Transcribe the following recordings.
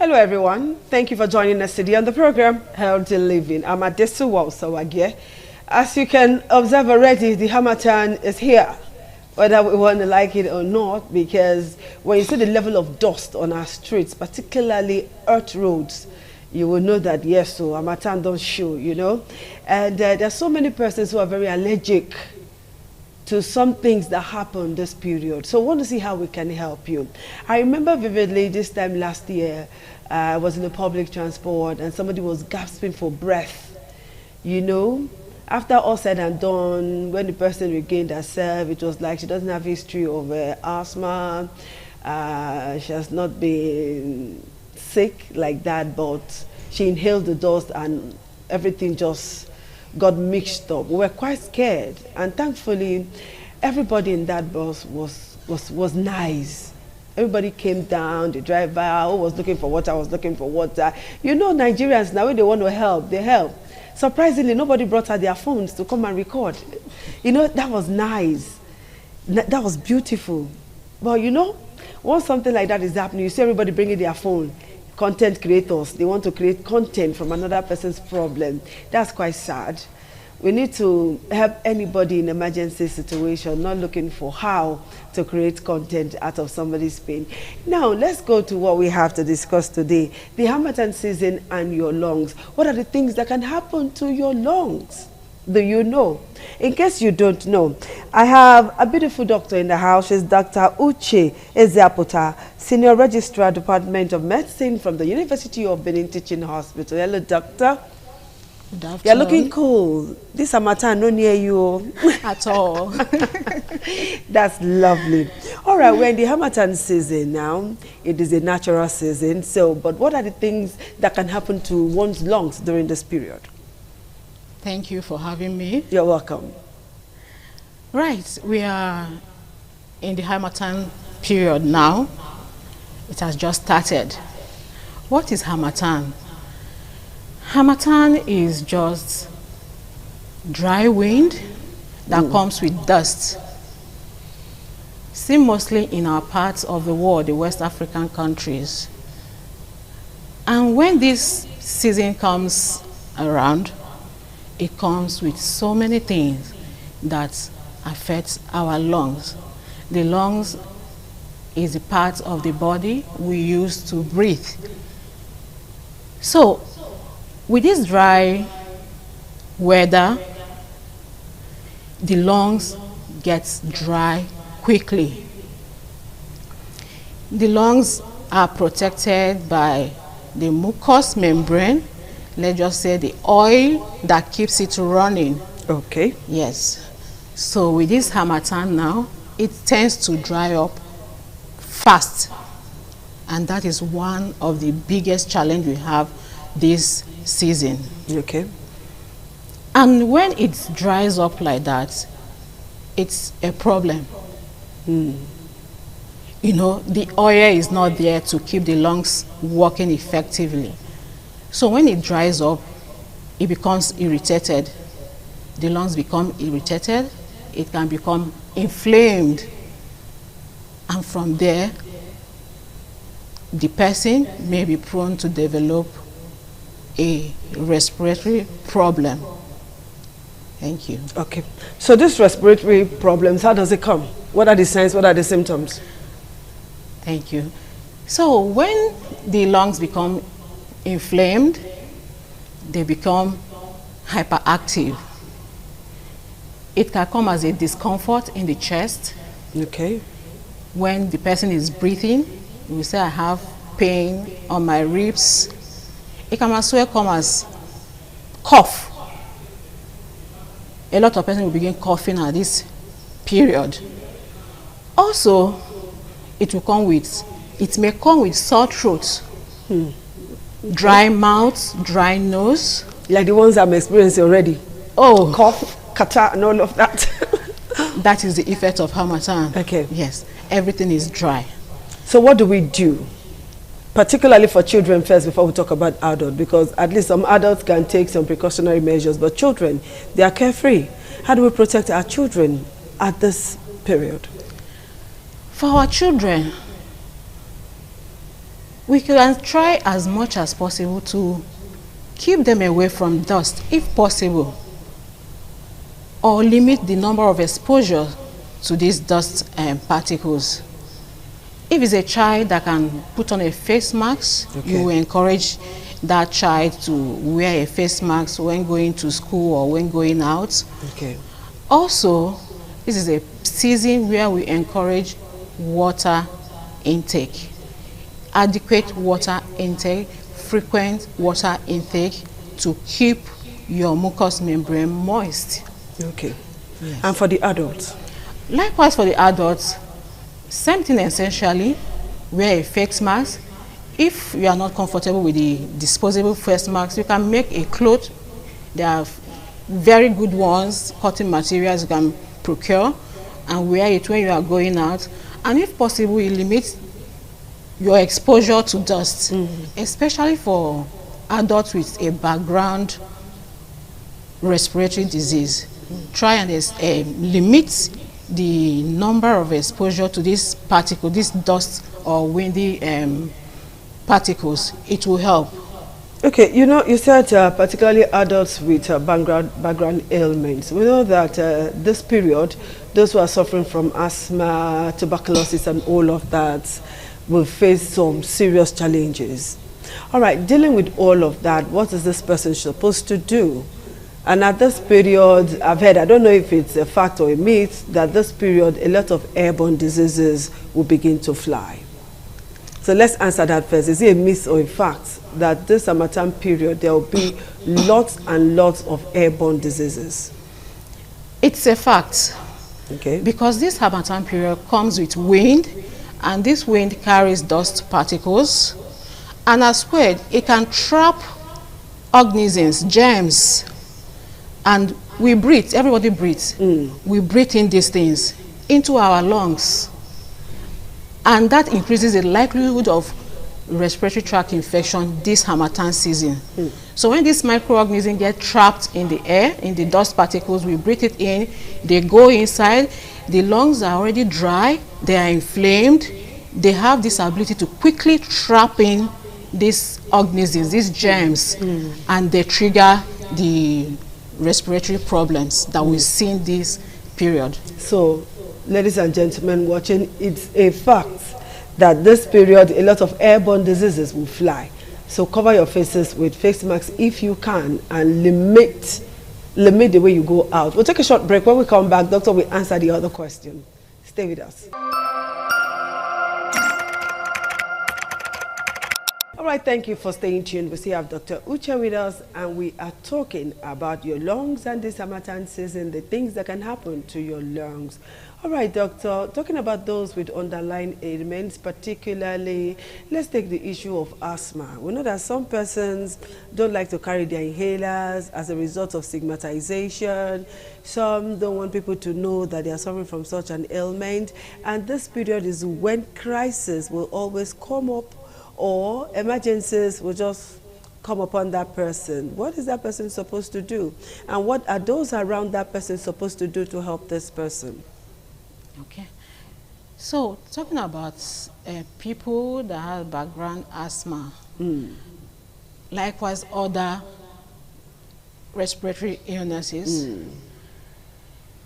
Hello, everyone. Thank you for joining us today on the program Healthy Living. I'm Adesu Sawagye. As you can observe already, the Harmattan is here, whether we want to like it or not, because when you see the level of dust on our streets, particularly earth roads, you will know that yes, so Harmattan don't show, you know. And there are so many persons who are very allergic to some things that happen this period. So I want to see how we can help you. I remember vividly this time last year, I was in a public transport and somebody was gasping for breath. You know, after all said and done, when the person regained herself, it was like she doesn't have history of asthma. She has not been sick like that, but she inhaled the dust and everything just got mixed up. We were quite scared, and thankfully everybody in that bus was nice. Everybody came down. The driver who was looking for water was looking for water. You know, Nigerians now, when they want to help, they help. Surprisingly, nobody brought out their phones to come and record. You know, that was nice. That was beautiful. But you know, once something like that is happening, you see everybody bringing their phone. Content creators, they want to create content from another person's problem. That's quite sad. We need to help anybody in emergency situation, not looking for how to create content out of somebody's pain. Now, let's go to what we have to discuss today. The Harmattan season and your lungs. What are the things that can happen to your lungs? Do you know? In case you don't know, I have a beautiful doctor in the house. She's Dr. Uche Ezeaputa, Senior Registrar, Department of Medicine from the University of Benin Teaching Hospital. Hello, doctor. Good afternoon. You're looking cool. This Harmattan no near you. At all. That's lovely. All right, we're in the Harmattan season now. It is a natural season. So, but what are the things that can happen to one's lungs during this period? Thank you for having me. You're welcome. Right, we are in the Harmattan period now. It has just started. What is Harmattan? Harmattan is just dry wind that comes with dust. Seen mostly in our parts of the world, the West African countries. And when this season comes around, it comes with so many things that affect our lungs. The lungs is a part of the body we use to breathe. So, with this dry weather, the lungs get dry quickly. The lungs are protected by the mucous membrane. Let's just say the oil that keeps it running. Okay. Yes. So with this Harmattan now, it tends to dry up fast. And that is one of the biggest challenge we have this season. Okay. And when it dries up like that, it's a problem. You know, the oil is not there to keep the lungs working effectively. So when it dries up, it becomes irritated. The lungs become irritated. It can become inflamed. And from there, the person may be prone to develop a respiratory problem. Thank you. Okay. So these respiratory problems, how does it come? What are the signs? What are the symptoms? Thank you. So when the lungs become inflamed, they become hyperactive. It can come as a discomfort in the chest. Okay. When the person is breathing, you will say, I have pain on my ribs. It can as well come as cough. A lot of persons will begin coughing at this period. Also, it may come with sore throat, dry mouth, dry nose. Like the ones I'm experiencing already. Oh, Cough, catarrh, and all of that. that is the effect of Harmattan. Okay. Yes, everything is dry. So what do we do? Particularly for children first before we talk about adults, because at least some adults can take some precautionary measures, but children, they are carefree. How do we protect our children at this period? For our children, We can try as much as possible to keep them away from dust if possible, or limit the number of exposure to these dust particles. If it's a child that can put on a face mask, Okay. you will encourage that child to wear a face mask when going to school or when going out. Okay. Also, this is a season where we encourage water intake. Adequate water intake, frequent water intake to keep your mucous membrane moist. Okay. Yes. And for the adults? Likewise for the adults, same thing essentially, wear a face mask. If you are not comfortable with the disposable face mask, you can make a cloth. There are very good ones, cotton materials you can procure and wear it when you are going out. And if possible, you limit your exposure to dust, especially for adults with a background respiratory disease. Try and limit the number of exposure to this particle, this dust or windy particles. It will help. Okay, you know, you said particularly adults with background ailments. We know that this period, those who are suffering from asthma, tuberculosis, and all of that will face some serious challenges. All right, dealing with all of that, what is this person supposed to do? And at this period, I've heard, I don't know if it's a fact or a myth, that this period, a lot of airborne diseases will begin to fly. So let's answer that first. Is it a myth or a fact that this Harmattan period, there will be lots and lots of airborne diseases? It's a fact. Okay. Because this Harmattan period comes with wind, and this wind carries dust particles, and as well, it can trap organisms, germs, and we breathe, everybody breathes. We breathe in these things into our lungs, and that increases the likelihood of respiratory tract infection this Harmattan season. So when these microorganisms get trapped in the air, in the dust particles, we breathe it in, they go inside, the lungs are already dry, they are inflamed, they have this ability to quickly trap in these organisms, these germs, and they trigger the respiratory problems that we see in this period. So, ladies and gentlemen watching, it's a fact that this period, a lot of airborne diseases will fly. So cover your faces with face masks if you can, and limit the way you go out. We'll take a short break. When we come back, Doctor will answer the other question. Stay with us. All right, thank you for staying tuned. We still have Dr. Uche with us, and we are talking about your lungs and this Harmattan season, the things that can happen to your lungs. All right, Doctor, talking about those with underlying ailments, particularly, let's take the issue of asthma. We know that some persons don't like to carry their inhalers as a result of stigmatization. Some don't want people to know that they are suffering from such an ailment. And this period is when crisis will always come up, or emergencies will just come upon that person. What is that person supposed to do? And what are those around that person supposed to do to help this person? Okay. So, talking about people that have background asthma, likewise other respiratory illnesses,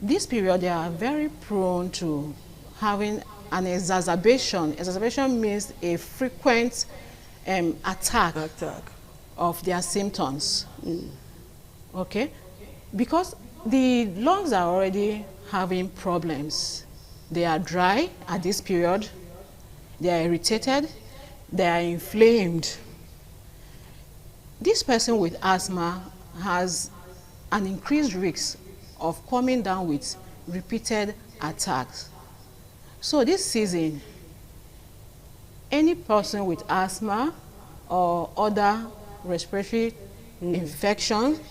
this period they are very prone to having an exacerbation. Exacerbation means a frequent attack of their symptoms. Okay? Because the lungs are already having problems. They are dry at this period, they are irritated, they are inflamed. This person with asthma has an increased risk of coming down with repeated attacks. So this season, any person with asthma or other respiratory infection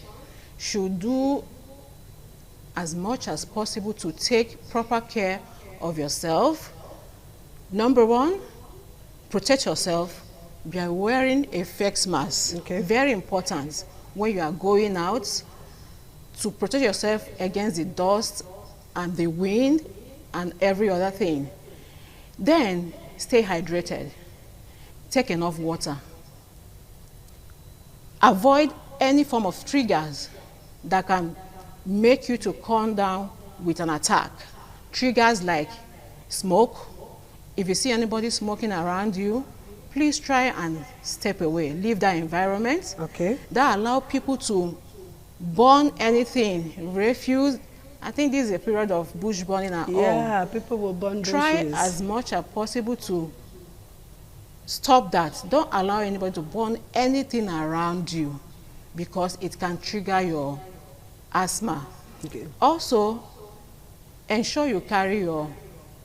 should do as much as possible to take proper care of yourself. Number one, protect yourself by wearing a face mask. Okay. Very important when you are going out, to protect yourself against the dust and the wind and every other thing. Then stay hydrated. take enough water. Avoid any form of triggers that can make you to calm down with an attack. Triggers like smoke. If you see anybody smoking around you, please try and step away. Leave that environment. Okay. That allows people to burn anything, refuse. I think this is a period of bush burning and all. Yeah, people will burn bushes. Try as much as possible to stop that. Don't allow anybody to burn anything around you because it can trigger your asthma. Okay. Also, ensure you carry your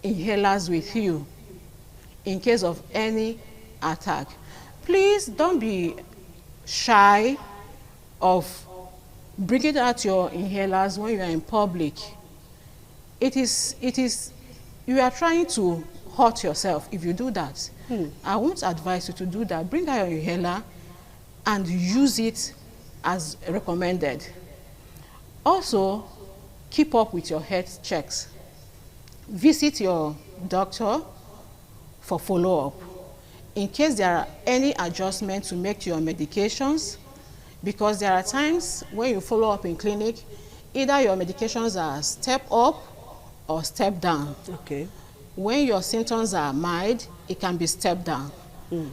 inhalers with you in case of any attack. Please don't be shy of bringing out your inhalers when you are in public. You are trying to hurt yourself if you do that. I won't advise you to do that. Bring out your inhaler and use it as recommended. Also, keep up with your health checks. Visit your doctor for follow-up. In case there are any adjustments to make to your medications, because there are times when you follow up in clinic, either your medications are step up or step down. Okay. When your symptoms are mild, it can be step down.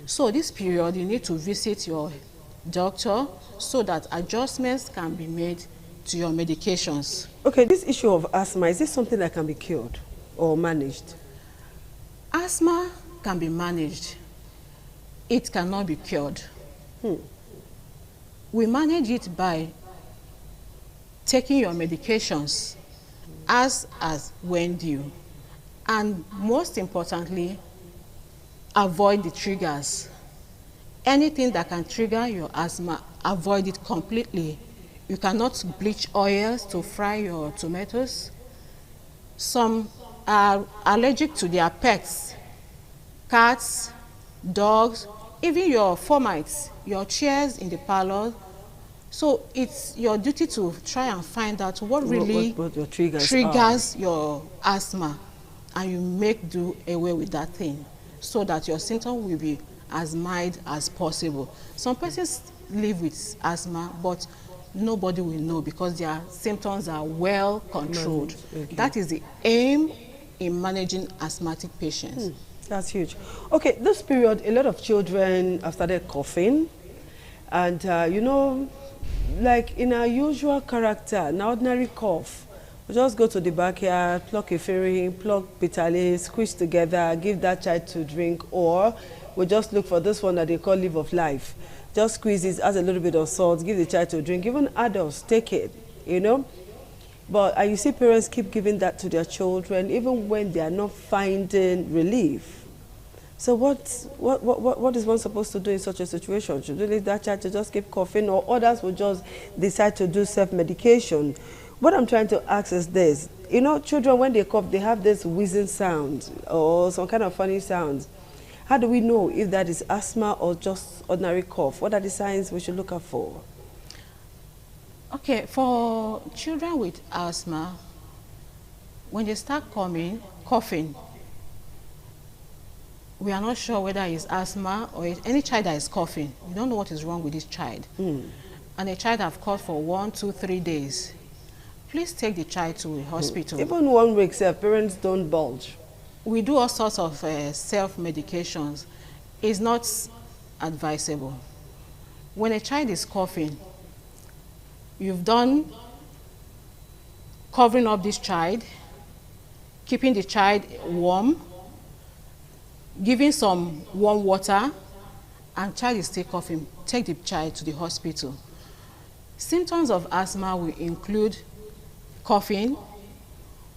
So this period, you need to visit your doctor so that adjustments can be made to your medications. Okay, this issue of asthma, is this something that can be cured or managed? Asthma can be managed. It cannot be cured. We manage it by taking your medications as when due. And most importantly, avoid the triggers. Anything that can trigger your asthma, avoid it completely. You cannot bleach oils to fry your tomatoes. Some are allergic to their pets, cats, dogs, even your termites, your chairs in the parlor. So it's your duty to try and find out what really what your triggers your asthma, and you make do away with that thing so that your symptom will be as mild as possible. Some persons live with asthma, but nobody will know because their symptoms are well controlled. Okay. That is the aim in managing asthmatic patients. That's huge. Okay, this period, a lot of children have started coughing. And, you know, like in our usual character, an ordinary cough, we just go to the backyard, pluck a fairy, pluck bitter leaf, squeeze together, give that child to drink, or we just look for this one that they call leaf of life. Just squeeze it, add a little bit of salt, give the child to drink. Even adults take it, you know. But you see parents keep giving that to their children, even when they are not finding relief. So what is one supposed to do in such a situation? Should we leave that child to just keep coughing, or others will just decide to do self-medication? What I'm trying to ask is this. You know, children, when they cough, they have this wheezing sound or some kind of funny sounds. How do we know if that is asthma or just ordinary cough? What are the signs we should look out for? Okay, for children with asthma, when they start coughing, we are not sure whether it's asthma or any child that is coughing. We don't know what is wrong with this child. And a child have coughed for 1, 2, 3 days. Please take the child to a hospital. Even 1 week, parents don't bulge. We do all sorts of self-medications. It's not advisable. When a child is coughing, you've done covering up this child, keeping the child warm, giving some warm water, and child is still coughing, take the child to the hospital. Symptoms of asthma will include coughing,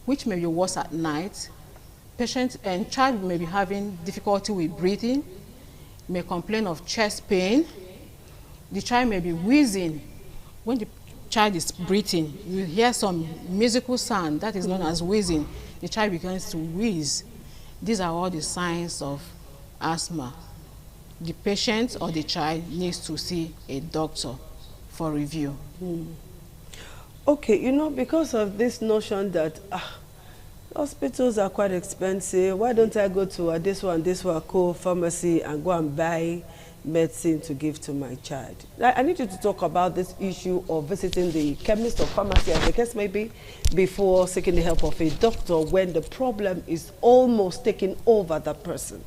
which may be worse at night. Patient and child may be having difficulty with breathing, may complain of chest pain. The child may be wheezing. When the child is breathing, you hear some musical sound that is known as wheezing. The child begins to wheeze. These are all the signs of asthma. The patient or the child needs to see a doctor for review. Okay, you know, because of this notion that Hospitals are quite expensive. Why don't I go to this one co pharmacy and go and buy medicine to give to my child? I need you to talk about this issue of visiting the chemist or pharmacy, as the case may be, before seeking the help of a doctor when the problem is almost taking over that person.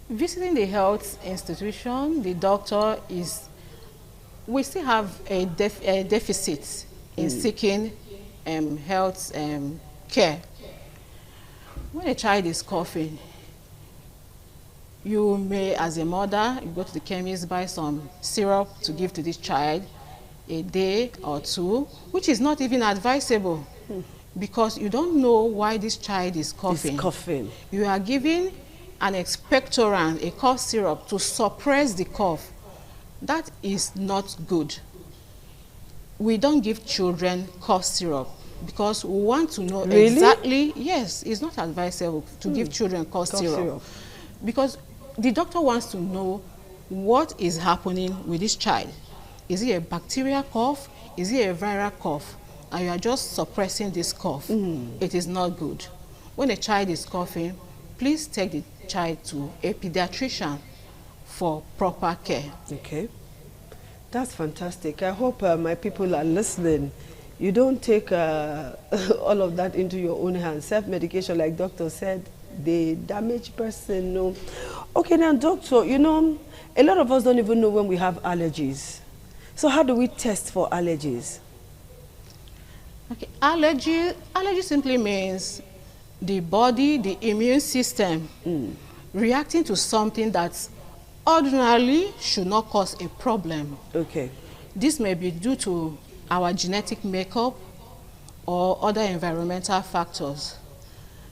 Visiting the health institution, the doctor is, we still have a deficit in seeking health care. When a child is coughing, you may, as a mother, you go to the chemist, buy some syrup to give to this child a day or two, which is not even advisable because you don't know why this child is coughing. It's coughing. You are giving an expectorant, a cough syrup, to suppress the cough. That is not good. We don't give children cough syrup because we want to know exactly. Yes, it's not advisable to give children cough syrup because the doctor wants to know what is happening with this child. Is it a bacterial cough? Is it a viral cough? And you are just suppressing this cough. It is not good. When a child is coughing, please take the child to a pediatrician for proper care. Okay. That's fantastic. I hope my people are listening. You don't take all of that into your own hands. Self-medication, like doctor said, the damaged person. No. Okay, now, doctor, you know, a lot of us don't even know when we have allergies. So how do we test for allergies? Okay, allergy simply means the body, the immune system, reacting to something that ordinarily should not cause a problem. Okay. This may be due to our genetic makeup or other environmental factors.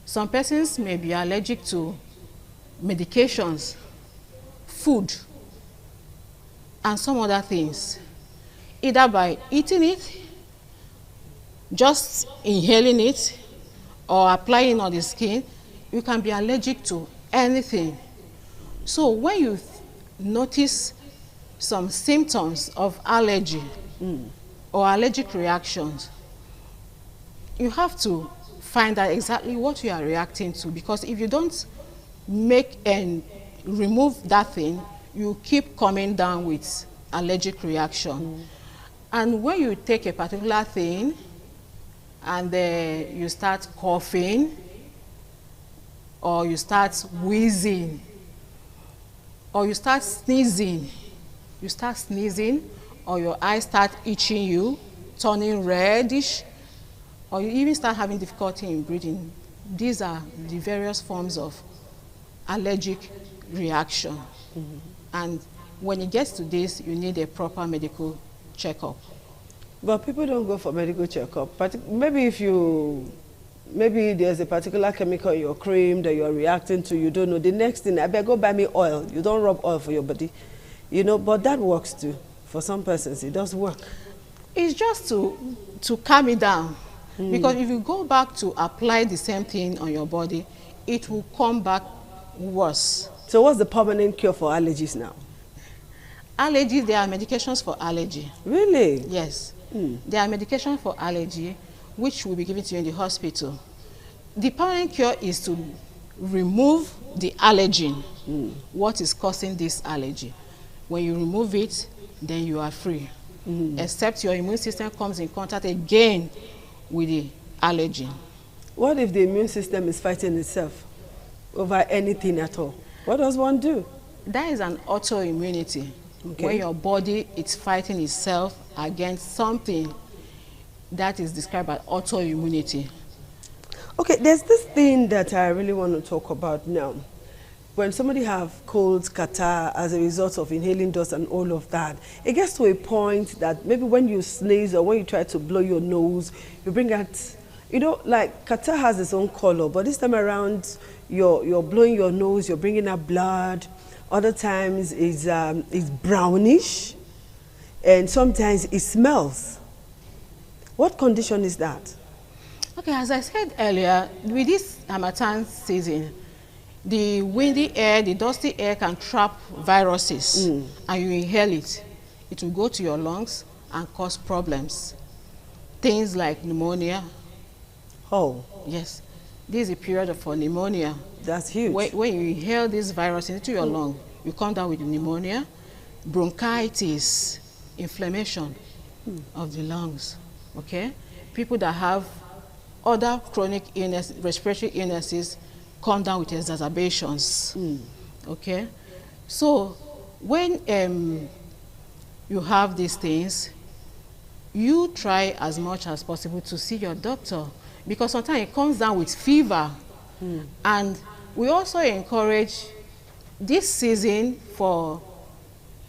Some persons may be allergic to medications, food, and some other things, either by eating it, just inhaling it, or applying on the skin. You can be allergic to anything. So when you notice some symptoms of allergy or allergic reactions, you have to find out exactly what you are reacting to, because if you don't make and remove that thing, you keep coming down with allergic reaction. And when you take a particular thing and you start coughing, or you start wheezing, or you start sneezing, or your eyes start itching you, turning reddish, or you even start having difficulty in breathing, these are the various forms of allergic reaction. And when it gets to this, you need a proper medical checkup. But people don't go for medical checkup. But maybe maybe there's a particular chemical in your cream that you're reacting to, you don't know. The next thing, I better go buy me oil. You don't rub oil for your body. You know, but that works too. For some persons, it does work. It's just to calm it down. Because if you go back to apply the same thing on your body, it will come back worse. So what's the permanent cure for allergies now? Allergies, there are medications for allergy. Really? Yes. There are medications for allergy which will be given to you in the hospital. The permanent cure is to remove the allergen. What is causing this allergy? When you remove it, then you are free. Except your immune system comes in contact again with the allergen. What if the immune system is fighting itself over anything at all? What does one do? That is an autoimmunity. Okay. When your body is fighting itself against something, that is described as autoimmunity. Okay, there's this thing that I really want to talk about now. When somebody have colds, catarrh as a result of inhaling dust and all of that, it gets to a point that maybe when you sneeze or when you try to blow your nose, you bring out, you know, like catarrh has its own color, but this time around, you're blowing your nose, you're bringing out blood. Other times it's brownish, and sometimes it smells. What condition is that? Okay, as I said earlier, with this Harmattan season, the windy air, the dusty air can trap viruses, and you inhale it. It will go to your lungs and cause problems. Things like pneumonia, Oh, Yes, this is a period for pneumonia. that's huge. When you inhale this virus into your lung, you come down with pneumonia, bronchitis, inflammation of the lungs. Okay, people that have other chronic illness, respiratory illnesses, come down with exacerbations. Okay, so when you have these things, you try as much as possible to see your doctor, because sometimes it comes down with fever. And we also encourage this season for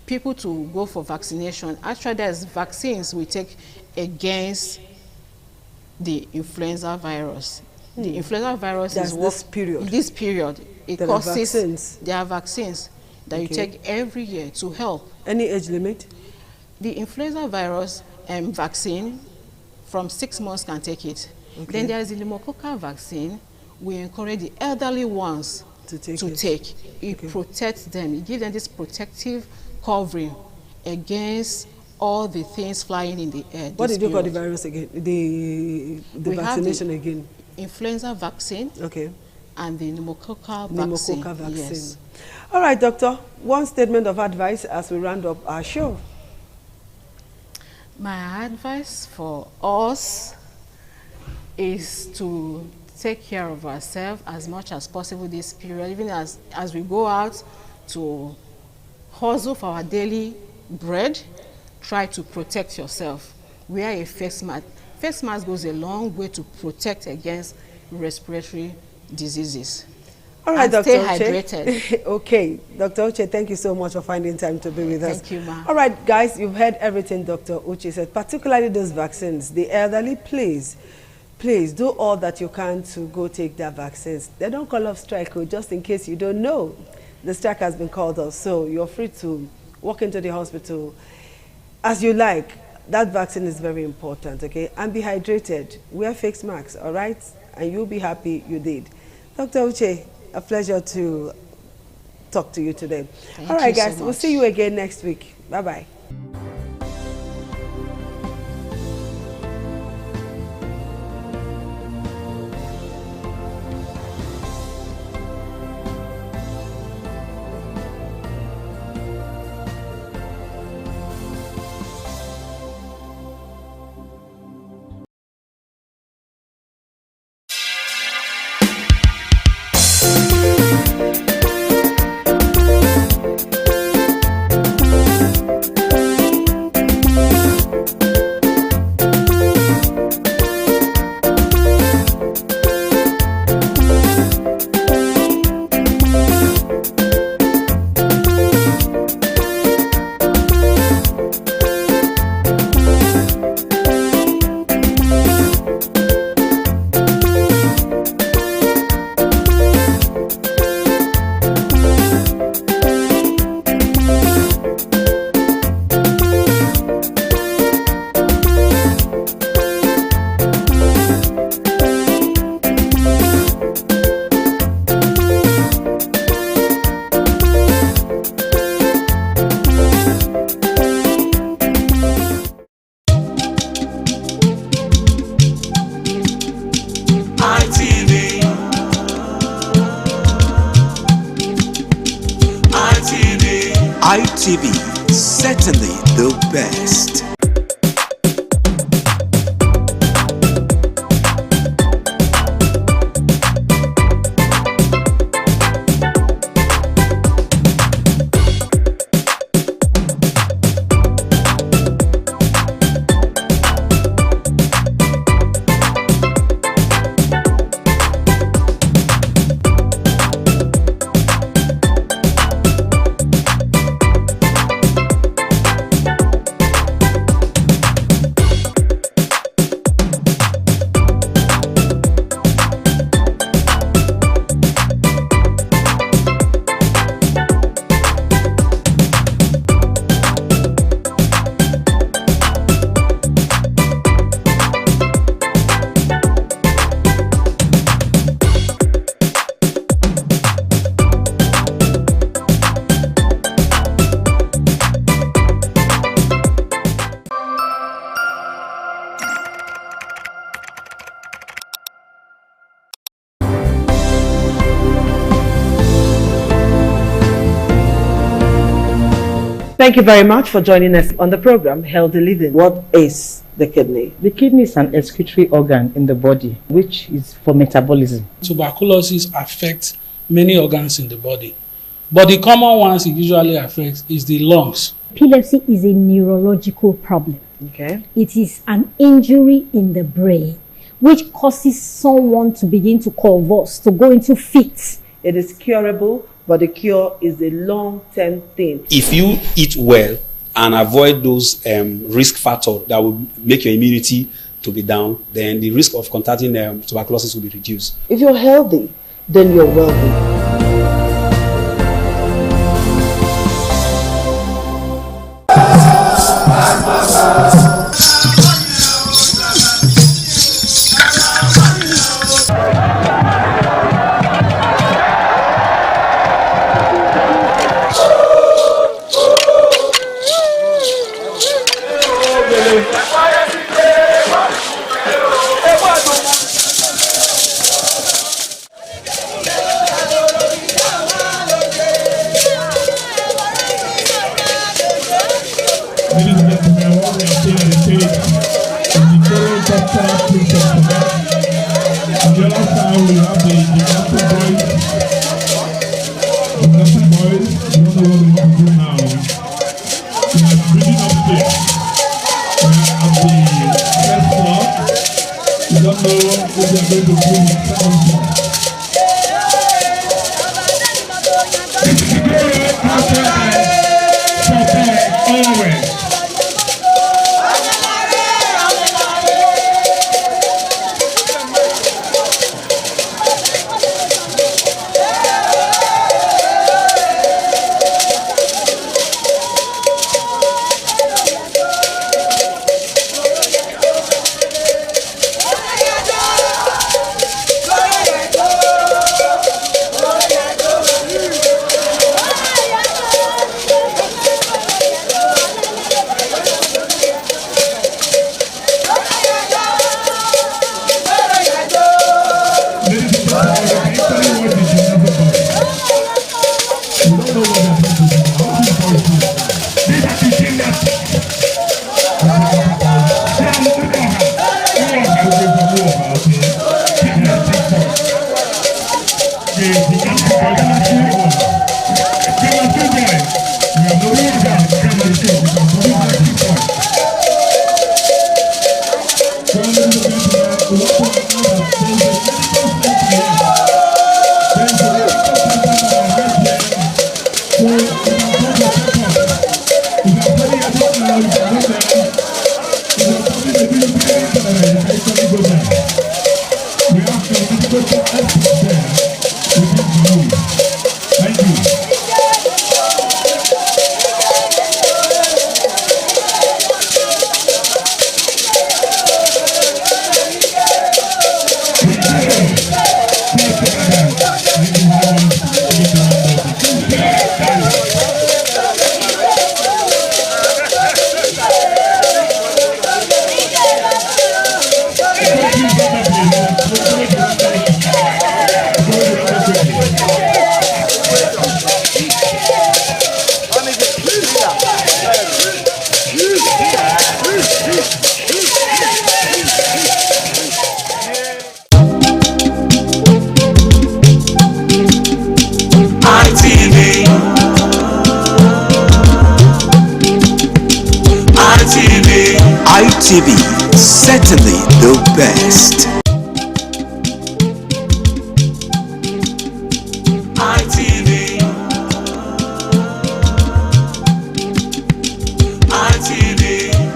people to go for vaccination. Actually, there's vaccines we take against the influenza virus. The influenza virus That's is what this period. this period it There are causes. vaccines. There are vaccines that you take every year to help. Any age limit? The influenza virus vaccine, from 6 months can take it. Then there is the pneumococcal vaccine. We encourage the elderly ones To take to it. take. It protects them. It gives them this protective covering against all the things flying in the air. What this did you call the period. virus again? The We have vaccination the again. Influenza vaccine Okay. and the pneumococcal vaccine. Pneumococcal vaccine. Yes. All right, doctor. One statement of advice as we round up our show. My advice for us is to take care of ourselves as much as possible this period, even as we go out to hustle for our daily bread. Try to protect yourself. Wear a face mask. Face mask goes a long way to protect against respiratory diseases. All right, And Dr. stay Uche. hydrated. Okay, Dr. Uche, thank you so much for finding time to be with us. Thank you, ma. All right, guys, you've heard everything Dr. Uche said, particularly those vaccines. The elderly, please do all that you can to go take their vaccines. They don't call off strike, just in case you don't know. The strike has been called off, so you're free to walk into the hospital as you like. That vaccine is very important, okay? And be hydrated. Wear face masks, all right? And you'll be happy you did. Dr. Uche, a pleasure to talk to you today. All right, you so guys, we'll much. see you again next week. Bye-bye. ITV, ITV, certainly the best. Thank you very much for joining us on the program, Healthy Living. What is the kidney? The kidney is an excretory organ in the body, which is for metabolism. Tuberculosis affects many organs in the body, but the common ones it usually affects is the lungs. Epilepsy is a neurological problem. Okay. It is an injury in the brain which causes someone to begin to convulse, to go into fits. It is curable, but the cure is a long-term thing. If you eat well and avoid those risk factors that will make your immunity to be down, then the risk of contracting tuberculosis will be reduced. If you're healthy, then you're wealthy. ITV, certainly the best.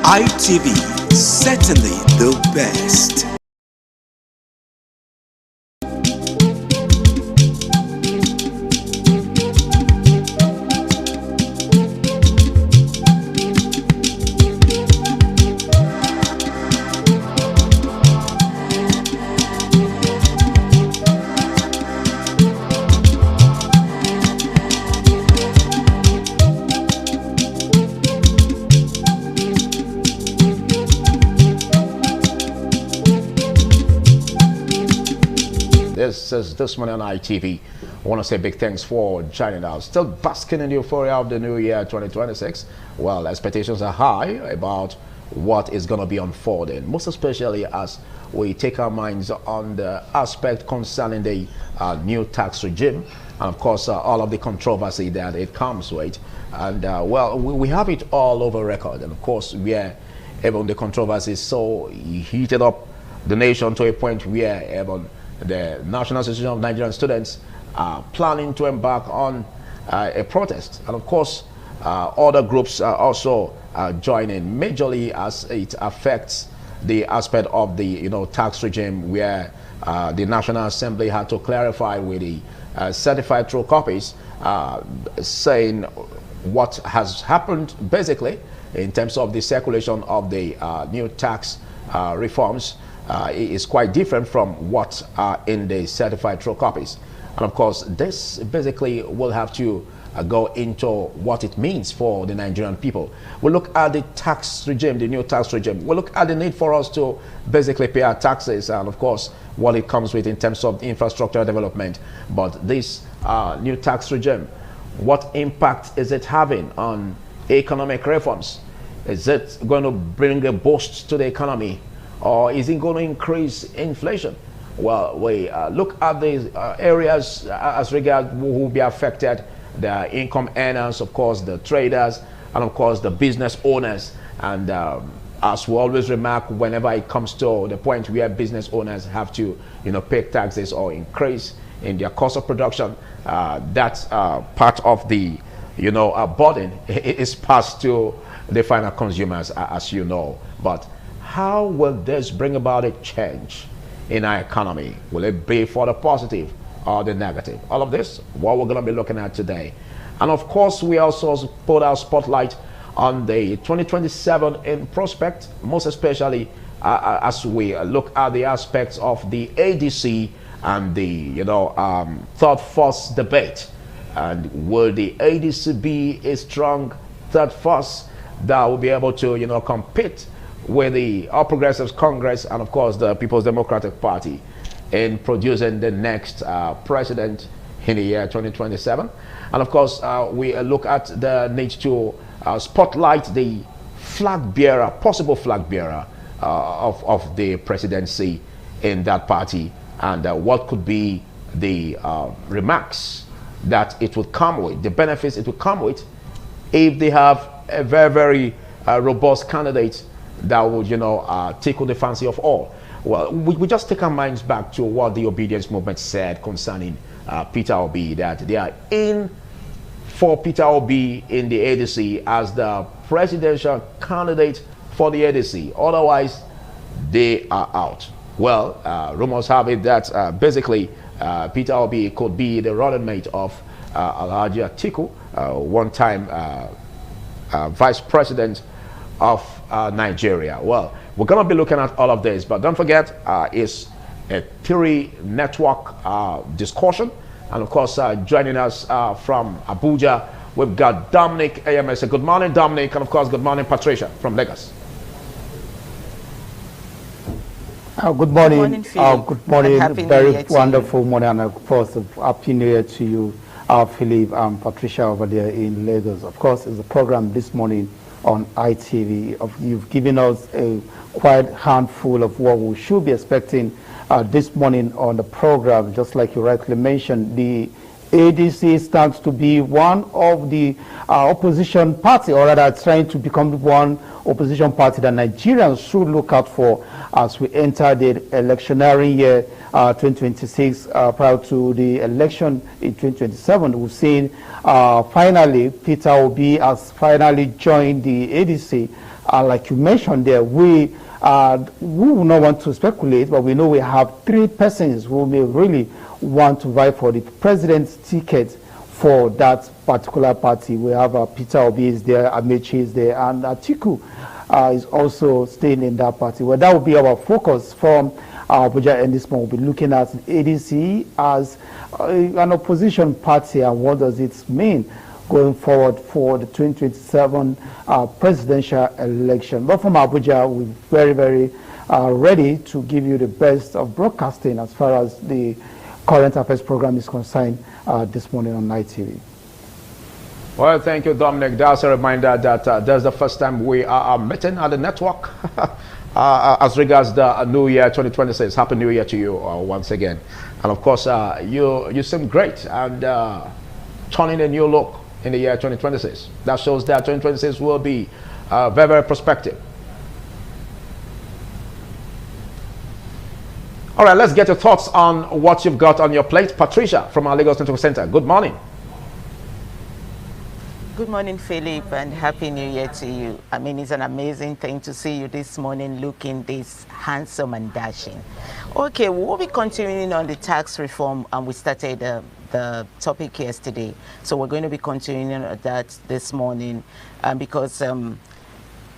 ITV, certainly the best. This morning on ITV, I want to say big thanks for joining us. Still basking in the euphoria of the new year 2026. Well, expectations are high about what is going to be unfolding, most especially as we take our minds on the aspect concerning the new tax regime, and of course all of the controversy that it comes with. And well, we have it all over record, and of course where even the controversy is so heated up the nation to a point where even the National Association of Nigerian Students are planning to embark on a protest, and of course other groups are also joining majorly as it affects the aspect of the tax regime, where the National Assembly had to clarify with the certified true copies, saying what has happened basically in terms of the circulation of the new tax reforms is quite different from what are in the certified true copies. And of course, this basically will have to go into what it means for the Nigerian people. We look at the tax regime, the new tax regime. We look at the need for us to basically pay our taxes, and of course what it comes with in terms of infrastructure development. But this new tax regime, what impact is it having on economic reforms? Is it going to bring a boost to the economy, or is it going to increase inflation? Well, we look at the areas as regards who will be affected: the income earners, of course, the traders, and of course the business owners. And as we always remark, whenever it comes to the point where business owners have to pay taxes or increase in their cost of production, that's part of the burden is passed to the final consumers, as you know. But how will this bring about a change in our economy? Will it be for the positive or the negative? All of this, what we're going to be looking at today. And of course, we also put our spotlight on the 2027 in prospect, most especially as we look at the aspects of the ADC and the third force debate. And will the ADC be a strong third force that will be able to compete with the All Progressives Congress and of course the People's Democratic Party in producing the next president in the year 2027? And of course we look at the need to spotlight the flag bearer, possible flag bearer of the presidency in that party, and what could be the remarks that it would come with, the benefits it would come with if they have a very, very robust candidate that would tickle the fancy of all. Well, we just take our minds back to what the obedience movement said concerning Peter Obi, that they are in for Peter Obi in the ADC as the presidential candidate for the ADC. Otherwise, they are out. Well, rumors have it that basically Peter Obi could be the running mate of Alhaji Atiku, one-time vice president of Nigeria. Well, we're going to be looking at all of this, but don't forget, it's a theory network discussion. And of course, joining us from Abuja, we've got Dominic AMS. Good morning, Dominic, and of course, good morning, Patricia from Lagos. Good morning. Good morning. Very wonderful morning, and of course, happy New Year to you, Philip and Patricia over there in Lagos. Of course, it's a program this morning on ITV. You've given us a quite handful of what we should be expecting this morning on the program. Just like you rightly mentioned, the ADC stands to be one of the opposition party, or rather trying to become one opposition party that Nigerians should look out for as we enter the electionary year 2026. Prior to the election in 2027, we've seen finally Peter Obi has finally joined the ADC. Like you mentioned there, we will not want to speculate, but we know we have three persons who may really want to vie for the president's ticket for that particular party. We have Peter Obi is there, Amechi is there, and Atiku is also staying in that party. Well, that will be our focus from Abuja, and this month we'll be looking at ADC as an opposition party and what does it mean going forward for the 2027 presidential election. But from Abuja, we're very, very ready to give you the best of broadcasting as far as the current affairs program is concerned. this morning on Night TV. Well, thank you, Dominic. That's a reminder that that's the first time we are meeting at the network as regards the New Year 2026. Happy New Year to you once again. And of course, you seem great and turning a new look in the year 2026. That shows that 2026 will be very, very prospective. All right, let's get your thoughts on what you've got on your plate. Patricia from our Lagos Network Center. Good morning. Good morning, Philip, and Happy New Year to you. I mean, it's an amazing thing to see you this morning looking this handsome and dashing. Okay, we'll be continuing on the tax reform, and we started the topic yesterday. So we're going to be continuing on that this morning because a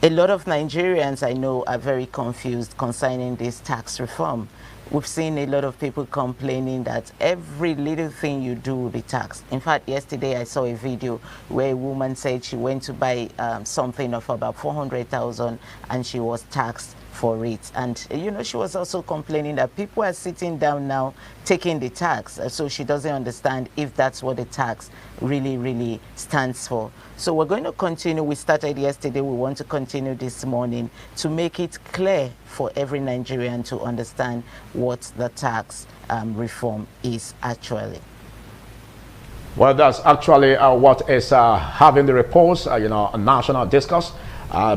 lot of Nigerians I know are very confused concerning this tax reform. We've seen a lot of people complaining that every little thing you do will be taxed. In fact, yesterday I saw a video where a woman said she went to buy something of about 400,000 and she was taxed for it. And, you know, she was also complaining that people are sitting down now taking the tax. So she doesn't understand if that's what the tax really stands for. So we're going to continue. We started yesterday. We want to continue this morning to make it clear for every Nigerian to understand what the tax reform is actually. Well, that's actually what is having the reports, you know, a national discourse.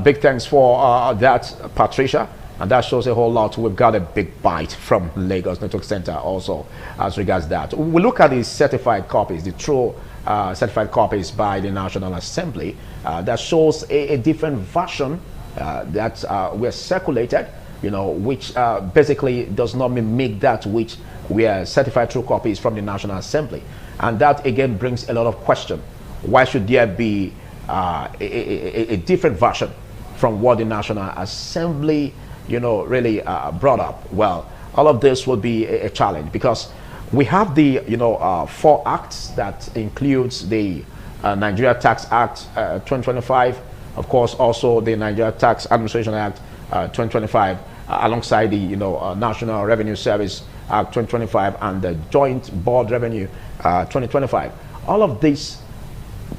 Big thanks for that, Patricia. And that shows a whole lot. We've got a big bite from Lagos Network Center also as regards that. We look at the certified copies, the true certified copies by the National Assembly. That shows a different version that were circulated, you know, which basically does not mimic that which were certified true copies from the National Assembly. And that again brings a lot of question. Why should there be a different version from what the National Assembly, you know, really brought up? Well, all of this will be a challenge because we have the, you know, 4 acts that includes the Nigeria Tax Act 2025, of course, also the Nigeria Tax Administration Act 2025, alongside the, you know, National Revenue Service Act 2025 and the Joint Board Revenue 2025. All of these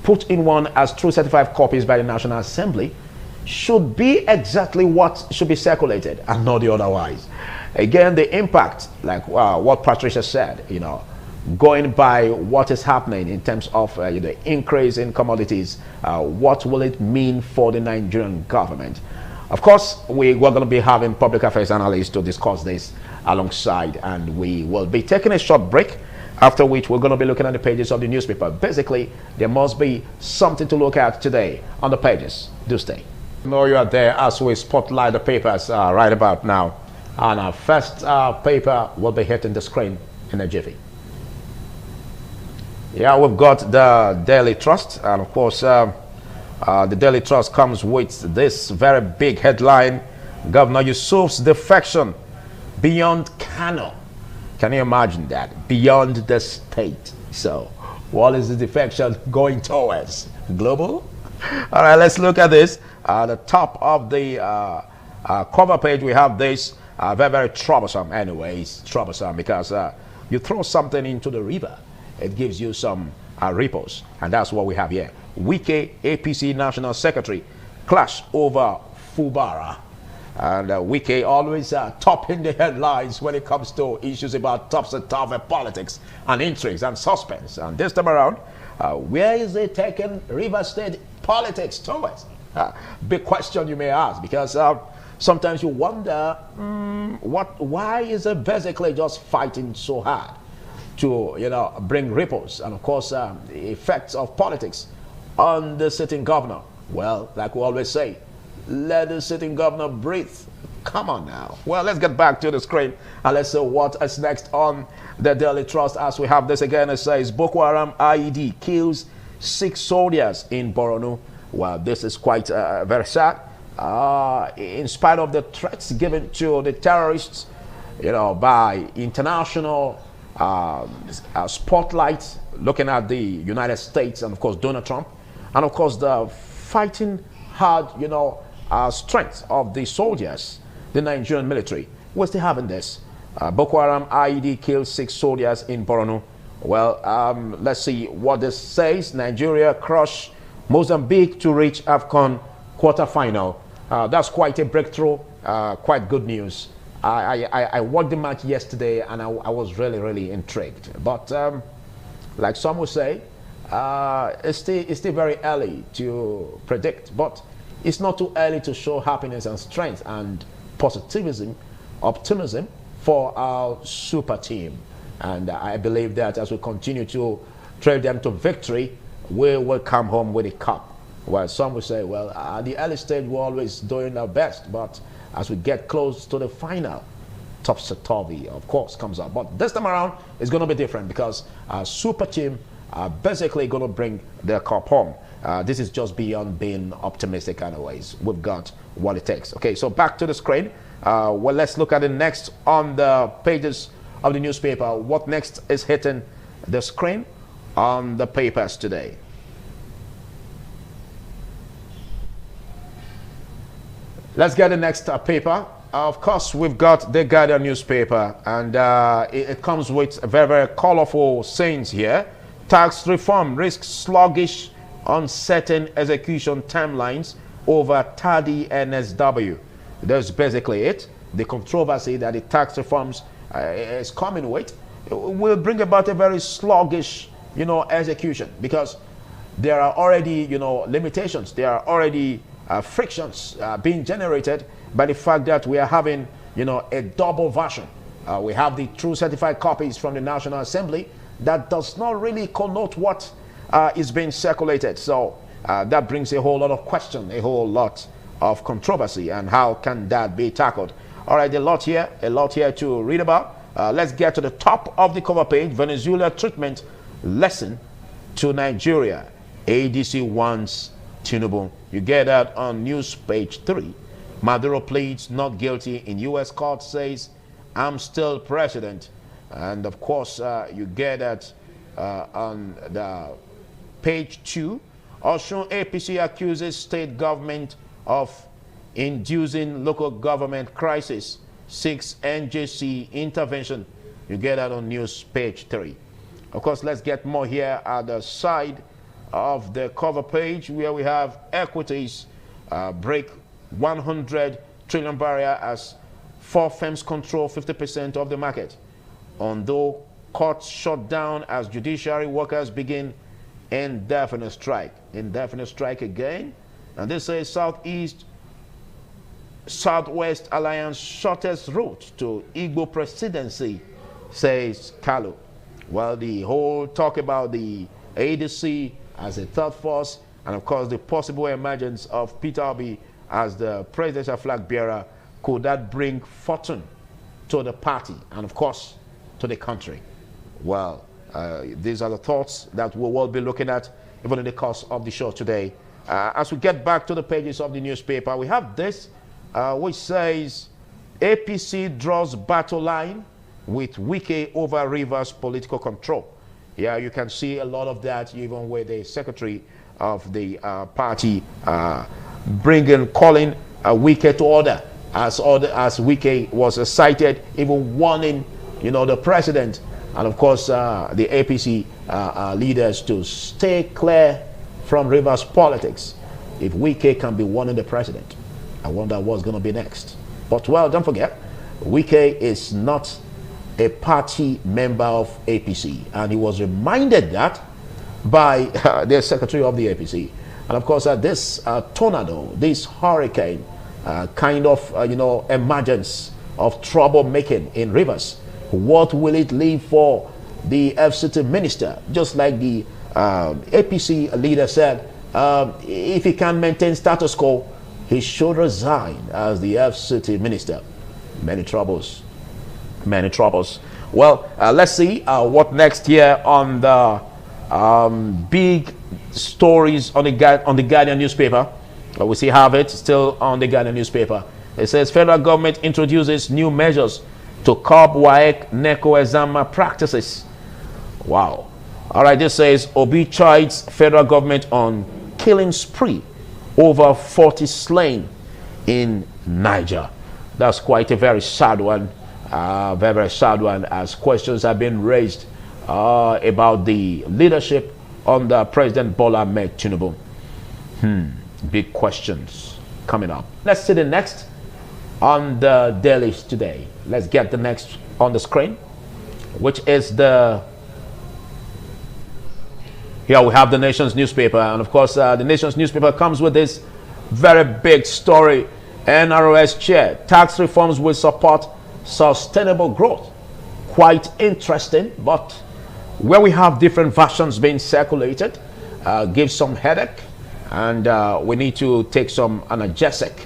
put in one as true certified copies by the National Assembly should be exactly what should be circulated and not the otherwise. Again, the impact, like what Patricia said, you know, going by what is happening in terms of you know, increase in commodities, what will it mean for the Nigerian government? Of course, we're going to be having public affairs analysts to discuss this alongside, and we will be taking a short break, after which we're going to be looking at the pages of the newspaper. Basically, there must be something to look at today on the pages. Do stay. I know you are there as we spotlight the papers right about now. And our first paper will be hitting the screen in a jiffy. Yeah, we've got the Daily Trust, and of course the Daily Trust comes with this very big headline: Governor Yusuf's defection beyond Kano. Can you imagine that? Beyond the state. So what is the defection going towards? Global? All right, let's look at this. At the top of the cover page, we have this. Very, very troublesome. Anyways, troublesome because you throw something into the river, it gives you some ripples, and that's what we have here. Wike, APC National Secretary, clash over Fubara, and Wike always topping the headlines when it comes to issues about topsy-turvy politics and intrigues and suspense. And this time around, where is it taking River State politics towards? Big question you may ask, because sometimes you wonder why is it basically just fighting so hard to, you know, bring ripples and of course the effects of politics on the sitting governor. Well, like we always say, let the sitting governor breathe. Come on now. Well, let's get back to the screen and let's see what is next on the Daily Trust. As we have this again, it says Boko Haram IED kills 6 soldiers in Borno. Well, this is quite very sad. In spite of the threats given to the terrorists, you know, by international spotlight, looking at the United States and of course Donald Trump, and of course the fighting hard, you know, strength of the soldiers, the Nigerian military, we're still having this. Boko Haram IED kills 6 soldiers in Borno. Well, let's see what this says. Nigeria crush Mozambique to reach AFCON quarterfinal. That's quite a breakthrough, quite good news. I watched the match yesterday and I was really, really intrigued. But like some would say, it's still very early to predict. But it's not too early to show happiness and strength and positivism, optimism for our super team. And I believe that as we continue to trail them to victory, we will come home with a cup. Well, some will say, well, at the early stage, we're always doing our best. But as we get close to the final, topsy-turvy, of course, comes up. But this time around, it's going to be different because our super team are basically going to bring their cup home. This is just beyond being optimistic anyways. We've got what it takes. Okay, so back to the screen. Well, let's look at the next on the pages of the newspaper. What next is hitting the screen on the papers today? Let's get the next paper. Of course, we've got the Guardian newspaper, and it comes with very, very colorful sayings here. Tax reform risks sluggish, uncertain execution timelines over tardy NSW. That's basically it. The controversy that the tax reforms is coming with will bring about a very sluggish, execution, because there are already, limitations. There are already frictions being generated by the fact that we are having, a double version. We have the true certified copies from the National Assembly that does not really connote what is being circulated. So that brings a whole lot of question, a whole lot of controversy, and how can that be tackled? All right, a lot here to read about. Let's get to the top of the cover page. Venezuela treatment lesson to Nigeria. ADC wants Tinubu. You get that on news page 3. Maduro pleads not guilty in U.S. court, says, I'm still president. And of course, you get that on the page 2. Osun APC accuses state government of inducing local government crisis, seeks NJC intervention. You get that on news page 3. Of course, let's get more here at the side of the cover page, where we have equities break 100 trillion barrier as 4 firms control 50% of the market. Although courts shut down as judiciary workers begin indefinite strike. Indefinite strike again. And this says Southwest Alliance shortest route to Igbo presidency, says Kalu. Well, the whole talk about the ADC as a third force, and of course the possible emergence of Peter Obi as the presidential flag bearer, could that bring fortune to the party and of course to the country? Well, these are the thoughts that we will be looking at even in the course of the show today. As we get back to the pages of the newspaper, we have this which says APC draws battle line with Wike over Rivers political control. Yeah, you can see a lot of that even with the secretary of the party calling Wike to order, as Wike was cited, even warning, the president and of course the APC leaders to stay clear from Rivers politics. If Wike can be warning the president, I wonder what's going to be next. But well, don't forget, Wike is not a party member of APC, and he was reminded that by the secretary of the APC. And of course, this tornado, this hurricane, kind of emergence of troublemaking in Rivers, what will it leave for the FCT minister? Just like the APC leader said, if he can maintain status quo, he should resign as the FCT minister. Many troubles. Many troubles. Well, let's see what next here on the big stories on the Guardian newspaper. We see have it still on the Guardian newspaper. It says federal government introduces new measures to curb WAEC NECO exam practices. Wow. All right, this says Obi chides federal government on killing spree over 40 slain in Niger. That's quite a very sad one. Very, very sad one, as questions have been raised about the leadership under President Bola Ahmed Tinubu. Big questions coming up. Let's see the next on the dailies today. Let's get the next on the screen, which is the... Here we have the Nation's newspaper, and of course the Nation's newspaper comes with this very big story. NROS chair, tax reforms will support sustainable growth. Quite interesting, but where we have different versions being circulated, gives some headache, and we need to take some analgesic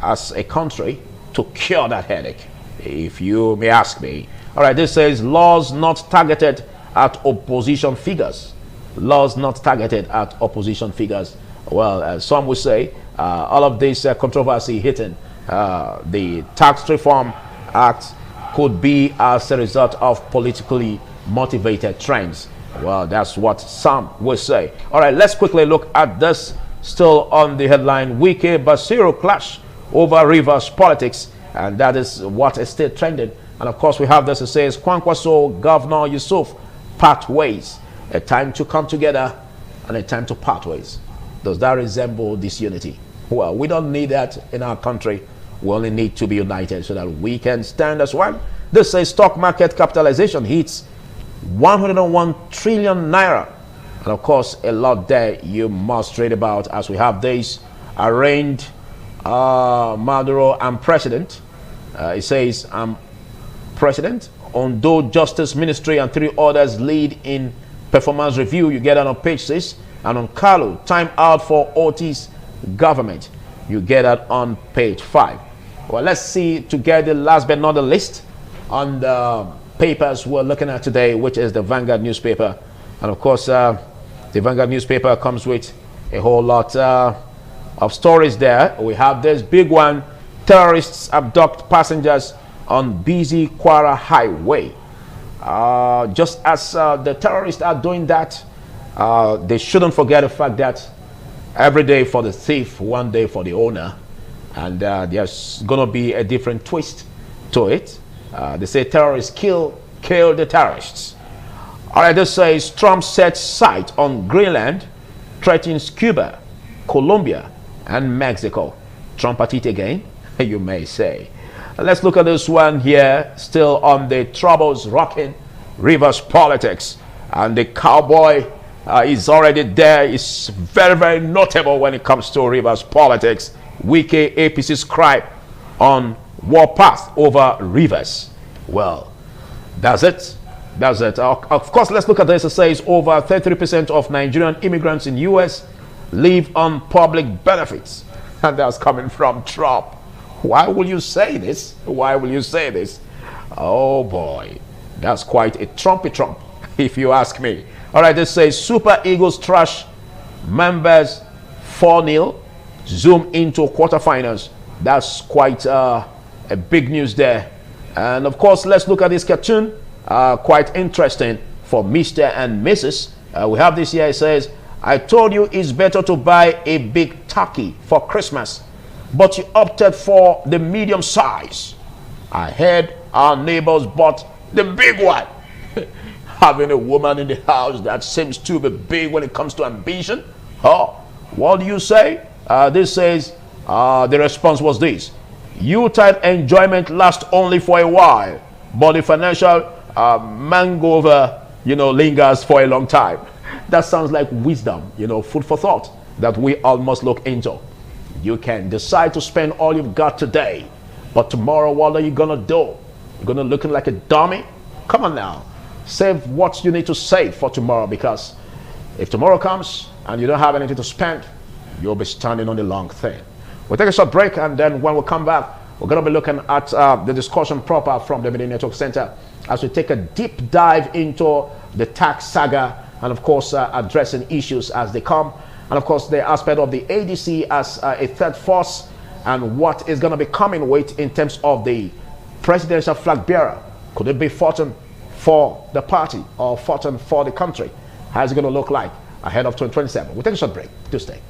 as a country to cure that headache, if you may ask me. All right, this says laws not targeted at opposition figures. Laws not targeted at opposition figures. Well, some would say all of this controversy hitting the Tax Reform Act could be as a result of politically motivated trends. Well, that's what some will say. All right, let's quickly look at this. Still on the headline, Wike Basiru clash over Rivers politics, and that is what is still trending. And of course, we have this. It says Kwankwaso, Governor Yusuf part ways. A time to come together and a time to part ways. Does that resemble disunity? Well, we don't need that in our country. We only need to be united so that we can stand as one. This says stock market capitalization hits 101 trillion naira. And of course, a lot there you must read about as we have days arraigned Maduro and President. It says, President, Ondo Justice Ministry and 3 others lead in performance review. You get that on page 6. And on Kalu, time out for Otis government. You get that on page 5. Well, let's see together, last but not the least, on the papers we're looking at today, which is the Vanguard newspaper. And of course, the Vanguard newspaper comes with a whole lot of stories there. We have this big one: terrorists abduct passengers on busy Kwara highway. Just as the terrorists are doing that, they shouldn't forget the fact that every day for the thief, one day for the owner. And there's going to be a different twist to it. They say terrorists kill the terrorists. All right, this says Trump sets sight on Greenland, threatens Cuba, Colombia, and Mexico. Trump at it again, you may say. Let's look at this one here, still on the troubles rocking Rivers politics. And the cowboy is already there. It's very, very notable when it comes to Rivers politics. Wike APC's cry on warpath over Rivers. Well, that's it. That's it. Of course, let's look at this. It says over 33% of Nigerian immigrants in U.S. live on public benefits. And that's coming from Trump. Why will you say this? Why will you say this? Oh boy, that's quite a Trumpy Trump, if you ask me. All right, this says Super Eagles trash members 4-0, zoom into quarterfinals. That's quite a big news there. And of course, let's look at this cartoon. Quite interesting for Mr. and Mrs. We have this here. It says, I told you it's better to buy a big turkey for Christmas, but you opted for the medium size. I heard our neighbors bought the big one. Having a woman in the house that seems to be big when it comes to ambition. Oh, what do you say? This says, the response was this: Yuletide enjoyment lasts only for a while, but the financial hangover, lingers for a long time. That sounds like wisdom, food for thought that we all must look into. You can decide to spend all you've got today, but tomorrow, what are you gonna do? You're gonna look like a dummy? Come on now, save what you need to save for tomorrow, because if tomorrow comes and you don't have anything to spend, you'll be standing on the long thing. We'll take a short break, and then when we come back, we're gonna be looking at the discussion proper from the Media Network Center as we take a deep dive into the tax saga, and of course addressing issues as they come, and of course the aspect of the ADC as a third force, and what is going to be coming with in terms of the presidential flag bearer. Could it be fortune for the party or fortune for the country? How's it going to look like ahead of 2027? We'll take a short break. Do stay.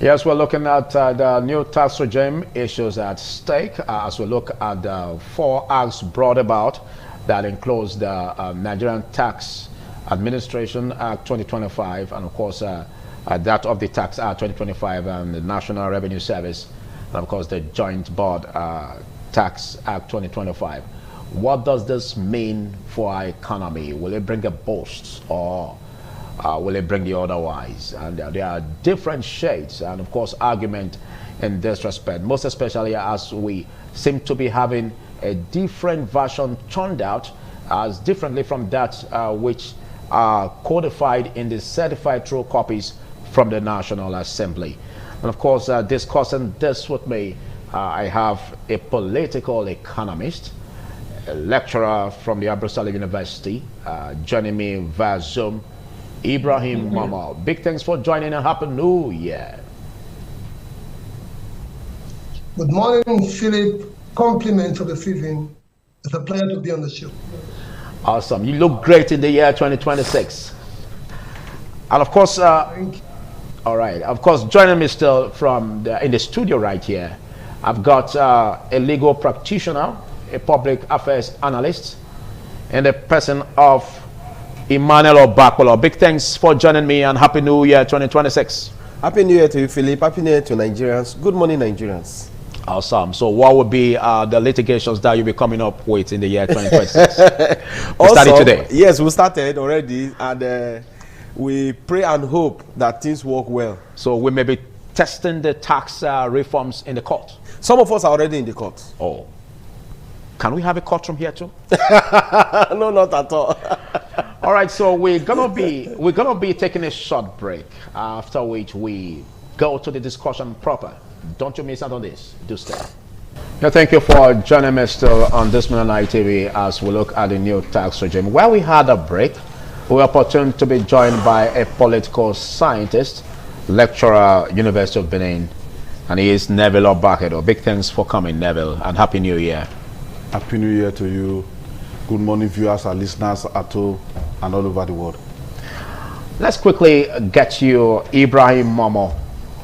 Yes, we're looking at the new tax regime issues at stake as we look at the 4 acts brought about that includes the Nigerian tax Administration Act 2025, and of course that of the Tax Act 2025 and the National Revenue Service, and of course the Joint Board Tax Act 2025. What does this mean for our economy? Will it bring a boost, or will it bring the otherwise? And there are different shades and of course argument in this respect, most especially as we seem to be having a different version turned out as differently from that which are codified in the certified true copies from the National Assembly. And of course, discussing this with me, I have a political economist, a lecturer from the Abu Saleh University, joining me via Zoom, Ibrahim Mama. Big thanks for joining and Happy New Year. Good morning, Philip. Compliments of the season. It's a pleasure to be on the show. Awesome. You look great in the year 2026. And of course, all right. Of course, joining me still from in the studio right here, I've got a legal practitioner, a public affairs analyst, and a person of Emmanuel Obakwolo. Big thanks for joining me and Happy New Year 2026. Happy New Year to you, Philip. Happy New Year to Nigerians. Good morning, Nigerians. Awesome. So what would be the litigations that you'll be coming up with in the year 2026? We started today. Yes, we started already, and we pray and hope that things work well. So we may be testing the tax reforms in the court. Some of us are already in the court. Oh. Can we have a courtroom here too? No, not at all. All right, so we're gonna be taking a short break, after which we go to the discussion proper. Don't you miss out on this. Do stay. Yeah, thank you for joining me still on this Midnight TV as we look at the new tax regime. Where we had a break, we were opportune to be joined by a political scientist, lecturer, University of Benin, and he is Neville Obakedo. Big thanks for coming, Neville, and Happy New Year. Happy New Year to you. Good morning, viewers and listeners at home and all over the world. Let's quickly get you Ibrahim Momo.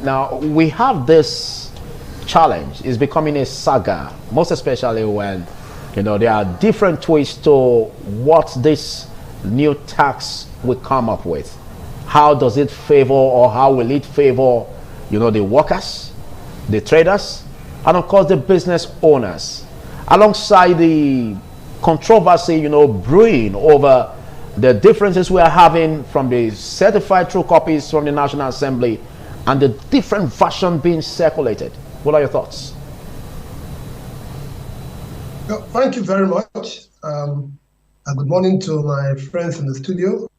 Now, we have this challenge. It's becoming a saga, most especially when, there are different twists to what this new tax will come up with. How does it favor, or how will it favor, the workers, the traders, and of course the business owners, alongside the controversy, brewing over the differences we are having from the certified true copies from the National Assembly and the different version being circulated. What are your thoughts? Thank you very much. Good morning to my friends in the studio,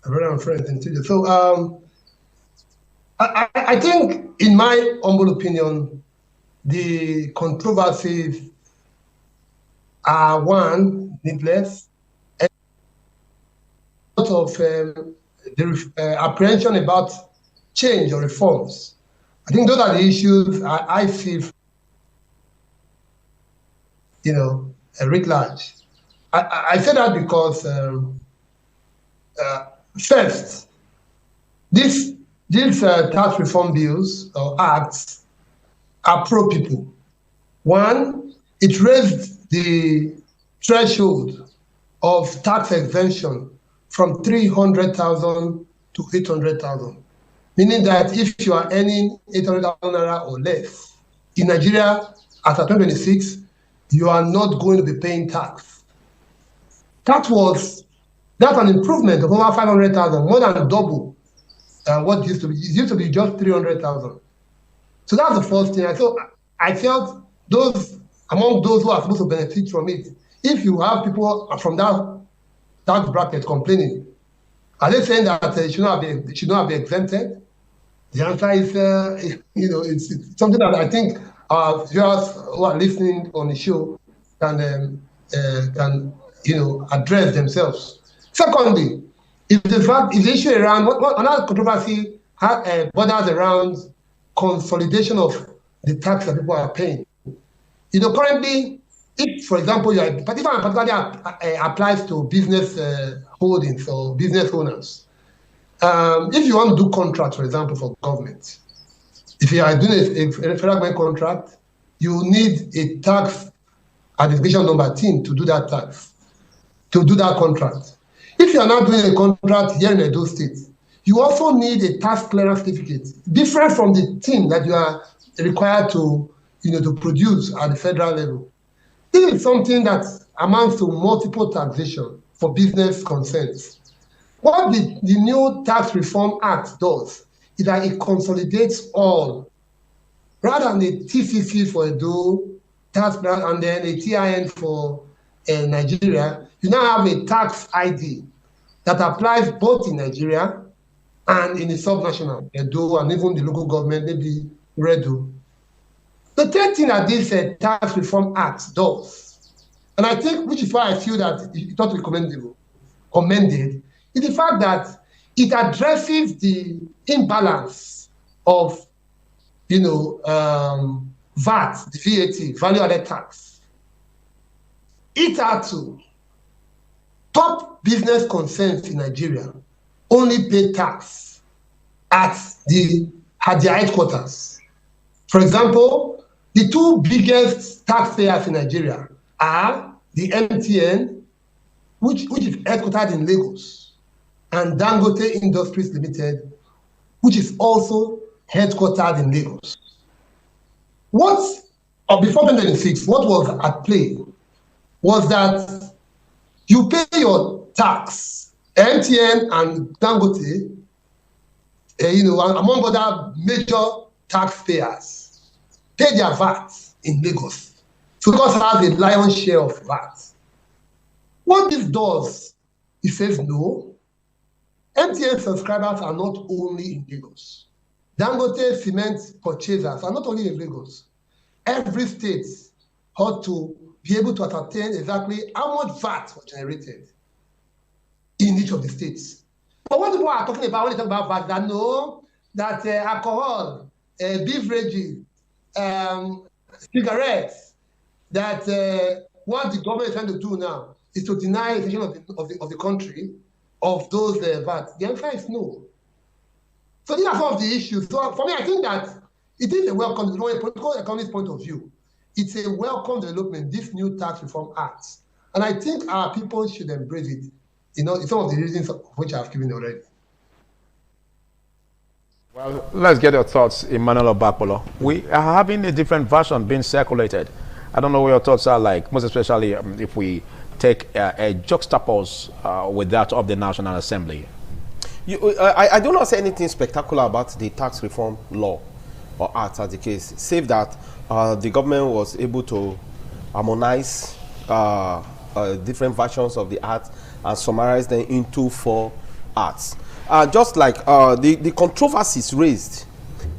friends in the studio. So I think, in my humble opinion, the controversies are, one, needless, and a lot of the apprehension about change or reforms. I think those are the issues I see, writ large. I say that because, first, these tax reform bills or acts are pro-people. One, it raised the threshold of tax exemption from 300,000 to 800,000. Meaning that if you are earning 800,000 naira or less, in Nigeria, as of 2026, you are not going to be paying tax. That's an improvement of over 500,000, more than double what it used to be. It used to be just 300,000. So that's the first thing. I felt among those who are supposed to benefit from it, if you have people from that tax bracket complaining, are they saying that it should not be exempted? The answer is, it's something that I think our viewers who are listening on the show can address themselves. Secondly, is the issue around another controversy borders around consolidation of the tax that people are paying. Currently, if, for example, particularly applies to business holdings or business owners. If you want to do contracts, for example, for government, if you are doing a federal government contract, you need a tax identification number team to do that contract. if you are not doing a contract here in Edo State, you also need a tax clearance certificate, different from the thing that you are required to, to produce at the federal level. This is something that amounts to multiple taxation for business concerns. What the new Tax Reform Act does is that it consolidates all, rather than a TCC for Edo, tax and then a TIN for Nigeria. You now have a tax ID that applies both in Nigeria and in the subnational, Edo, and even the local government, maybe Redo. The third thing that this Tax Reform Act does, and I think, which is why I feel that it's not commended, is the fact that it addresses the imbalance of, VAT, the VAT, value-added tax. It had to. Top business concerns in Nigeria only pay tax at their headquarters. For example, the two biggest taxpayers in Nigeria are the MTN, which is headquartered in Lagos, and Dangote Industries Limited, which is also headquartered in Lagos. Before 2026, what was at play was that you pay your tax, MTN and Dangote, among other major taxpayers, pay their VAT in Lagos. So Lagos has a lion's share of VAT. What this does, it says no. MTN subscribers are not only in Lagos. Dangote cement purchasers are not only in Lagos. Every state ought to be able to ascertain exactly how much VAT was generated in each of the states. But what people are talking about when they talk about VAT, that no, that alcohol, beverages, cigarettes, that what the government is trying to do now is to deny the of the country of those VAT. The answer is no. So these are some of the issues. So for me, I think that it is a welcome, from a political economist point of view, it's a welcome development, this new Tax Reform Act. And I think our people should embrace it. It's some of the reasons of which I've given already. Well, let's get your thoughts, Emmanuel Obakpolo. We are having a different version being circulated. I don't know what your thoughts are like, most especially if we take a juxtapose with that of the National Assembly. I do not say anything spectacular about the tax reform law or act as the case, save that the government was able to harmonize different versions of the act and summarize them into 4 acts. Just like the controversies raised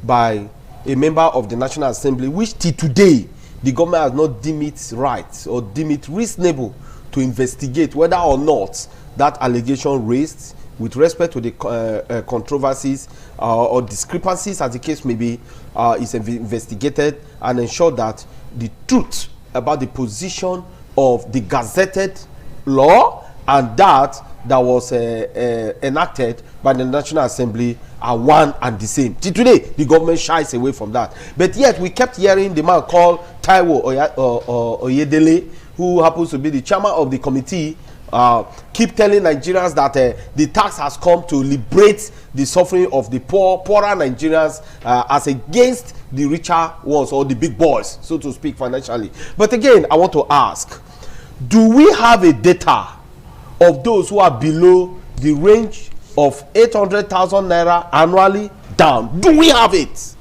by a member of the National Assembly, which till today the government has not deemed it right or deemed it reasonable to investigate whether or not that allegation raised with respect to the controversies or discrepancies, as the case may be, is investigated and ensure that the truth about the position of the gazetted law and that was enacted by the National Assembly are one and the same. Till today, the government shies away from that. But yet, we kept hearing the man called Taiwo Oyedele, who happens to be the chairman of the committee, keep telling Nigerians that the tax has come to liberate the suffering of the poorer Nigerians as against the richer ones or the big boys, so to speak, financially. But again, I want to ask, do we have a data of those who are below the range of 800,000 naira annually down? Do we have it?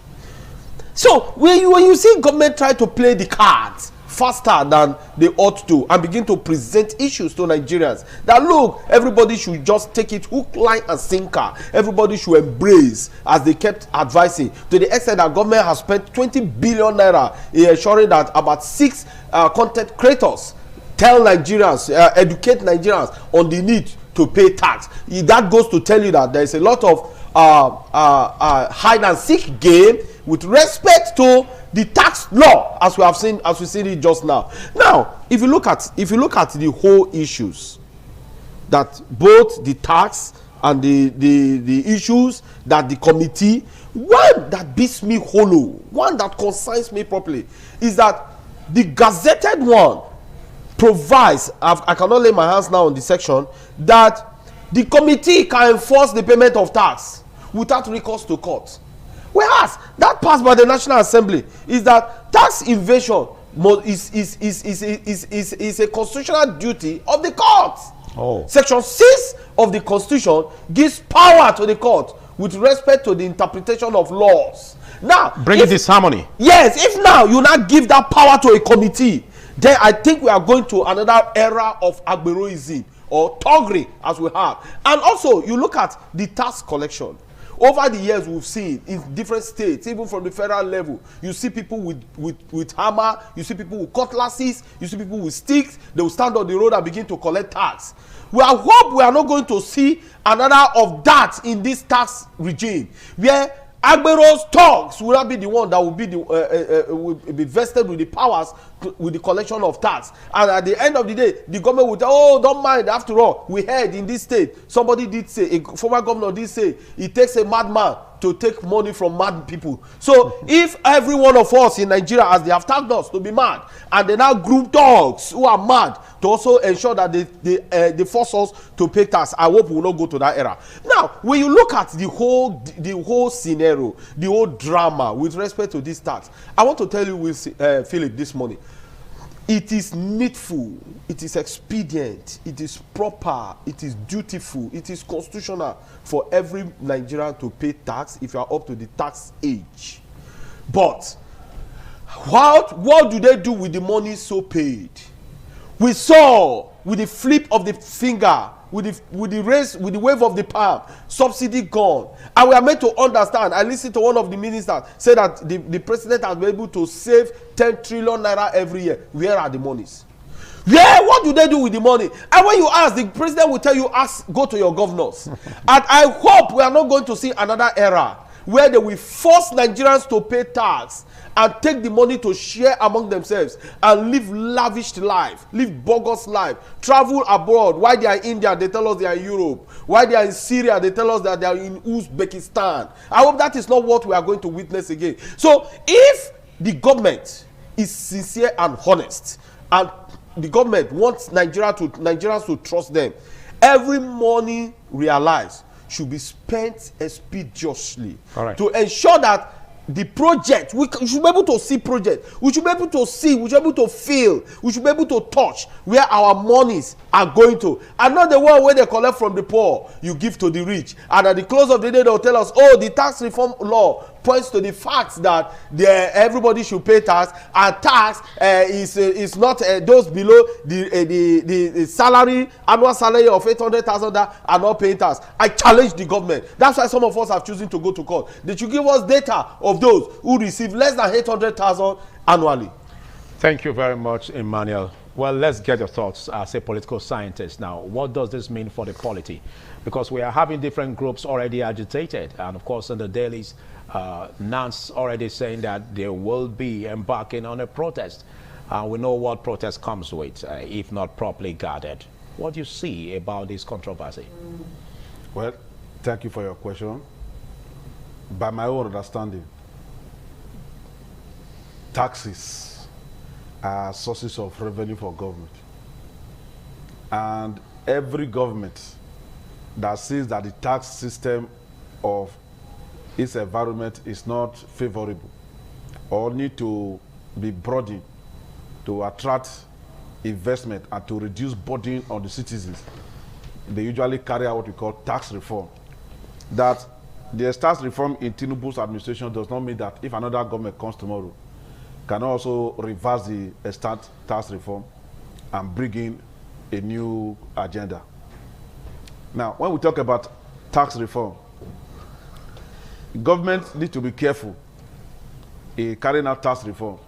So when you see government try to play the cards faster than they ought to and begin to present issues to Nigerians, that look, everybody should just take it hook, line and sinker, everybody should embrace, as they kept advising, to the extent that government has spent 20 billion naira in ensuring that about 6 content creators tell Nigerians, educate Nigerians on the need to pay tax. That goes to tell you that there is a lot of hide and seek game with respect to the tax law, as we seen it just now. Now, if you look at the whole issues, that both the tax and the issues that the committee, one that beats me hollow, one that concerns me properly, is that the gazetted one provides, I cannot lay my hands now on the section, that the committee can enforce the payment of tax without recourse to court. Whereas that passed by the National Assembly is that tax evasion is a constitutional duty of the court. Oh. Section 6 of the Constitution gives power to the court with respect to the interpretation of laws. Now, bringing this harmony. Yes, if now you now give that power to a committee, then I think we are going to another era of agberoism or thuggery as we have. And also, you look at the tax collection. Over the years, we've seen in different states, even from the federal level, you see people with hammer, you see people with cutlasses, you see people with sticks. They will stand on the road and begin to collect tax. We hope we are not going to see another of that in this tax regime, where Agbero's thugs will not be the one that will be will be vested with the powers with the collection of tax. And at the end of the day, the government will tell, oh, don't mind. After all, we heard in this state, somebody did say, a former governor did say, it takes a madman to take money from mad people. So if every one of us in Nigeria, as they have tagged us to be mad, and they now group dogs who are mad to also ensure that they force us to pay tax, I hope we will not go to that era. Now, when you look at the whole scenario, the whole drama with respect to this tax, I want to tell you with Philip this morning, it is needful, it is expedient, it is proper, it is dutiful, it is constitutional for every Nigerian to pay tax if you are up to the tax age. But what do they do with the money so paid? We saw with the flip of the finger, with the wave of the palm, subsidy gone. And we are meant to understand. I listened to one of the ministers say that the president has been able to save 10 trillion naira every year. Where are the monies? What do they do with the money? And when you ask, the president will tell you, go to your governors. And I hope we are not going to see another era where they will force Nigerians to pay tax and take the money to share among themselves and live lavish life, live bogus life, travel abroad. While they are in India, they tell us they are in Europe. While they are in Syria, they tell us that they are in Uzbekistan. I hope that is not what we are going to witness again. So if the government is sincere and honest, and the government wants Nigerians to trust them, every money realized should be spent expeditiously to ensure that the project, we should be able to see project, we should be able to see, we should be able to feel, we should be able to touch where our monies are going to, and not the one where they collect from the poor, you give to the rich, and at the close of the day they'll tell us, oh, the tax reform law points to the fact that everybody should pay tax, and tax is not those below the salary, annual salary of 800,000 that are not paying tax. I challenge the government. That's why some of us have chosen to go to court. They should give us data of those who receive less than 800,000 annually. Thank you very much, Emmanuel. Well, let's get your thoughts as a political scientist now. What does this mean for the polity? Because we are having different groups already agitated, and of course in the dailies, Nance already saying that they will be embarking on a protest. We know what protest comes with, if not properly guarded. What do you see about this controversy? Well, thank you for your question. By my own understanding, taxes are sources of revenue for government. And every government that sees that the tax system of its environment is not favorable or need to be broadened to attract investment and to reduce burden on the citizens, they usually carry out what we call tax reform. That the tax reform in Tinubu's administration does not mean that if another government comes tomorrow, can also reverse the extant tax reform and bring in a new agenda. Now, when we talk about tax reform, government need to be careful in carrying out tax reform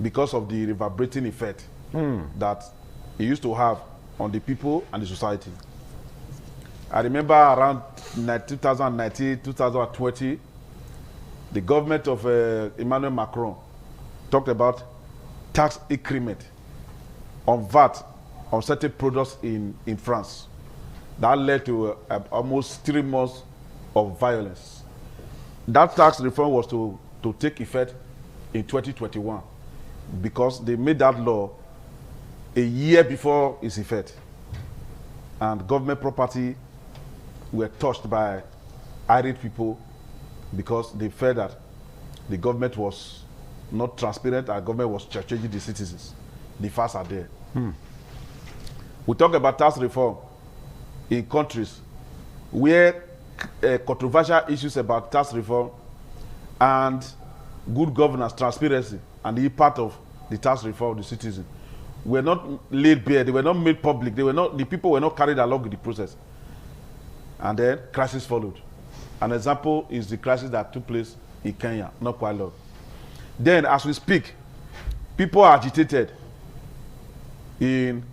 because of the reverberating effect that it used to have on the people and the society. I remember around 2019, 2020, the government of Emmanuel Macron talked about tax increment on VAT on certain products in France. That led to almost 3 months of violence. That tax reform was to take effect in 2021 because they made that law a year before its effect. And government property were touched by irate people because they felt that the government was not transparent and government was charging the citizens. The facts are there. We talk about tax reform in countries where controversial issues about tax reform and good governance, transparency, and the impact of the tax reform of the citizen were not laid bare. They were not made public. They were not. The people were not carried along with the process. And then crisis followed. An example is the crisis that took place in Kenya, not quite long. Then, as we speak, people are agitated in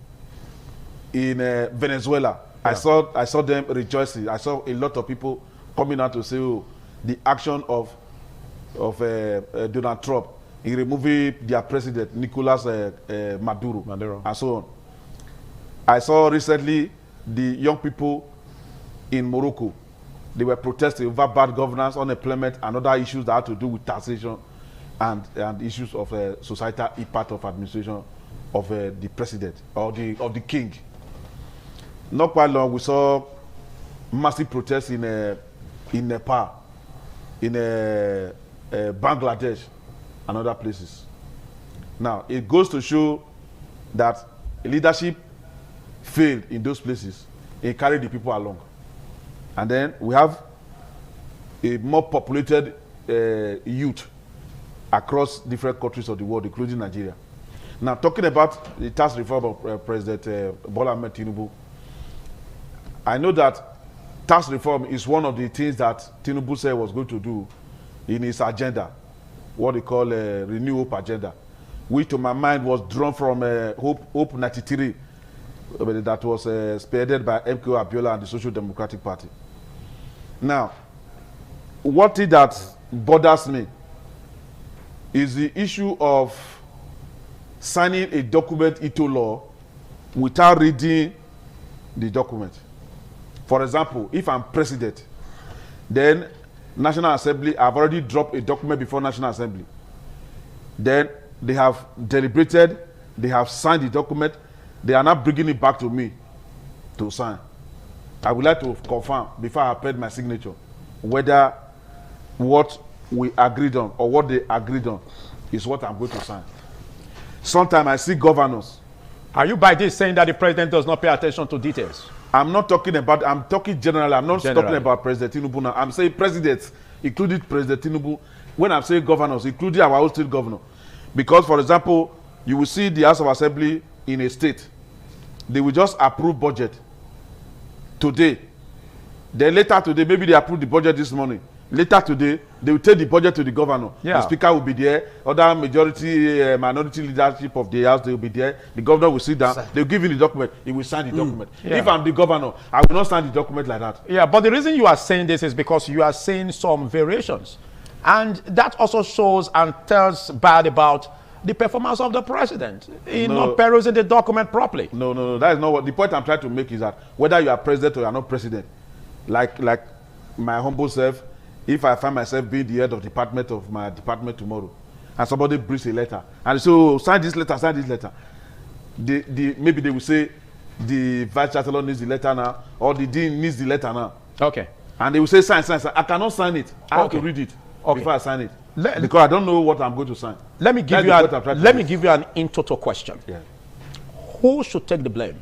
Venezuela. Yeah. I saw them rejoicing. I saw a lot of people coming out to say, oh, the action of Donald Trump in removing their president, Nicolas Maduro, and so on. I saw recently the young people in Morocco. They were protesting over bad governance, unemployment, and other issues that had to do with taxation and issues of societal impact of administration of the president or the king. Not quite long, we saw massive protests in Nepal, in Bangladesh, and other places. Now, it goes to show that leadership failed in those places. It carried the people along. And then we have a more populated youth across different countries of the world, including Nigeria. Now, talking about the tax reform of President Bola Ahmed Tinubu, I know that tax reform is one of the things that Tinubu said was going to do in his agenda, what they call a Renew Hope agenda, which to my mind was drawn from Hope 93, that was spearheaded by MKO Abiola and the Social Democratic Party. Now, what is that bothers me is the issue of signing a document into law without reading the document. For example, if I'm president, then National Assembly, I've already dropped a document before National Assembly. Then they have deliberated, they have signed the document, they are now bringing it back to me to sign. I would like to confirm before I append my signature whether what we agreed on or what they agreed on is what I'm going to sign. Sometimes I see governors. Are you by this saying that the president does not pay attention to details? I'm not talking about, I'm talking generally. I'm not talking about President Tinubu now. I'm saying presidents, including President Tinubu. When I'm saying governors, including our own state governor. Because, for example, you will see the House of Assembly in a state. They will just approve budget today. Then later today, maybe they approve the budget this morning. Later today, they will take the budget to the governor. Yeah. The speaker will be there. Other majority, minority leadership of the house, they will be there. The governor will sit down. They will give him the document. He will sign the document. Yeah. If I'm the governor, I will not sign the document like that. Yeah, but the reason you are saying this is because you are seeing some variations. And that also shows and tells bad about the performance of the president in not perusing the document properly. No. That is not what the point I'm trying to make is that whether you are president or you are not president, like my humble self, if I find myself being the head of department of my department tomorrow, and somebody brings a letter, and so sign this letter, maybe they will say the vice chancellor needs the letter now, or the dean needs the letter now. Okay. And they will say sign. I cannot sign it. I have to read it before I sign it. Because I don't know what I'm going to sign. Let me give you an in-total question. Yeah. Who should take the blame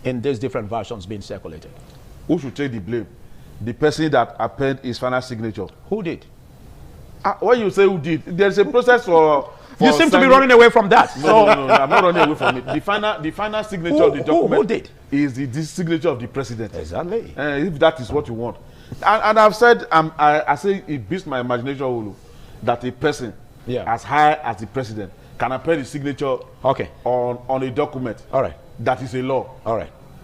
in these different versions being circulated? Who should take the blame? The person that append his final signature. Who did? When you say who did, there's a process for you seem to be running away from that. No, I'm not running away from it. The final signature of the document who did? Is the signature of the president. Exactly. If that is what you want. And I've said, I say it beats my imagination that a person as high as the president can append his signature on a document that is a law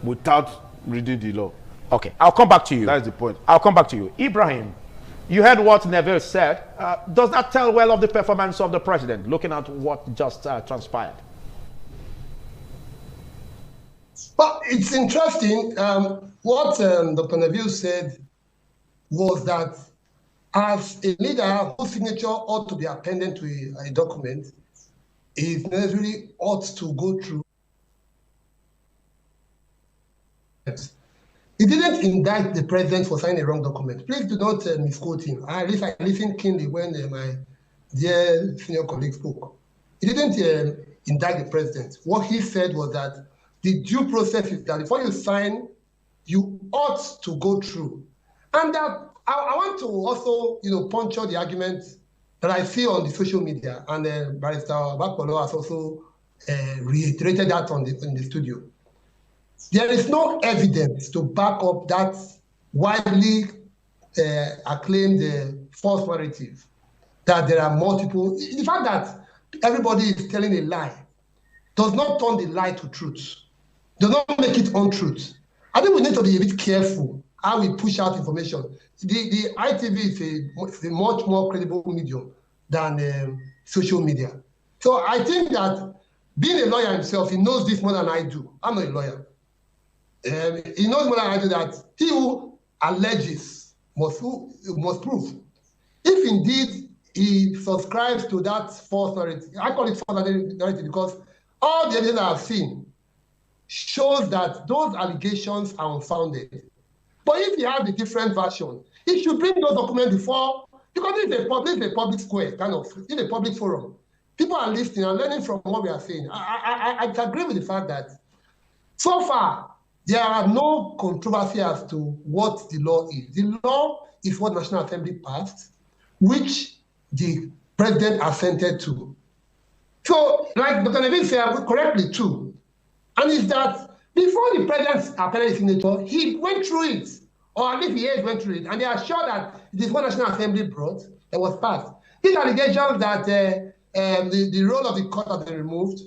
without reading the law. Okay, I'll come back to you. That's the point. I'll come back to you. Ibrahim, you heard what Neville said. Does that tell well of the performance of the president, looking at what just transpired? Well, it's interesting. What Dr. Neville said was that as a leader whose signature ought to be appended to a document, it necessarily ought to go through. He didn't indict the president for signing a wrong document. Please do not misquote him. At least I listened keenly when my dear senior colleague spoke. He didn't indict the president. What he said was that the due process is that before you sign, you ought to go through. And that I want to also, puncture the argument that I see on the social media, and Barrister Bakpolo has also reiterated that in the studio. There is no evidence to back up that widely acclaimed false narrative that there are multiple. The fact that everybody is telling a lie does not turn the lie to truth, does not make it untruth. I think we need to be a bit careful how we push out information. The ITV is a much more credible medium than social media. So I think that being a lawyer himself, he knows this more than I do. I'm not a lawyer. He knows more than I do that he who alleges must prove. If indeed he subscribes to that false narrative, I call it false narrative because all the evidence I've seen shows that those allegations are unfounded. But if he has a different version, he should bring those documents before, because it's a public square, it's a public forum. People are listening and learning from what we are saying. I agree with the fact that so far, there are no controversy as to what the law is. The law is what National Assembly passed, which the president assented to. So, like Dr. Neville said correctly too, and is that before the president appointed signature, he went through it, or at least he went through it, and they are sure that it is what National Assembly brought that was passed. These allegations that the role of the court has been removed,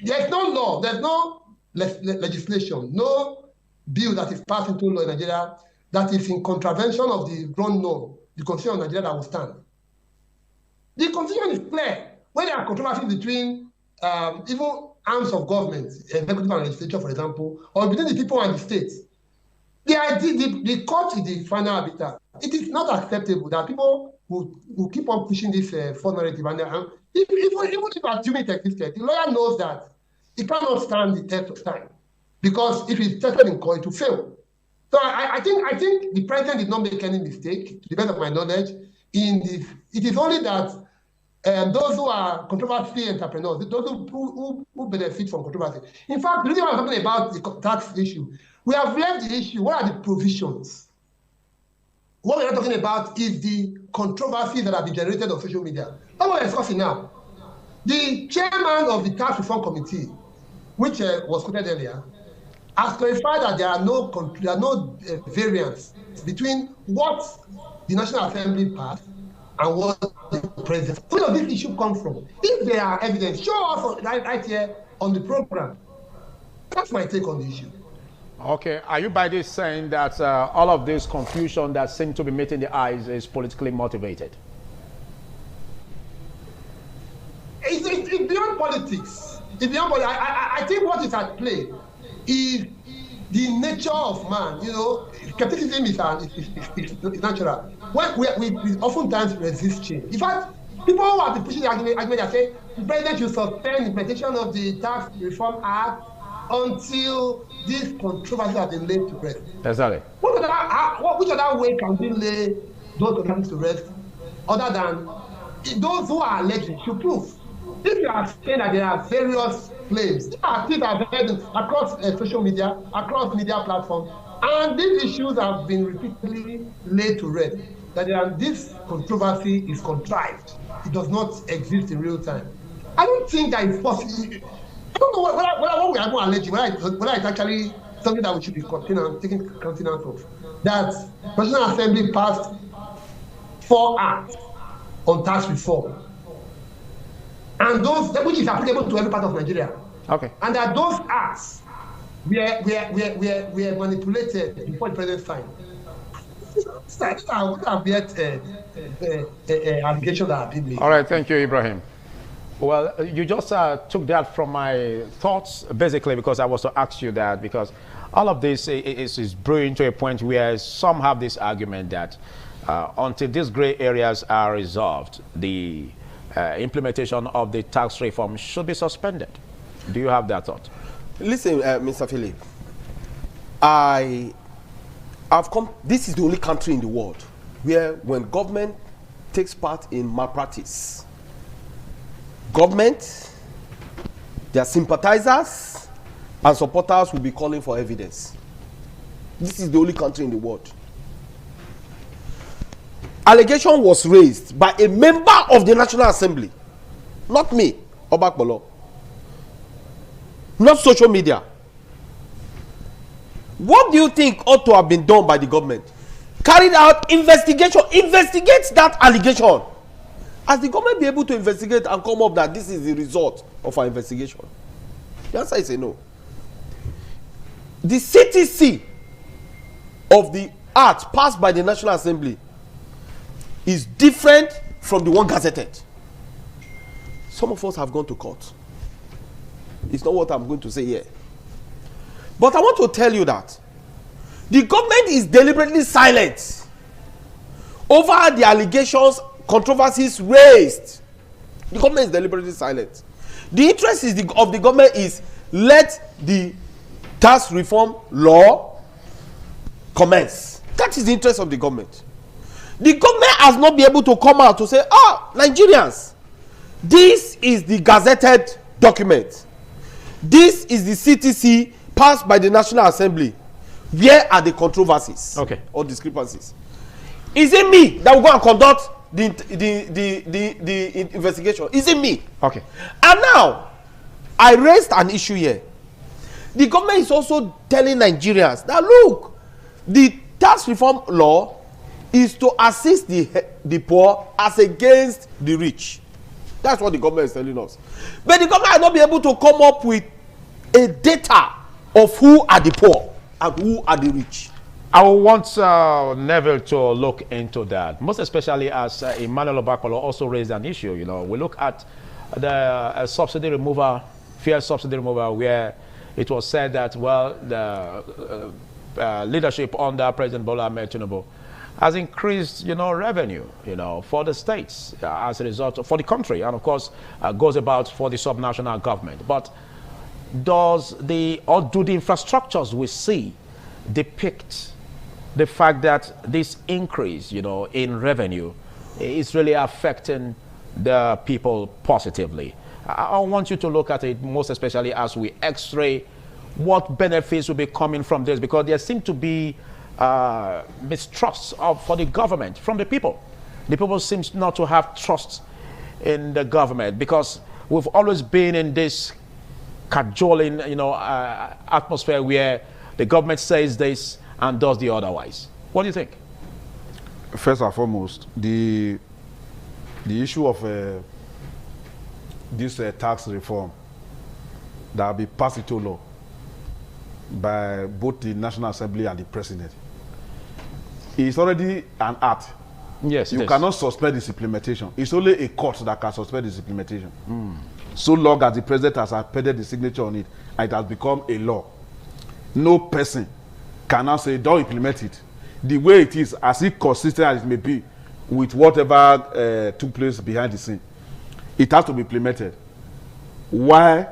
there's no law, there's no legislation, no bill that is passed into law in Nigeria that is in contravention of the ground norm, the Constitution of Nigeria that will stand. The Constitution is clear. When there are controversies between even arms of government, executive and legislature, for example, or between the people and the state, the court is the final arbiter. It is not acceptable that people will keep on pushing this false narrative. And even if assuming it existed, the lawyer knows that it cannot stand the test of time, because if it's tested in court, it will fail. So I think the president did not make any mistake, to the best of my knowledge. It is only that those who are controversy entrepreneurs, those who benefit from controversy. In fact, the reason why I'm talking about the tax issue, we have left the issue. What are the provisions? What we're not talking about is the controversies that have been generated on social media. That's what we're discussing now. The chairman of the Tax Reform Committee, which was quoted earlier, has clarified that there are no variants between what the National Assembly passed and what the president. Where does this issue come from? If there are evidence, show us right here on the program. That's my take on the issue. Okay, are you by this saying that all of this confusion that seems to be meeting the eyes is politically motivated? It's beyond politics. It's beyond politics. I think what is at play is the nature of man. Skepticism is natural. We oftentimes resist change. In fact, people who are pushing the argument that say the president should suspend the implementation of the Tax Reform Act until this controversy has been laid to rest. Exactly. Which other way can we lay those controversies to rest other than those who are alleged should prove? If you are saying that there are various claims, things are heard across social media, across media platforms, and these issues have been repeatedly laid to rest. That this controversy is contrived. It does not exist in real time. I don't think that it's possible. I don't know what we are going to allege, whether it's actually something that we should be taking cognizance of. That National Assembly passed 4 acts on tax reform, and those which is applicable to every part of Nigeria. Okay. And that those acts were manipulated before the president signed. I would have yet allegations that have been made. All right, thank you, Ibrahim. Well, you just took that from my thoughts, basically, because I was to ask you that, because all of this is brewing to a point where some have this argument that until these gray areas are resolved, the implementation of the tax reform should be suspended. Do you have that thought? Listen, Mr. Philip, I This is the only country in the world where when government takes part in malpractice, government, their sympathizers and supporters will be calling for evidence. This is the only country in the world. Allegation was raised by a member of the National Assembly, not me, Obakbolo, not social media. What do you think ought to have been done by the government? Carried out investigation, investigate that allegation. Has the government be able to investigate and come up that this is the result of our investigation? The answer is a no. The CTC of the act passed by the National Assembly is different from the one gazetted. Some of us have gone to court. It's not what I'm going to say here. But I want to tell you that the government is deliberately silent over the allegations, controversies raised. The government is deliberately silent. The interest of the government is let the tax reform law commence. That is the interest of the government. The government has not been able to come out to say, Nigerians, this is the gazetted document. This is the CTC passed by the National Assembly. Where are the controversies or discrepancies? Is it me that will go and conduct the investigation? Is it me? Okay. And now, I raised an issue here. The government is also telling Nigerians that, look, the tax reform law is to assist the poor as against the rich. That's what the government is telling us. But the government has not been able to come up with a data of who are the poor and who are the rich. I want Neville to look into that, most especially as Emmanuel Obakolo also raised an issue. You know, we look at the subsidy removal, fuel subsidy removal, where it was said that, well, the leadership under President Bola Ahmed Tinubu has increased, revenue, for the states as a result, for the country, and of course goes about for the subnational government. But do the infrastructures we see depict the fact that this increase, in revenue is really affecting the people positively? I want you to look at it most especially as we x-ray what benefits will be coming from this, because there seem to be mistrust for the government from the people. The people seem not to have trust in the government because we've always been in this cajoling, atmosphere where the government says this and does the otherwise. What do you think? First and foremost, the issue of this tax reform that will be passed into law by both the National Assembly and the President is already an act. Yes, you cannot suspend its implementation. It's only a court that can suspend its implementation. So long as the President has appended the signature on it and it has become a law, no person can now say, don't implement it. The way it is, as inconsistent as it may be with whatever took place behind the scene, it has to be implemented. Why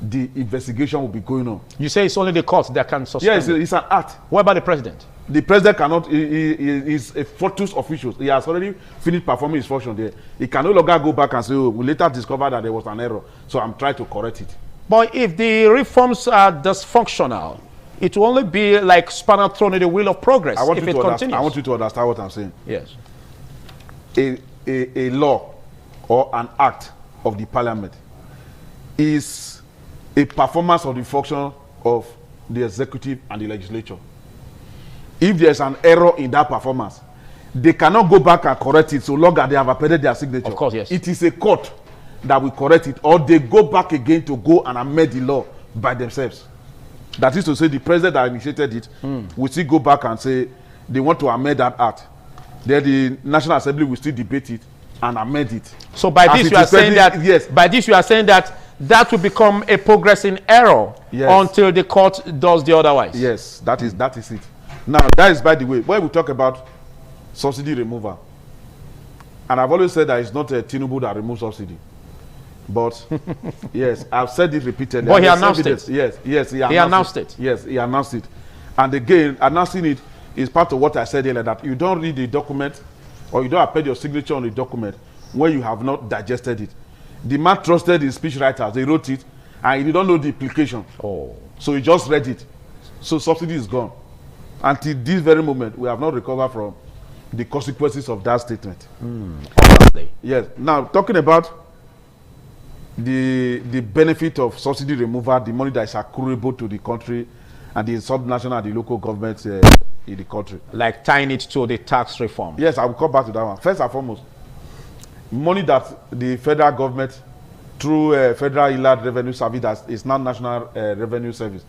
the investigation will be going on? You say it's only the court that can suspend. Yes, it's an act. What about the President? The President cannot, he is a fortuitous official. He has already finished performing his function there. He can no longer go back and say, we later discovered that there was an error, so I'm trying to correct it. But if the reforms are dysfunctional, it will only be like spanner thrown in the wheel of progress if it continues. I want you to understand what I'm saying. Yes. A law or an act of the Parliament is a performance of the function of the executive and the legislature. If there's an error in that performance, they cannot go back and correct it so long as they have appended their signature. Of course, yes. It is a court that will correct it, or they go back again to go and amend the law by themselves. That is to say, the President that initiated it will still go back and say they want to amend that act. Then the National Assembly will still debate it and amend it. So by this you are saying that, yes. By this you are saying that that will become a progressing error, yes, until the court does the otherwise. Yes, that is it. Now, that is, by the way, when we talk about subsidy removal, and I've always said that it's not a Tinubu that removes subsidy. But, yes, I've said it repeatedly. But he announced it. Yes, he announced it. Yes, he announced it. And again, announcing it is part of what I said earlier, that you don't read the document or you don't append your signature on the document when you have not digested it. The man trusted his speech writers. They wrote it, and he don't know the implication. Oh. So he just read it. So subsidy is gone. Until this very moment, we have not recovered from the consequences of that statement. Yes. Now, talking about the benefit of subsidy removal, the money that is accruable to the country and the subnational and the local governments in the country. Like tying it to the tax reform. Yes, I will come back to that one. First and foremost, money that the federal government, through Federal Inland Revenue Service, that is now National Revenue Service,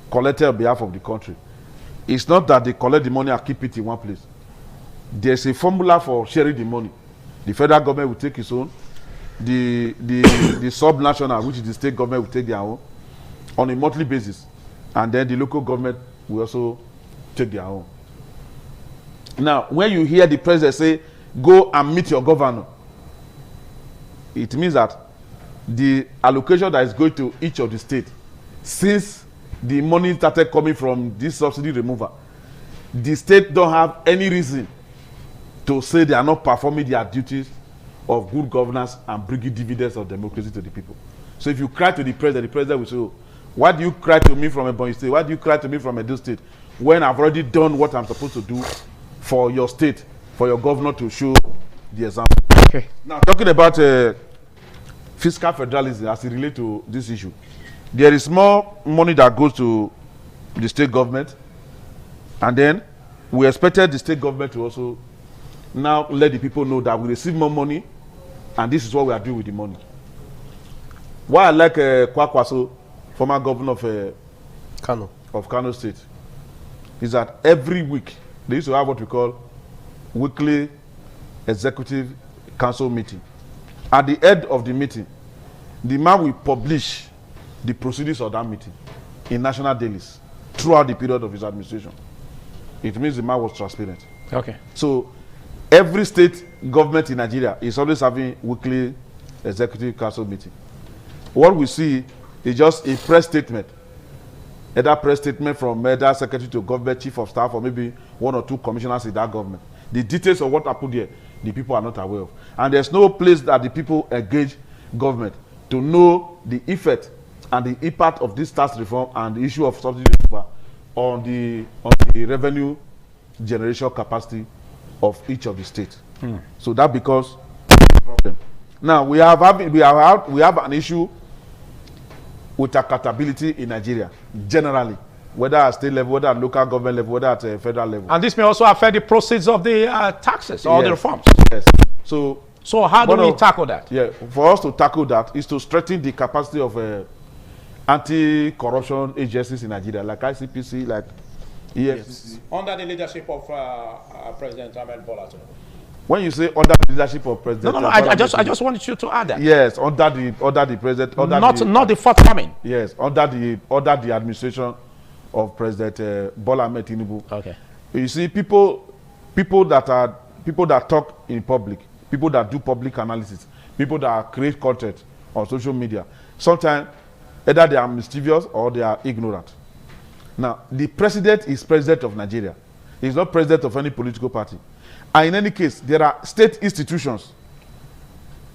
collected on behalf of the country. It's not that they collect the money and keep it in one place. There's a formula for sharing the money. The federal government will take its own. The subnational, which is the state government, will take their own on a monthly basis. And then the local government will also take their own. Now, when you hear the president say, go and meet your governor, it means that the allocation that is going to each of the states, since the money started coming from this subsidy removal, the state don't have any reason to say they are not performing their duties of good governance and bringing dividends of democracy to the people. So if you cry to the president will say, oh, why do you cry to me from Ebonyi State? Why do you cry to me from Edo State when I've already done what I'm supposed to do for your state, for your governor to show the example? Okay. Now, talking about fiscal federalism as it relates to this issue, there is more money that goes to the state government, and then we expected the state government to also now let the people know that we receive more money, and this is what we are doing with the money. Why I like Kwakwaso, former governor of Kano State, is that every week they used to have what we call weekly executive council meeting. At the end of the meeting, the man will publish the proceedings of that meeting in national dailies throughout the period of his administration. It means the man was transparent. Okay. So every state government in Nigeria is always having weekly executive council meeting. What we see is just a press statement, either press statement from either secretary to government, chief of staff, or maybe one or two commissioners in that government. The details of what happened there, the people are not aware of. And there's no place that the people engage government to know the effect and the impact of this tax reform and the issue of subsidy removal on the revenue generation capacity of each of the states. So that becomes a problem. Now we have an issue with accountability in Nigeria generally, whether at state level, whether at local government level, whether at federal level. And this may also affect the proceeds of the taxes or the reforms. Yes. So how do we tackle that? Yeah, for us to tackle that is to strengthen the capacity of anti-corruption agencies in Nigeria, like ICPC, like EFCC. Yes. Under the leadership of President Ahmed Bola Tinubu. When you say under the leadership of President, I just wanted you to add that. Yes, under the president, not the forthcoming. Yes, under the administration of President Bola Ahmed Tinubu. Okay. You see, people that talk in public, people that do public analysis, people that create content on social media, sometimes either they are mischievous or they are ignorant. Now, the president is president of Nigeria. He's not president of any political party. And in any case, there are state institutions.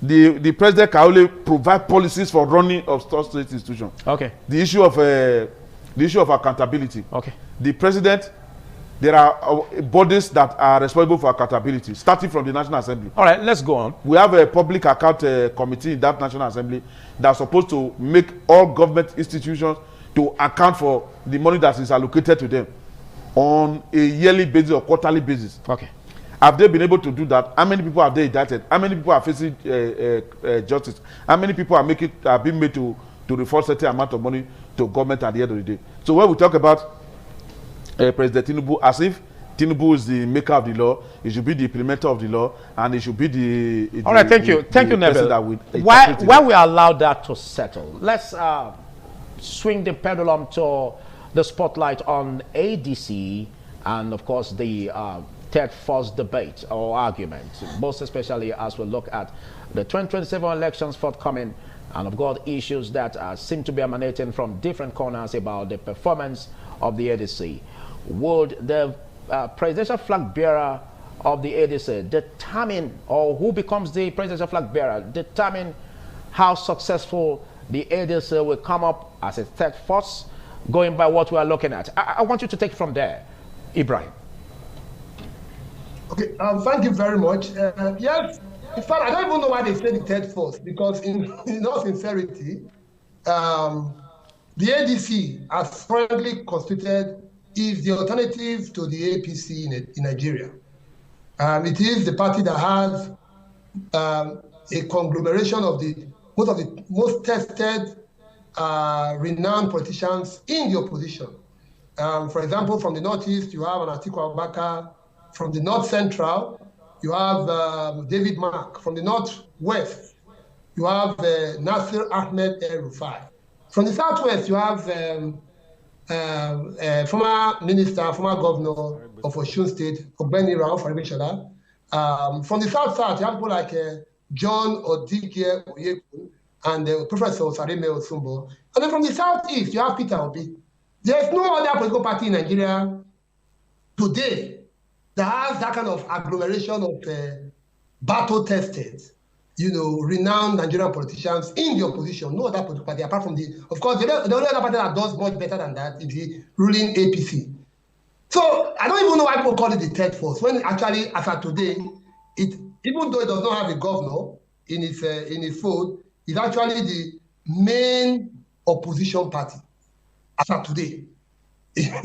The president can only provide policies for running of state institutions. Okay. The issue of accountability. Okay. The president, there are bodies that are responsible for accountability, starting from the National Assembly. All right, let's go on. We have a public account committee in that National Assembly that's supposed to make all government institutions to account for the money that is allocated to them on a yearly basis or quarterly basis. Okay. Have they been able to do that? How many people have they indicted? How many people are facing justice? How many people are being made to refund certain amount of money to government at the end of the day? So when we talk about President Tinubu, as if Tinubu is the maker of the law, he should be the implementer of the law, and he should be the all right, thank you, Neville. While we allow that to settle, let's swing the pendulum to the spotlight on ADC and, of course, the third first debate or argument, most especially as we look at the 2027 elections forthcoming, and of course issues that seem to be emanating from different corners about the performance of the ADC. Would the presidential flag bearer of the ADC determine, or who becomes the presidential flag bearer, determine how successful the ADC will come up as a third force, going by what we are looking at? I want you to take it from there, Ibrahim. Okay, thank you very much. Yes, in fact, I don't even know why they say the third force, because in all sincerity, the ADC, as currently constituted, is the alternative to the APC in Nigeria. It is the party that has a conglomeration of the most tested, renowned politicians in the opposition. For example, from the Northeast, you have an Atiku Abubakar. From the North Central, you have David Mark. From the Northwest, you have Nasir Ahmed El-Rufai. From the Southwest, you have former minister, former governor of Osun State, Ogbeni Rao Farebishola. From the South, you have people like John Odigye Oyekun and Professor Sareme Osumbo. And then from the Southeast, you have Peter Obi. There's no other political party in Nigeria today that has that kind of agglomeration of battle-tested, renowned Nigerian politicians in the opposition. No other political party, apart from of course, the only other party that does much better than that is the ruling APC. So I don't even know why people call it the third force, when actually, as of today, even though it does not have a governor in its fold, it's actually the main opposition party as of today.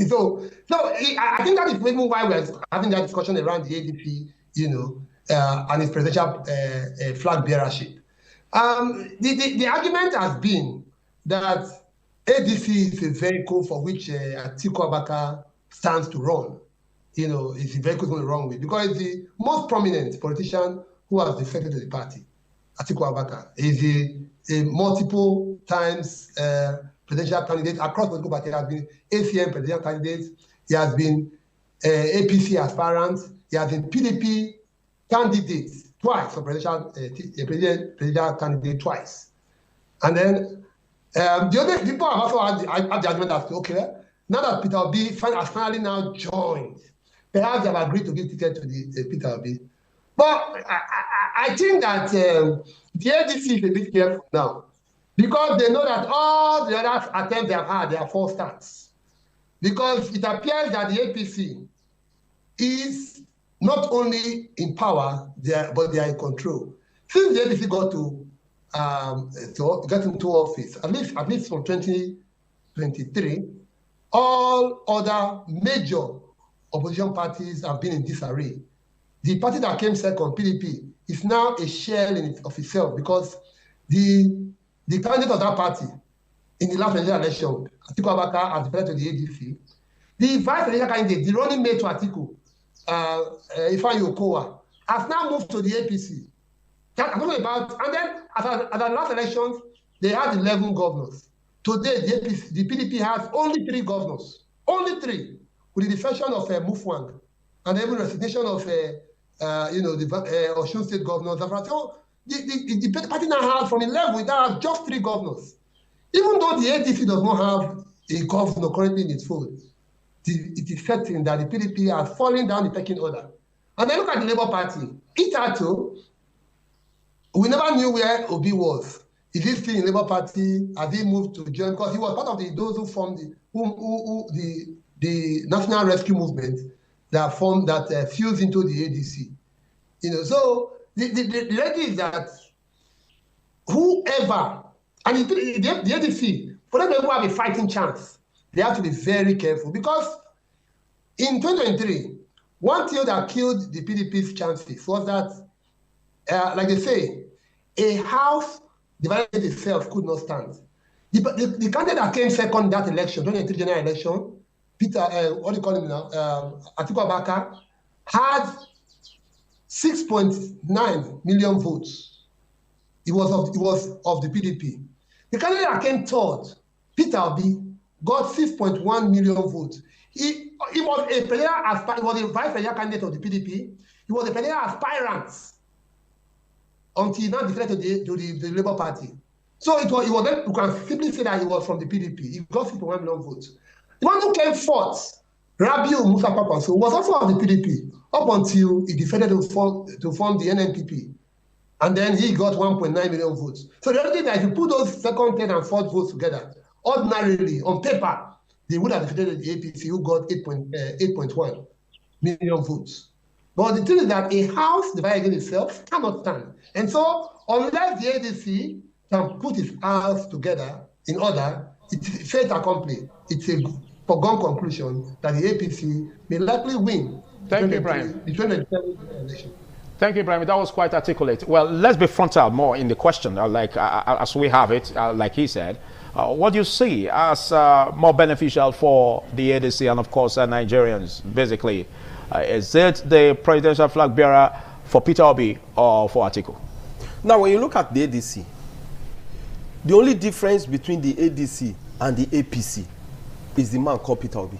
So I think that is maybe why we're having that discussion around the ADP, and its presidential flag bearership. The argument has been that ADC is a vehicle for which Atiku Abubakar stands to run. It's a vehicle going the wrong way, because it's the most prominent politician who has defected to the party. Atiku Abubakar is a multiple times presidential candidate across political parties. He has been ACM presidential candidate. He has been APC aspirant. He has been PDP candidate twice, for presidential candidate twice. And then the other people have also had the argument that, okay, now that Peter Obi has finally now joined, perhaps they have agreed to give ticket to the Peter Obi. But I think that the ADC is a bit careful now, because they know that all the other attempts they have had, they are false starts. Because it appears that the APC is not only in power, but they are in control. Since the APC got into office, at least from 2023, all other major opposition parties have been in disarray. The party that came second, PDP, is now a shell of itself, because the candidate of that party in the last presidential election, Atiku Abubakar, has defected to the ADC. The vice presidential candidate, the running mate to Atiku, Ifeanyi Okowa, has now moved to the APC. I'm talking about, and then at the last elections, they had 11 governors. Today, the PDP has only 3 governors, only 3, with the defection of Mufwang, and even resignation of the Osun State governor. So the party now has, from 11, we now have just 3 governors. Even though the ADC does not have a governor currently in its fold, it is certain that the PDP has fallen down the pecking order. And then look at the Labour Party. Itato, we never knew where Obi was. Is he still in Labour Party? Has he moved to join? Because he was part of those who formed the National Rescue Movement that fused into the ADC. So the idea is that whoever, and the ADC, for them to have a fighting chance, they have to be very careful, because in 2023, one thing that killed the PDP's chances was that, like they say, a house divided itself could not stand. The candidate that came second in that election, 2023 general election, Peter, what do you call him now? Atiku Abubakar, had 6.9 million votes. It was of the PDP. The candidate that came third, Peter Obi, got 6.1 million votes. He was a vice presidential candidate of the PDP. He was a presidential aspirant until he now declared to the Labour Party. So it was you can simply say that he was from the PDP. He got 6.1 million votes. The one who came fourth Rabiu Musa Kwankwaso was also of the PDP up until he decided to form the NNPP. And then he got 1.9 million votes. So the other thing that if you put those second, third, and fourth votes together, ordinarily, on paper, they would have defeated the APC, who got 8.1 million votes. But the thing is that a house divided against itself cannot stand. And so, unless the ADC can put its house together in order, it's fait accompli. It's a foregone conclusion that the APC may likely win. Thank you, Ibrahim. The 2020 election. Thank you, Ibrahim. That was quite articulate. Well, let's be frontal more in the question, as we have it, like he said. What do you see as more beneficial for the ADC and, of course, Nigerians, basically? Is it the presidential flag bearer for Peter Obi or for Atiku? Now, when you look at the ADC, the only difference between the ADC and the APC is the man called Peter Obi.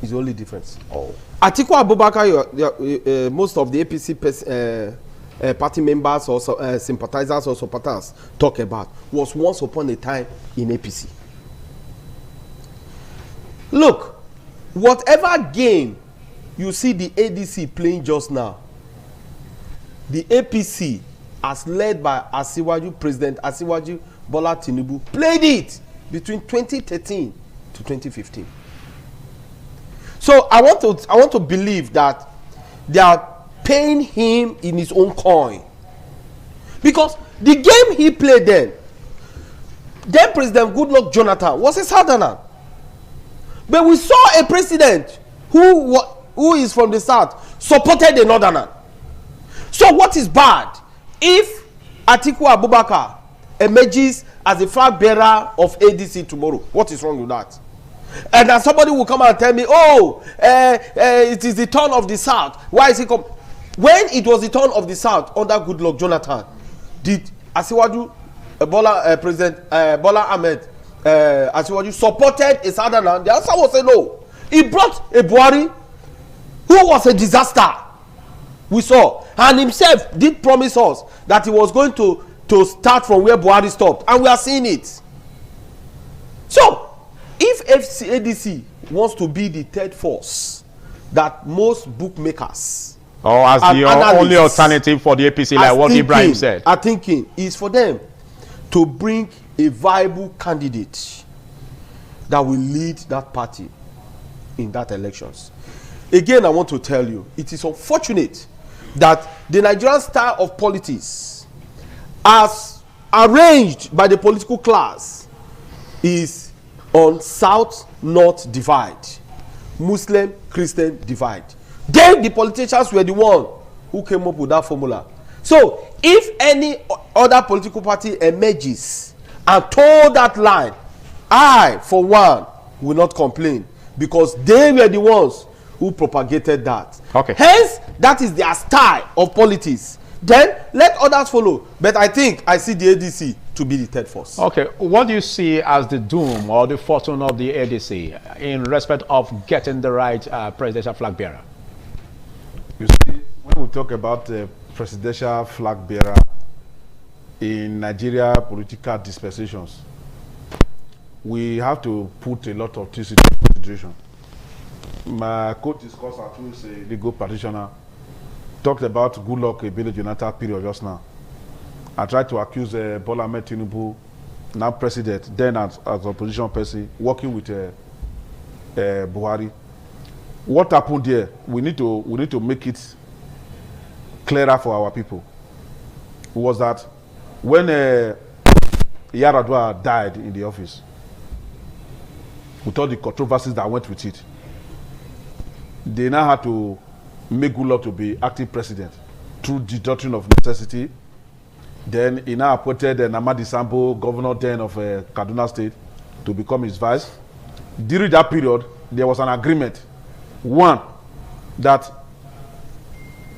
It's the only difference. Oh. Atiku Abubakar, most of the APC party members or sympathizers or supporters talk about, was once upon a time in APC. Look, whatever game you see the ADC playing just now, the APC, as led by President Asiwaju Bola Tinubu, played it between 2013 to 2015. So I want to believe that they are paying him in his own coin, because the game he played then President Goodluck Jonathan was a Southerner, but we saw a president who is from the South supported a Northerner. So what is bad if Atiku Abubakar emerges as the flag bearer of ADC tomorrow? What is wrong with that? And then somebody will come and tell me, oh, it is the turn of the South. Why is he come? When it was the turn of the South under Goodluck Jonathan, did Asiwaju President Bola Ahmed Asiwaju supported a Southerner? The answer was a no. He brought a Buhari who was a disaster. We saw, and himself did promise us that he was going to start from where Buhari stopped, and we are seeing it. So if ADC wants to be the third force that most bookmakers or as the only alternative for the APC, like what Ibrahim said, are thinking, is for them to bring a viable candidate that will lead that party in that elections. Again, I want to tell you, it is unfortunate that the Nigerian style of politics, as arranged by the political class, is on South-North divide, Muslim-Christian divide. Then the politicians were the one who came up with that formula. So if any other political party emerges and toe that line, I, for one, will not complain, because they were the ones who propagated that. Okay. Hence, that is their style of politics. Then let others follow. But I think I see the ADC to be the third force. Okay. What do you see as the doom or the fortune of the ADC in respect of getting the right presidential flag bearer? You see, when we talk about the presidential flag bearer in Nigeria political dispensations, we have to put a lot of things into consideration. My co-discussor, who is a legal practitioner, talked about Goodluck Ebele Jonathan period just now. I tried to accuse Bola Ahmed Tinubu, now president, then as opposition person, working with Buhari. What happened there? We need to make it clearer for our people. Was that when Yaradua died in the office, with all the controversies that went with it, they now had to make Goodluck to be acting president through the doctrine of necessity. Then he now appointed Namadi Sambo, governor then of Kaduna State, to become his vice. During that period, there was an agreement. One, that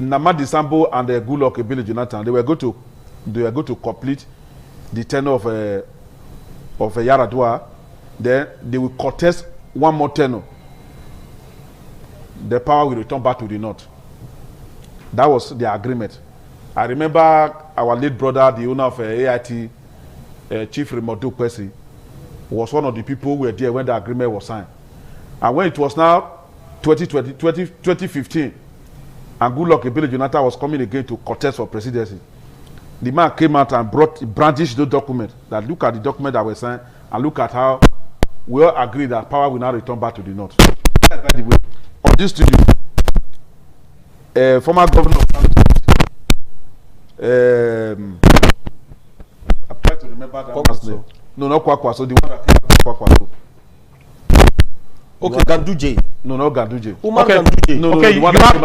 Namadi Sambo and Goodluck Ebele Jonathan, they were going to complete the tenure of Yaradua. Then they will contest one more tenure. The power will return back to the north. That was the agreement. I remember our late brother, the owner of AIT, Chief Remodu Kwesi, was one of the people who were there when the agreement was signed. And when it was now 2015, and Goodluck Ebele Jonathan was coming again to contest for presidency. The man came out and brandished the document. That look at the document that was signed and look at how we all agree that power will now return back to the north. By the way, on this studio, former governor of Kano State, I'm trying to remember that man's name. No, not Kwakwaso, the one that came out of Kwakwaso. Okay, Ganduje. No, not Ganduje. Umar Okay, Ganduje. No, okay,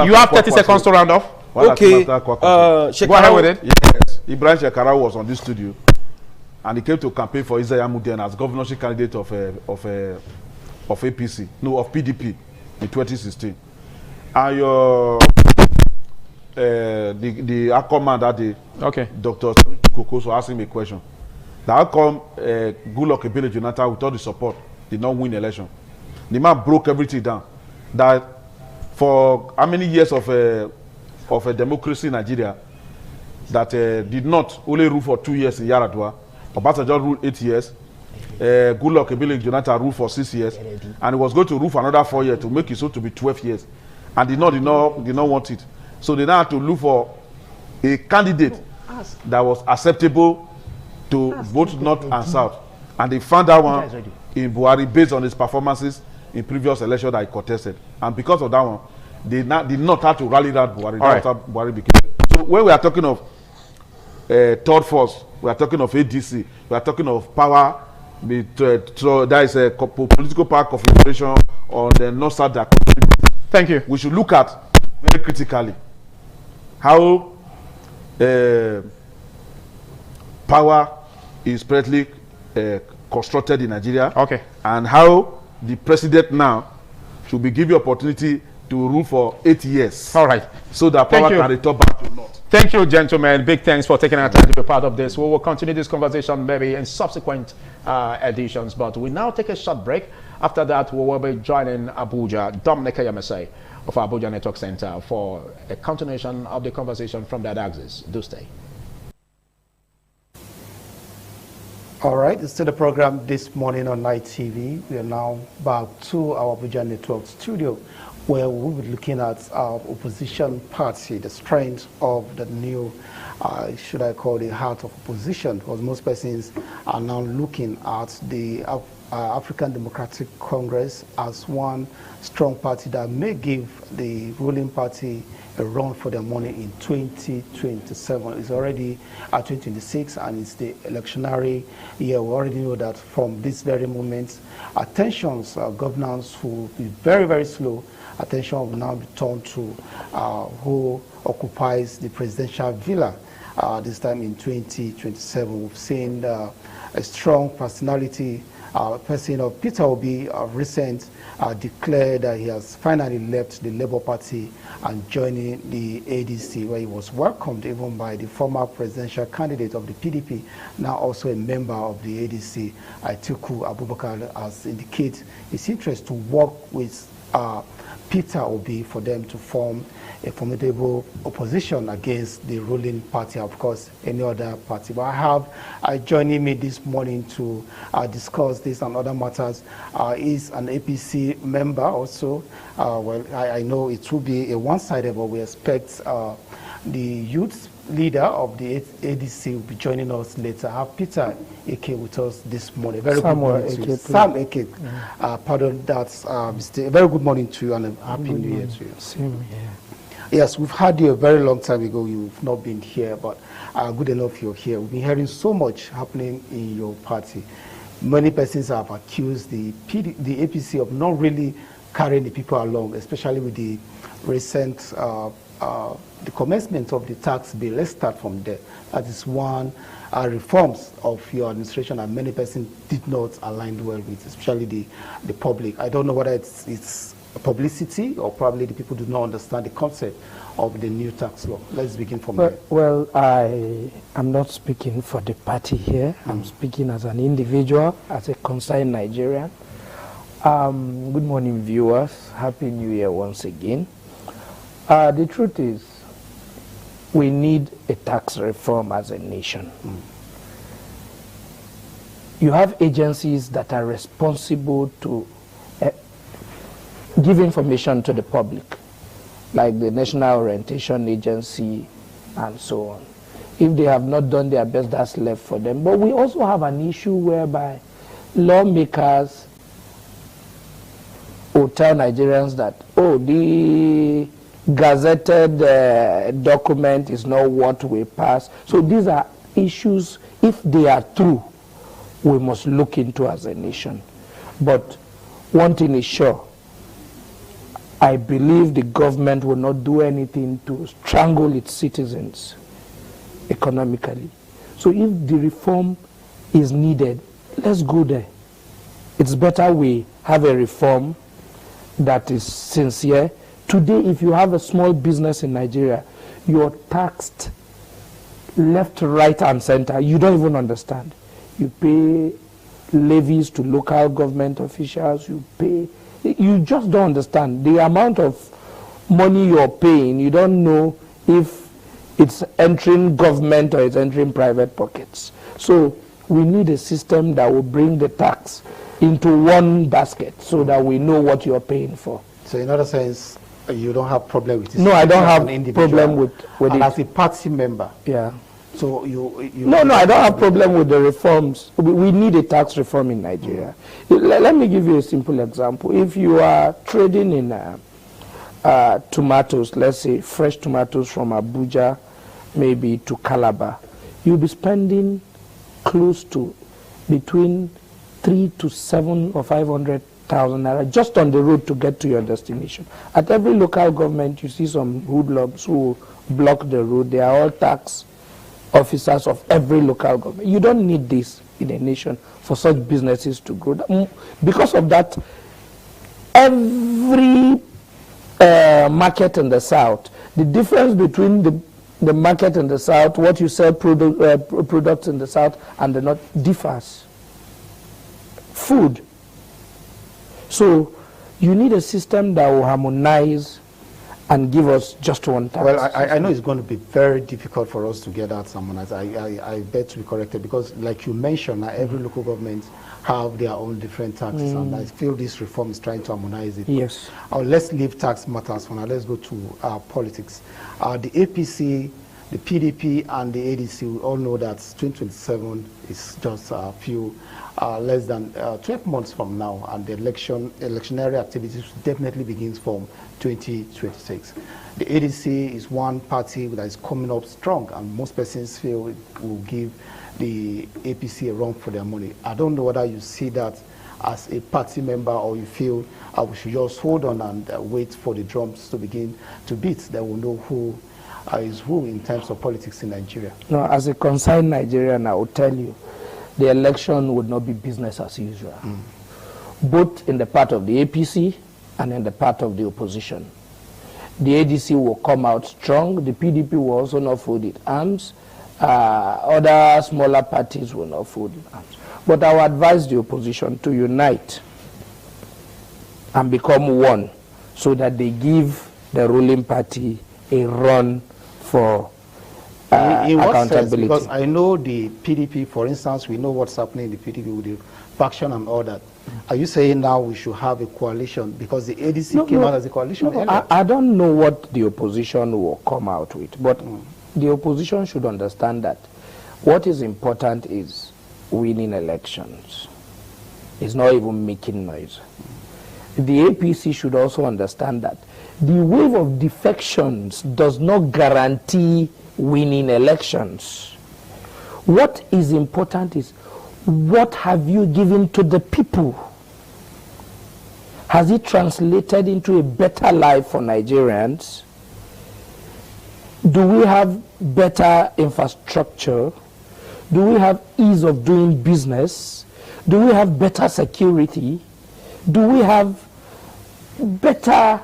you have 30 seconds to round off. Okay, Go ahead with it. Yes, Ibrahim Shekarau was on this studio, and he came to campaign for Isaiah Mudian as governorship candidate of APC, no, of PDP in 2016. And your the outcome that day, okay, Dr. Kokoso asked him a question. The outcome, Goodluck Ebele Jonathan, with all the support, did not win election. The man broke everything down. That for how many years of a democracy in Nigeria, that did not only rule for 2 years in Yaradua, Obasanjo ruled 8 years, Goodluck Ebele Jonathan ruled for 6 years, and he was going to rule for another 4 years to make it so to be 12 years, and did not want it. So they now had to look for a candidate that was acceptable to both north and south, and they found that one in Buhari based on his performances in previous election that he contested, and because of that one, they did not have to rally that Buhari. That's how Buhari became. So when we are talking of third force, we are talking of ADC, we are talking of power. So there is a political power configuration on the north side. Thank you. We should look at very critically how power is presently constructed in Nigeria. Okay. And how the president now should be given opportunity to rule for 8 years. All right. So that power can return back to north. Thank you, gentlemen. Big thanks for taking our time to be part of this. We will continue this conversation maybe in subsequent editions, but we now take a short break. After that, we will be joining Abuja, Dominic Yamase of Abuja Network Center for a continuation of the conversation from that axis. Do stay. All right, it's still the program this morning on Night TV. We are now back to our Abuja Network studio, where we'll be looking at our opposition party, the strength of the new, should I call the heart of opposition, because most persons are now looking at the African Democratic Congress as one strong party that may give the ruling party a run for their money in 2027. It's already 2026, and it's the electionary year. We already know that from this very moment, tensions, governance will be very, very slow. Attention will now be turned to who occupies the presidential villa this time in 2027. We've seen a strong personality. Person of Peter Obi recent declared that he has finally left the Labour Party and joining the ADC, where he was welcomed even by the former presidential candidate of the PDP, now also a member of the ADC, Atiku Abubakar, has indicated his interest to work with Peter Obi for them to form a formidable opposition against the ruling party, of course, any other party. But I have joining me this morning to discuss this and other matters is an APC member also. Well, I know it will be a one-sided, but we expect the youth leader of the ADC will be joining us later. I have Peter Eke with us this morning. Very Samuel good morning to you. Eke, Sam Eke. Pardon that. Mr. A very good morning to you and a happy new year to you. Same here. Yes, we've had you a very long time ago. You've not been here, but good enough you're here. We've been hearing so much happening in your party. Many persons have accused the APC of not really carrying the people along, especially with the recent the commencement of the tax bill. Let's start from there. That is one reforms of your administration that many persons did not align well with, especially the public. I don't know whether it's publicity or probably the people do not understand the concept of the new tax law. Let's begin from there. Well, I am not speaking for the party here. I'm speaking as an individual, as a concerned Nigerian. Good morning, viewers. Happy New Year once again. The truth is, we need a tax reform as a nation. You have agencies that are responsible to give information to the public, like the National Orientation Agency and so on. If they have not done their best, that's left for them. But we also have an issue whereby lawmakers will tell Nigerians that, oh, the gazetted document is not what we pass. So these are issues, if they are true, we must look into as a nation. But one thing is sure, I believe the government will not do anything to strangle its citizens economically. So if the reform is needed, let's go there. It's better we have a reform that is sincere. Today, if you have a small business in Nigeria, you're taxed left, right, and center. You don't even understand. You pay levies to local government officials. You just don't understand. The amount of money you're paying, you don't know if it's entering government or it's entering private pockets. So we need a system that will bring the tax into one basket so that we know what you're paying for. So in other sense, you don't have problem with this? No, I don't have problem with and it. as a party member? Yeah. So No, I don't have problem with the reforms. We need a tax reform in Nigeria. Let me give you a simple example. If you are trading in tomatoes, let's say fresh tomatoes from Abuja, maybe to Calabar, you'll be spending close to between 3 to 7 or 500,000 naira just on the road to get to your destination. At every local government, you see some hoodlums who block the road. They are all tax officers of every local government. You don't need this in a nation for such businesses to grow. Because of that, every market in the south, the difference between the market in the south, what you sell products in the south and the north differs. Food. So you need a system that will harmonize and give us just one tax. Well, I know it's going to be very difficult for us to get that harmonized. I bet to be corrected because, like you mentioned, every local government have their own different taxes, and I feel this reform is trying to harmonize it. Yes. Let's leave tax matters for now. Let's go to politics. The APC, the PDP, and the ADC, we all know that 2027 is just a few less than 12 months from now, and the electionary activities definitely begins from 2026. The ADC is one party that is coming up strong, and most persons feel it will give the APC a run for their money. I don't know whether you see that as a party member or you feel we should just hold on and wait for the drums to begin to beat. Then we'll know who is who in terms of politics in Nigeria. No, as a concerned Nigerian, I will tell you, the election would not be business as usual, both in the part of the APC and in the part of the opposition. The ADC will come out strong. The PDP will also not fold its arms. Other smaller parties will not fold its arms. But I will advise the opposition to unite and become one so that they give the ruling party a run for in what sense? accountability. Because I know the PDP, for instance, we know what's happening in the PDP with the faction and all that. Are you saying now we should have a coalition because the ADC came out as a coalition? No, I don't know what the opposition will come out with, but the opposition should understand that what is important is winning elections. It's not even making noise. The APC should also understand that the wave of defections does not guarantee winning elections. What is important is, what have you given to the people? Has it translated into a better life for Nigerians? Do we have better infrastructure? Do we have ease of doing business? Do we have better security? Do we have better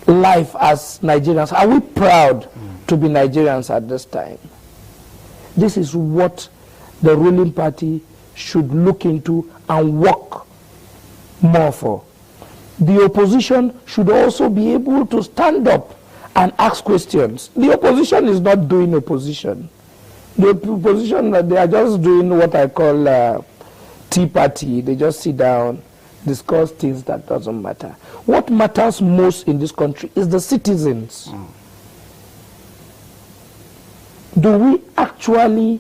life as Nigerians? Are we proud to be Nigerians at this time? This is what the ruling party should look into and work more for. The opposition should also be able to stand up and ask questions. The opposition is not doing opposition. The opposition, they are just doing what I call tea party. They just sit down discuss things that doesn't matter. What matters most in this country is the citizens. Are we actually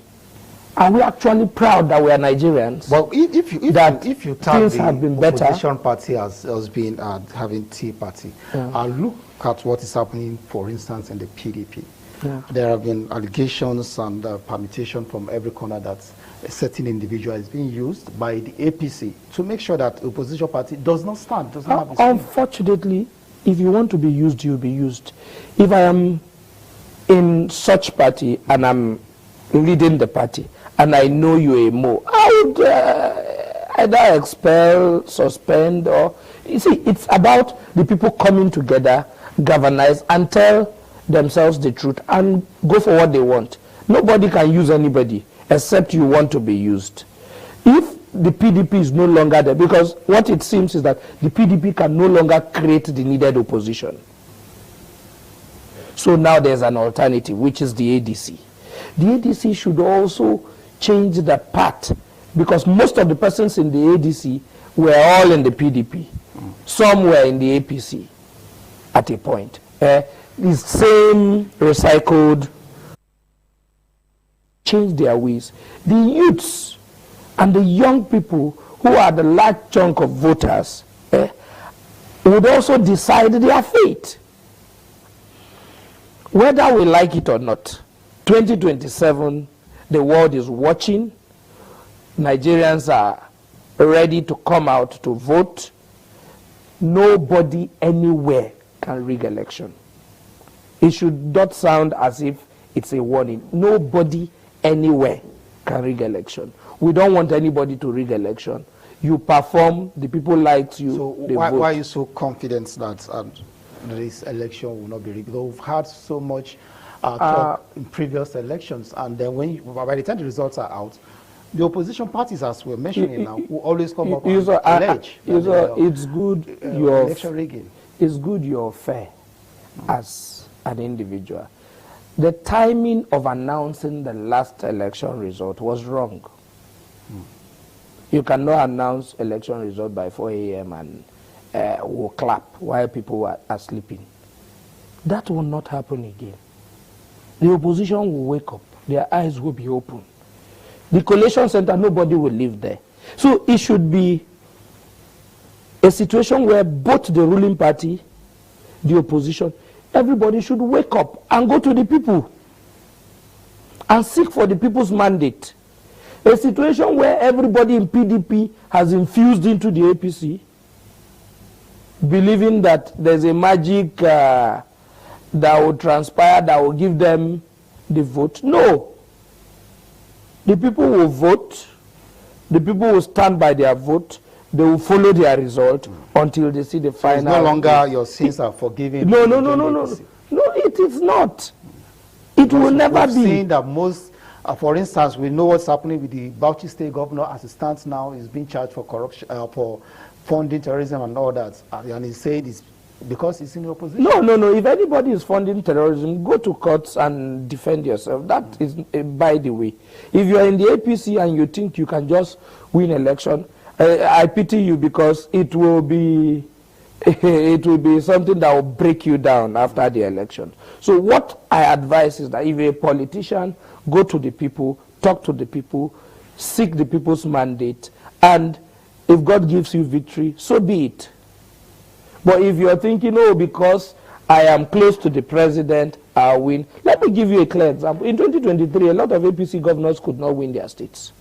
proud that we are Nigerians? Well, if you tag things have been better. Opposition party as being having Tea Party, look at what is happening, for instance, in the PDP. Yeah. There have been allegations and permutation from every corner that a certain individual is being used by the APC to make sure that the opposition party does not stand, does not have its Unfortunately, if you want to be used, you'll be used. If I am in such party and I'm leading the party and I know you're a Mo, I would either expel, suspend, or... You see, it's about the people coming together, galvanize, and tell themselves the truth and go for what they want. Nobody can use anybody except you want to be used. If the PDP is no longer there, because what it seems is that the PDP can no longer create the needed opposition. So now there's an alternative, which is the ADC. The ADC should also change the path, because most of the persons in the ADC were all in the PDP. Some were in the APC at a point. The same recycled, change their ways. The youths and the young people who are the large chunk of voters would also decide their fate. Whether we like it or not, 2027, the world is watching. Nigerians are ready to come out to vote. Nobody anywhere can rig election. It should not sound as if it's a warning. Nobody anywhere can rig election. We don't want anybody to rig election. You perform, the people like you. So why are you so confident that this election will not be rigged? We've had so much talk in previous elections, and then by the time the results are out, the opposition parties, as we're mentioning now, will always come up and allege it's good election rigging. It's good you're fair as an individual. The timing of announcing the last election result was wrong. You cannot announce election result by 4 a.m. and we'll clap while people are sleeping. That will not happen again. The opposition will wake up. Their eyes will be open. The collation center, nobody will live there. So it should be a situation where both the ruling party, the opposition, everybody should wake up and go to the people and seek for the people's mandate. A situation where everybody in PDP has infused into the APC, believing that there's a magic that will transpire, that will give them the vote. No. The people will vote, the people will stand by their vote, they will follow their result until they see the final. It's no longer your sins are forgiven. No, it is not. It will never be. We've seen that most, for instance, we know what's happening with the Bauchi State governor as it stands now. Is being charged for corruption, for funding terrorism and all that. And he said it's because he's in the opposition. No. If anybody is funding terrorism, go to courts and defend yourself. That is, by the way. If you are in the APC and you think you can just win election, I pity you, because it will be something that will break you down after the election. So what I advise is that if a politician, go to the people, talk to the people, seek the people's mandate, and if God gives you victory, so be it. But if you're thinking, oh, because I am close to the president, I'll win. Let me give you a clear example. In 2023, a lot of APC governors could not win their states.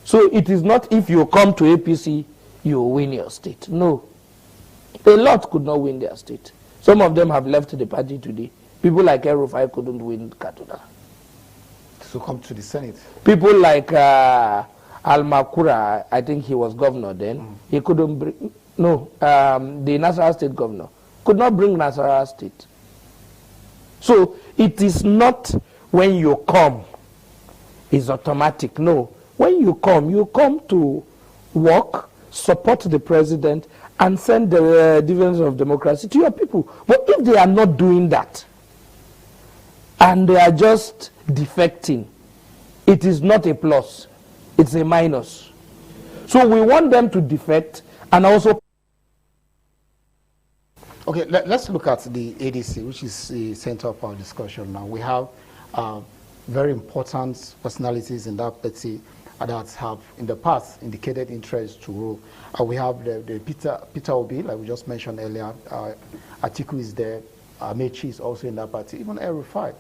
So it is not if you come to APC, you will win your state. No. A lot could not win their state. Some of them have left the party today. People like El-Rufai couldn't win Kaduna. So come to the Senate. People like Al-Makura, I think he was governor then, he couldn't bring... No, the Nasarawa State governor could not bring Nasarawa State. So it is not when you come, it's automatic. No, when you come to work, support the president, and send the dividends of democracy to your people. But if they are not doing that, and they are just defecting, it is not a plus, it's a minus. So we want them to defect And also, okay, let's look at the ADC, which is the center of our discussion now. We have very important personalities in that party that have in the past indicated interest to rule. We have the Peter Obi, like we just mentioned earlier. Atiku is there. Amechi is also in that party. Even El-Rufai.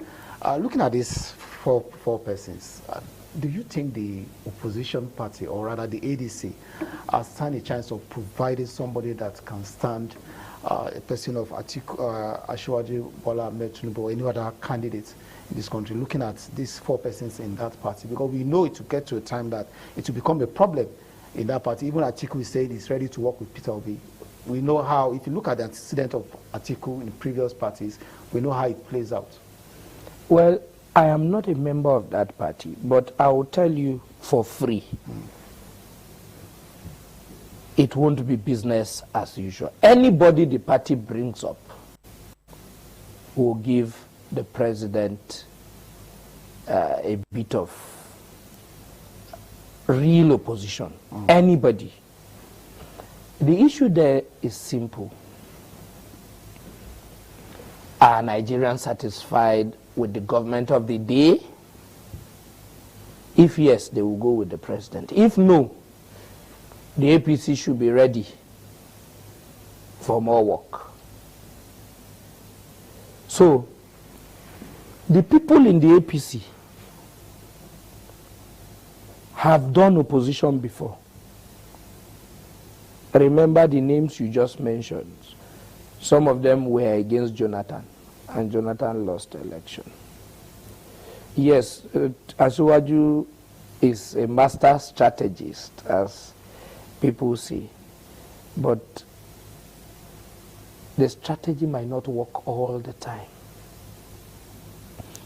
Looking at these four persons, do you think the opposition party, or rather the ADC, stand a chance of providing somebody that can stand a person of Atiku, Asiwaju Bola Ahmed Tinubu, or any other candidates in this country, looking at these four persons in that party? Because we know it will get to a time that it will become a problem in that party. Even Atiku is saying he's ready to work with Peter Obi. We know how, if you look at the antecedent of Atiku in previous parties, we know how it plays out. Well, I am not a member of that party, but I will tell you for free, it won't be business as usual. Anybody the party brings up will give the president a bit of real opposition. Anybody. The issue there is simple. Are Nigerians satisfied with the government of the day? If yes, they will go with the president. If no, the APC should be ready for more work. So, the people in the APC have done opposition before. Remember the names you just mentioned. Some of them were against Jonathan, and Jonathan lost the election. Yes, Asiwaju is a master strategist, as people say, but the strategy might not work all the time.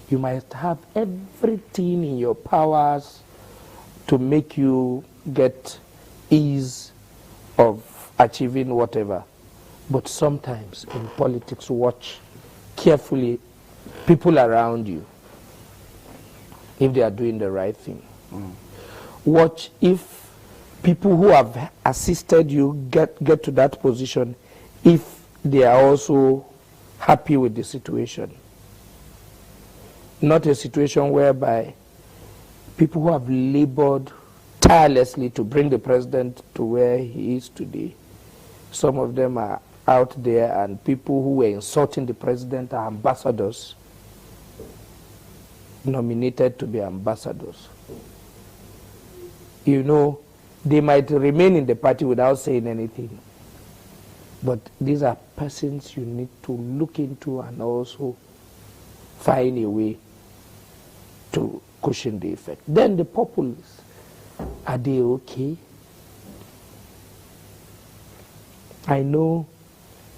You might have everything in your powers to make you get ease of achieving whatever. But sometimes in politics, watch carefully people around you if they are doing the right thing. Watch if people who have assisted you get to that position, if they are also happy with the situation. Not a situation whereby people who have labored tirelessly to bring the president to where he is today, some of them are out there, and people who were insulting the president are ambassadors, nominated to be ambassadors. You know, they might remain in the party without saying anything, but these are persons you need to look into and also find a way to cushion the effect. Then the populists, are they okay? I know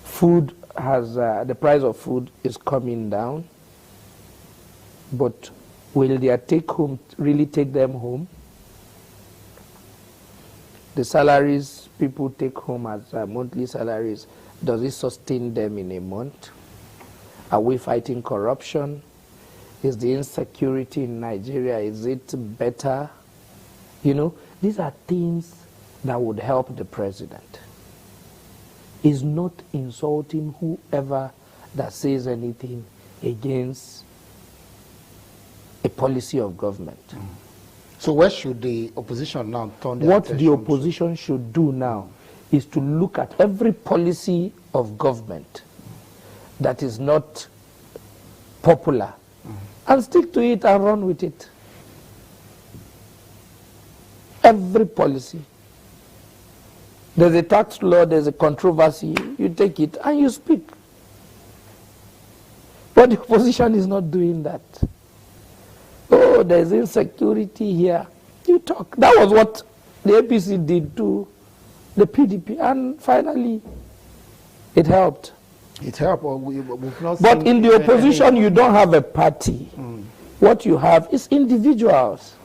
food has, the price of food is coming down, but will their take home really take them home? The salaries people take home as monthly salaries, does it sustain them in a month? Are we fighting corruption? Is the insecurity in Nigeria, is it better? You know, these are things that would help the president. Is not insulting whoever that says anything against a policy of government. So where should the opposition now turn their What attention the opposition should do now is to look at every policy of government that is not popular and stick to it and run with it. Every policy. There's a tax law, there's a controversy, you take it and you speak. But the opposition is not doing that. Oh, there's insecurity here. You talk. That was what the APC did to the PDP, and finally it helped. It helped, or we've not But seen in the opposition, you don't have a party. What you have is individuals.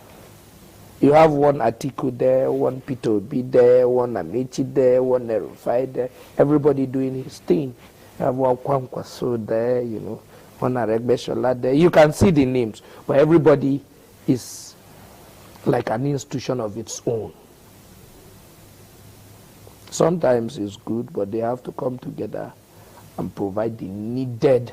You have one Atiku there, one Peter Obi there, one Amechi there, one El-Rufai there, everybody doing his thing. You have one Kwankwaso there, you know, one Aregbesola there. You can see the names, but everybody is like an institution of its own. sometimes it's good, but they have to come together and provide the needed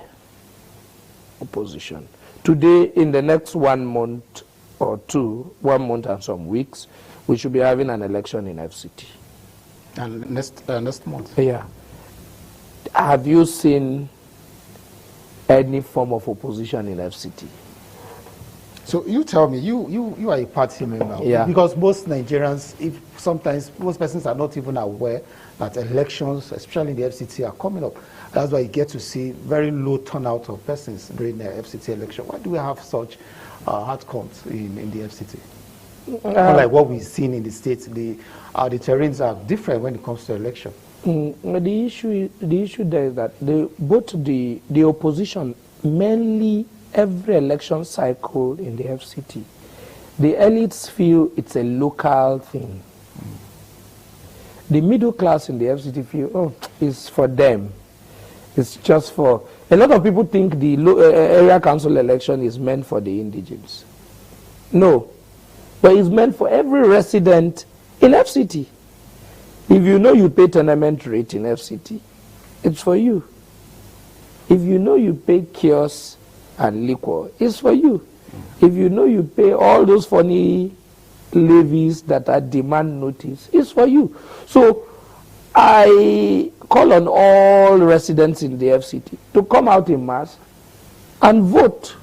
opposition. Today, in the next 1 month or two, 1 month and some weeks, we should be having an election in FCT. And next month? Yeah. Have you seen any form of opposition in FCT? So you tell me, you are a party member. Yeah. Because most Nigerians, sometimes most persons are not even aware that elections, especially in the FCT, are coming up. That's why you get to see very low turnout of persons during the FCT election. Why do we have such outcomes in the FCT? Unlike what we've seen in the states, the terrains are different when it comes to election. The issue there is that both the opposition, mainly every election cycle in the FCT, the elites feel it's a local thing. The middle class in the FCT feel, oh, it's for them. It's just for... A lot of people think the area council election is meant for the indigents. No. But it's meant for every resident in FCT. If you know you pay tenement rate in FCT, it's for you. If you know you pay kiosks and liquor, it's for you. If you know you pay all those funny levies that are demand notice, it's for you. So I call on all residents in the FCT to come out in mass and vote.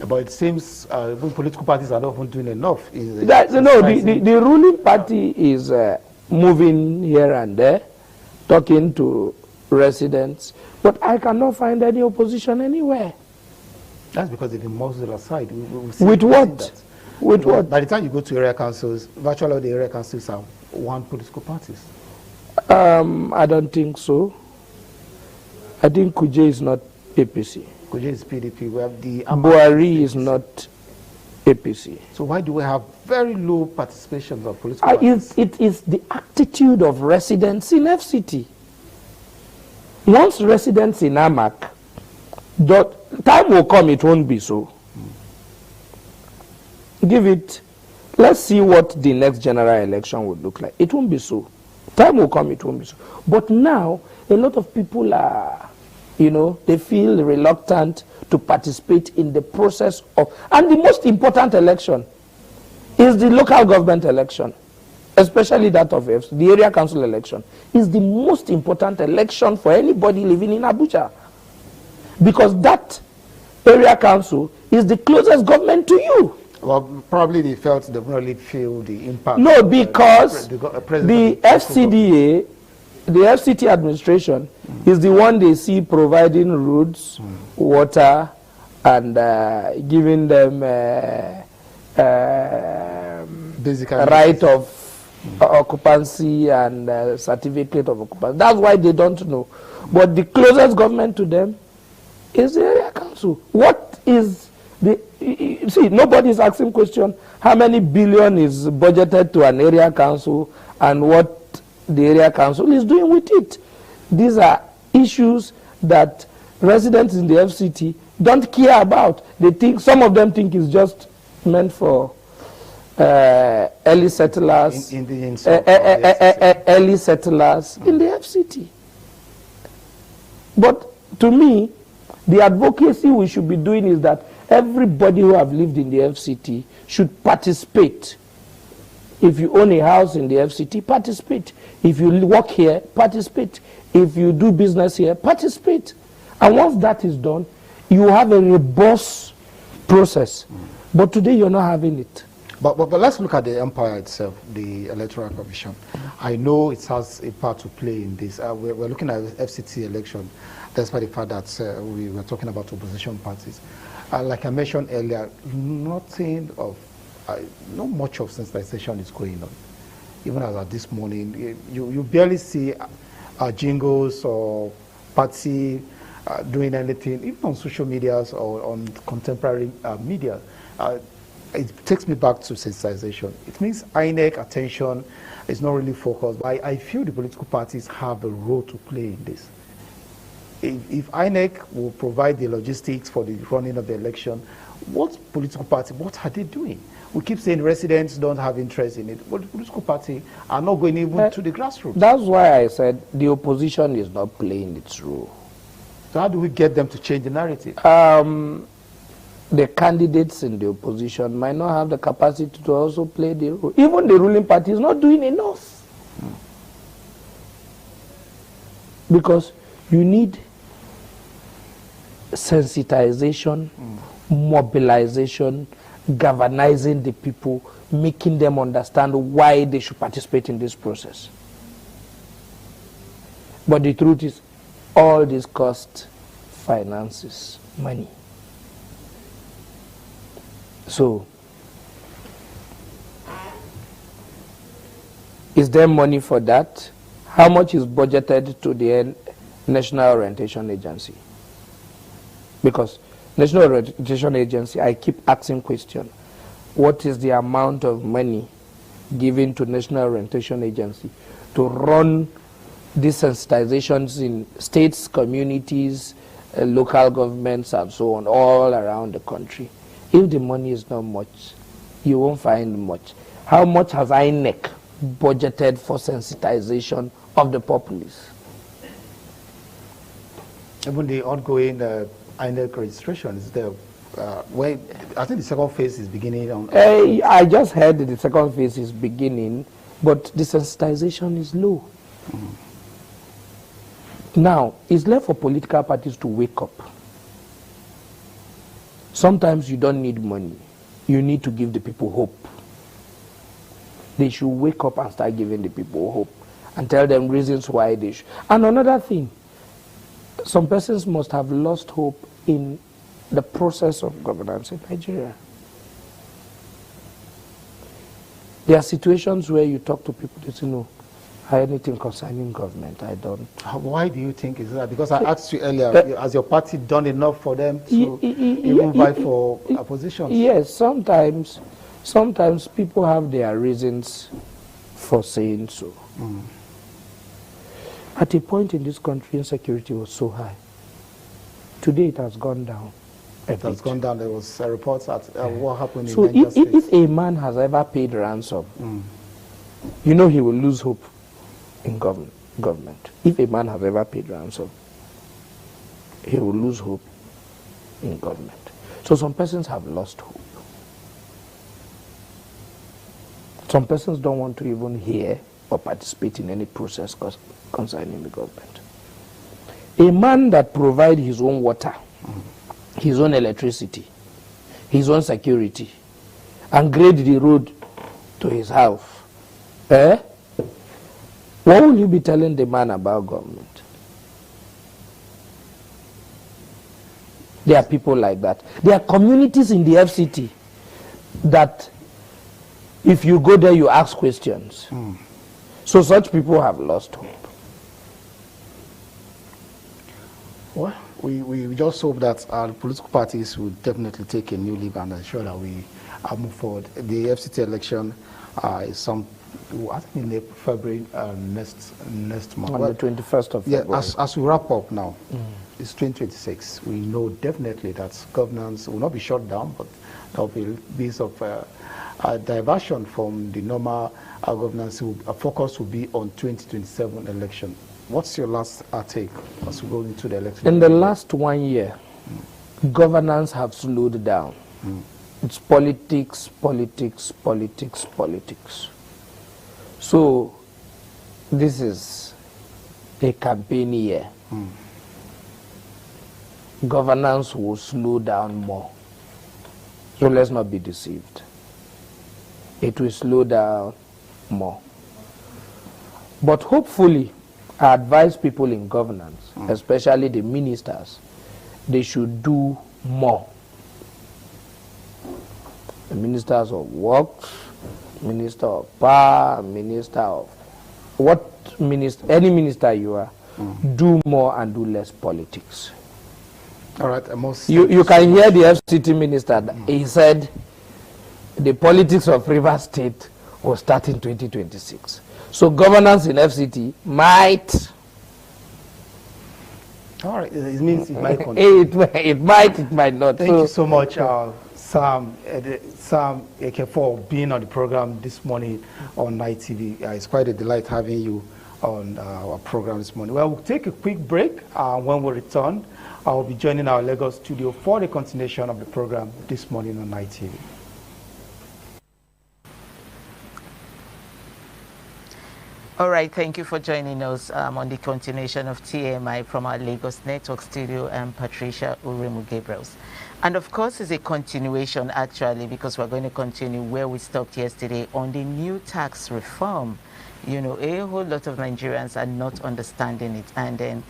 But it seems political parties are not even doing enough. The ruling party is moving here and there, talking to residents, but I cannot find any opposition anywhere. That's because they've been muzzled aside. With what? With what? By the time you go to area councils, virtually all the area councils are one political parties. I don't think so. I think Kuje is not APC. Kuje is PDP. We have the Buhari is not APC. So why do we have very low participation of political parties? It is the attitude of residents in FCT. Once residents in Amak, time will come, it won't be so. Give it, let's see what the next general election would look like. It won't be so. Time will come, it won't be so. But now, a lot of people are, they feel reluctant to participate in the process of, and the most important election is the local government election, especially that of the area council election, is the most important election for anybody living in Abuja. Because that area council is the closest government to you. Well, probably they felt they don't really feel the impact. No, because the FCDA, the FCT administration, is the one they see providing roads, water, and giving them right of occupancy and certificate of occupancy. That's why they don't know. But the closest government to them is the area council. What is the... See, nobody is asking question, how many billion is budgeted to an area council and what the area council is doing with it. These are issues that residents in the FCT don't care about. They think, some of them think it's just meant for early settlers, early settlers in the FCT. But to me, the advocacy we should be doing is that everybody who have lived in the FCT should participate. If you own a house in the FCT, participate. If you work here, participate. If you do business here, participate. And once that is done, you have a robust process. But today you're not having it. But let's look at the empire itself, the Electoral Commission. I know it has a part to play in this. We're looking at FCT election, despite the fact that we were talking about opposition parties. Like I mentioned earlier, not much of sensitization is going on. Even as of this morning, you barely see jingles or party doing anything, even on social medias or on contemporary media. It takes me back to sensitization. It means INEC attention is not really focused, but I feel the political parties have a role to play in this. If INEC will provide the logistics for the running of the election, what political party, what are they doing? We keep saying residents don't have interest in it, but the political party are not going even to the grassroots. That's why I said the opposition is not playing its role. So how do we get them to change the narrative? The candidates in the opposition might not have the capacity to also play the role. Even the ruling party is not doing enough. Because you need sensitization, mobilization, galvanizing the people, making them understand why they should participate in this process. But the truth is, all this cost finances, money. So, is there money for that? How much is budgeted to the National Orientation Agency? Because National Orientation Agency, I keep asking question. What is the amount of money given to National Orientation Agency to run these sensitizations in states, communities, local governments, and so on, all around the country? If the money is not much, you won't find much. How much has INEC budgeted for sensitization of the populace? Even the ongoing INEC registration is there. Where I think the second phase is beginning on. I just heard that the second phase is beginning, but the sensitization is low. Now, it's left for political parties to wake up. Sometimes you don't need money. You need to give the people hope. They should wake up and start giving the people hope and tell them reasons why they should. And another thing, some persons must have lost hope in the process of governance in Nigeria. There are situations where you talk to people, they say, no, anything concerning government, I don't. Why do you think is that? Because I asked you earlier, has your party done enough for them to even fight for opposition? Yes, sometimes people have their reasons for saying so. At a point in this country, insecurity was so high. Today it has gone down. It has gone down. There was reports at what happened so in Niger State. If a man has ever paid ransom, you know he will lose hope in government. If a man has ever paid ransom, he will lose hope in government. So some persons have lost hope. Some persons don't want to even hear or participate in any process concerning the government. A man that provides his own water, his own electricity, his own security, and grade the road to his house, what will you be telling the man about government? There are people like that. There are communities in the FCT that if you go there, you ask questions. So such people have lost hope. Well, we just hope that our political parties will definitely take a new leap and ensure that we move forward. The FCT election is I think in February next month. On the 21st of February. Yeah, as we wrap up now, it's 2026. We know definitely that governance will not be shut down, but there will be some diversion from the normal governance. Our focus will be on 2027 election. What's your last take as we go into the election? In the last 1 year, governance have slowed down. It's politics, politics, politics, politics. So this is a campaign year. Governance will slow down more. So let's not be deceived. It will slow down more. But hopefully, I advise people in governance, especially the ministers, they should do more. The ministers of works, minister of power, minister of what minister, any minister you are, do more and do less politics. All right, you can hear the FCT minister. He said the politics of Rivers State will start in 2026. So governance in FCT might. All right, it means it might continue. it might not. Thank you so much, Sam Eke, for being on the program this morning on Night TV. It's quite a delight having you on our program this morning. Well, we'll take a quick break. When we return, I will be joining our Lagos studio for the continuation of the program this morning on Night TV. All right, thank you for joining us on the continuation of TMI from our Lagos Network studio. I'm Patricia Uremu Gabriels. And of course, it's a continuation actually, because we're going to continue where we stopped yesterday on the new tax reform. You know, a whole lot of Nigerians are not understanding it. And then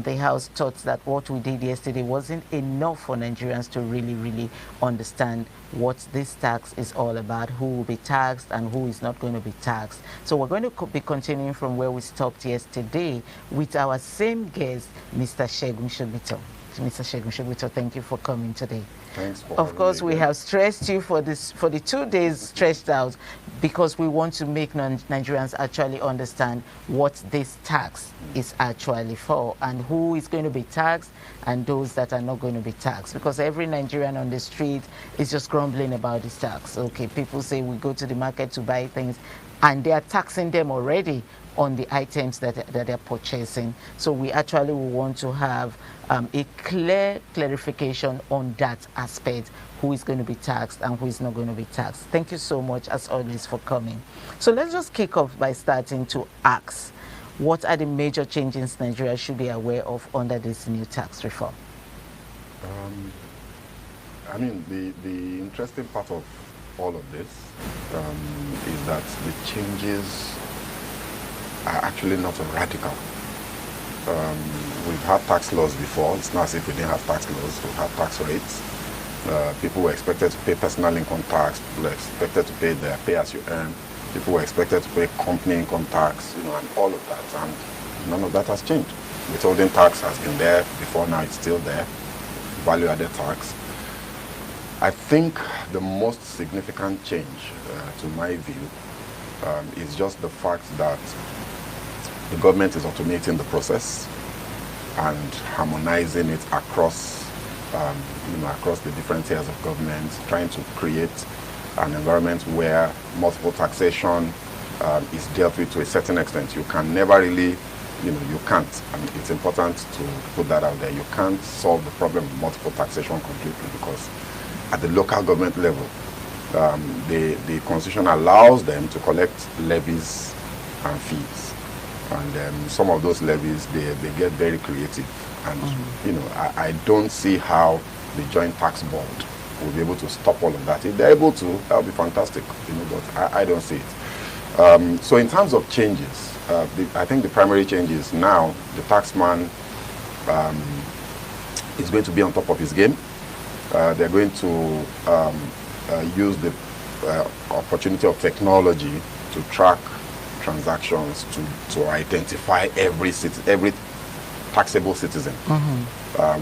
the House thought that what we did yesterday wasn't enough for Nigerians to really understand what this tax is all about, who will be taxed and who is not going to be taxed. So we're going to be continuing from where we stopped yesterday with our same guest, Mr. Segun Shobito. Mr. Segun Shobito, thank you for coming today. Thanks for Of course, we have stressed you for the 2 days stretched out because we want to make Nigerians actually understand what this tax is actually for and who is going to be taxed and those that are not going to be taxed. Because every Nigerian on the street is just grumbling about this tax. Okay, people say we go to the market to buy things and they are taxing them already on the items that they're purchasing. So we actually will want to have a clear clarification on that aspect, who is going to be taxed and who is not going to be taxed. Thank you so much, as always, for coming. So let's just kick off by starting to ask, what are the major changes Nigeria should be aware of under this new tax reform? I mean, the interesting part of all of this is that the changes are actually not radical. We've had tax laws before. It's not as if we didn't have tax laws. We've had tax rates. People were expected to pay personal income tax. People were expected to pay their pay as you earn. People were expected to pay company income tax, and all of that. And none of that has changed. Withholding tax has been there before, now it's still there. Value-added tax. I think the most significant change, to my view, is just the fact that the government is automating the process and harmonizing it across, across the different tiers of government, trying to create an environment where multiple taxation is dealt with to a certain extent. You can never really, you can't. I mean, it's important to put that out there. You can't solve the problem of multiple taxation completely because at the local government level, the Constitution allows them to collect levies and fees. And some of those levies, they get very creative. And, I don't see how the Joint Tax Board will be able to stop all of that. If they're able to, that would be fantastic, but I don't see it. So in terms of changes, I think the primary change is now the taxman is going to be on top of his game. They're going to use the opportunity of technology to track transactions, to identify every taxable citizen,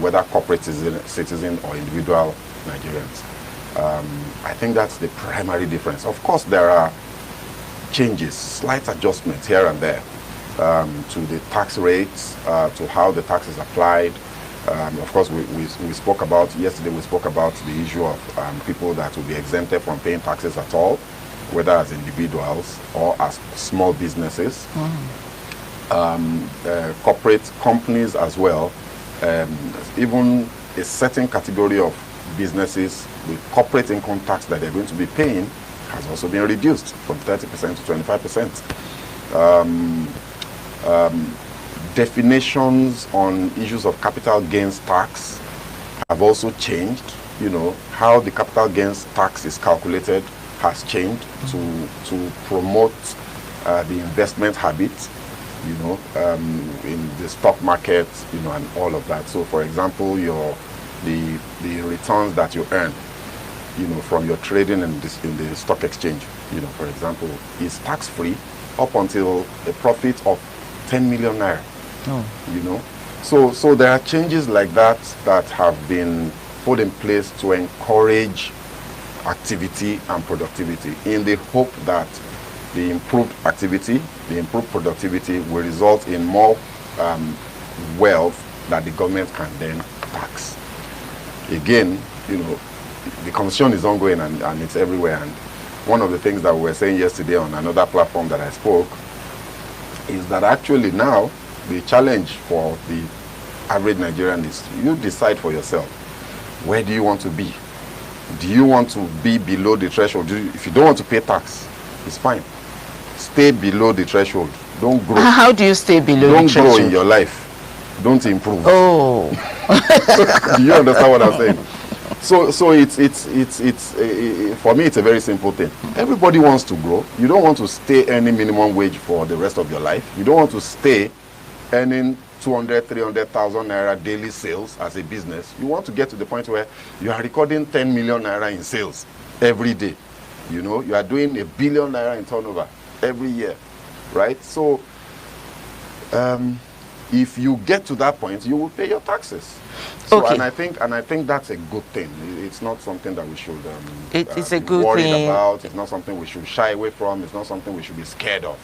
whether corporate citizen or individual Nigerians. I think that's the primary difference. Of course, there are changes, slight adjustments here and there to the tax rates, to how the tax is applied. Of course, we spoke about, yesterday we spoke about the issue of people that will be exempted from paying taxes at all, whether as individuals or as small businesses. Corporate companies as well, even a certain category of businesses with corporate income tax that they're going to be paying has also been reduced from 30% to 25%. Definitions on issues of capital gains tax have also changed. How the capital gains tax is calculated has changed to promote the investment habit, in the stock market, and all of that. So, for example, the returns that you earn, from your trading in the stock exchange, for example, is tax-free up until a profit of 10 million naira. So there are changes like that that have been put in place to encourage activity and productivity in the hope that the improved activity, the improved productivity will result in more wealth that the government can then tax. Again, the conversation is ongoing and it's everywhere. And one of the things that we were saying yesterday on another platform that I spoke is that actually now the challenge for the average Nigerian is you decide for yourself, where do you want to be? Do you want to be below the threshold? If you don't want to pay tax, it's fine. Stay below the threshold. Don't grow. How do you stay below the threshold? Don't grow in your life. Don't improve. Oh. Do you understand what I'm saying? So it's for me, it's a very simple thing. Everybody wants to grow. You don't want to stay earning minimum wage for the rest of your life. You don't want to stay earning 200, 300,000 naira daily sales as a business. You want to get to the point where you are recording 10 million naira in sales every day. You know, you are doing 1 billion naira in turnover every year, right? So if you get to that point, you will pay your taxes. So, okay. and I think that's a good thing. It's not something that we should it's a be good worried thing about. It's not something we should shy away from. It's not something we should be scared of.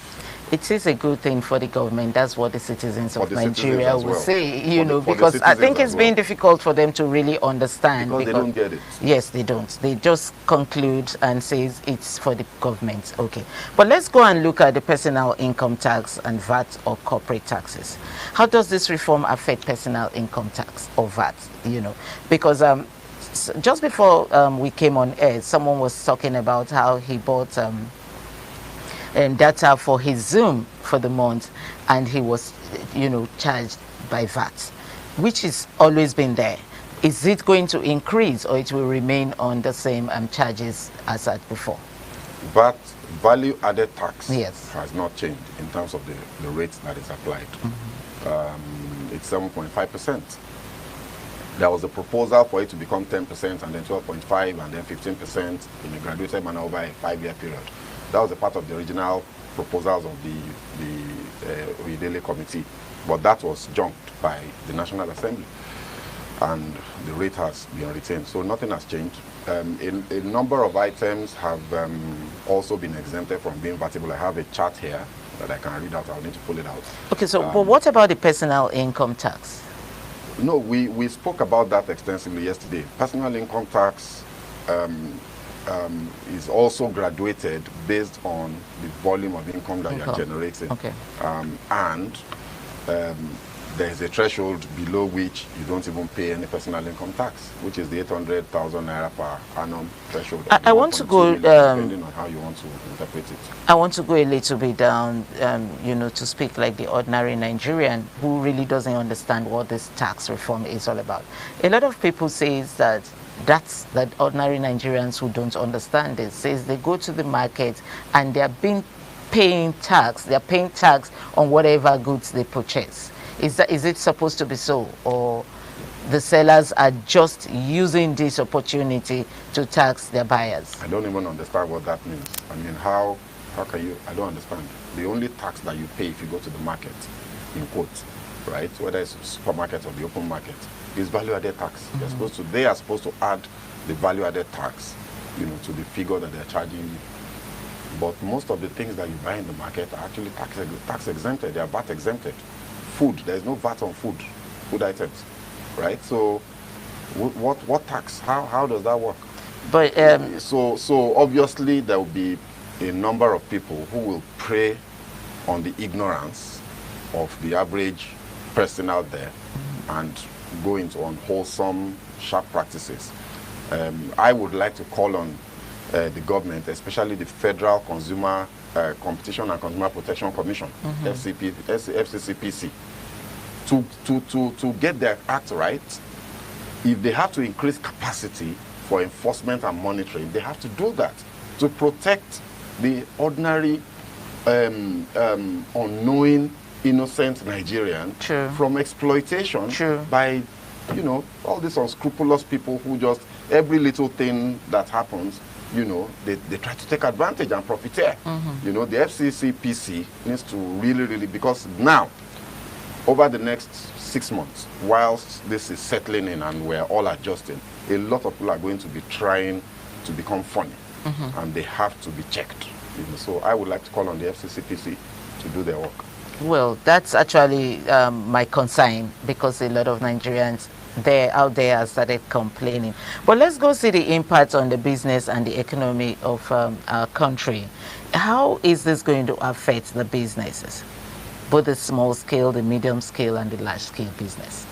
It is a good thing for the government. That's what the citizens of the Nigeria citizens will well. say, you know, For the because I think citizens it's been difficult for them to really understand. Because they don't get it. Yes, they don't. They just conclude and says it's for the government. Okay. But let's go and look at the personal income tax and VAT or corporate taxes. How does this reform affect personal income tax or VAT, you know? Because just before we came on air, someone was talking about how he bought data for his Zoom for the month, and he was, you know, charged by VAT, which has always been there. Is it going to increase, or it will remain on the same charges as at before? VAT, value added tax, yes, has not changed in terms of the rate that is applied. It's 7.5%. There was a proposal for it to become 10% and then 12.5% and then 15% in a graduated manner over a 5-year period. That was a part of the original proposals of the Oyedele committee, but that was junked by the National Assembly, and the rate has been retained. So nothing has changed. A number of items have also been exempted from being vatable. I have a chart here that I can read out. I'll need to pull it out. Okay, so but what about the personal income tax? No, we spoke about that extensively yesterday. Personal income tax is also graduated based on the volume of income that you're generating. Okay. And there's a threshold below which you don't even pay any personal income tax, which is the 800,000 naira per annum threshold. I want to go, depending on how you want to interpret it. I want to go a little bit down, you know, to speak like the ordinary Nigerian who really doesn't understand what this tax reform is all about. A lot of people say that ordinary Nigerians who don't understand this says they go to the market and they're paying tax on whatever goods they purchase. Is it supposed to be so, or the sellers are just using this opportunity to tax their buyers? I don't even understand what that means. I mean, how can you? I don't understand. The only tax that you pay if you go to the market, in quotes, right, whether it's supermarket or the open market, is value-added tax. They are supposed to add the value-added tax, you know, to the figure that they're charging you. But most of the things that you buy in the market are actually tax exempted. They are VAT exempted. Food, there is no VAT on food items, right? So, what tax? How does that work? But so obviously there will be a number of people who will prey on the ignorance of the average person out there and go into unwholesome, sharp practices. I would like to call on the government, especially the Federal Consumer Competition and Consumer Protection Commission, FCCPC, to get their act right. If they have to increase capacity for enforcement and monitoring, they have to do that to protect the ordinary, unknowing, innocent Nigerian from exploitation by, you know, all these unscrupulous people who just, every little thing that happens, you know, they try to take advantage and profiteer. You know, the FCCPC needs to really, because now, over the next 6 months, whilst this is settling in and we're all adjusting, a lot of people are going to be trying to become funny, and they have to be checked. You know, so I would like to call on the FCCPC to do their work. Well, that's actually my concern, because a lot of Nigerians out there have started complaining. But let's go see the impact on the business and the economy of our country. How is this going to affect the businesses, both the small scale, the medium scale, and the large scale business?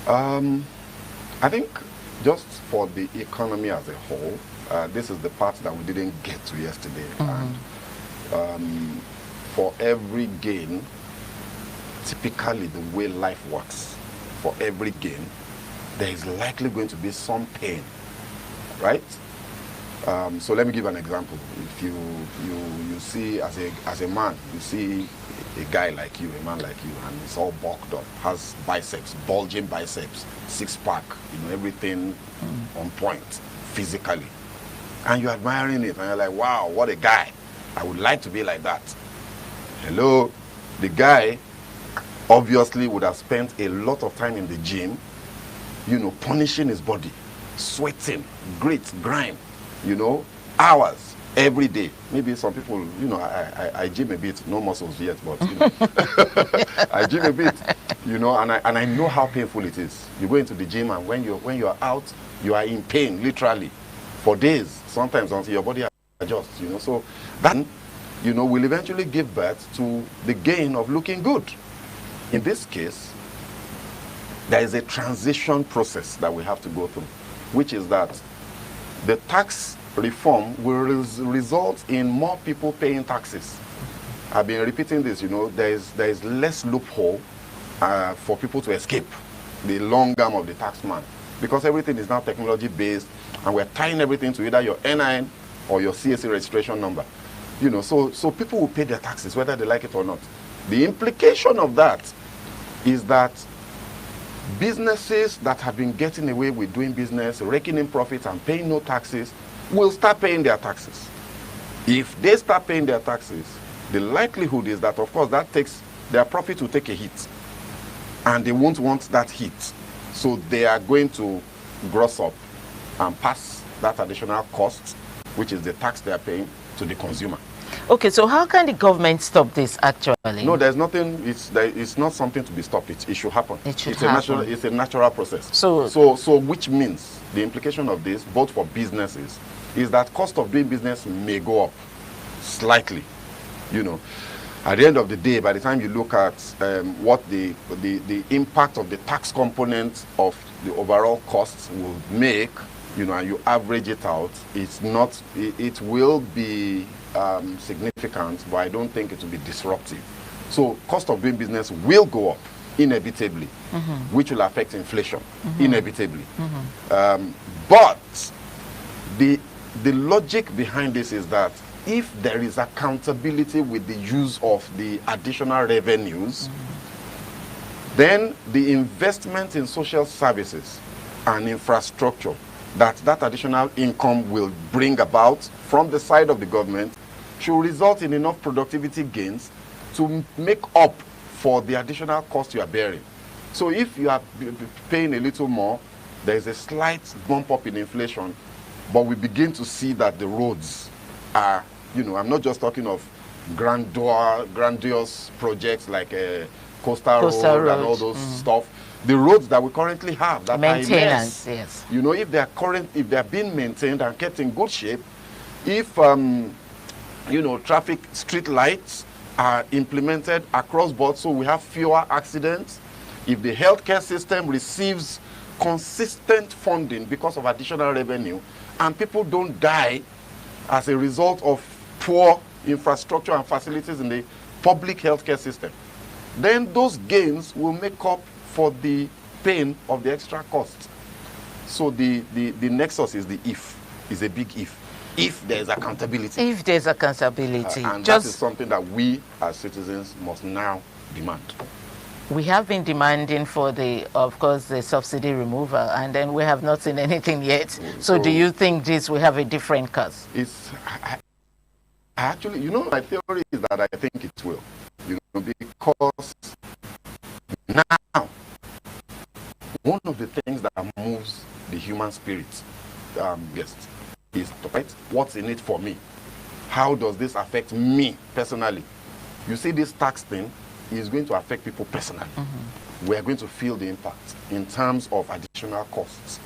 I think just for the economy as a whole, this is the part that we didn't get to yesterday. And for every gain, typically the way life works, for every gain, there is likely going to be some pain, right? So let me give an example. If you see as a man, you see a guy like you, a man like you, and it's all bulked up, has biceps, bulging biceps, six-pack, everything on point physically, and you're admiring it, and you're like, wow, what a guy! I would like to be like that. Hello, the guy obviously would have spent a lot of time in the gym, punishing his body, sweating, grit, grime, hours every day. Maybe some people, I gym a bit, no muscles yet, but I gym a bit, and I know how painful it is. You go into the gym, and when you're out, you are in pain, literally, for days, sometimes until your body adjusts. So that will eventually give birth to the gain of looking good. In this case, there is a transition process that we have to go through, which is that the tax reform will result in more people paying taxes. I've been repeating this, there is less loophole for people to escape the long arm of the taxman, because everything is now technology based, and we're tying everything to either your NIN or your CSC registration number. So people will pay their taxes whether they like it or not. The implication of that is that businesses that have been getting away with doing business, raking in profits and paying no taxes, will start paying their taxes. If they start paying their taxes, the likelihood is that, of course, their profit will take a hit, and they won't want that hit. So they are going to gross up and pass that additional cost, which is the tax they are paying, to the consumer. Okay, so how can the government stop this actually? No, there's nothing, it's not something to be stopped. It should happen. It should happen. It's a natural process. So which means the implication of this, both for businesses, is that cost of doing business may go up slightly. At the end of the day, by the time you look at what the impact of the tax component of the overall costs will make, and you average it out, it will be significant, but I don't think it will be disruptive. So cost of doing business will go up inevitably, which will affect inflation inevitably. But the logic behind this is that if there is accountability with the use of the additional revenues, then the investment in social services and infrastructure that additional income will bring about from the side of the government should result in enough productivity gains to make up for the additional cost you are bearing. So if you are paying a little more, there is a slight bump up in inflation, but we begin to see that the roads are, I'm not just talking of grandiose projects like Coastal Road and all those stuff. The roads that we currently have that maintenance, are immense, yes. If they are being maintained and kept in good shape, if traffic street lights are implemented across board, so we have fewer accidents, if the healthcare system receives consistent funding because of additional revenue, and people don't die as a result of poor infrastructure and facilities in the public healthcare system, then those gains will make up for the pain of the extra cost. So the nexus is is a big if there is accountability. If there's accountability. And that is something that we as citizens must now demand. We have been demanding for of course, the subsidy removal, and then we have not seen anything yet. So do you think this will have a different cause? Actually, my theory is that I think it will. Because now, one of the things that moves the human spirit, is what's in it for me? How does this affect me personally? You see, this tax thing is going to affect people personally. we are going to feel the impact in terms of additional costs,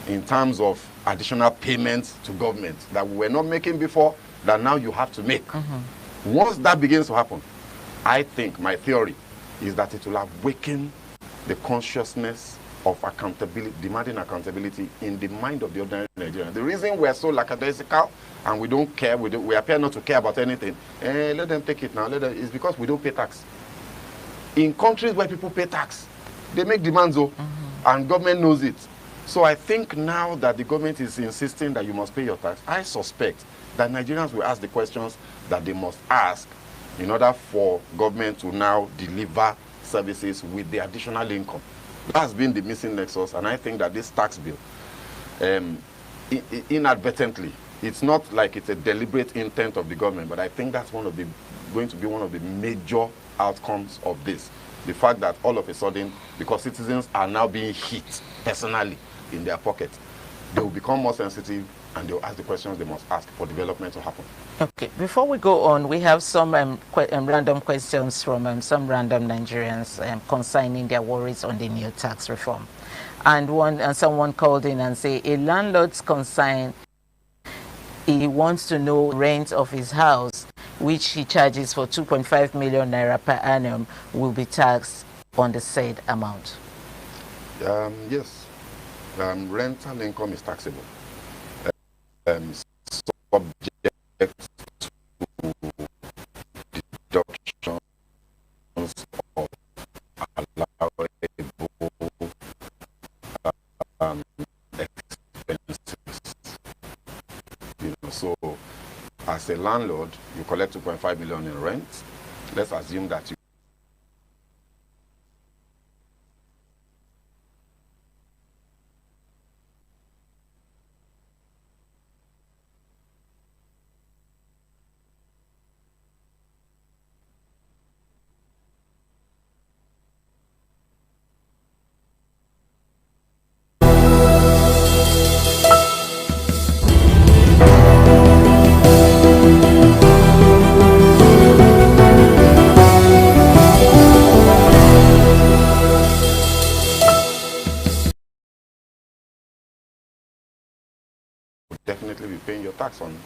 in terms of additional payments to government that we were not making before, that now you have to make. Once that begins to happen, I think my theory is that it will awaken the consciousness of accountability, demanding accountability in the mind of the ordinary Nigerian. The reason we're so lackadaisical and we don't care, we appear not to care about anything, let them take it now, is because we don't pay tax. In countries where people pay tax, they make demands, and government knows it. So I think now that the government is insisting that you must pay your tax, I suspect that Nigerians will ask the questions that they must ask in order for government to now deliver services with the additional income. That's been the missing nexus, and I think that this tax bill, inadvertently, it's not like it's a deliberate intent of the government, but I think that's going to be one of the major outcomes of this. The fact that all of a sudden, because citizens are now being hit personally in their pocket, they will become more sensitive and they will ask the questions they must ask for development to happen. Okay, before we go on, we have some random questions from some random Nigerians concerning their worries on the new tax reform. And someone called in and said, a landlord's concern, he wants to know rent of his house, which he charges for 2.5 million naira per annum, will be taxed on the said amount. Yes, rental income is taxable. Subject to deductions of allowable expenses. So as a landlord, you collect 2.5 million in rent. Let's assume that you definitely be paying your tax on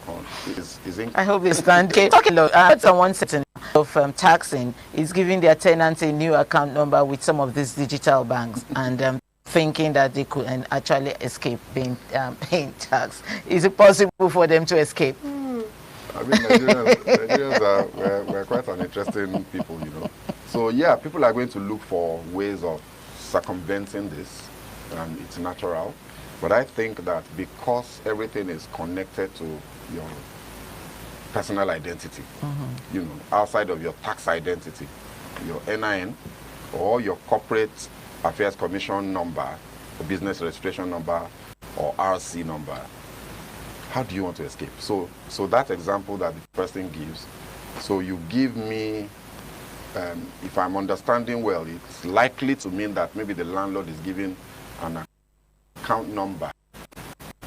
his income. I hope it's done. Okay, talking about someone setting of taxing is giving their tenants a new account number with some of these digital banks and thinking that they could actually escape being paying tax. Is it possible for them to escape? I mean, Nigerians we're quite an interesting people, you know. So yeah, people are going to look for ways of circumventing this, and it's natural. But I think that because everything is connected to your personal identity, you know, outside of your tax identity, your NIN or your corporate affairs commission number, or business registration number, or RC number, how do you want to escape? So that example that the person gives, so you give me, if I'm understanding well, it's likely to mean that maybe the landlord is giving an account number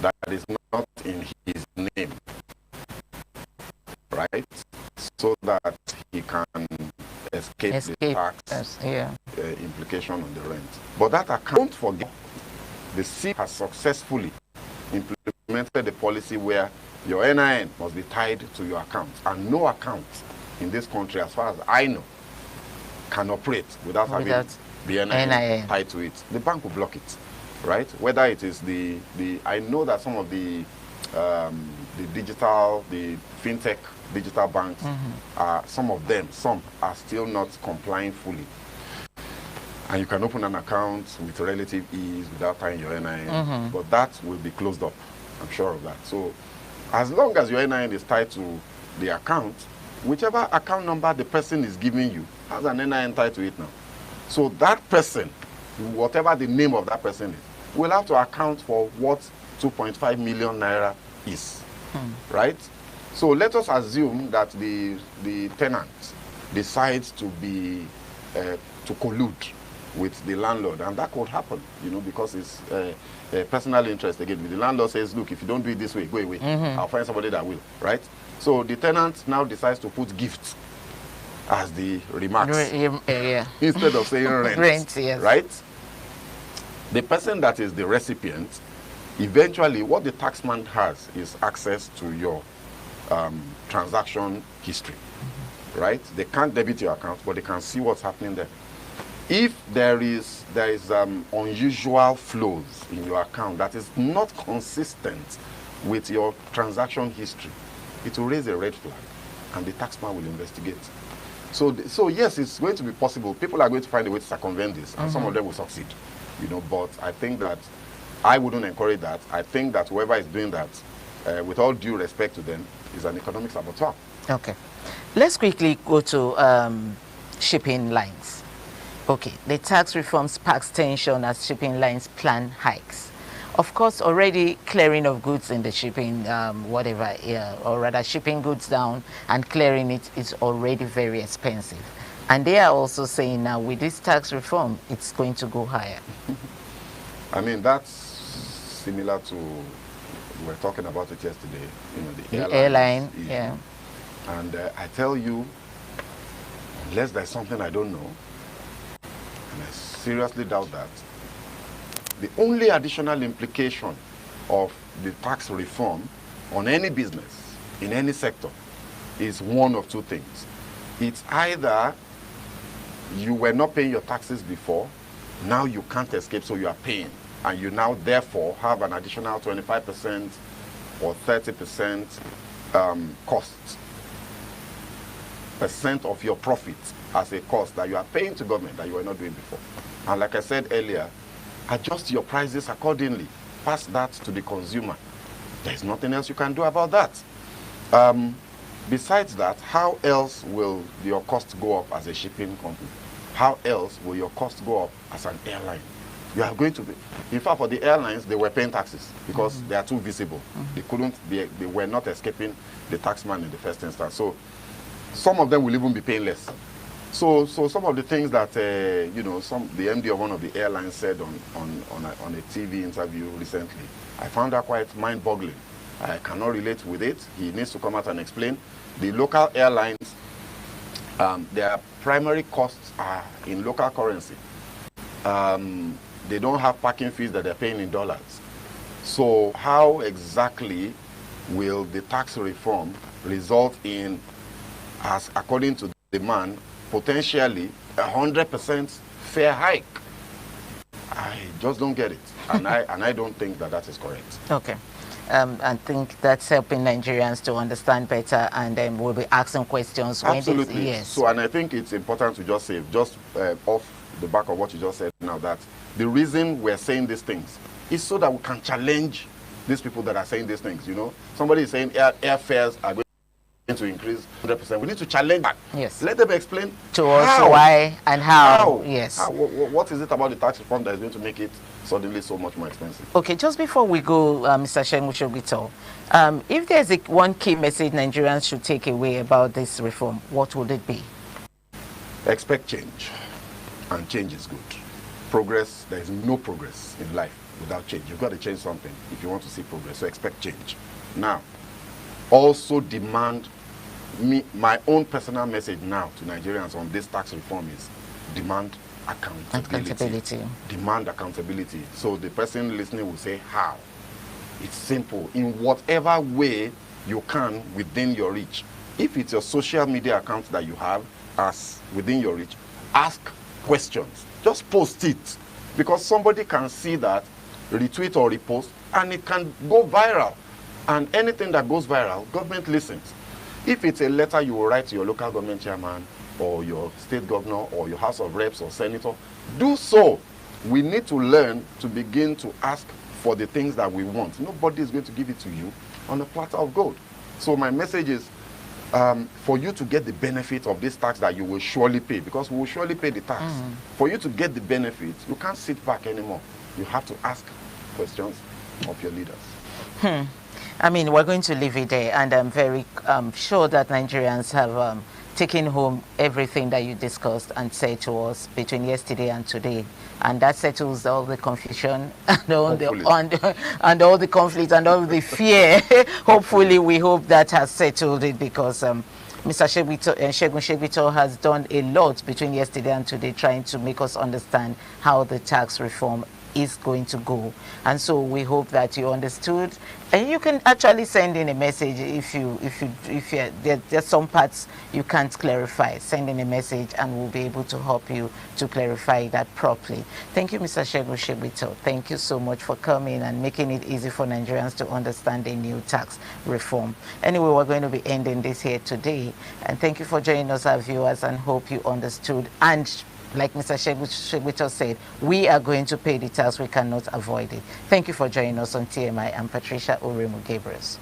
that is not in his name, right? So that he can escape the tax implication on the rent. But that account, don't forget, the CIP has successfully implemented a policy where your NIN must be tied to your account, and no account in this country, as far as I know, can operate without having the NIN tied to it. The bank will block it. Right? Whether it is I know that some of the fintech digital banks, some are still not complying fully. And you can open an account with relative ease without tying your NIN, but that will be closed up. I'm sure of that. So as long as your NIN is tied to the account, whichever account number the person is giving you has an NIN tied to it now. So that person, whatever the name of that person is, will have to account for what 2.5 million naira is, right? So let us assume that the tenant decides to collude with the landlord, and that could happen, you know, because it's a personal interest again. The landlord says, look, if you don't do it this way, go away. I'll find somebody that will, right? So the tenant now decides to put gifts as the remarks. Yeah. Instead of saying rent. Rent, yes. Right? The person that is the recipient, eventually what the taxman has is access to your transaction history. Right? They can't debit your account, but they can see what's happening there. If there is unusual flows in your account that is not consistent with your transaction history, it will raise a red flag, and the taxman will investigate. So yes, it's going to be possible. People are going to find a way to circumvent this, and some of them will succeed. But I think that I wouldn't encourage that. I think that whoever is doing that, with all due respect to them, is an economic saboteur. Okay. Let's quickly go to shipping lines. Okay, the tax reform sparks tension as shipping lines plan hikes. Of course, already clearing of goods in the shipping, or rather shipping goods down and clearing it is already very expensive. And they are also saying now with this tax reform, it's going to go higher. I mean, that's similar to, we were talking about it yesterday, the airline, yeah. And I tell you, unless there's something I don't know, and I seriously doubt that, the only additional implication of the tax reform on any business, in any sector, is one of two things. It's either you were not paying your taxes before, now you can't escape, so you are paying, and you now therefore have an additional 25% or 30% cost percent of your profit as a cost that you are paying to government that you were not doing before. And like I said earlier, adjust your prices accordingly. Pass that to the consumer. There's nothing else you can do about that. Besides that, how else will your cost go up as a shipping company? How else will your cost go up as an airline? You are going to be, in fact, for the airlines, they were paying taxes because they are too visible. They were not escaping the taxman in the first instance. So some of them will even be paying less. So some of the things that the MD of one of the airlines said on a TV interview recently, I found that quite mind-boggling. I cannot relate with it. He needs to come out and explain. The local airlines, their primary costs are in local currency. They don't have parking fees that they're paying in dollars. So how exactly will the tax reform result in, as according to the demand, potentially 100% fair hike? I just don't get it, and I don't think that is correct. Okay. I think that's helping Nigerians to understand better, and then we'll be asking questions. Absolutely. Yes. So, and I think it's important to just say, off the back of what you just said now, that the reason we're saying these things is so that we can challenge these people that are saying these things. Somebody is saying airfares are going to increase 100%. We need to challenge that. Yes. Let them explain to us why and how. Yes. What is it about the tax reform that is going to make it suddenly so much more expensive? Okay, just before we go, Mr. Shemushogito, if there's one key message Nigerians should take away about this reform, what would it be? Expect change, and change is good. Progress, there is no progress in life without change. You've got to change something if you want to see progress, so expect change. Now, also demand, my own personal message now to Nigerians on this tax reform is demand accountability. Demand accountability. So the person listening will say, how? It's simple. In whatever way you can within your reach. If it's your social media account that you have as within your reach, ask questions. Just post it. Because somebody can see that, retweet or repost, and it can go viral. And anything that goes viral, government listens. If it's a letter you will write to your local government chairman, or your state governor, or your House of Reps or senator, do so. We need to learn to begin to ask for the things that we want. Nobody is going to give it to you on a platter of gold. So my message is, for you to get the benefit of this tax that you will surely pay, because we will surely pay the tax. For you to get the benefit, you can't sit back anymore. You have to ask questions of your leaders. I mean, we're going to leave it there, and I'm very sure that Nigerians have taken home everything that you discussed and said to us between yesterday and today, and that settles all the confusion and all the conflict and all the fear. Hopefully, we hope that has settled it, because Mr. Segun Shegbito has done a lot between yesterday and today trying to make us understand how the tax reform is going to go. And so we hope that you understood. And you can actually send in a message if there's some parts you can't clarify. Send in a message and we'll be able to help you to clarify that properly. Thank you, Mr. Segun Shegbito. Thank you so much for coming and making it easy for Nigerians to understand the new tax reform. Anyway, we're going to be ending this here today. And thank you for joining us, our viewers, and hope you understood. And like Mr. Shegbito said, we are going to pay the tax. We cannot avoid it. Thank you for joining us on TMI. I'm Patricia Oremu Gabriels.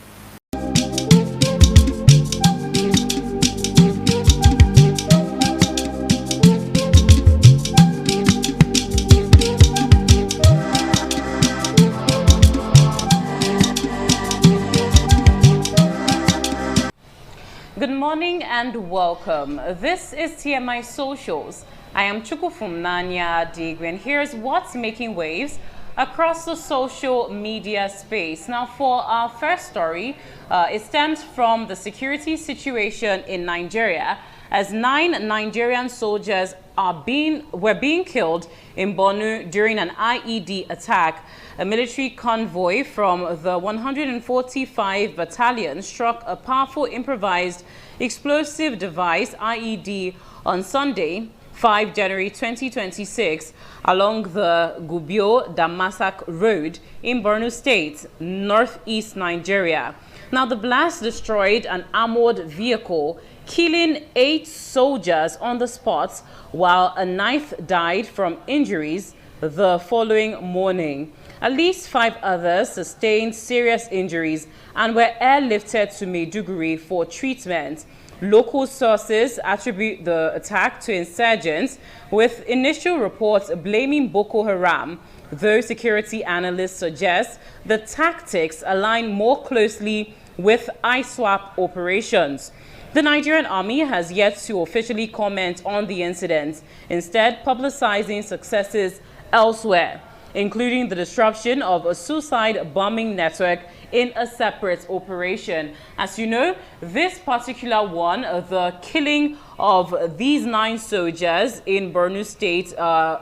Good morning and welcome. This is TMI Socials. I am Chukufumnanya Digwe, and here's what's making waves across the social media space. Now, for our first story, it stems from the security situation in Nigeria, as 9 Nigerian soldiers were being killed in Borno during an IED attack. A military convoy from the 145 Battalion struck a powerful improvised explosive device, IED, on Sunday, 5 January 2026, along the Gubio-Damasak Road in Borno State, northeast Nigeria. Now, the blast destroyed an armored vehicle, killing 8 soldiers on the spot, while a 9th died from injuries the following morning. At least 5 others sustained serious injuries and were airlifted to Maiduguri for treatment. Local sources attribute the attack to insurgents, with initial reports blaming Boko Haram, though security analysts suggest the tactics align more closely with ISWAP operations. The Nigerian army has yet to officially comment on the incident, instead publicizing successes elsewhere, including the disruption of a suicide bombing network in a separate operation. As you know, this particular one, the killing of these 9 soldiers in Borno State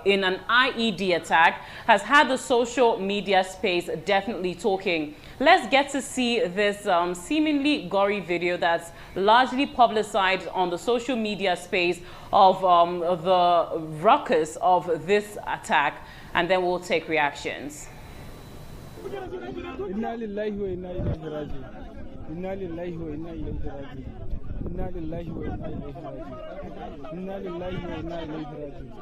in an IED attack, has had the social media space definitely talking. Let's get to see this seemingly gory video that's largely publicized on the social media space of the ruckus of this attack, and then we'll take reactions. Inna lillahi wa inna ilaihi raji'un. Inna lillahi wa inna ilaihi raji'un. Inna lillahi wa inna ilaihi raji'un. Inna lillahi wa inna ilaihi raji'un.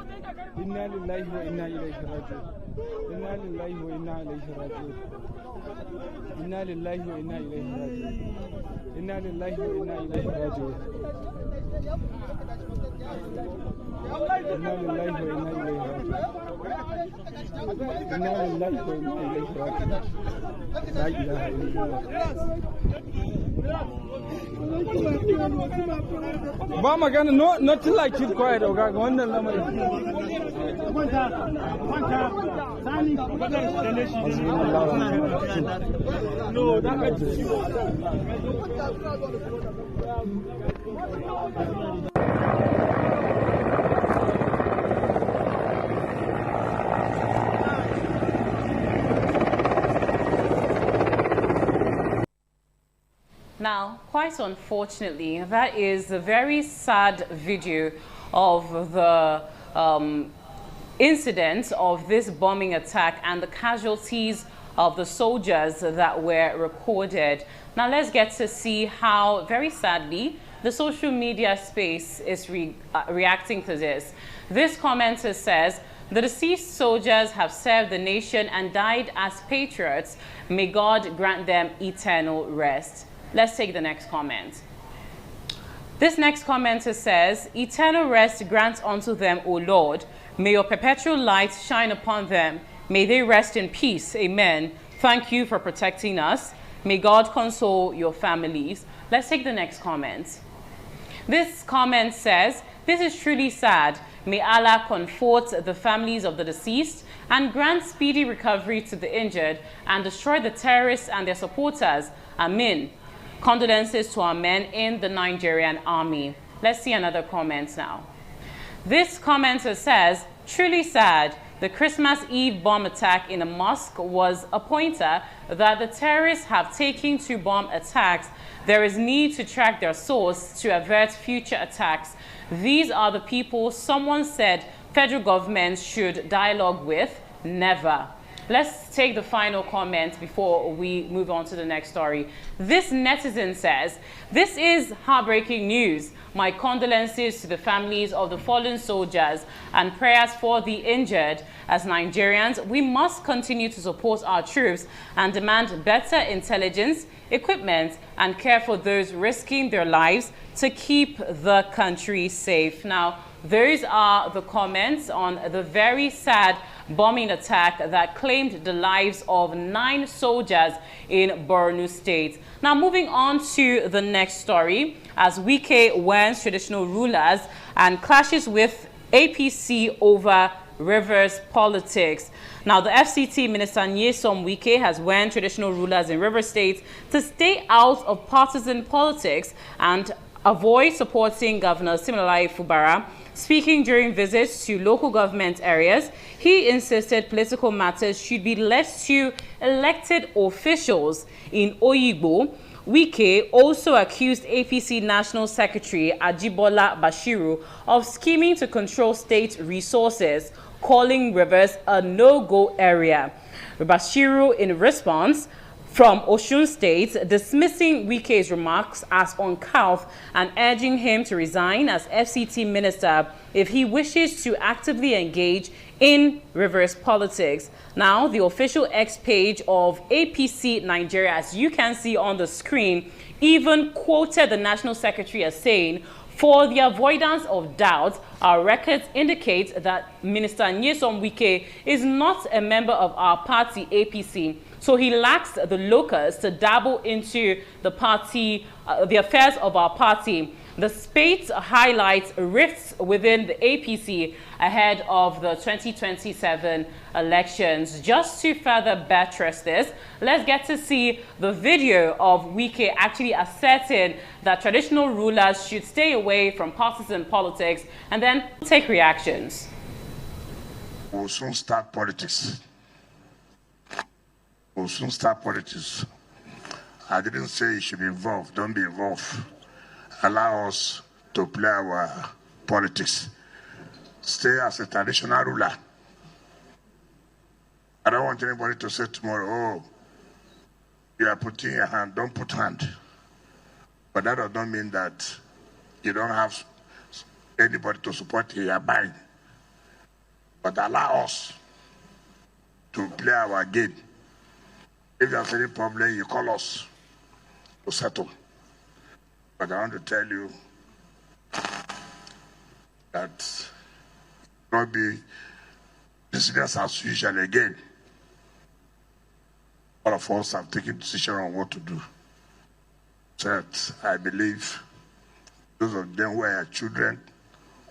Inna lillahi wa inna ilaihi raji'un. Inna lillahi wa inna ilaihi raji'un. Inna lillahi wa inna ilaihi raji'un. Inna lillahi wa inna ilaihi raji'un. Inna lillahi wa inna ilaihi raji'un. Inna lillahi wa inna ilaihi raji'un. La ilaha illallah. Ba magana, no till I keep quiet, okay? Wannan lamarin. No, that Now, quite unfortunately, that is a very sad video of the incident of this bombing attack and the casualties of the soldiers that were recorded. Now, let's get to see how, very sadly, the social media space is reacting to this. This commenter says, "The deceased soldiers have served the nation and died as patriots. May God grant them eternal rest." Let's take the next comment. This next commenter says, "Eternal rest grant unto them, O Lord. May your perpetual light shine upon them. May they rest in peace. Amen. Thank you for protecting us. May God console your families." Let's take the next comment. This comment says, "This is truly sad. May Allah comfort the families of the deceased and grant speedy recovery to the injured and destroy the terrorists and their supporters. Amen. Condolences to our men in the Nigerian army. Let's see another comment now. This commenter says, truly sad. The Christmas Eve bomb attack in a mosque was a pointer that the terrorists have taken to bomb attacks. There is need to track their source to avert future attacks. These are the people someone said federal government should dialogue with. Never. Let's take the final comment before we move on to the next story. This netizen says, this is heartbreaking news. My condolences to the families of the fallen soldiers and prayers for the injured. As Nigerians, we must continue to support our troops and demand better intelligence, equipment, and care for those risking their lives to keep the country safe. Now, those are the comments on the very sad bombing attack that claimed the lives of 9 soldiers in Borno State. Now, moving on to the next story, as Wike warns traditional rulers and clashes with APC over Rivers politics. Now, the FCT Minister Nyesom Wike has warned traditional rulers in Rivers State to stay out of partisan politics and avoid supporting Governor Siminalayi Fubara. Speaking during visits to local government areas, he insisted political matters should be left to elected officials. In Oyigbo, Wike also accused APC National Secretary Ajibola Bashiru of scheming to control state resources, calling Rivers a no-go area. Bashiru, in response, from Osun State, dismissing Wike's remarks as uncouth and urging him to resign as FCT minister if he wishes to actively engage in Rivers politics. Now, the official X page of APC Nigeria, as you can see on the screen, even quoted the National Secretary as saying, for the avoidance of doubt, our records indicate that Minister Nyesom Wike is not a member of our party, APC. So he lacks the locus to dabble into the party, the affairs of our party. The spate highlights rifts within the APC ahead of the 2027 elections. Just to further buttress this, let's get to see the video of Wike actually asserting that traditional rulers should stay away from partisan politics, and then take reactions. We'll soon start politics. We'll soon start politics. I didn't say you should be involved. Don't be involved. Allow us to play our politics. Stay as a traditional ruler. I don't want anybody to say tomorrow, oh, you are putting your hand. Don't put hand. But that does not mean that you don't have anybody to support your mind. But allow us to play our game. If there's any problem, you call us to settle. But I want to tell you that not be business as usual again. All of us have taken decision on what to do. So I believe those of them who are children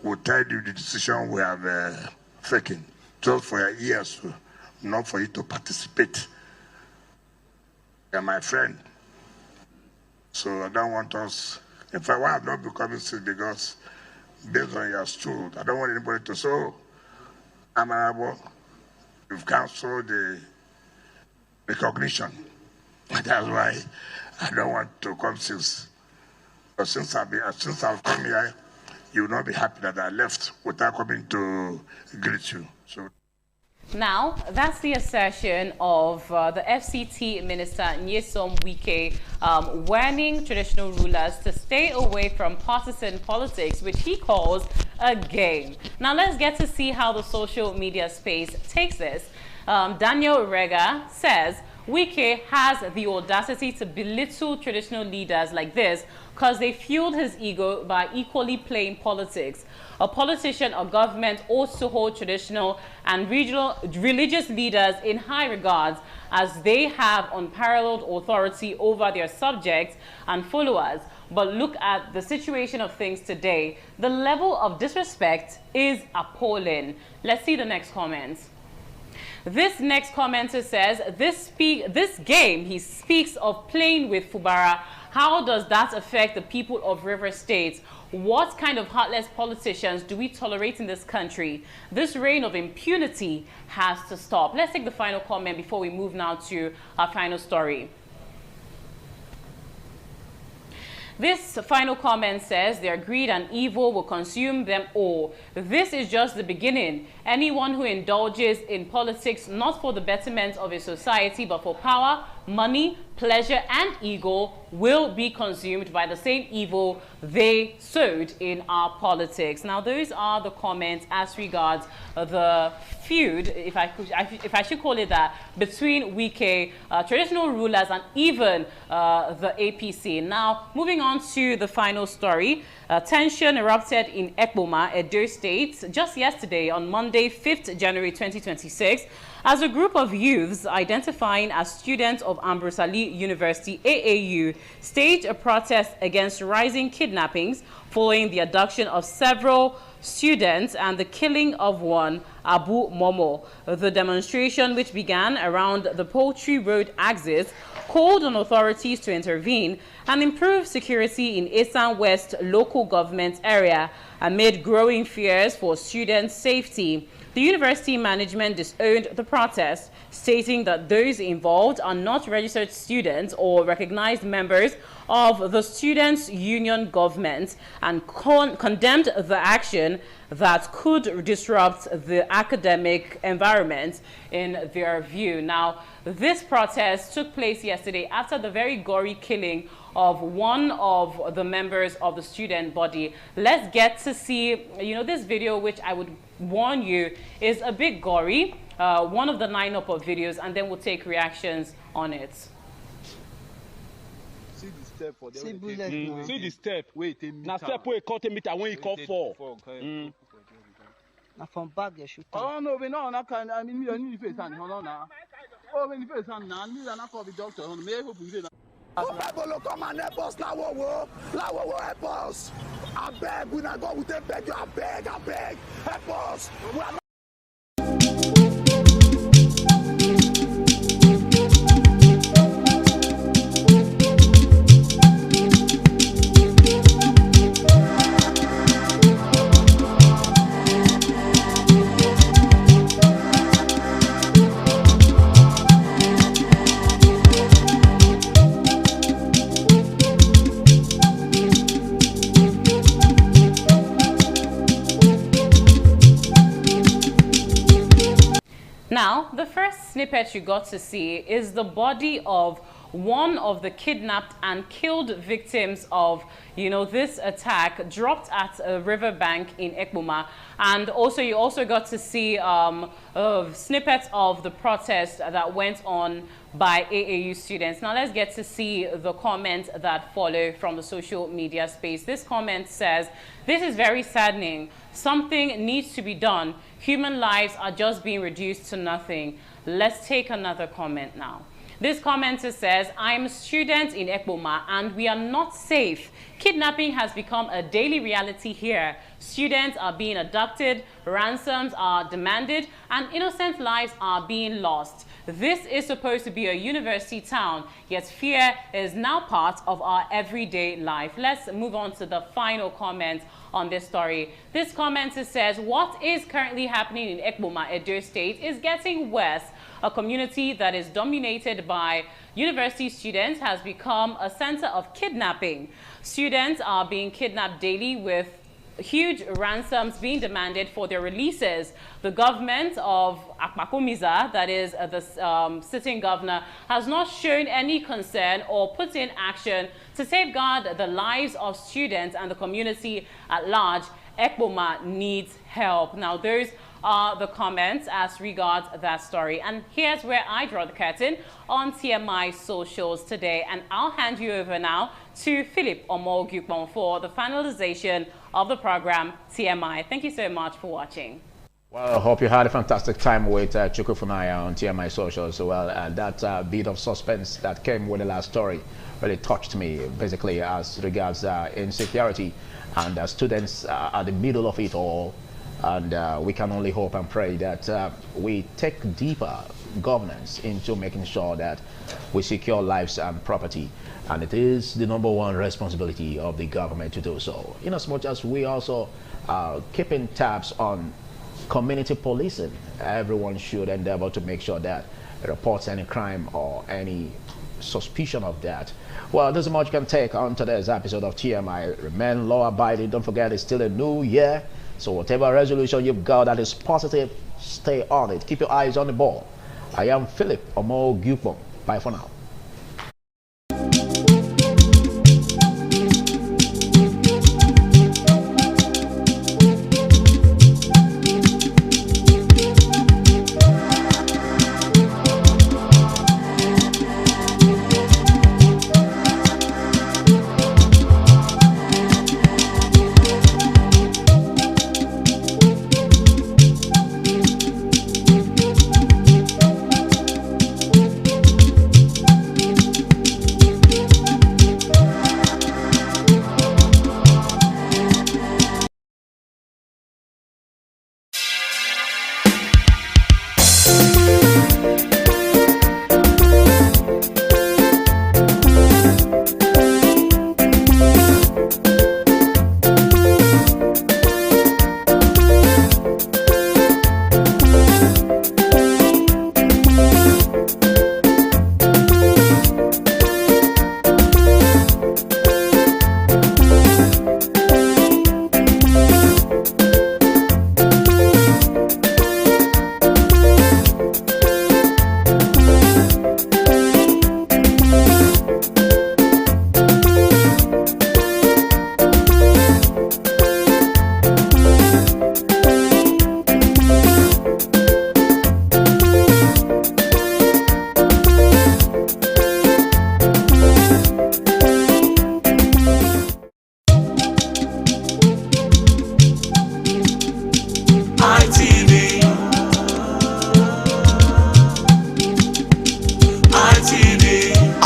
will tell you the decision we have taken, just for your ears, not for you to participate. You're my friend. So I don't want us, in fact, why I'm not becoming sick, because based on your stool, I don't want anybody to say, oh, Amarabo, you've cancelled the recognition. That's why I don't want to come since. But since I've come here, you will not be happy that I left without coming to greet you. So. Now, that's the assertion of the FCT Minister Nyesom Wike warning traditional rulers to stay away from partisan politics, which he calls a game. Now, let's get to see how the social media space takes this. Daniel Rega says, Wike has the audacity to belittle traditional leaders like this because they fueled his ego by equally playing politics. A politician or government ought to hold traditional and regional religious leaders in high regards, as they have unparalleled authority over their subjects and followers. But look at the situation of things today. The level of disrespect is appalling. Let's see the next comment. This next commenter says, this game, he speaks of playing with Fubara, How does that affect the people of River State? What kind of heartless politicians do we tolerate in this country? This reign of impunity has to stop. Let's take the final comment before we move now to our final story. This final comment says, their greed and evil will consume them all. This is just the beginning. Anyone who indulges in politics not for the betterment of a society but for power, money, pleasure, and ego will be consumed by the same evil they sowed in our politics. Now, those are the comments as regards the feud, if I should call it that, between Wike, traditional rulers, and even the APC. Now, moving on to the final story. Tension erupted in Ekpoma, Edo State, just yesterday on Monday, 5th January 2026, as a group of youths identifying as students of Ambrose Ali University, AAU, staged a protest against rising kidnappings following the abduction of several students and the killing of one, Abu Momo. The demonstration, which began around the Poultry Road axis, called on authorities to intervene and improve security in Esan West local government area amid growing fears for students' safety. The university management disowned the protest, stating that those involved are not registered students or recognized members of the students' union government, and condemned the action that could disrupt the academic environment in their view. Now, this protest took place yesterday after the very gory killing of one of the members of the student body. Let's get to see, this video, which I would warn you is a bit gory, one of the lineup of videos, and then we'll take reactions on it. See the step for them. See the step. Wait, now step where cut a meter when you call for. Now from back they shoot. Oh no, we know. I mean, you need face and hold on now. Oh, when you face and now, you are not call the doctor. May I hope you say that. People come and help us, Lawowo help us. I beg, we not go with them, beg you, I beg, help us. We are not Now, the first snippet you got to see is the body of one of the kidnapped and killed victims of, this attack, dropped at a riverbank in Ekpoma. And also, you also got to see snippets of the protest that went on by AAU students. Now, let's get to see the comments that follow from the social media space. This comment says, "This is very saddening. Something needs to be done. Human lives are just being reduced to nothing." Let's take another comment now. This commenter says, "I'm a student in Ekpoma and we are not safe. Kidnapping has become a daily reality here. Students are being abducted, ransoms are demanded, and innocent lives are being lost. This is supposed to be a university town, yet fear is now part of our everyday life." Let's move on to the final comment on this story. This commenter says, "What is currently happening in Ekpoma, Edo State, is getting worse. A community that is dominated by university students has become a center of kidnapping. Students are being kidnapped daily with huge ransoms being demanded for their releases. The government of Akpakomiza, that is the sitting governor, has not shown any concern or put in action to safeguard the lives of students and the community at large. Ekpoma needs help." Now, those are the comments as regards that story. And here's where I draw the curtain on TMI socials today. And I'll hand you over now to Philip Omogupon for the finalization of the program TMI. Thank you so much for watching. Well, I hope you had a fantastic time with Chuku Funaya on TMI socials. Well, that bit of suspense that came with the last story really touched me, basically, as regards insecurity and students are the middle of it all. And we can only hope and pray that we take deeper governance into making sure that we secure lives and property. and it is the #1 responsibility of the government to do so. In as much as we also are keeping tabs on community policing, everyone should endeavor to make sure that it reports any crime or any suspicion of that. Well, this is much you can take on today's episode of TMI. Remain law-abiding. Don't forget, it's still a new year, so whatever resolution you've got that is positive, stay on it. Keep your eyes on the ball. I am Philip Omo Gupon. Bye for now.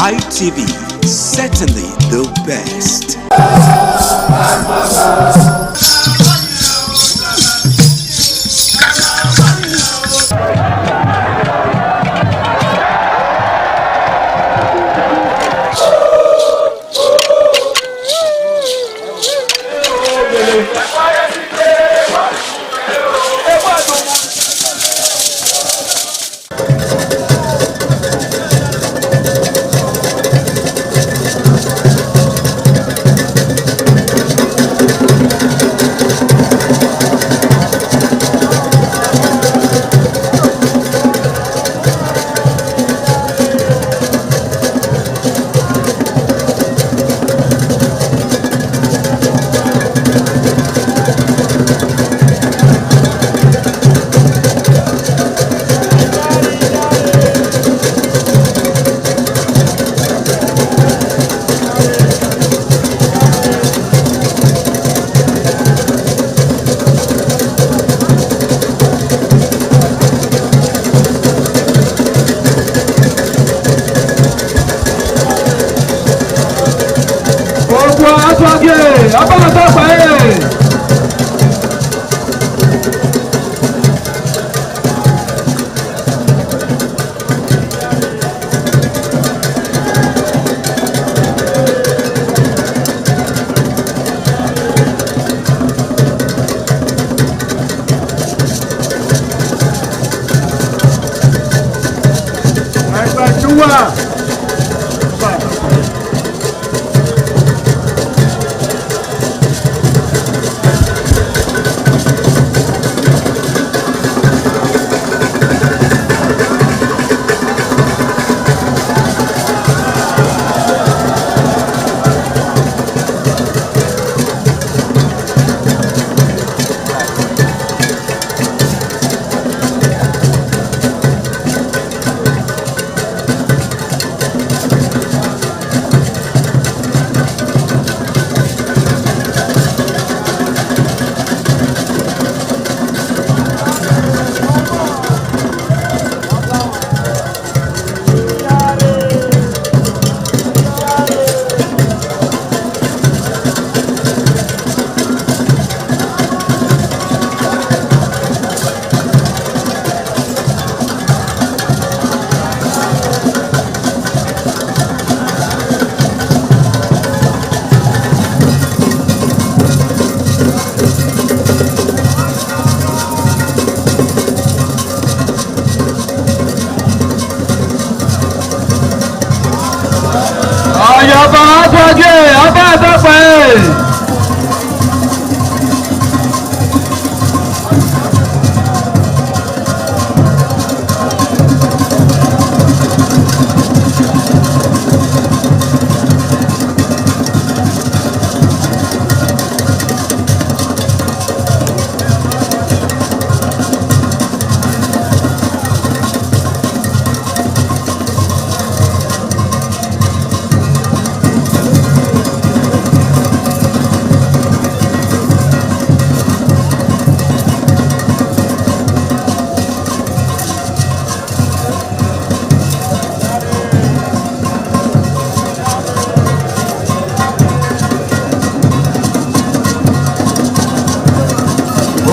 ITV, certainly the best.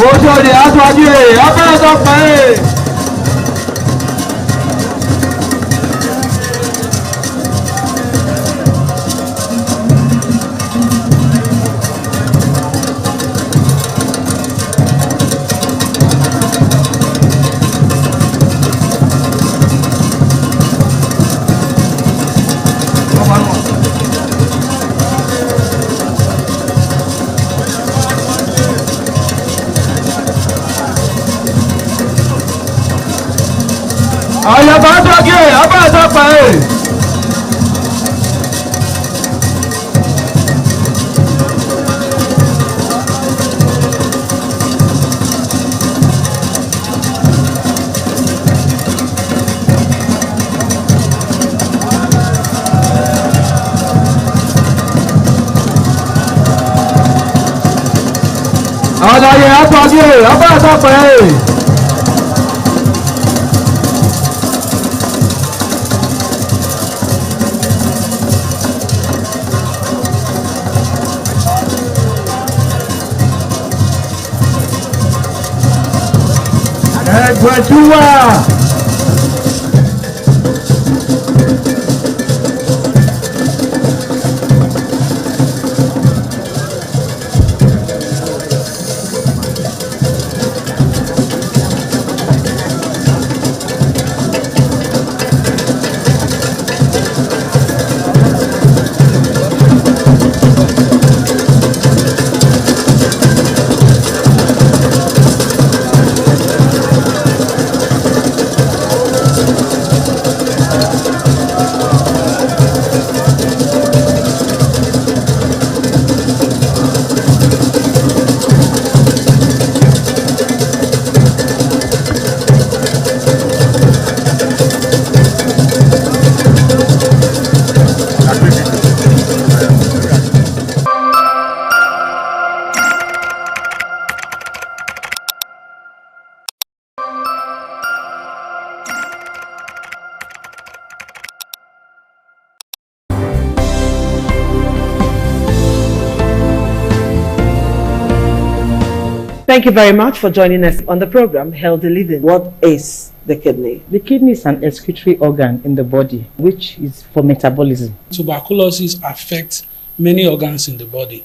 Ojúde aṣáájú rẹ̀ abẹ́rẹ́ pẹ́. Àyàbá sọ́kì abẹ́rẹ́ pẹ́. Àlàyé àtọ́jú abẹ́rẹ́ pẹ́. Ẹgbẹ̀júwà. Thank you very much for joining us on the program Healthy Living. What is the kidney? The kidney is an excretory organ in the body which is for metabolism. Tuberculosis affects many organs in the body,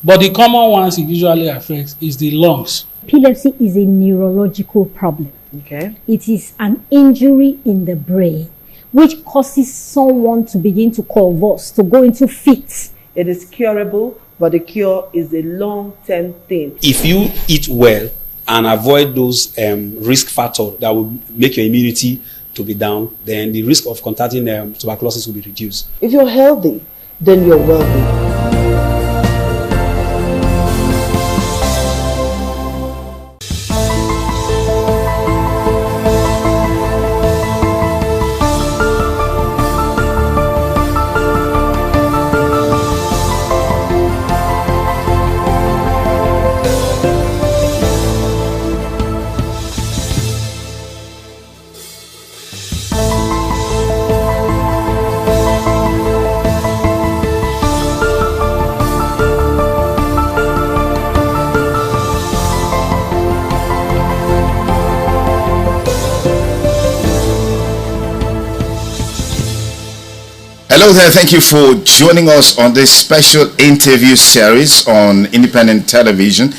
but the common ones it usually affects is the lungs. Epilepsy is a neurological problem. Okay. It is an injury in the brain which causes someone to begin to convulse, to go into fits. It is curable, but the cure is a long-term thing. If you eat well and avoid those risk factors that will make your immunity to be down, then the risk of contracting tuberculosis will be reduced. If you're healthy, then you're wealthy. Hello there, thank you for joining us on this special interview series on Independent Television.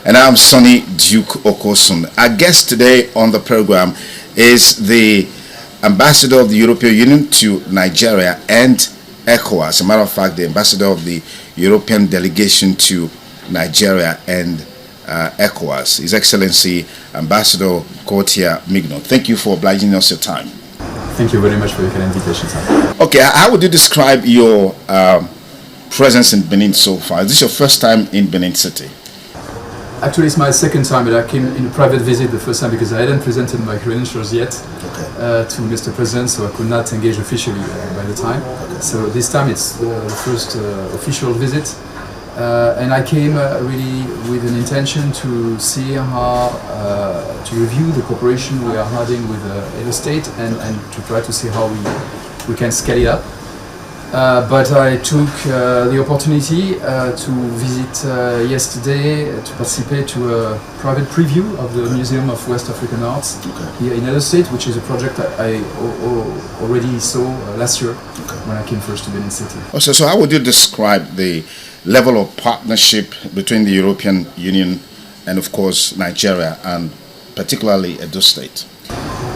And I'm Sonny Duke Okosun. Our guest today on the program is the Ambassador of the European Union to Nigeria and ECOWAS. As a matter of fact, the Ambassador of the European Delegation to Nigeria and ECOWAS, His Excellency Ambassador Kotia Migno. Thank you for obliging us your time. Thank you very much for your kind invitation, sir. Okay, how would you describe your presence in Benin so far? Is this your first time in Benin City? Actually, it's my second time, but I came in a private visit the first time because I hadn't presented my credentials yet to Mr. President, so I could not engage officially by the time. So this time it's the first official visit. And I came really with an intention to see how, to review the cooperation we are having with Edo State and to try to see how we can scale it up. But I took the opportunity to visit yesterday to participate to a private preview of the Museum of West African Arts here in Edo State, which is a project that I already saw last year when I came first to Benin City. Also, so how would you describe the level of partnership between the European Union and, of course, Nigeria, and particularly Edo State?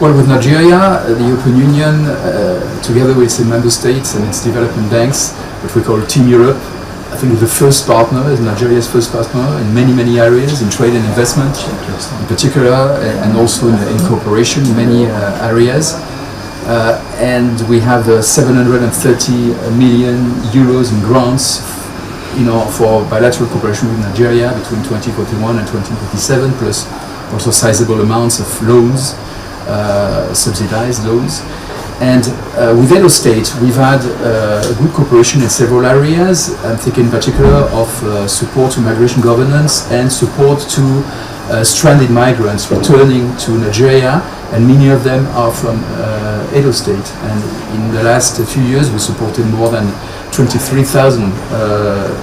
Well, with Nigeria, the European Union, together with its member states and its development banks, which we call Team Europe, I think the first partner, is Nigeria's first partner in many areas, in trade and investment in particular, and also in cooperation in many areas. And we have 730 million euros in grants for bilateral cooperation with Nigeria between 2041 and 2027, plus also sizable amounts of loans, subsidized loans. And with Edo State, we've had good cooperation in several areas. I'm thinking in particular of support to migration governance and support to stranded migrants returning to Nigeria, and many of them are from Edo State. And in the last few years, we supported more than 23,000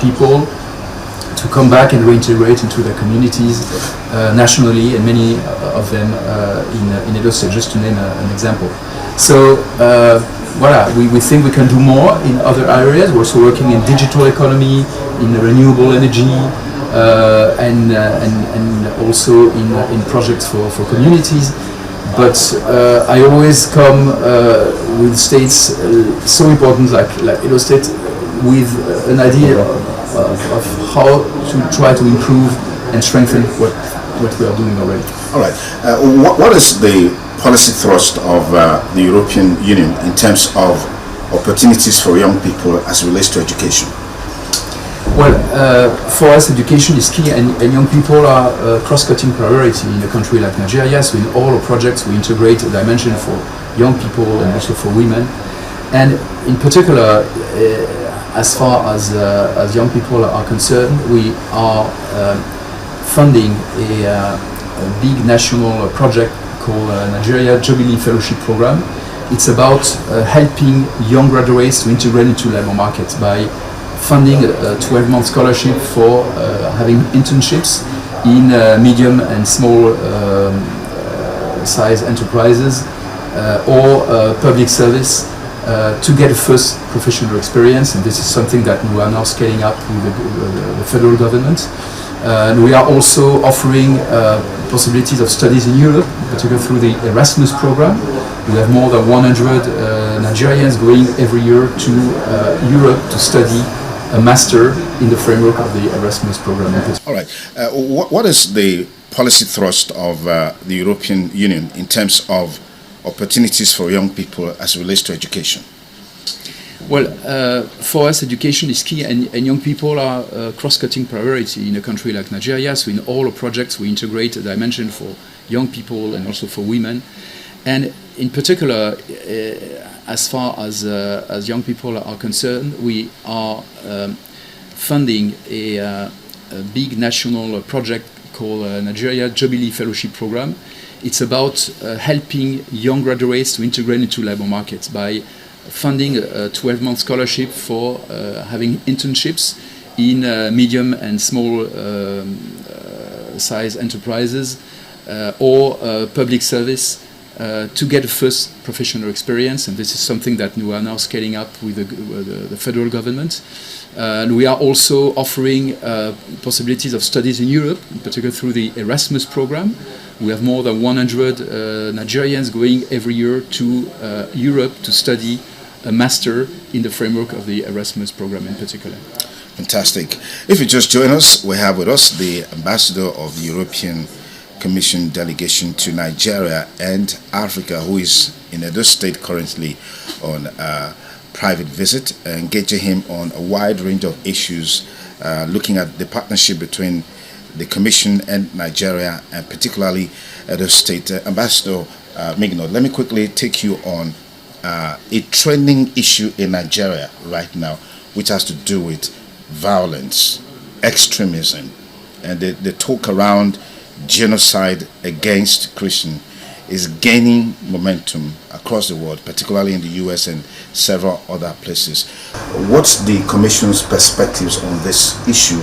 people to come back and reintegrate into their communities nationally, and many of them in Edo State, just to name an example. So voilà, we think we can do more in other areas. We're also working in digital economy, in renewable energy, and also in projects for communities. But I always come with states so important like Edo State with an idea of how to try to improve and strengthen what we are doing already. All right. What is the policy thrust of the European Union in terms of opportunities for young people as it relates to education? Well, for us, education is key, and young people are a cross-cutting priority in a country like Nigeria. So in all our projects, we integrate a dimension for young people and also for women. And in particular, as far as young people are concerned, we are funding a big national project called Nigeria Jubilee Fellowship Program. It's about helping young graduates to integrate into labor markets by funding a 12-month scholarship for having internships in medium and small size enterprises or public service to get a first professional experience. And this is something that we are now scaling up with the federal government. And we are also offering possibilities of studies in Europe, particularly through the Erasmus program. We have more than 100 Nigerians going every year to Europe to study a master in the framework of the Erasmus program. All right. What is the policy thrust of the European Union in terms of opportunities for young people as it relates to education? Well, for us, education is key, and young people are a cross-cutting priority in a country like Nigeria. So in all our projects, we integrate a dimension for young people and also for women. And in particular, as far as young people are concerned, we are funding a big national project called Nigeria Jubilee Fellowship Program. It's about helping young graduates to integrate into labor markets by funding a 12-month scholarship for having internships in medium and small size enterprises or public service to get a first professional experience, and this is something that we are now scaling up with the federal government. And we are also offering possibilities of studies in Europe, in particular through the Erasmus program. We have more than 100 Nigerians going every year to Europe to study a master in the framework of the Erasmus program in particular. Fantastic. If you just join us, we have with us the ambassador of the European Commission delegation to Nigeria and Africa, who is in Edo State currently on a private visit, engaging him on a wide range of issues, looking at the partnership between the Commission and Nigeria, and particularly Edo State. Ambassador Mignot, let me quickly take you on a trending issue in Nigeria right now, which has to do with violence, extremism, and the talk around genocide against Christians is gaining momentum across the world, particularly in the US and several other places. What's the Commission's perspectives on this issue,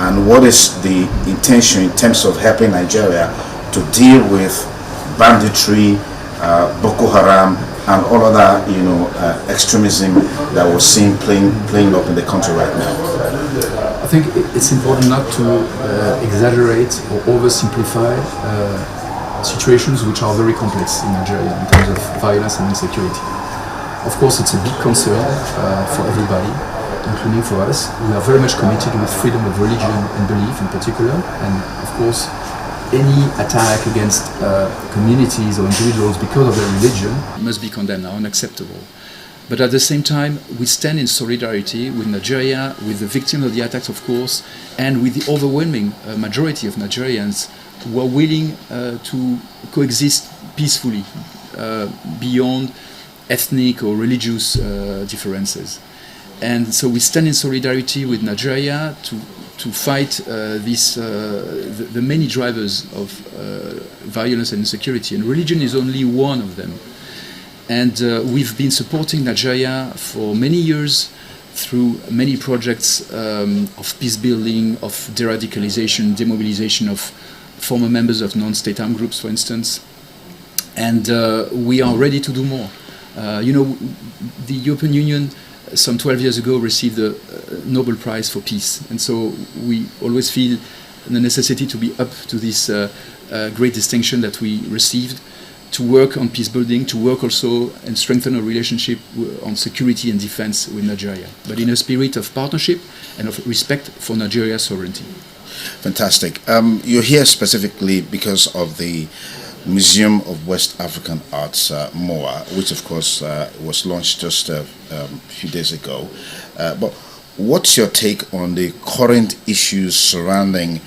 and what is the intention in terms of helping Nigeria to deal with banditry, Boko Haram, and all other extremism that we're seeing playing up in the country right now? I think it's important not to exaggerate or oversimplify situations which are very complex in Nigeria in terms of violence and insecurity. Of course, it's a big concern for everybody, including for us. We are very much committed with freedom of religion and belief in particular, and of course, any attack against communities or individuals because of their religion must be condemned, are unacceptable. But at the same time, we stand in solidarity with Nigeria, with the victims of the attacks, of course, and with the overwhelming majority of Nigerians who are willing to coexist peacefully beyond ethnic or religious differences. And so we stand in solidarity with Nigeria to fight the many drivers of violence and insecurity, and religion is only one of them. And we've been supporting Nigeria for many years through many projects of peace building, of de-radicalization, demobilization of former members of non-state armed groups, for instance. And we are ready to do more. The European Union some 12 years ago received the Nobel Prize for Peace. And so we always feel the necessity to be up to this great distinction that we received, to work on peace building, to work also and strengthen a relationship on security and defense with Nigeria, but in a spirit of partnership and of respect for Nigeria's sovereignty. Fantastic. You're here specifically because of the Museum of West African Arts, MOA, which of course was launched just a few days ago. But what's your take on the current issues surrounding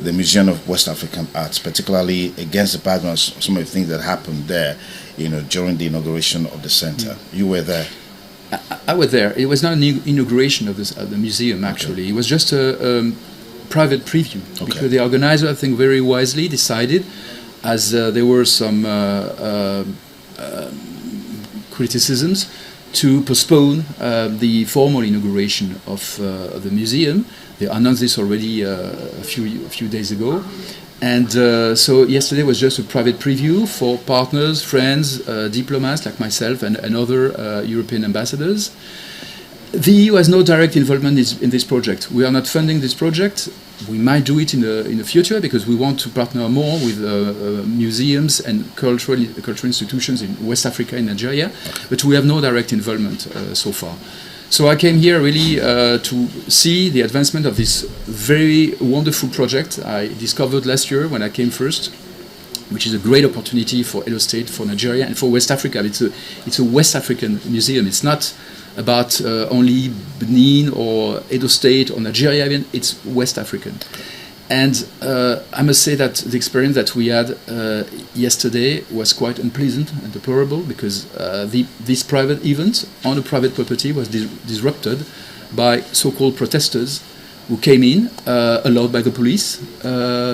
the Museum of West African Arts, particularly against the background of some of the things that happened there, during the inauguration of the center? You were there. I was there. It was not an inauguration of the museum, actually. Okay. It was just a private preview. Okay. Because the organizer, I think, very wisely decided, as there were some criticisms, to postpone the formal inauguration of the museum. They announced this already a few days ago. And so yesterday was just a private preview for partners, friends, diplomats like myself and other European ambassadors. The EU has no direct involvement in this project. We are not funding this project. We might do it in the future because we want to partner more with museums and cultural institutions in West Africa and Nigeria, but we have no direct involvement so far. So I came here really to see the advancement of this very wonderful project I discovered last year when I came first, which is a great opportunity for Edo State, for Nigeria, and for West Africa. It's a West African museum. It's not about only Benin or Edo State or Nigeria even, it's West African. And I must say that the experience that we had yesterday was quite unpleasant and deplorable because this private event on a private property was disrupted by so-called protesters who came in, allowed by the police,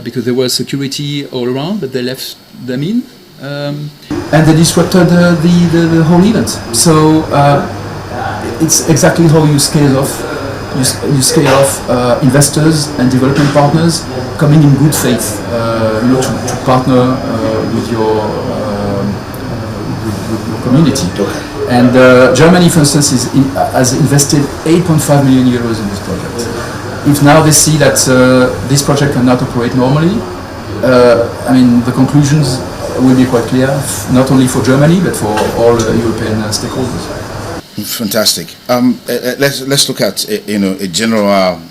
because there was security all around, but they left them in. And they disrupted the whole event. So it's exactly how you scale off. You scale off investors and development partners coming in good faith, to partner with your community. And Germany, for instance, has invested 8.5 million euros in this project. If now they see that this project cannot operate normally, I mean, the conclusions will be quite clear, not only for Germany, but for all European stakeholders. Fantastic. Let's look at a general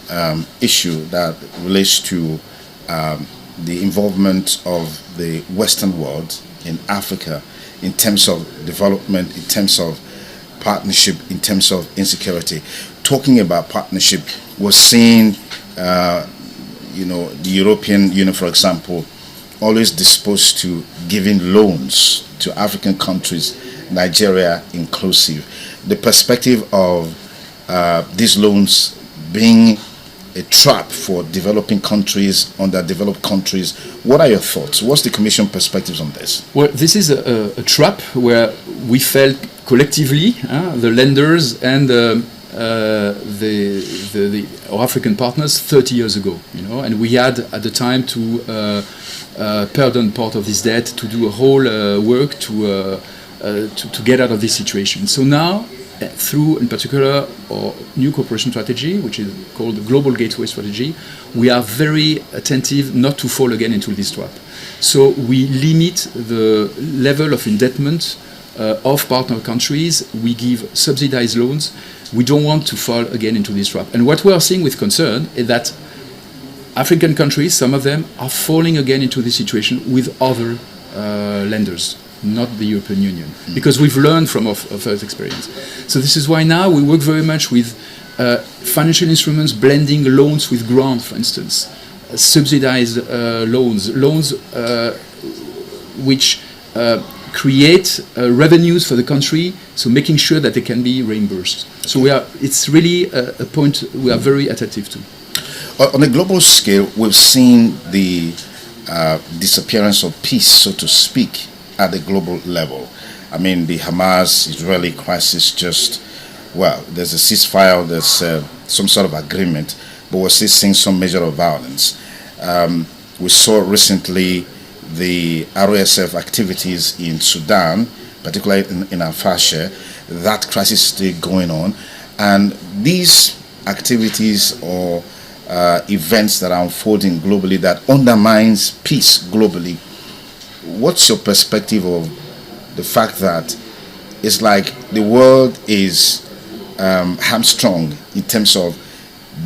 issue that relates to the involvement of the Western world in Africa in terms of development, in terms of partnership, in terms of insecurity. Talking about partnership, we're seeing the European Union, for example, always disposed to giving loans to African countries, Nigeria inclusive. The perspective of these loans being a trap for developing countries, underdeveloped countries. What are your thoughts? What's the Commission perspectives on this? Well, this is a trap where we felt collectively, the lenders and our African partners 30 years ago, and we had at the time to pardon part of this debt, to do a whole work to get out of this situation. So now, through, in particular, our new cooperation strategy, which is called the Global Gateway Strategy, we are very attentive not to fall again into this trap. So we limit the level of indebtedness of partner countries. We give subsidized loans. We don't want to fall again into this trap. And what we are seeing with concern is that African countries, some of them, are falling again into this situation with other lenders, not the European Union, because we've learned from our first experience. So this is why now we work very much with financial instruments, blending loans with grants, for instance, subsidized loans which create revenues for the country, so making sure that they can be reimbursed. So it's really a point we are very attentive to. On a global scale, we've seen the disappearance of peace, so to speak, at the global level. I mean, the Hamas-Israeli crisis there's a ceasefire, there's some sort of agreement, but we're still seeing some measure of violence. We saw recently the RSF activities in Sudan, particularly in Al-Fasher. That crisis is still going on. And these activities or events that are unfolding globally that undermines peace globally, what's your perspective of the fact that it's like the world is hamstrung in terms of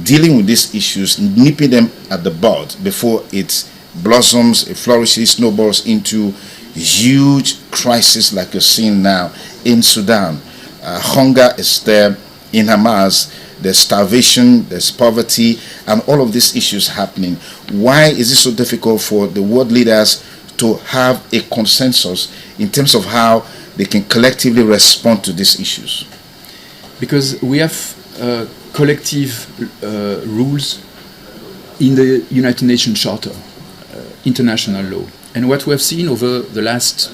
dealing with these issues, nipping them at the bud before it blossoms, it flourishes, snowballs into huge crisis like you're seeing now in Sudan? Hunger is there in Hamas. There's starvation, there's poverty, and all of these issues happening. Why is it so difficult for the world leaders to have a consensus in terms of how they can collectively respond to these issues? Because we have collective rules in the United Nations Charter, international law. And what we have seen over the last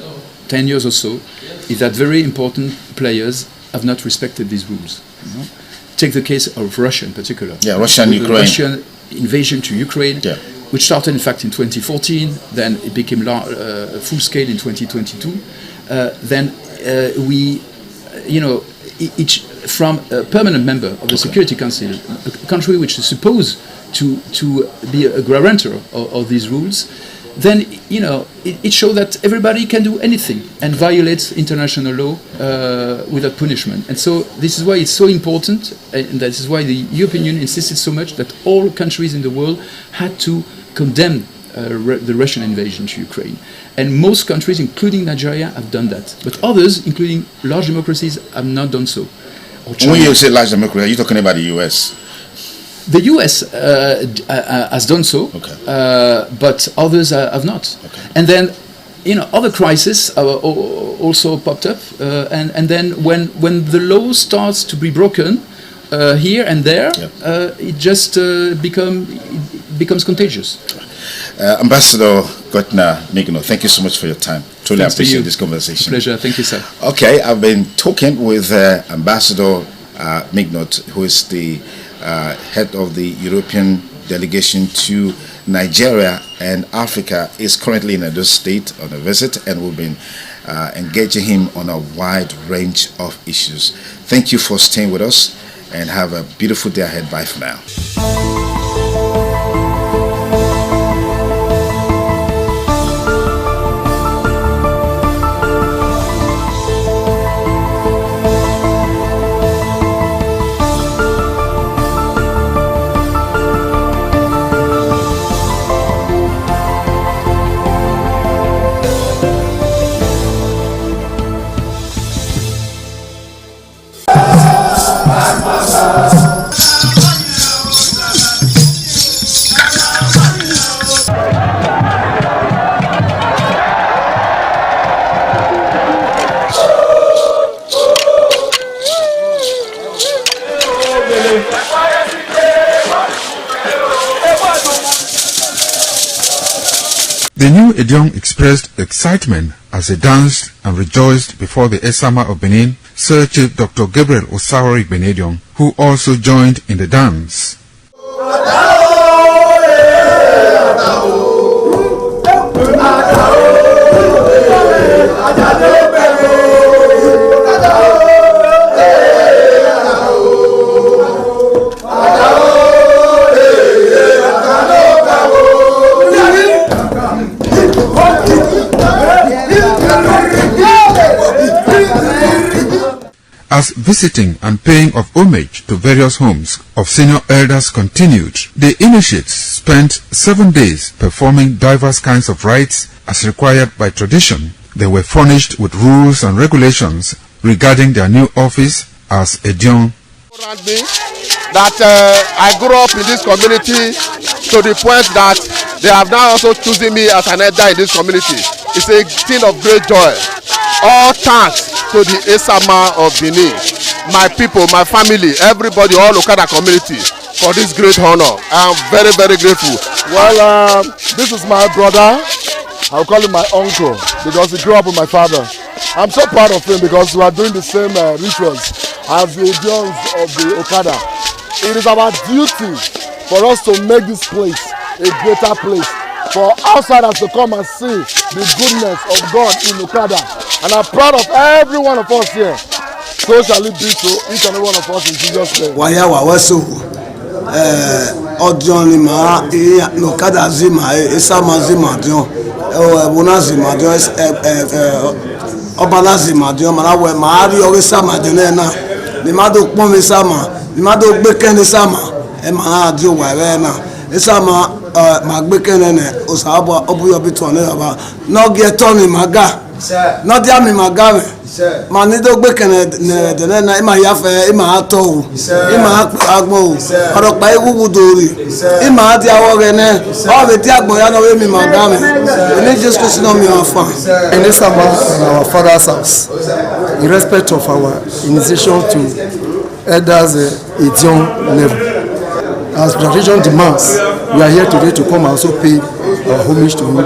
10 years or so is that very important players have not respected these rules. Take the case of Russia in particular. Yeah, Russia and Ukraine. The Russian invasion to Ukraine, which started in fact in 2014, then it became full scale in 2022. Then we, each from a permanent member of the Security Council, a country which is supposed to be a guarantor of these rules, then it shows that everybody can do anything and violates international law without punishment. And so this is why it's so important, and this is why the European Union insisted so much that all countries in the world had to condemn the Russian invasion to Ukraine. And most countries, including Nigeria, have done that. But others, including large democracies, have not done so. When you say large democracy, are you talking about the US? The US has done so, but others have not. And then, other crises also popped up. And then when the law starts to be broken here and there, it just becomes contagious. Ambassador Gottner Mignot, thank you so much for your time. Truly appreciate this conversation. Pleasure. Thank you, sir. Okay, I've been talking with Ambassador Mignot, who is the head of the European delegation to Nigeria and Africa, is currently in Edo State on a visit, and we've been engaging him on a wide range of issues. Thank you for staying with us and have a beautiful day ahead. Bye for now. The new Edion expressed excitement as they danced and rejoiced before the Esama of Benin, Sir Chief Dr. Gabriel Osawori Igbinedion, who also joined in the dance. As visiting and paying of homage to various homes of senior elders continued, the initiates spent 7 days performing diverse kinds of rites as required by tradition. They were furnished with rules and regulations regarding their new office as Edion. That I grew up in this community to the point that they have now also chosen me as an elder in this community. It's a thing of great joy. All thanks to the Esama of Benin, my people, my family, everybody, all Okada community for this great honor. I am very, very grateful. Well, this is my brother. I'll call him my uncle because he grew up with my father. I'm so proud of him because we are doing the same rituals as the Edions of the Okada. It is our duty for us to make this place a greater place, for outsiders to come and see the goodness of God in Okada. And I'm proud of every one of us here. So shall it be to each and every one of us in Jesus' name. Ọjọ́ ni màá Okada zima Esama zima dion Ebuna zima dion Ọbala zima dion màá màá rí ọrẹ Esama dion náà ni màá tó pọ́n mi Esama ni màá tó gbé kẹ́ni Esama màá di òwò ẹ̀rẹ́ náà Esama màá gbé kẹ́ni ẹ̀ ọ̀sàbọ̀ ọ̀bùyọ̀bí tó ọ̀nà yàrá n'ọ́gì ẹ̀tọ́ ni màá gà n'ọ́dí àmì màá gà rẹ̀ màá ní tó gbé kẹ́ni ẹ̀dẹ̀nẹ̀ náà ìmà yáfẹ́ ìmà àtọ̀ o ìmà àgbọ̀n o ọ̀dọ̀pá ìwúwo dòrì ìmà àti àwọ̀ rẹ̀ náà ọ̀rẹ́ tí àgbọ̀n yá náà wé mi màá gà rẹ̀ ẹni Jésù Kristi náà mi wà fà. In Esama, in our father's house, in respect of our initiation to elders Edion level, as tradition demands, we are here today to come and also pay our homage to him,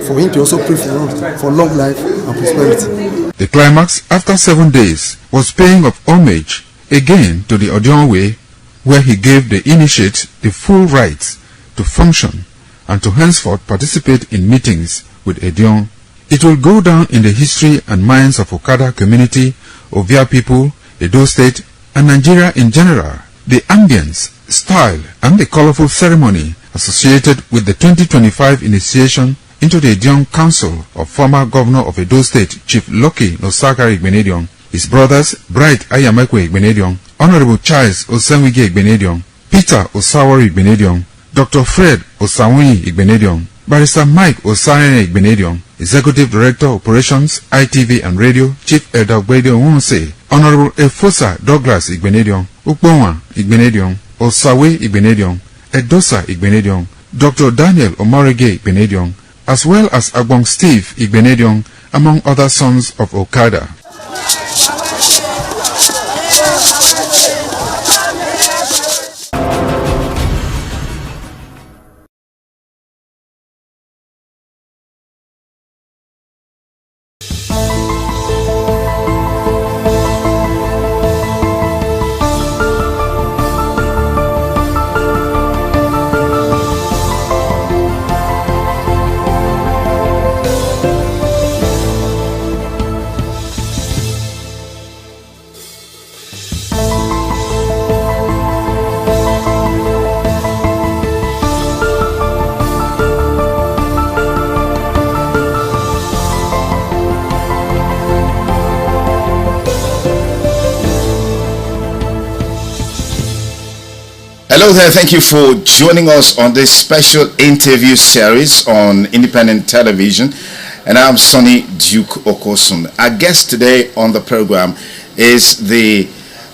for him to also pray for us for long life and prosperity. The climax after 7 days was paying of homage again to the Edion way, where he gave the initiate the full rights to function and to henceforth participate in meetings with Edion. It will go down in the history and minds of Okada community, Ovia people, Edo State, and Nigeria in general. The ambience, style, and the colorful ceremony associated with the 2025 initiation into the Edion Council of former Governor of Edo State, Chief Lucky Nosakari Igbinedion, his brothers Bright Ayamakwe Igbinedion, Honorable Charles Osenwige Igbinedion, Peter Osawori Igbinedion, Dr. Fred Osawuni Igbinedion, Barrister Mike Osane Igbinedion, Executive Director Operations, ITV and Radio, Chief Elder Gwede Onwunse, Honorable Efosa Douglas Igbinedion, Ukponwa Igbinedion, Osawe Igbinedion, Edosa Igbinedion, Dr. Daniel Omorige Igbinedion, as well as Agbong Steve Igbinedion, among other sons of Okada. Hello there, thank you for joining us on this special interview series on independent television. And I'm Sonny Duke Okosun. Our guest today on the program is the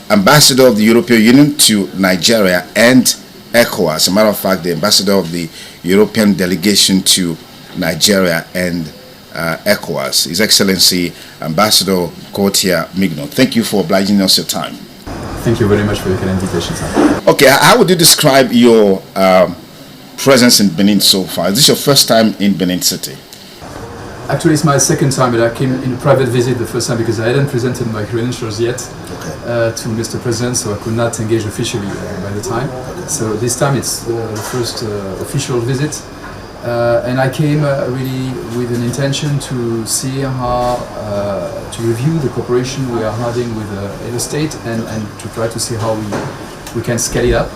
Ambassador of the European Union to Nigeria and ECOWAS. As a matter of fact, the Ambassador of the European Delegation to Nigeria and ECOWAS, His Excellency Ambassador Gauthier Mignon. Thank you for obliging us your time. Thank you very much for your kind invitation, sir. Okay, how would you describe your presence in Benin so far? Is this your first time in Benin City? Actually, it's my second time, but I came in a private visit the first time because I hadn't presented my credentials yet to Mr. President, so I could not engage officially by the time. So this time it's the first official visit. And I came really with an intention to see how, to review the cooperation we are having with Edo State and to try to see how we can scale it up.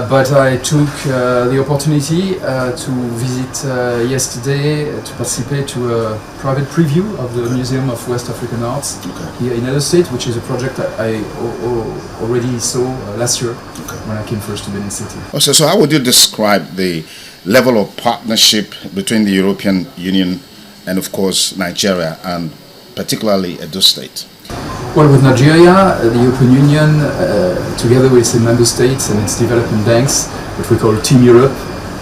But I took the opportunity to visit yesterday to participate to a private preview of the Museum of West African Arts here in Edo State, which is a project that I already saw last year when I came first to Benin City. Also, so how would you describe the level of partnership between the European Union and, of course, Nigeria, and particularly Edo State? Well, with Nigeria, the European Union, together with its member states and its development banks, what we call Team Europe,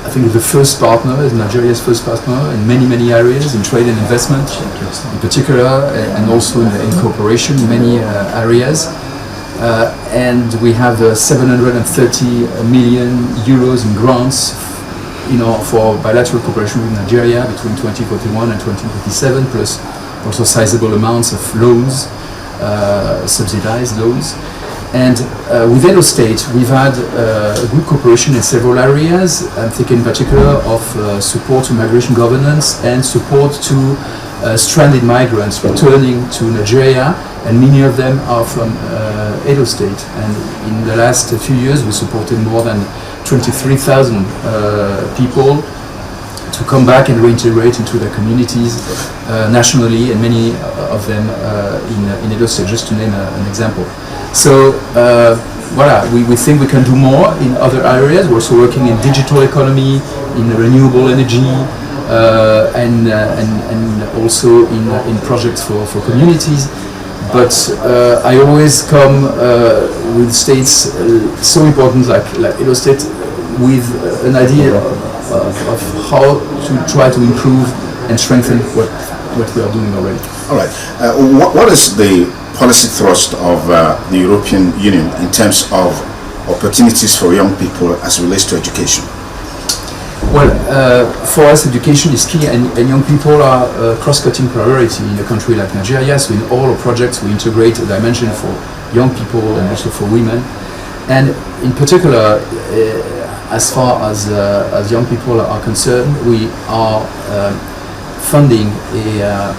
I think is the first partner, is Nigeria's first partner in many areas, in trade and investment in particular, and also in cooperation in many areas. And we have 730 million euros in grants for bilateral cooperation with Nigeria between 2041 and 2027, plus also sizable amounts of loans, subsidized loans. And with Edo State, we've had good cooperation in several areas. I'm thinking in particular of support to migration governance and support to stranded migrants returning to Nigeria, and many of them are from Edo State. And in the last few years, we supported more than 23,000 people to come back and reintegrate into their communities nationally, and many of them in Edo State, just to name an example. So voilà, we think we can do more in other areas. We're also working in digital economy, in renewable energy, and also in projects for communities. But I always come with states so important like Edo State with an idea of how to try to improve and strengthen what we are doing already. All right. What is the policy thrust of the European Union in terms of opportunities for young people as it relates to education? Well, for us, education is key, and young people are a cross-cutting priority in a country like Nigeria. So in all our projects, we integrate a dimension for young people and also for women. And in particular, as far as young people are concerned, we are funding a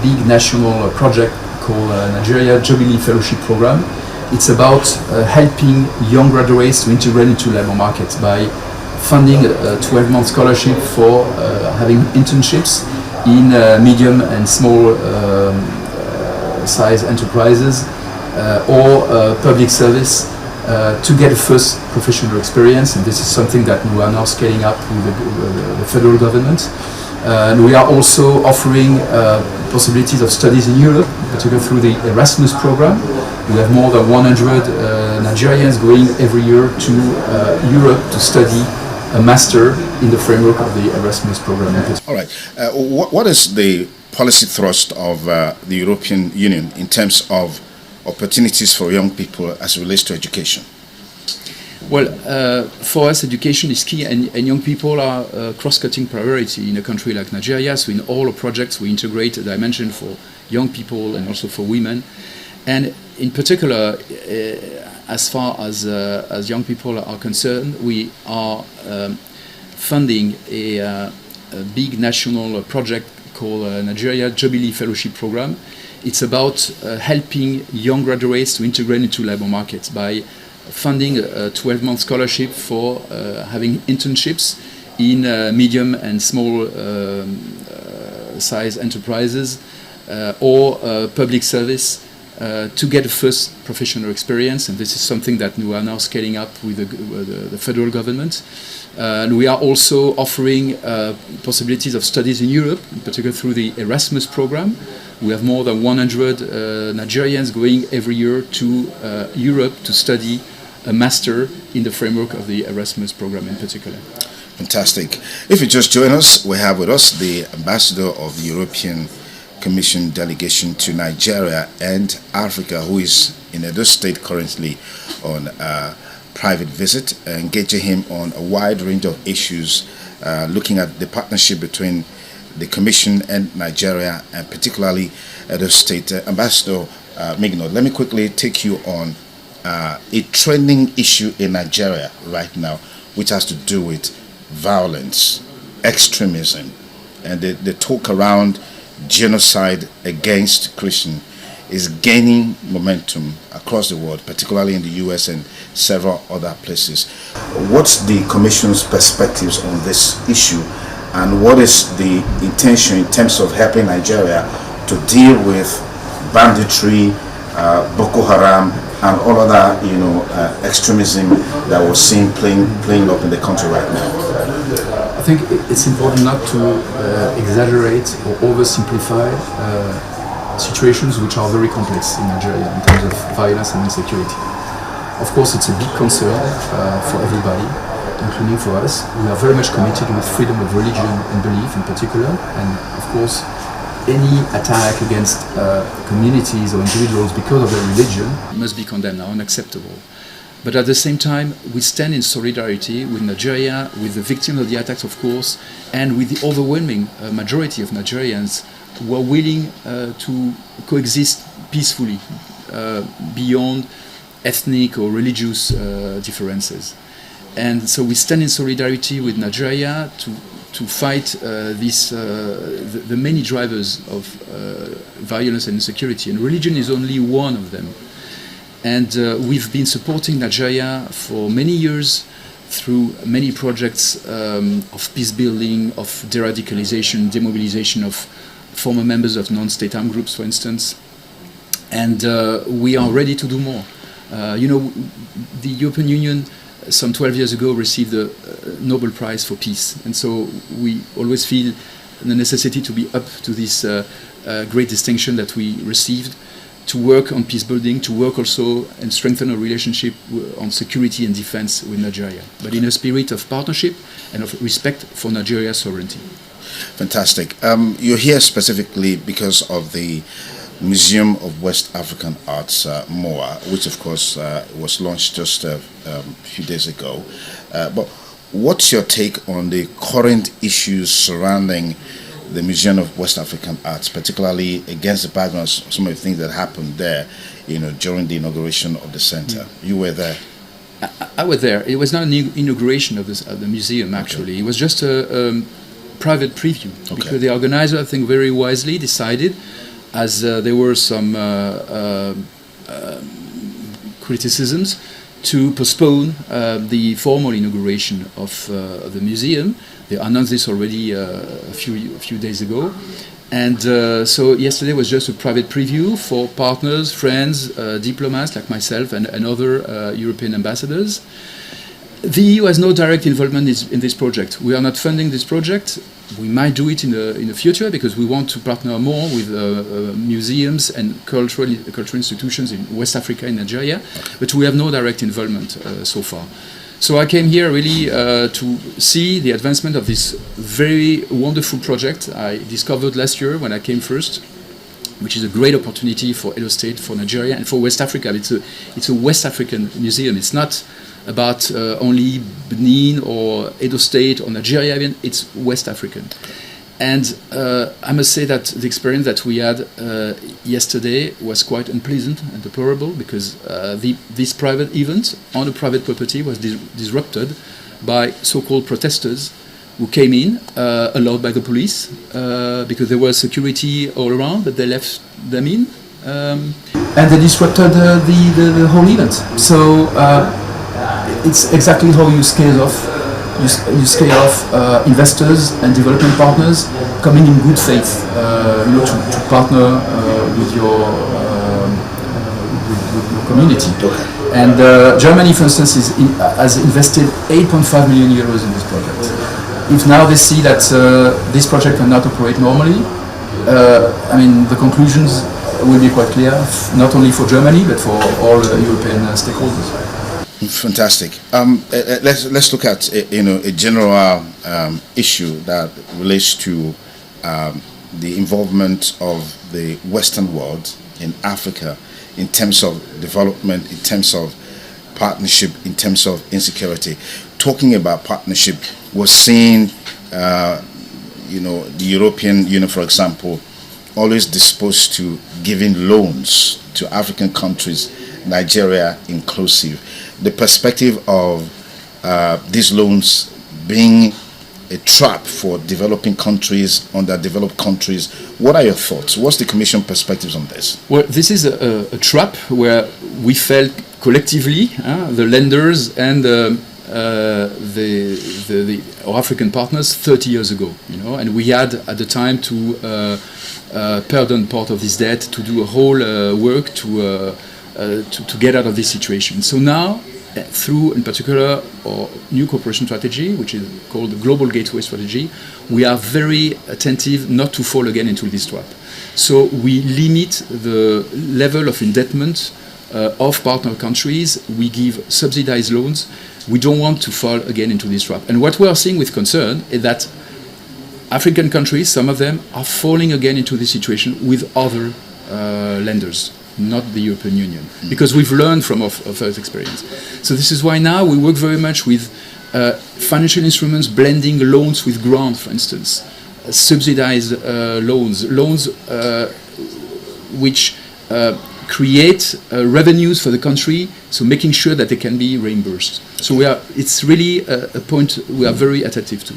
big national project called Nigeria Jubilee Fellowship Program. It's about helping young graduates to integrate into labor markets by funding a 12-month scholarship for having internships in medium and small size enterprises or public service to get a first professional experience. And this is something that we are now scaling up with the federal government. And we are also offering possibilities of studies in Europe, particularly through the Erasmus program. We have more than 100 Nigerians going every year to Europe to study a master in the framework of the Erasmus program. All right. What is the policy thrust of the European Union in terms of opportunities for young people as it relates to education? Well, for us, education is key, and young people are a cross-cutting priority in a country like Nigeria. So in all our projects, we integrate a dimension for young people and also for women. And in particular, as far as young people are concerned, we are funding a big national project called Nigeria Jubilee Fellowship Program. It's about helping young graduates to integrate into labor markets by funding a 12-month scholarship for having internships in medium and small size enterprises or public service to get a first professional experience, and this is something that we are now scaling up with the federal government. And we are also offering possibilities of studies in Europe, in particular through the Erasmus program. We have more than 100 Nigerians going every year to Europe to study a master in the framework of the Erasmus program in particular. Fantastic. If you just join us, we have with us the ambassador of the European Commission delegation to Nigeria and Africa, who is in Edo State currently on a private visit, engaging him on a wide range of issues, looking at the partnership between the Commission and Nigeria, and particularly Edo State. Ambassador Mignot, let me quickly take you on a trending issue in Nigeria right now, which has to do with violence, extremism, and the talk around genocide against Christians is gaining momentum across the world, particularly in the US and several other places. What's the Commission's perspectives on this issue, and what is the intention in terms of helping Nigeria to deal with banditry, Boko Haram, and all other extremism that we're seeing playing up in the country right now? I think it's important not to exaggerate or oversimplify situations which are very complex in Nigeria in terms of violence and insecurity. Of course, it's a big concern for everybody, including for us. We are very much committed with freedom of religion and belief in particular, and of course, any attack against communities or individuals because of their religion must be condemned, are unacceptable. But at the same time, we stand in solidarity with Nigeria, with the victims of the attacks, of course, and with the overwhelming majority of Nigerians who are willing to coexist peacefully beyond ethnic or religious differences. And so we stand in solidarity with Nigeria to fight the many drivers of violence and insecurity, and religion is only one of them. And we've been supporting Nigeria for many years through many projects of peace building, of de-radicalization, demobilization of former members of non-state armed groups, for instance. And we are ready to do more. The European Union some 12 years ago received the Nobel Prize for Peace. And so we always feel the necessity to be up to this great distinction that we received, to work on peace building, to work also and strengthen our relationship on security and defense with Nigeria, but in a spirit of partnership and of respect for Nigeria's sovereignty. Fantastic. You're here specifically because of the Museum of West African Arts, MOA, which of course was launched just a few days ago. But what's your take on the current issues surrounding the Museum of West African Arts, particularly against the background of some of the things that happened there, during the inauguration of the center? You were there. I was there. It was not an inauguration of the museum, actually. Okay. It was just a private preview, because the organizer, I think very wisely, decided, as there were some criticisms, to postpone the formal inauguration of the museum. They announced this already a few days ago. And so yesterday was just a private preview for partners, friends, diplomats like myself and other European ambassadors. The EU has no direct involvement in this project. We are not funding this project. We might do it in the future because we want to partner more with museums and cultural institutions in West Africa and Nigeria, but we have no direct involvement so far. So I came here really to see the advancement of this very wonderful project I discovered last year when I came first, which is a great opportunity for Edo State, for Nigeria, and for West Africa. It's a West African museum. It's not about only Benin or Edo State or Nigeria, it's West African. And I must say that the experience that we had yesterday was quite unpleasant and deplorable, because this private event on a private property was disrupted by so-called protesters who came in, allowed by the police, because there was security all around, but they left them in. And they disrupted the whole event. So it's exactly how you scale off. You scale off investors and development partners coming in good faith, to partner with your community. And Germany, for instance, has invested 8.5 million euros in this project. If now they see that this project cannot operate normally, I mean, the conclusions will be quite clear, not only for Germany, but for all European stakeholders. Fantastic. Let's look at a general issue that relates to the involvement of the Western world in Africa in terms of development, in terms of partnership, in terms of insecurity. Talking about partnership, we're seeing the European Union, for example, always disposed to giving loans to African countries, Nigeria inclusive. The perspective of these loans being a trap for developing countries, underdeveloped countries. What are your thoughts? What's the Commission perspectives on this? Well, this is a trap where we felt collectively, the lenders and our African partners 30 years ago, and we had at the time to pardon part of this debt, to do a whole work to get out of this situation. So now, through, in particular, our new cooperation strategy, which is called the Global Gateway Strategy, we are very attentive not to fall again into this trap. So we limit the level of indebtedness of partner countries. We give subsidized loans. We don't want to fall again into this trap. And what we are seeing with concern is that African countries, some of them, are falling again into this situation with other lenders, not the European Union, because we've learned from our first experience. So this is why now we work very much with financial instruments, blending loans with grants, for instance, subsidized loans which create revenues for the country, so making sure that they can be reimbursed. So it's really a point we are very attentive to.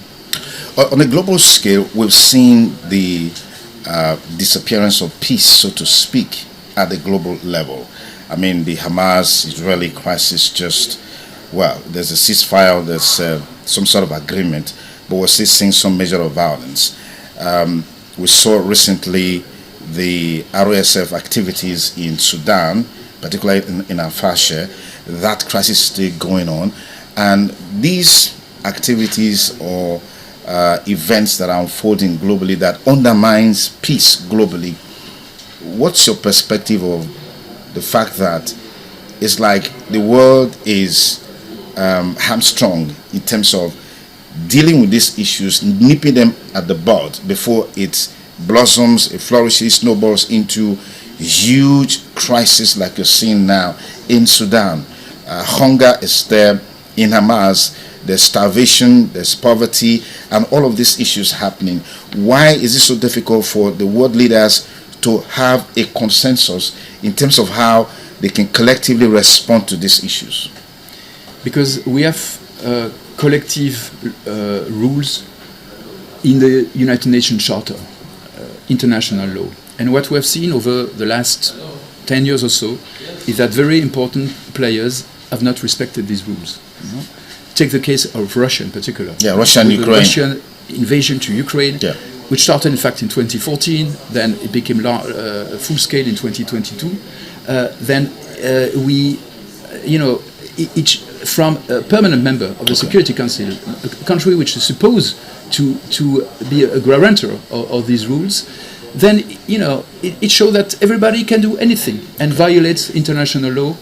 On a global scale, we've seen the disappearance of peace, so to speak, at the global level. I mean, the Hamas-Israeli crisis there's a ceasefire, there's some sort of agreement, but we're still seeing some measure of violence. We saw recently the RSF activities in Sudan, particularly in Al-Fasher. That crisis is still going on. And these activities or events that are unfolding globally that undermines peace globally, what's your perspective of the fact that it's like the world is hamstrung in terms of dealing with these issues, nipping them at the bud before it blossoms, it flourishes, snowballs into huge crisis like you're seeing now in Sudan? Hunger is there in Hamas, there's starvation, there's poverty, and all of these issues happening. Why is it so difficult for the world leaders to have a consensus in terms of how they can collectively respond to these issues? Because we have collective rules in the United Nations Charter, international law. And what we have seen over the last 10 years or so is that very important players have not respected these rules. Take the case of Russia in particular. Yeah, Russia and Ukraine. The Russian invasion to Ukraine, which started in fact in 2014, then it became full scale in 2022. Then we, each from a permanent member of the Security Council, a country which is supposed to be a guarantor of these rules, then it shows that everybody can do anything and violates international law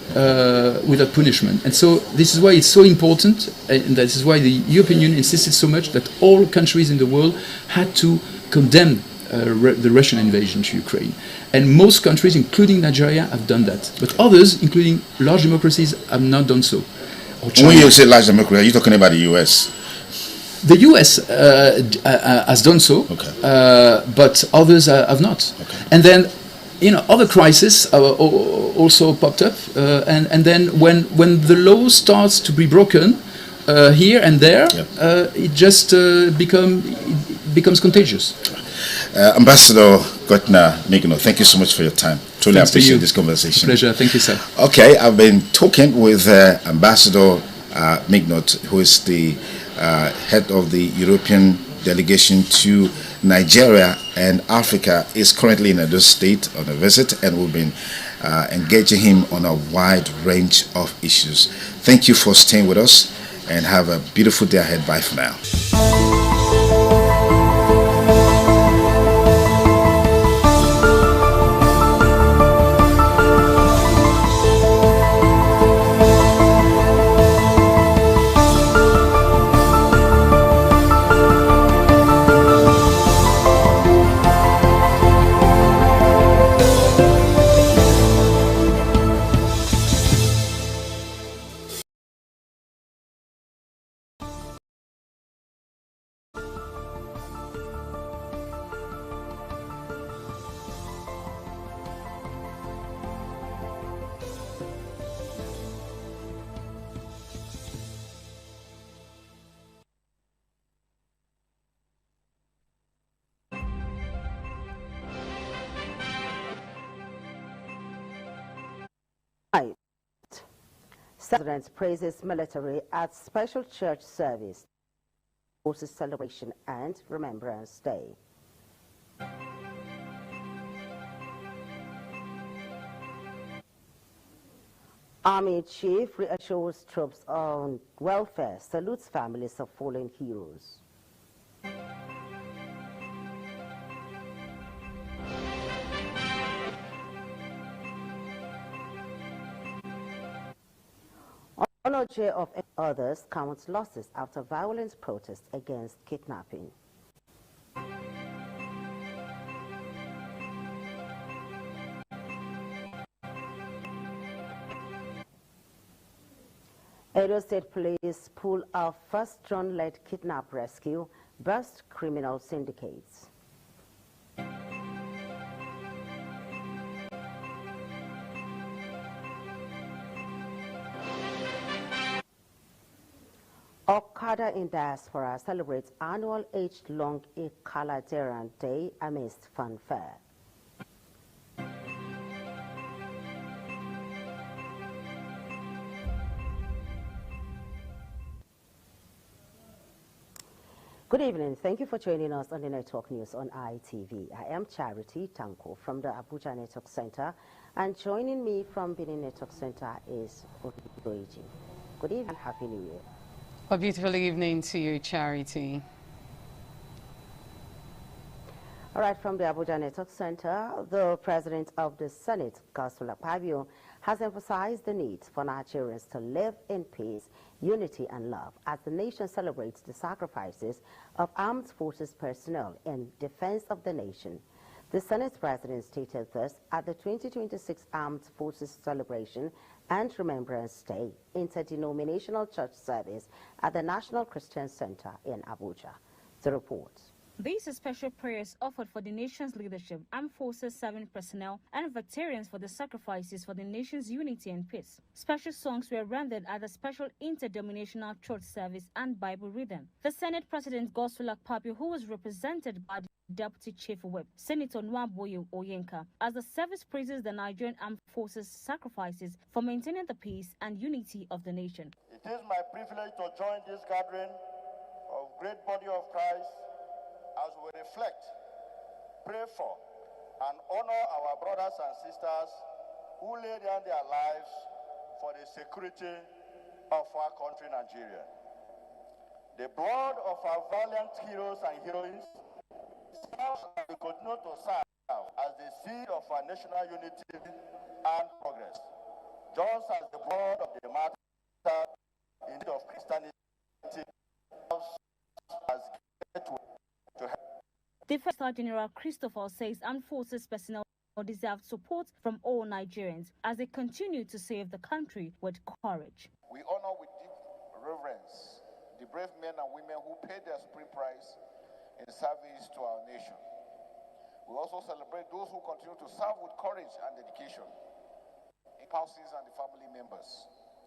without punishment. And so this is why it's so important, and this is why the European Union insisted so much that all countries in the world had to condemn the Russian invasion to Ukraine. And most countries, including Nigeria, have done that. But others, including large democracies, have not done so. When you say large democracy, are you talking about the US? The US has done so, but others have not. And then, other crises also popped up. And then when the law starts to be broken here and there, it just becomes contagious. Ambassador Gottner-Mignot, thank you so much for your time. Truly appreciate this conversation. Pleasure. Thank you, sir. Okay, I've been talking with Ambassador Mignot, who is the head of the European delegation to Nigeria and Africa, is currently in Edo State on a visit, and we've been engaging him on a wide range of issues. Thank you for staying with us and have a beautiful day ahead. Bye for now. President praises military at special church service, Forces Celebration and Remembrance Day. Army Chief reassures troops on welfare, salutes families of fallen heroes. Onoje of others counts losses after violent protests against kidnapping. Edo State Police pull out first drone-led kidnap rescue, burst criminal syndicates. Okada in Diaspora celebrates annual age-long Ikaladeran Day amidst fanfare. Good evening. Thank you for joining us on the Network News on ITV. I am Charity Tanko from the Abuja Network Center, and joining me from Benin Network Center is Odoiji. Good evening and Happy New Year. A beautiful evening to you, Charity. All right, from the Abuja Network Center, the President of the Senate, Godswill Akpabio, has emphasized the need for Nigerians to live in peace, unity and love as the nation celebrates the sacrifices of armed forces personnel in defense of the nation. The Senate President stated this at the 2026 Armed Forces Celebration and Remembrance Day interdenominational church service at the National Christian Center in Abuja. The report. These are special prayers offered for the nation's leadership, armed forces serving personnel, and veterans for the sacrifices for the nation's unity and peace. Special songs were rendered at the special interdenominational church service and Bible reading. The Senate President Godswill Akpabio, who was represented by the Deputy Chief Whip, Senator Nwaboye Oyenka, as the service praises the Nigerian Armed Forces sacrifices for maintaining the peace and unity of the nation. It is my privilege to join this gathering of great body of Christ as we reflect, pray for, and honor our brothers and sisters who lay down their lives for the security of our country, Nigeria. The blood of our valiant heroes and heroines serves as we continue to serve as the seed of our national unity and progress, just as the blood of the martyrs in need of Christianity has given to help. Defense General Christopher says armed forces personnel deserve support from all Nigerians as they continue to save the country with courage. We honor with deep reverence the brave men and women who paid their supreme price in service to our nation. We also celebrate those who continue to serve with courage and dedication, spouses and the family members.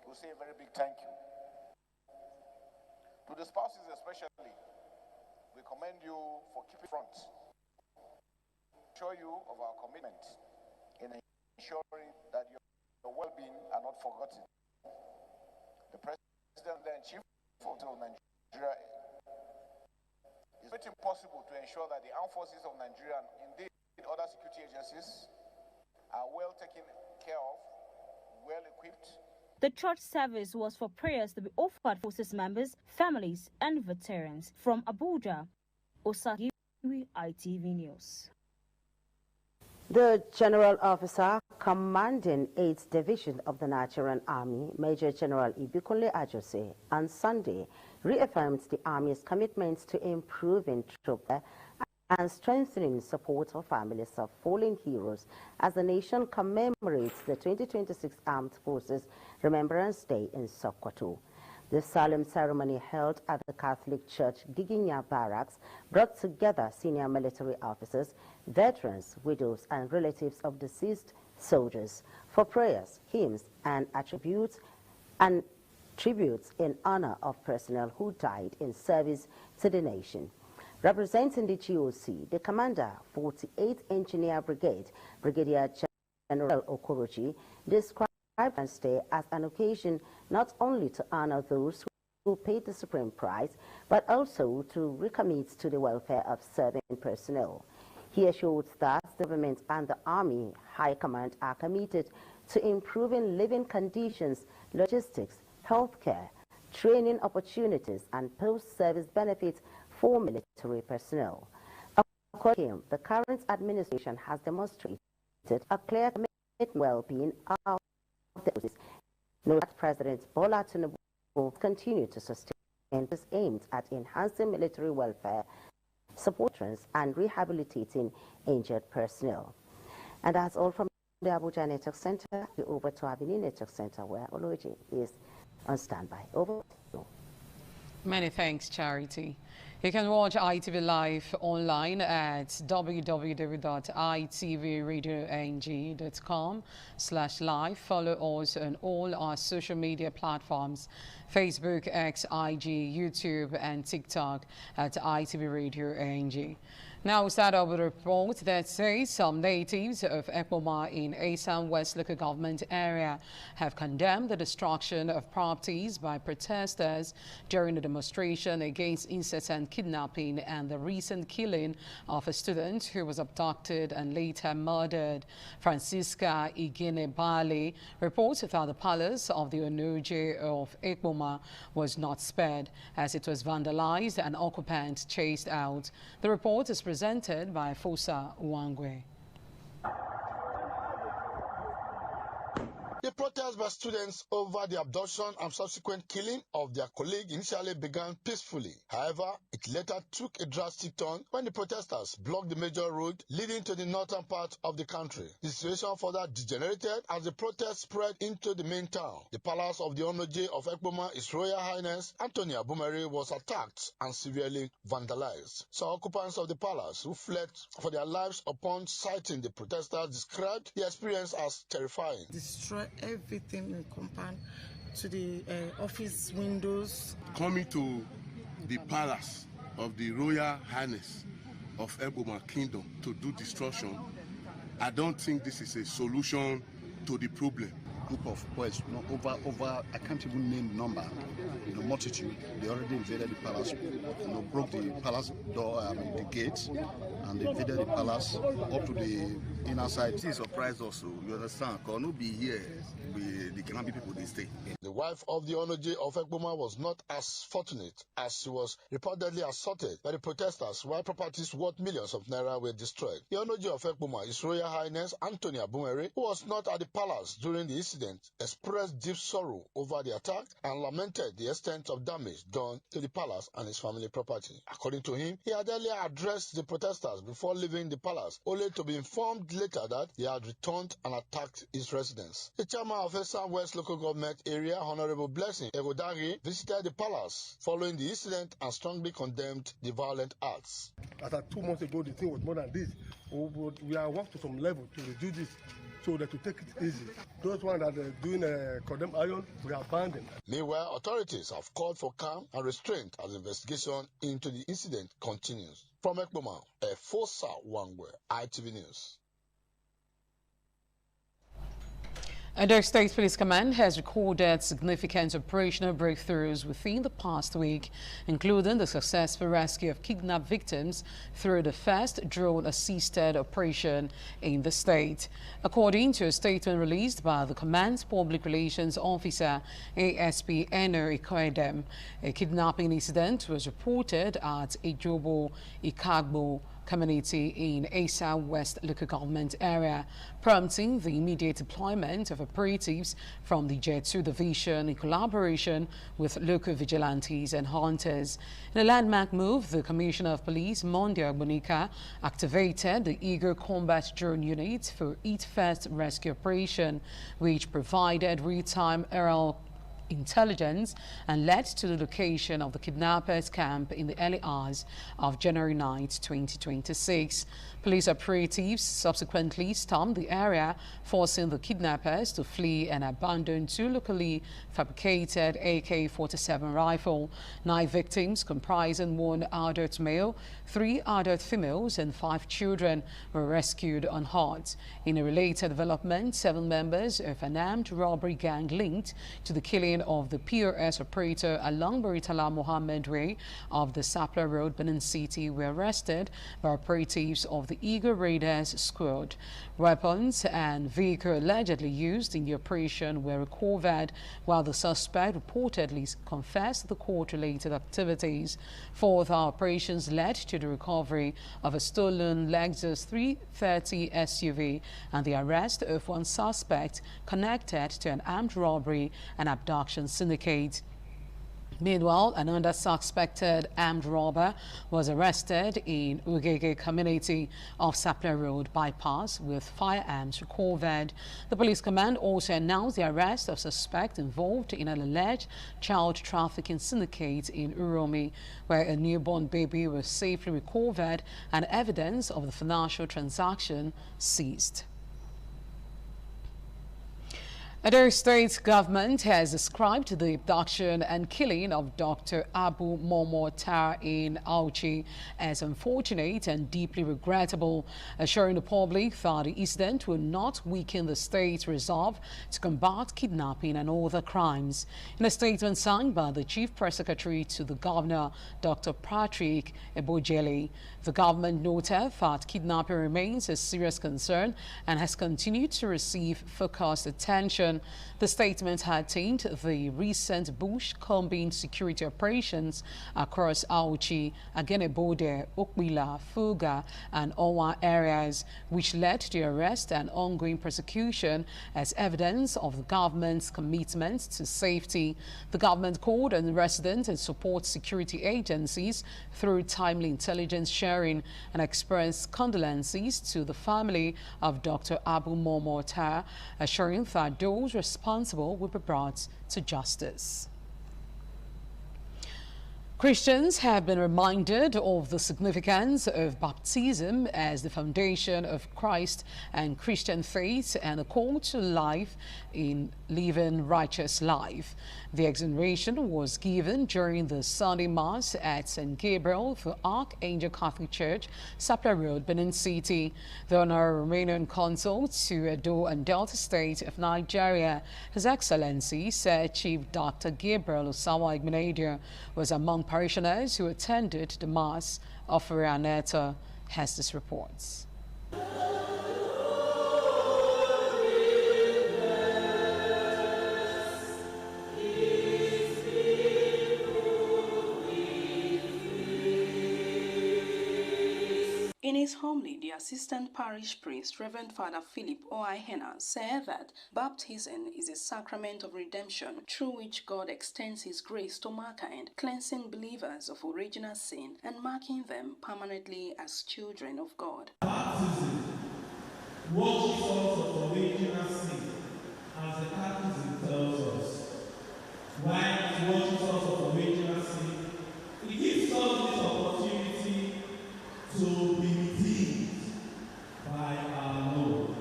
We say a very big thank you. To the spouses especially, we commend you for keeping front. Assure you of our commitment in ensuring that your well-being are not forgotten. The President-in-Chief of Nigeria is making it possible to ensure that the armed forces of Nigeria and indeed other security agencies are well taken care of, well equipped. The church service was for prayers to be offered forces members, families, and veterans. From Abuja, Osagi, ITV News. The General Officer commanding 8th Division of the Nigerian Army, Major General Ibikunle Ajose, on Sunday reaffirmed the Army's commitment to improving troop and strengthening support for families of fallen heroes as the nation commemorates the 2026 Armed Forces Remembrance Day in Sokoto. The solemn ceremony held at the Catholic Church Giginya Barracks brought together senior military officers, veterans, widows, and relatives of deceased soldiers for prayers, hymns, and tributes in honor of personnel who died in service to the nation. Representing the GOC, the commander, 48th Engineer Brigade, Brigadier General Okorochi, described Remembrance Day as an occasion not only to honor those who paid the supreme price, but also to recommit to the welfare of serving personnel. He assured that the government and the Army High Command are committed to improving living conditions, logistics, healthcare, training opportunities, and post-service benefits for military personnel. According to him, the current administration has demonstrated a clear commitment to well-being of the forces. Note that President Bola Tinubu will continue to sustain his aims at enhancing military welfare, supporting and rehabilitating injured personnel. And that's all from the Abuja Network Center. Over to Abini Network Center, where Oloji is on standby. Over to you. Many thanks, Charity. You can watch ITV Live online at www.itvradioang.com/live. Follow us on all our social media platforms: Facebook, X, IG, YouTube, and TikTok at ITV Radio ANG. Now we start off with a report that says some natives of Ekpoma in Asam West local government area have condemned the destruction of properties by protesters during the demonstration against incessant kidnapping and the recent killing of a student who was abducted and later murdered. Francisca Igene Bale reports that the palace of the Onoje of Ekpoma was not spared as it was vandalized and occupants chased out. The report is presented by Fosa Uwangwe. The protest by students over the abduction and subsequent killing of their colleague initially began peacefully. However, it later took a drastic turn when the protesters blocked the major road leading to the northern part of the country. The situation further degenerated as the protest spread into the main town. The palace of the Onoje of Ekpoma, His Royal Highness Anthony Abumere, was attacked and severely vandalized. Some occupants of the palace who fled for their lives upon sighting the protesters described the experience as terrifying. Destroy everything in compound to the office windows. Coming to the palace of the Royal Highness of Ekpoma Kingdom to do destruction, I don't think this is a solution to the problem. Group of boys, over I can't even name the number, multitude. They already invaded the palace, broke the palace door, the gates, and they invaded the palace up to the inner side. This surprised us, you understand? Because no be here, the Kanabi people they stay. The wife of the Onoje of Ekpoma was not as fortunate as she was reportedly assaulted by the protesters while properties worth millions of naira were destroyed. The Onoje of Ekpoma, His Royal Highness Anthony Abumere, who was not at the palace during the incident, expressed deep sorrow over the attack and lamented the extent of damage done to the palace and his family property. According to him, he had earlier addressed the protesters before leaving the palace, only to be informed later that they had returned and attacked his residence. The chairman of Asam West local government area, Honorable Blessing Egodari, visited the palace following the incident and strongly condemned the violent acts. As of 2 months ago, the thing was more than this. We are worked to some level to reduce this, so that to take it easy. Those ones that are doing condemned iron, we abandoned. Meanwhile, authorities have called for calm and restraint as investigation into the incident continues. From Ekpoma, Fosa Wangwe, ITV News. The State Police Command has recorded significant operational breakthroughs within the past week, including the successful rescue of kidnapped victims through the first drone-assisted operation in the state. According to a statement released by the command's public relations officer, ASP Eno Ikoedem, a kidnapping incident was reported at Ejobo Ikagbo community in Asa West local government area, prompting the immediate deployment of operatives from the Jet 2 division in collaboration with local vigilantes and hunters. In a landmark move, the Commissioner of Police, Monday Agbonika, activated the Eagle Combat Drone Unit for its first rescue operation, which provided real-time aerial intelligence and led to the location of the kidnappers' camp in the early hours of January 9, 2026. Police operatives subsequently stormed the area, forcing the kidnappers to flee and abandon 2 locally fabricated AK-47 rifle. 9 victims, comprising 1 adult male, 3 adult females, and 5 children, were rescued unhurt. In a related development, 7 members of an armed robbery gang linked to the killing of the POS operator along Baritala Mohammed Way of the Sapler Road, Benin City, were arrested by operatives of the Eagle Raiders Squad. Weapons and vehicle allegedly used in the operation were recovered, while the suspect reportedly confessed the court-related activities. Further operations led to the recovery of a stolen Lexus 330 SUV and the arrest of 1 suspect connected to an armed robbery and abduction syndicate. Meanwhile, another suspected armed robber was arrested in Ugege community of Sapler Road bypass with firearms recovered. The police command also announced the arrest of suspect involved in an alleged child trafficking syndicate in Uromi, where a newborn baby was safely recovered and evidence of the financial transaction seized. The state government has described the abduction and killing of Dr. Abu Momo Tar in Auchi as unfortunate and deeply regrettable, assuring the public that the incident will not weaken the state's resolve to combat kidnapping and other crimes. In a statement signed by the Chief Press Secretary to the Governor, Dr. Patrick Ebojele, the government noted that kidnapping remains a serious concern and has continued to receive focused attention. The statement had tamed the recent bush combined security operations across Auchi, Agenebode, Okbila, Fuga, and Owa areas, which led to the arrest and ongoing prosecution as evidence of the government's commitment to safety. The government called on resident and support security agencies through timely intelligence sharing and expressed condolences to the family of Dr. Abu Momo Tar, assuring that those responsible will be brought to justice. Christians have been reminded of the significance of baptism as the foundation of Christ and Christian faith and a call to life in living righteous life. The exoneration was given during the Sunday Mass at St. Gabriel for Archangel Catholic Church, Sapler Road, Benin City. The Honorary Romanian Consul to Edo and Delta State of Nigeria, His Excellency Sir Chief Dr. Gabriel Osawa Igmenadio, was among parishioners who attended the Mass. Offerer Aneta has this report. In his homily, the assistant parish priest, Reverend Father Philip Oaihena, said that baptism is a sacrament of redemption through which God extends his grace to mankind, cleansing believers of original sin and marking them permanently as children of God. Baptism washes us of original sin, as the Catechism tells us. Why it washes us of original sin? It gives us this opportunity to be redeemed by our Lord.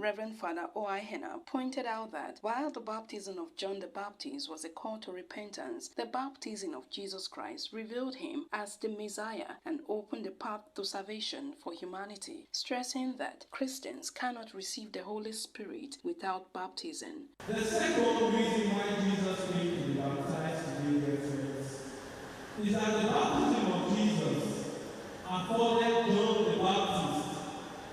Reverend Father O.I. Henna, pointed out that while the baptism of John the Baptist was a call to repentance, the baptism of Jesus Christ revealed him as the Messiah and opened the path to salvation for humanity, stressing that Christians cannot receive the Holy Spirit without baptism. The second reason why Jesus came to be baptized today, friends, is that the baptism of Jesus afforded John the Baptist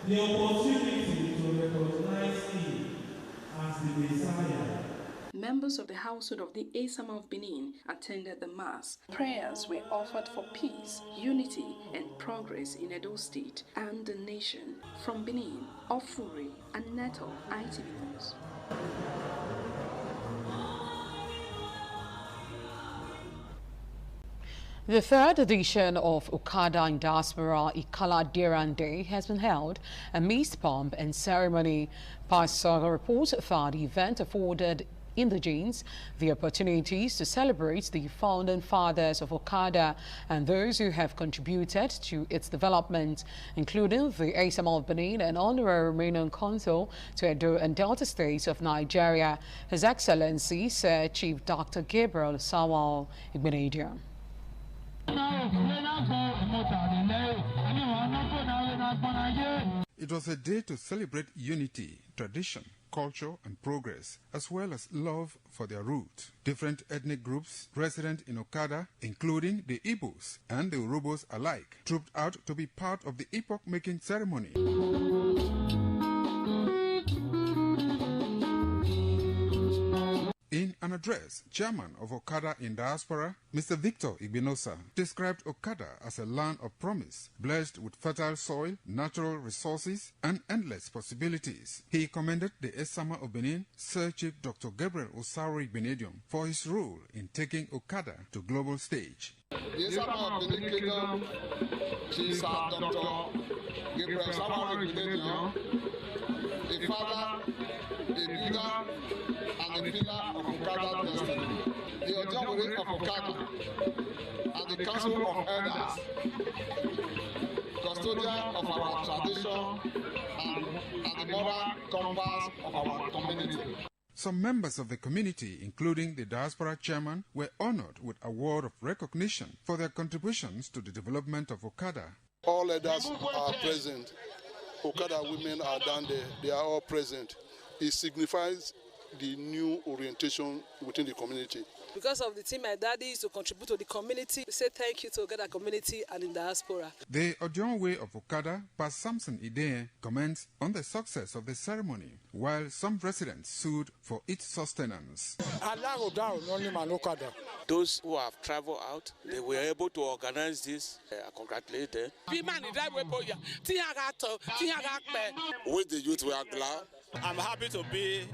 the opportunity to recognize him as the Messiah. Members of the household of the Asama of Benin attended the Mass. Prayers were offered for peace, unity, and progress in Edo State and the nation. From Benin, Ofuri and Neto, ITV News. The third edition of Okada in Diaspora Ikala Diran Day has been held amidst pomp and ceremony. Pastor reports that the event afforded indigenes the opportunities to celebrate the founding fathers of Okada and those who have contributed to its development, including the Asama of Benin and Honorary Romanian Consul to Edo and Delta States of Nigeria, His Excellency Sir Chief Dr. Gabriel Sawal Igbenedion. It was a day to celebrate unity, tradition, culture and progress, as well as love for their roots. Different ethnic groups resident in Okada, including the Igbos and the Urhobos alike, trooped out to be part of the epoch-making ceremony. In an address, Chairman of Okada in Diaspora, Mr. Victor Igbinosa, described Okada as a land of promise, blessed with fertile soil, natural resources, and endless possibilities. He commended the Asama of Benin, Sir Chief Dr. Gabriel Osaro Igbenedion, for his role in taking Okada to global stage. The Asama of Benin Kingdom, Chief Dr. Gabriel Osaro Igbenedion, a father, a leader, and a pillar of Okada destiny. The Ojonwere of Okada and the Council of Elders, custodian of our tradition and the moral compass of our community. Some members of the community, including the Diaspora Chairman, were honored with an award of recognition for their contributions to the development of Okada. All elders are present. Okada women are down there. They are all present. It signifies the new orientation within the community. Because of the team my daddy is to contribute to the community, we say thank you to Okada community and in diaspora. The Odionwe of Okada, Pastor Samson Ideye, comments on the success of the ceremony, while some residents sued for its sustenance. Those who have traveled out, they were able to organize this. I congratulate them. With the youth, we are glad. I'm happy to be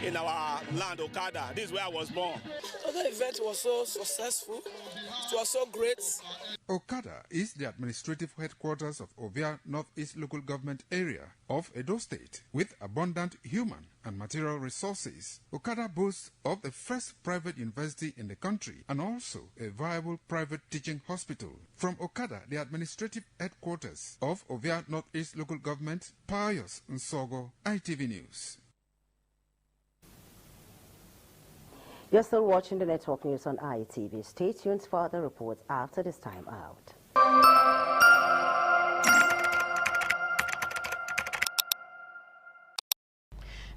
in our land, Okada. This is where I was born. The event was so successful. It was so great. Okada is the administrative headquarters of Ovia Northeast Local Government Area of Edo State, with abundant human and material resources. Okada boasts of the first private university in the country and also a viable private teaching hospital. From Okada, the administrative headquarters of Ovia Northeast Local Government, Pius Nsogo, ITV News. You're still watching the network news on ITV. Stay tuned for the reports after this time out.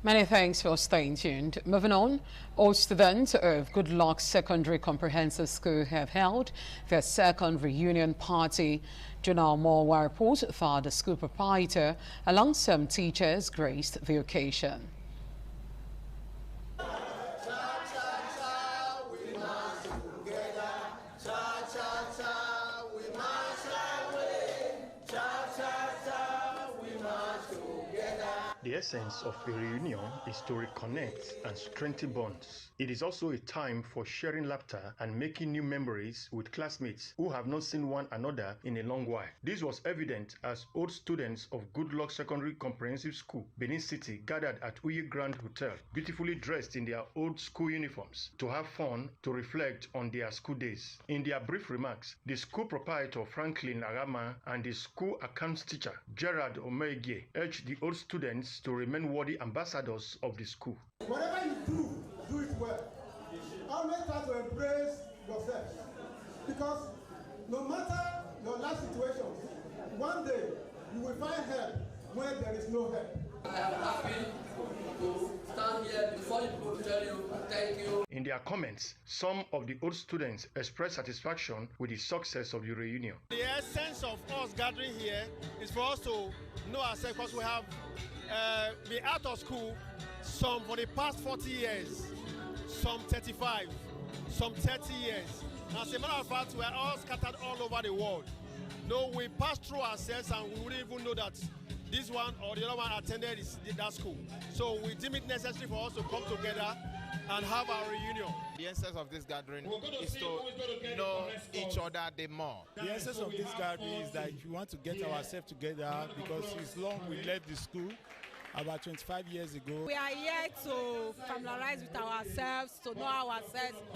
Many thanks for staying tuned. Moving on, all students of Good Luck Secondary Comprehensive School have held their second reunion party. Jonah Mowa reports that the school proprietor, along some teachers, graced the occasion. The essence of a reunion is to reconnect and strengthen bonds. It is also a time for sharing laughter and making new memories with classmates who have not seen one another in a long while. This was evident as old students of Good Luck Secondary Comprehensive School, Benin City, gathered at Uye Grand Hotel, beautifully dressed in their old school uniforms, to have fun, to reflect on their school days. In their brief remarks, the school proprietor Franklin Arama and the school accounts teacher Gerard Omegie urged the old students ones to remain worthy ambassadors of the school. Whatever you do it well. Always try to embrace yourself. Because no matter your life situation, one day you will find help where there is no help. I am happy to stand here before you to tell you thank you. In their comments, some of the old students expressed satisfaction with the success of the reunion. The essence of us gathering here is for us to know ourselves, because we have been out of school some for the past 40 years, some 35, some 30 years. As a matter of fact, we are all scattered all over the world. No, we passed through ourselves and we wouldn't even know that this one or the other one attended that school. So we deem it necessary for us to come together and have our reunion. The essence of this gathering is to know each other the more. The essence of this gathering is that we want to get ourselves together, because it's long we left the school about 25 years ago. We are here to familiarize with ourselves, to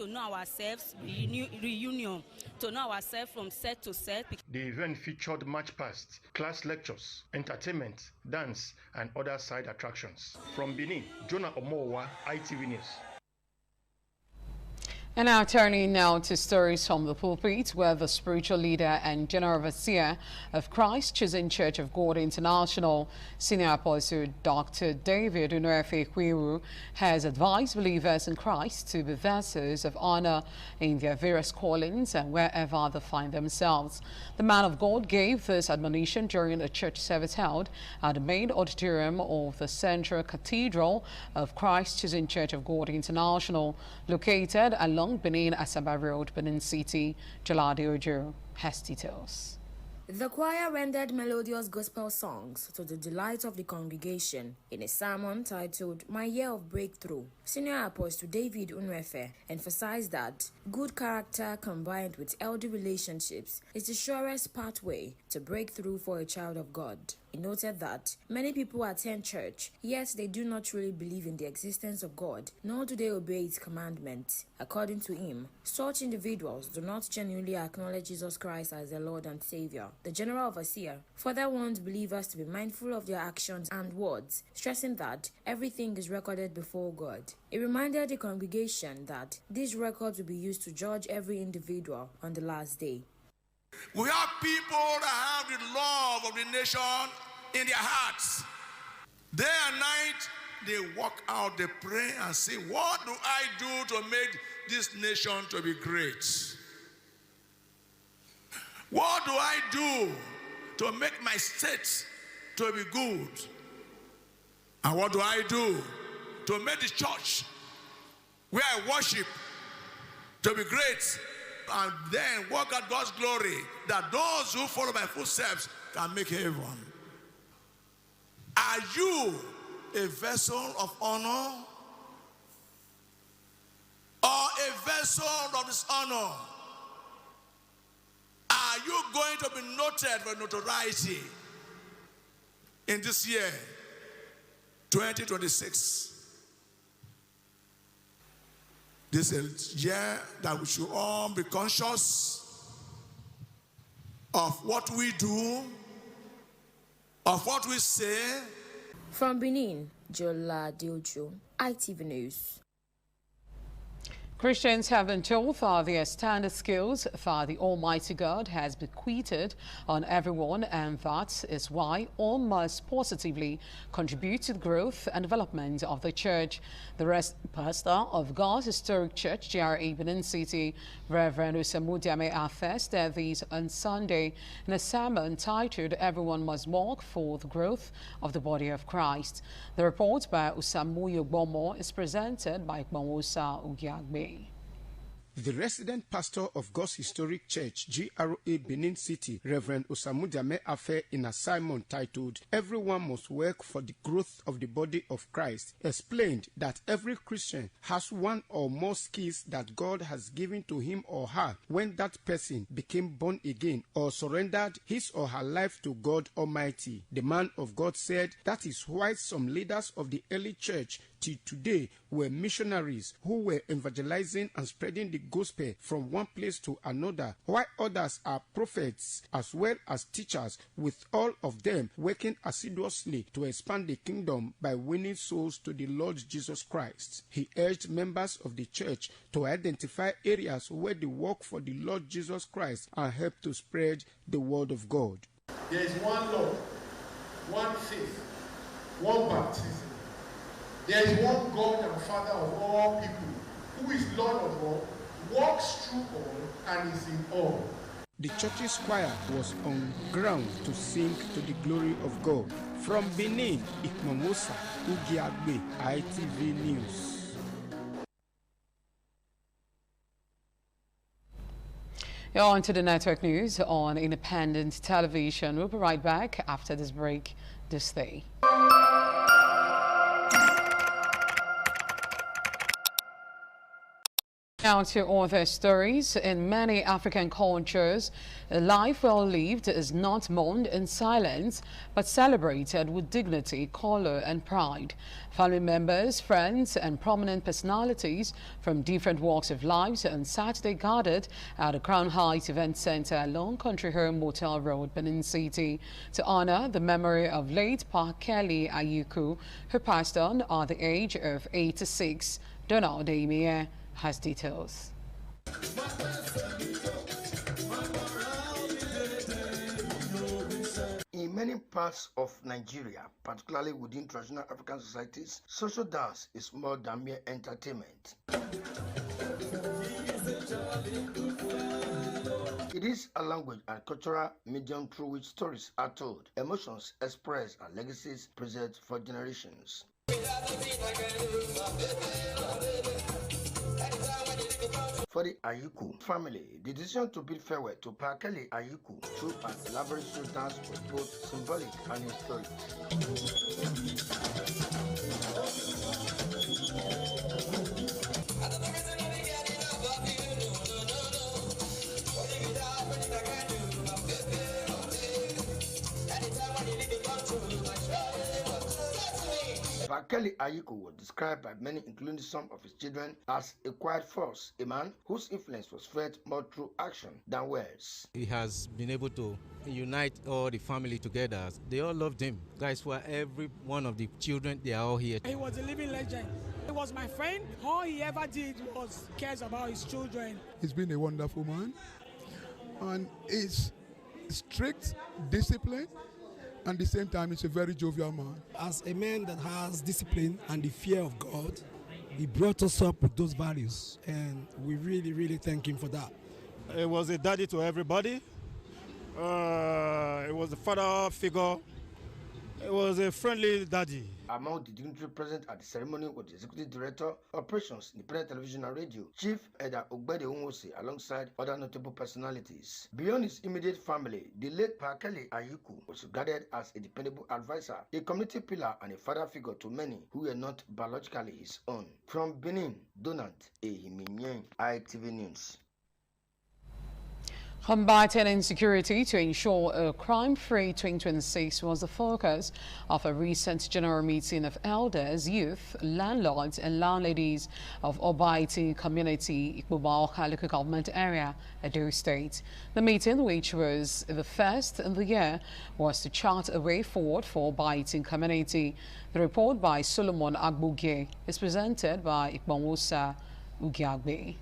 know ourselves, reunion, to know ourselves from set to set. The event featured march past, class lectures, entertainment, dance, and other side attractions. From Benin, Jonah Omowa, ITV News. And now turning now to stories from the pulpit, where the spiritual leader and general overseer of Christ Chosen Church of God International, Senior Apostle Dr. David Unuefe Kwiwu, has advised believers in Christ to be vessels of honor in their various callings and wherever they find themselves. The man of God gave this admonition during a church service held at the main auditorium of the Central Cathedral of Christ Chosen Church of God International, located along Benin Asaba Road, Benin City. Jaladi Ojo has details. The choir rendered melodious gospel songs to the delight of the congregation in a sermon titled My Year of Breakthrough. Senior Apostle David Unuefe emphasized that good character combined with healthy relationships is the surest pathway to breakthrough for a child of God. He noted that many people attend church, yet they do not truly believe in the existence of God, nor do they obey His commandments. According to him, such individuals do not genuinely acknowledge Jesus Christ as their Lord and Savior. The General Overseer further warned believers to be mindful of their actions and words, stressing that everything is recorded before God. He reminded the congregation that these records will be used to judge every individual on the last day. We have people that have the love of the nation in their hearts. Day and night, they walk out, they pray and say, what do I do to make this nation to be great? What do I do to make my state to be good? And what do I do to make the church where I worship to be great? And then work out God's glory, that those who follow my footsteps can make heaven. Are you a vessel of honor or a vessel of dishonor? Are you going to be noted for notoriety in this year, 2026? This is a year that we should all be conscious of what we do, of what we say. From Benin, Jola Diojo, ITV News. Christians have been told that their standard skills for the Almighty God has bequeathed on everyone, and that is why all must positively contribute to the growth and development of the church. The pastor of God's Historic Church, GRA Benin City, Reverend Usamudiame Afe, said this on Sunday in a sermon titled Everyone Must Walk for the Growth of the Body of Christ. The report by Usamu Yogbomo is presented by Gbomosa Ugiagbe. The resident pastor of God's Historic Church, GRA Benin City, Reverend Usamudiame Afe, in a sermon titled Everyone Must Work for the Growth of the Body of Christ, explained that every Christian has one or more skills that God has given to him or her when that person became born again or surrendered his or her life to God Almighty. The man of God said that is why some leaders of the early church till today were missionaries who were evangelizing and spreading the gospel from one place to another, while others are prophets as well as teachers, with all of them working assiduously to expand the kingdom by winning souls to the Lord Jesus Christ. He urged members of the church to identify areas where they work for the Lord Jesus Christ and help to spread the word of God. There is one Lord, one faith, one baptism. There is one God and Father of all people, who is Lord of all, walks through all, and is in all. The church's choir was on ground to sing to the glory of God. From Benin, Ikmamosa Ugiagbe, ITV News. On to the network news on Independent Television. We'll be right back after this break. This day. Now to other stories. In many African cultures, a life well lived is not mourned in silence, but celebrated with dignity, color, and pride. Family members, friends, and prominent personalities from different walks of life on Saturday gathered at the Crown Heights Event Center along Country Home Motel Road, Benin City, to honor the memory of late Pa Kelly Ayuku, who passed on at the age of 86. Donald Damien has details. In many parts of Nigeria, particularly within traditional African societies, social dance is more than mere entertainment. It is a language and cultural medium through which stories are told, emotions expressed, and legacies preserved for generations. For the Ayuku family, the decision to bid farewell to Pa Kelly Ayuku through an elaborate show dance was both symbolic and historic. Pa Kelly Ayuku was described by many, including some of his children, as a quiet force, a man whose influence was felt more through action than words. He has been able to unite all the family together. They all loved him. Guys, for every one of the children, they are all here. He was a living legend. He was my friend. All he ever did was cares about his children. He's been a wonderful man, and he's strict, disciplined, and at the same time, he's a very jovial man. As a man that has discipline and the fear of God, he brought us up with those values, and we really, really thank him for that. He was a daddy to everybody. He was a father figure. He was a friendly daddy. Among the dignitaries present at the ceremony was the Executive Director, Operations, Independent Television and Radio, Chief Eda Ogbede Unwose, alongside other notable personalities. Beyond his immediate family, the late Pa Kelly Ayuku was regarded as a dependable advisor, a community pillar, and a father figure to many who were not biologically his own. From Benin, Donald Ehiminyeng, ITV News. Combating insecurity to ensure a crime-free 2026 was the focus of a recent general meeting of elders, youth, landlords and landladies of Obaiti community, Ikpoba local government area, Edo State. The meeting, which was the first in the year, was to chart a way forward for Obaiti community. The report by Solomon Agbuge is presented by Ikmamosa Ugiagbe.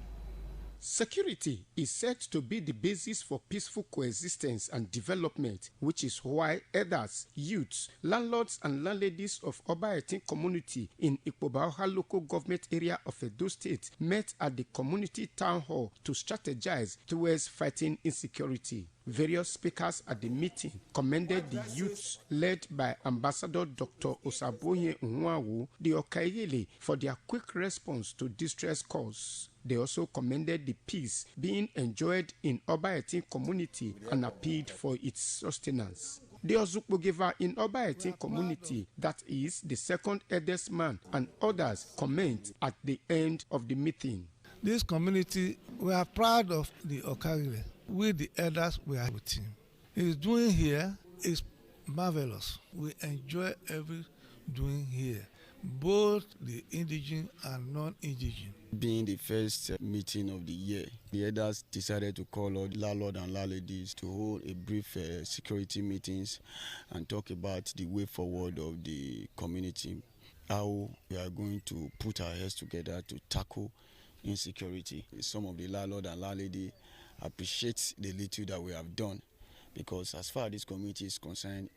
Security is said to be the basis for peaceful coexistence and development, which is why elders, youths, landlords and landladies of Obaetin community in Ikpoba local government area of Edo State met at the community town hall to strategize towards fighting insecurity. Various speakers at the meeting commended the youths led by Ambassador Dr. Osaboye Unwawu, the Okayele, for their quick response to distress calls. They also commended the peace being enjoyed in Obaetin community and appealed for its sustenance. The Ozukbogeva in Obaetin community, that is the second eldest man, and others comment at the end of the meeting. This community, we are proud of the Okayele. We, the elders, we are with him. He's doing here is marvelous. We enjoy every doing here. both the indigenous and non-indigenous. Being the first meeting of the year, the elders decided to call all landlord and landladies to hold a brief security meetings and talk about the way forward of the community, how we are going to put our heads together to tackle insecurity. Some of the landlord and landlady appreciate the little that we have done, because as far as this community is concerned,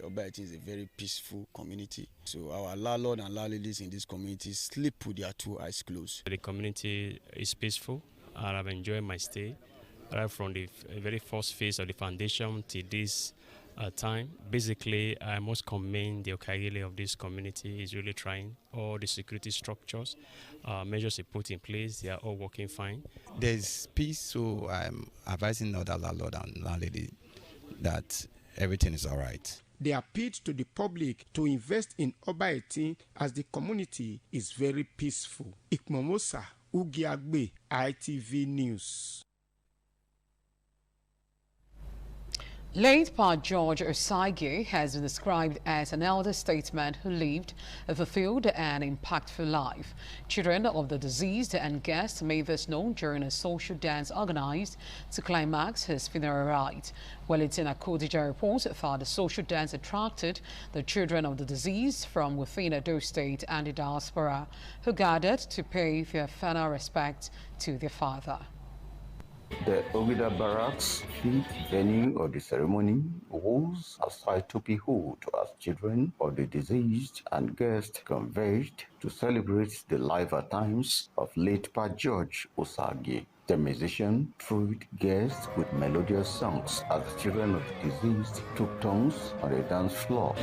Obaetin is a very peaceful community. So our landlord and landladies in this community sleep with their two eyes closed. The community is peaceful, and I've enjoyed my stay right from the very first phase of the foundation till this time. Basically, I must commend the Okagile of this community. Is really trying. All the security structures, measures they put in place, they are all working fine. There's peace, so I'm advising other landlord and landlady that everything is all right. They appealed to the public to invest in Obaetin as the community is very peaceful. Ikmomosa Ugiagbe, ITV News. Late Pa George Osagie has been described as an elder statesman who lived a fulfilled and impactful life. Children of the deceased and guests made this known during a social dance organized to climax his funeral rite. Wellington Akodija reports that the social dance attracted the children of the deceased from within Edo State and the diaspora, who gathered to pay their final respect to their father. The Ogida Barracks field venue of the ceremony was a sight to behold as children of the deceased and guests converged to celebrate the lifer times of late Pa George Osagie. The musician thrilled guests with melodious songs as children of the deceased took turns on the dance floor.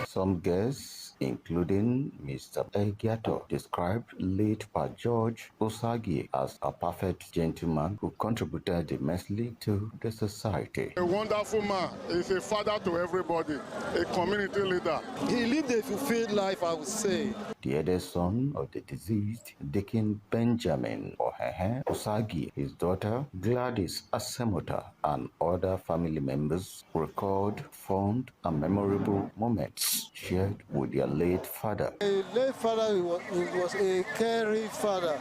Some guests, including Mr. Egiato, described late Pa George Osagie as a perfect gentleman who contributed immensely to the society. A wonderful man. He's a father to everybody, a community leader. He lived a fulfilled life, I would say. The eldest son of the deceased, Deacon Benjamin Osagie, his daughter Gladys Asemota, and other family members recalled fond and memorable moments shared with their late father. A late father was a caring father.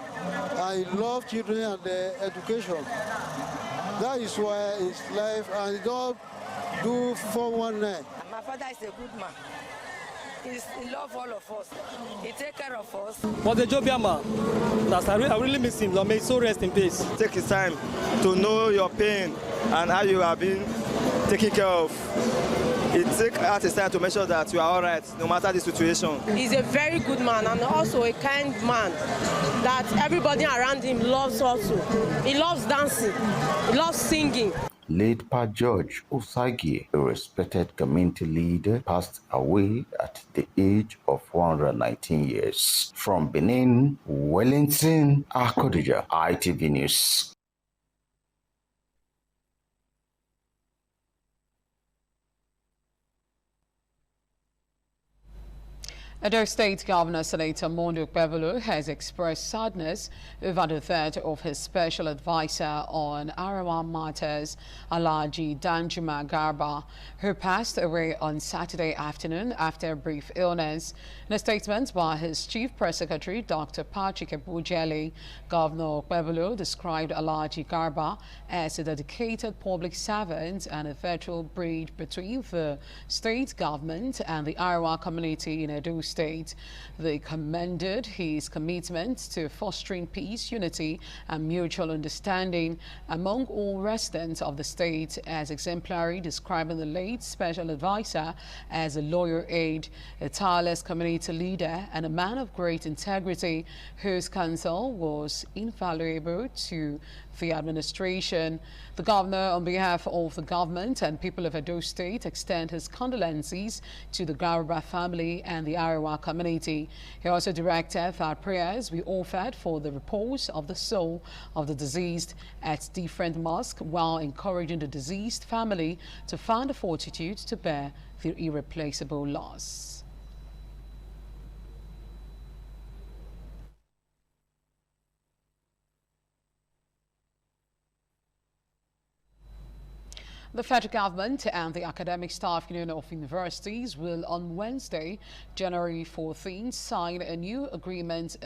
I love children and their education. That is why his life, and he don't do 419. My father is a good man. He loves all of us. He takes care of us. Was a Jobian man. I really miss him. Lord, may he so rest in peace. Take his time to know your pain and how you have been taken care of. It takes out his time to make sure that you are all right, no matter the situation. He's a very good man and also a kind man that everybody around him loves also. He loves dancing. He loves singing. Late Pa George Osagie, a respected community leader, passed away at the age of 119 years. From Benin, Wellington Akodija, ITV News. Edo State Governor Senator Mondo Okpebholo has expressed sadness over the death of his special advisor on Arewa matters, Alhaji Danjuma Garba, who passed away on Saturday afternoon after a brief illness. In a statement by his chief press secretary, Dr. Patrick Ebujele, Governor Okpebholo described Alhaji Garba as a dedicated public servant and a virtual bridge between the state government and the Arewa community in Edo State. They commended his commitment to fostering peace, unity, and mutual understanding among all residents of the state as exemplary, describing the late special advisor as a loyal aide, a tireless community leader, and a man of great integrity whose counsel was invaluable to the administration. The governor, on behalf of the government and people of Edo State, extend his condolences to the Garba family and the Arewa community. He also directed that prayers be offered for the repose of the soul of the deceased at different mosques, while encouraging the deceased family to find the fortitude to bear the irreplaceable loss. The federal government and the Academic Staff Union of Universities will on Wednesday, January 14th, sign a new agreement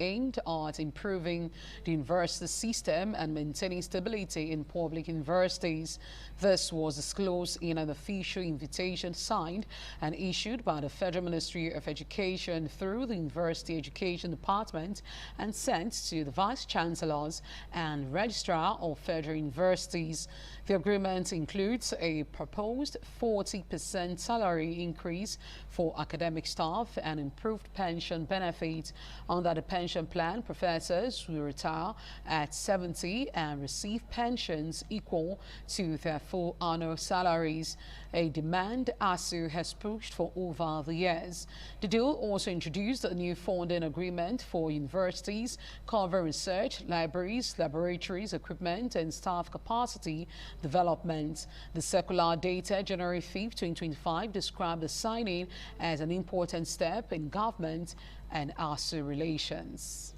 aimed at improving the university system and maintaining stability in public universities. This was disclosed in an official invitation signed and issued by the Federal Ministry of Education through the University Education Department and sent to the Vice Chancellors and Registrar of Federal Universities. The agreement includes a proposed 40% salary increase for academic staff and improved pension benefits. Under the pension plan, professors will retire at 70 and receive pensions equal to their full annual salaries, a demand ASU has pushed for over the years. The deal also introduced a new funding agreement for universities covering research, libraries, laboratories, equipment, and staff capacity development. The circular dated January 5, 2025 described the signing as an important step in government and ASU relations.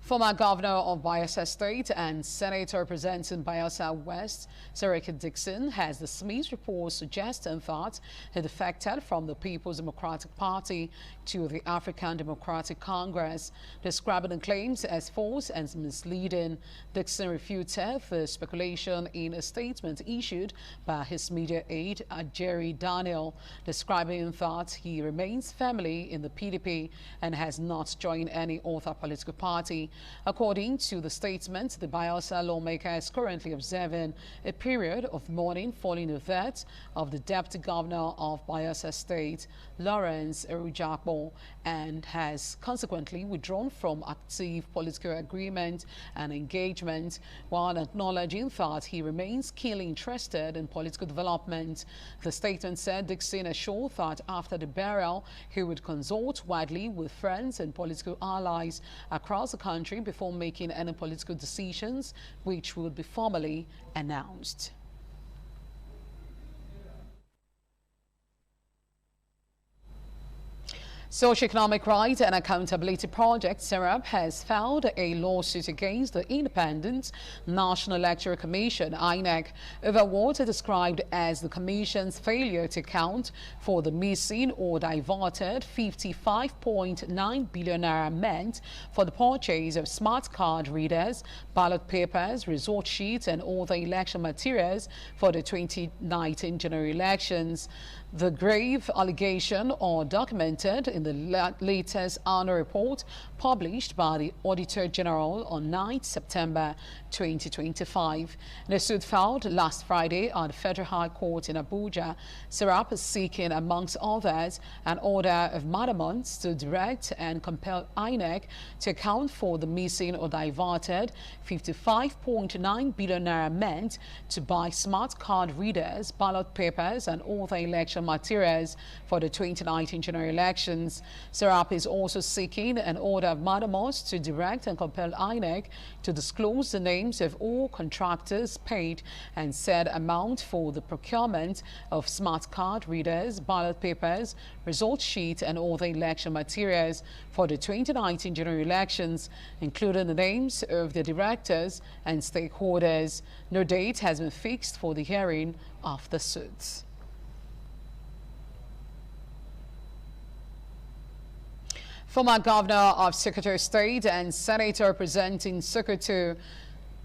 Former Governor of Bayelsa State and Senator representing Bayelsa West, Seriki Dixon, has dismissed reports suggesting that he defected from the People's Democratic Party to the African Democratic Congress, describing the claims as false and misleading. Dixon refuted the speculation in a statement issued by his media aide, Jerry Daniel, describing that he remains firmly in the PDP and has not joined any other political party. According to the statement, the Bayelsa lawmaker is currently observing a period of mourning following the death of the Deputy Governor of Bayelsa State, Lawrence Erujakpo, and has consequently withdrawn from active political agreement and engagement, while acknowledging that he remains keenly interested in political development. The statement said Dixon assured that after the burial, he would consult widely with friends and political allies across the country before making any political decisions, which will be formally announced. Socioeconomic Rights and Accountability Project, SERAP, has filed a lawsuit against the Independent National Electoral Commission, INEC, over what it described as the Commission's failure to account for the missing or diverted 55.9 billion naira meant for the purchase of smart card readers, ballot papers, result sheets, and other election materials for the 2019 general elections. The grave allegation are documented in the latest annual report published by the Auditor General on 9 September 2025. In a suit filed last Friday at the Federal High Court in Abuja, SERAP is seeking, amongst others, an order of mandamus to direct and compel INEC to account for the missing or diverted 55.9 billion naira meant to buy smart card readers, ballot papers, and other election materials for the 2019 general elections. SERAP is also seeking an order of mandamus to direct and compel INEC to disclose the names of all contractors paid and said amount for the procurement of smart card readers, ballot papers, result sheets, and other election materials for the 2019 general elections, including the names of the directors and stakeholders. No date has been fixed for the hearing of the suits. Former Governor of Sokoto State and Senator representing Sokoto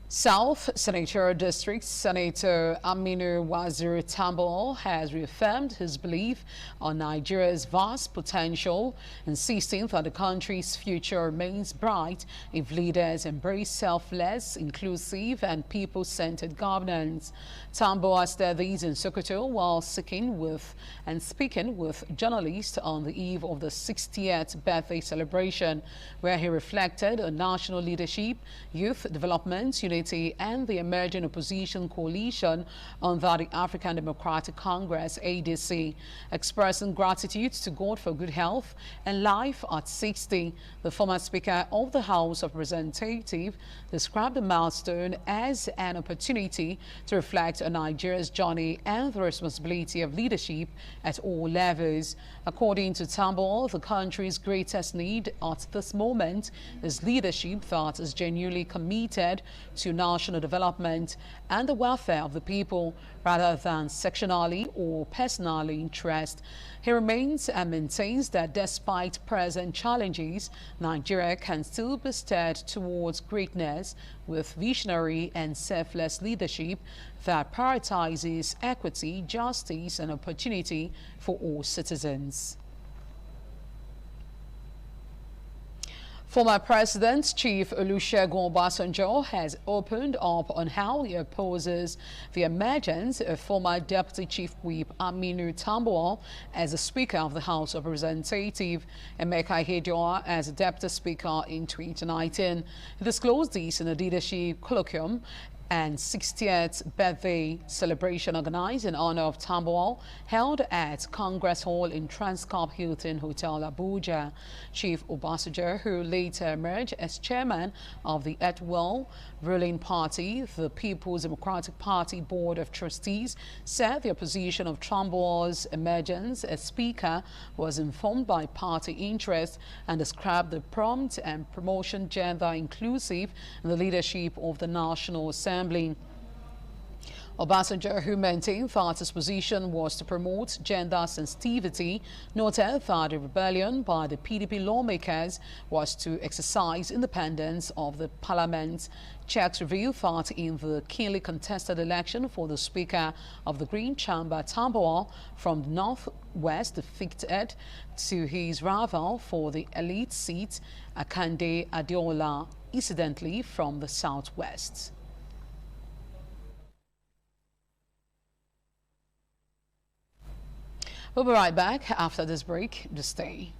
South Senatorial District, Senator Aminu Waziri Tambuwal, has reaffirmed his belief on Nigeria's vast potential, insisting that the country's future remains bright if leaders embrace selfless, inclusive, and people-centered governance. Tambuwal said these in Sokoto while speaking with journalists on the eve of the 60th birthday celebration, where he reflected on national leadership, youth development, unity Committee and the Emerging Opposition Coalition under the African Democratic Congress, ADC, expressing gratitude to God for good health and life at 60. The former Speaker of the House of Representatives described the milestone as an opportunity to reflect on Nigeria's journey and the responsibility of leadership at all levels. According to Tambuwal, the country's greatest need at this moment is leadership that is genuinely committed to national development and the welfare of the people rather than sectionally or personal interest. He remains and maintains that despite present challenges, Nigeria can still be steered towards greatness with visionary and selfless leadership that prioritizes equity, justice, and opportunity for all citizens. Former President Chief Olusegun Obasanjo has opened up on how he opposes the emergence of former Deputy Chief Whip Aminu Tambuwal as the Speaker of the House of Representatives, Emeka Ihedioha as Deputy Speaker in 2019. He disclosed this in a leadership colloquium and 60th birthday celebration organized in honor of Tambuwal, held at Congress Hall in Transcorp Hilton Hotel, Abuja. Chief Obasanjo, who later emerged as chairman of the Etwell ruling party, the People's Democratic Party Board of Trustees, said the opposition of Tambuwal's emergence as Speaker was informed by party interest and described the prompt and promotion gender inclusive in the leadership of the National Assembly. Obasanjo, who maintained that his position was to promote gender sensitivity, noted that the rebellion by the PDP lawmakers was to exercise independence of the parliament. Checks revealed that in the keenly contested election for the Speaker of the Green Chamber, Tambuwal from the Northwest defected to his rival for the elite seat, Akande Adeola, incidentally from the Southwest. We'll be right back after this break. Just stay.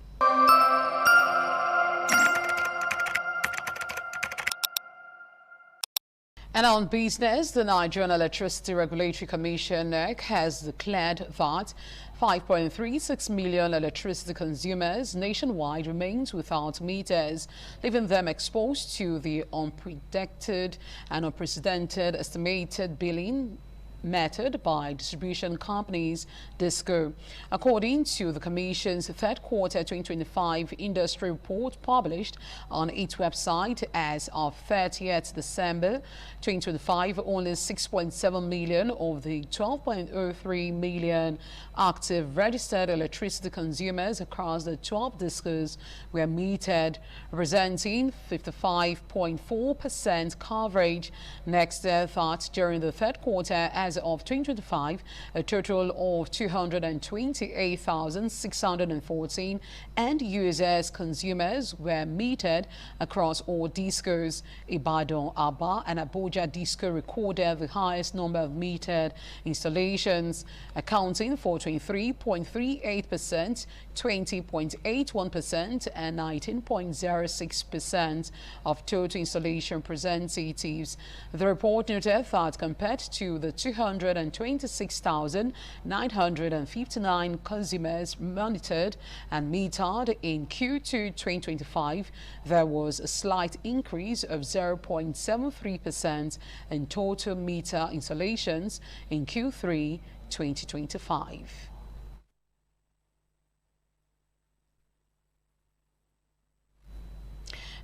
And on business, the Nigerian Electricity Regulatory Commission (NERC) has declared that 5.36 million electricity consumers nationwide remains without meters, leaving them exposed to the unprecedented estimated billing method by distribution companies DISCO. According to the Commission's third quarter 2025 industry report published on its website as of 30th December 2025, only 6.7 million of the 12.03 million active registered electricity consumers across the 12 DISCOs were metered, representing 55.4% coverage. Next, that during the third quarter as of 2025, a total of 228,614 end users consumers were metered across all DISCOs. Ibadan, Aba, and Abuja DISCO recorded the highest number of metered installations, accounting for 23.38%, 20.81%, and 19.06% of total installation representatives. The report noted that compared to the 226,959 consumers monitored and metered in Q2 2025, there was a slight increase of 0.73% in total meter installations in Q3 2025.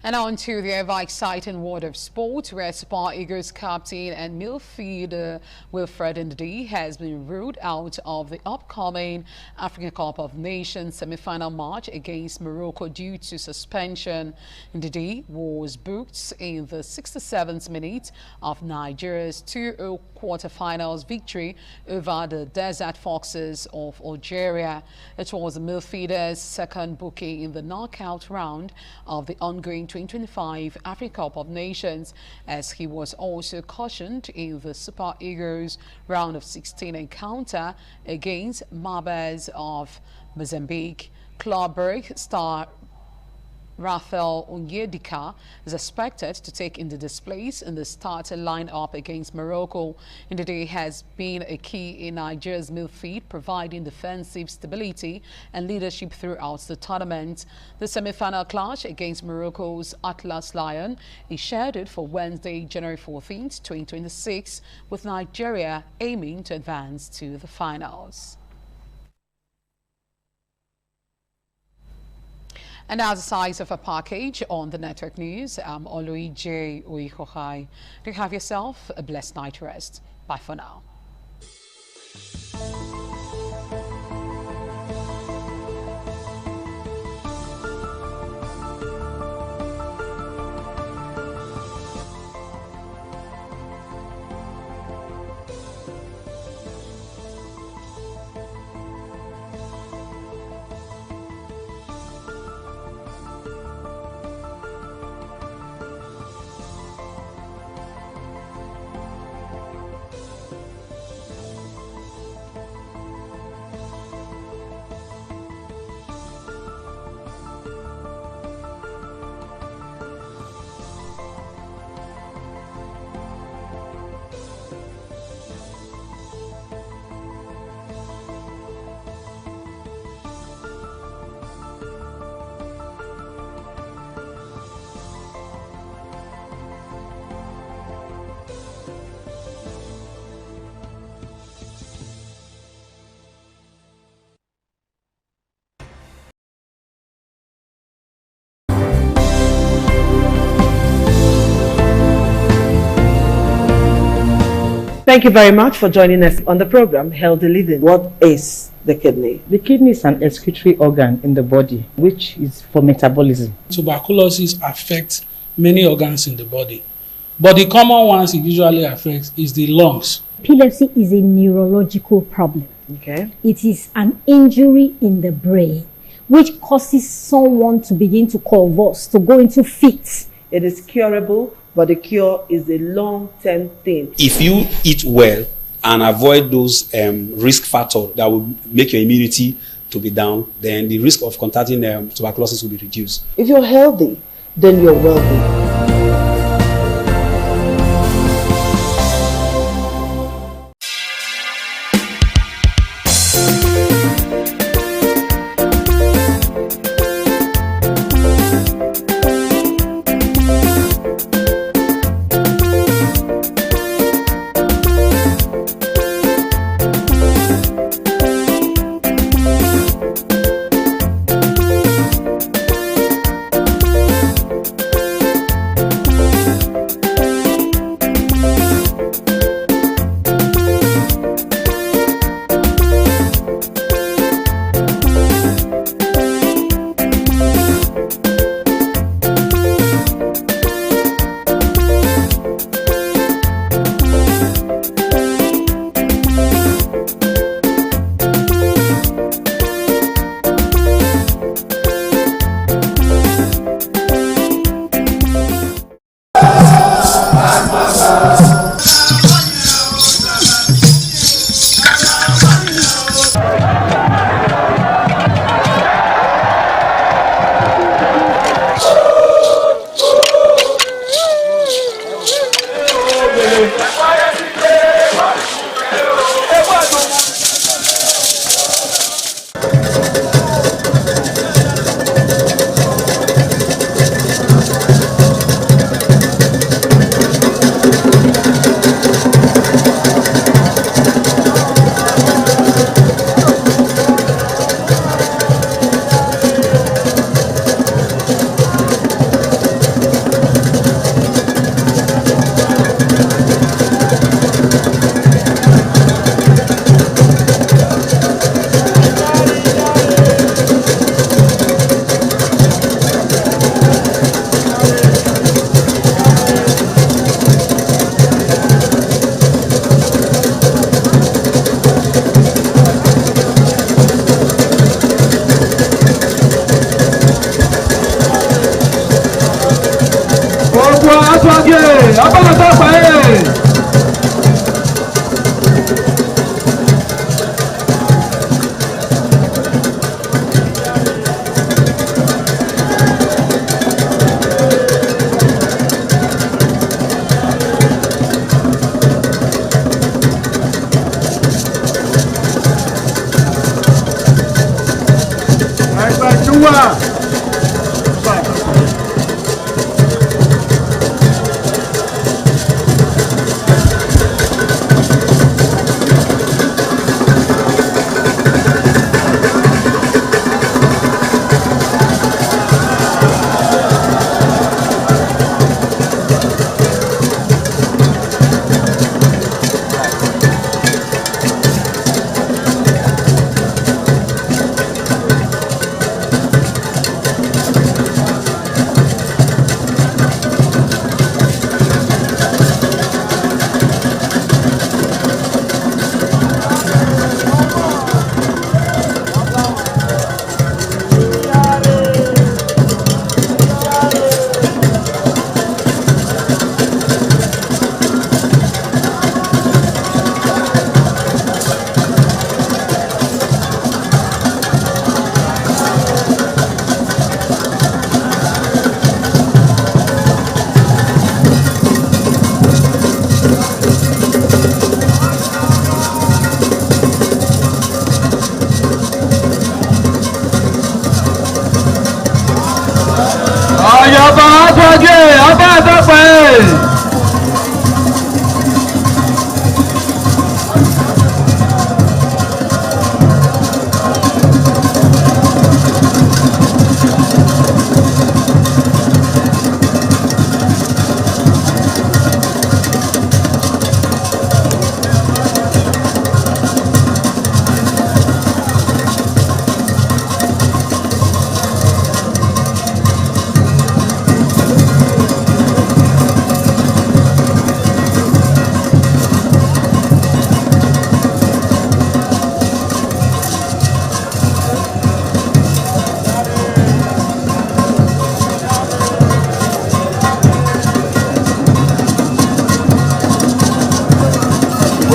And on to the ever exciting world of sport, where Super Eagles captain and midfielder Wilfred Ndidi has been ruled out of the upcoming African Cup of Nations semi-final match against Morocco due to suspension. Ndidi was booked in the 67th minute of Nigeria's 2-0 quarterfinals victory over the Desert Foxes of Algeria. It was the midfielder's second booking in the knockout round of the ongoing 2025 African Cup of Nations, as he was also cautioned in the Super Eagles round of 16 encounter against Mabas of Mozambique. Club Brugge star Rafael Onyedika is expected to take Ndidi's place in the starting lineup against Morocco. Ndidi has been a key in Nigeria's midfield, providing defensive stability and leadership throughout the tournament. The semi-final clash against Morocco's Atlas Lion is scheduled for Wednesday, January 14th, 2026, with Nigeria aiming to advance to the finals. And that's the size of a package on the network news. I'm Oluije Oikohai. Do have yourself a blessed night rest. Bye for now. Thank you very much for joining us on the program Healthy Living. What is the kidney? The kidney is an excretory organ in the body which is for metabolism. Tuberculosis affects many organs in the body, but the common ones it usually affects is the lungs. Epilepsy is a neurological problem. Okay. It is an injury in the brain which causes someone to begin to convulse, to go into fits. It is curable, but the cure is a long-term thing. If you eat well and avoid those risk factors that will make your immunity to be down, then the risk of contracting tuberculosis will be reduced. If you're healthy, then you're wealthy.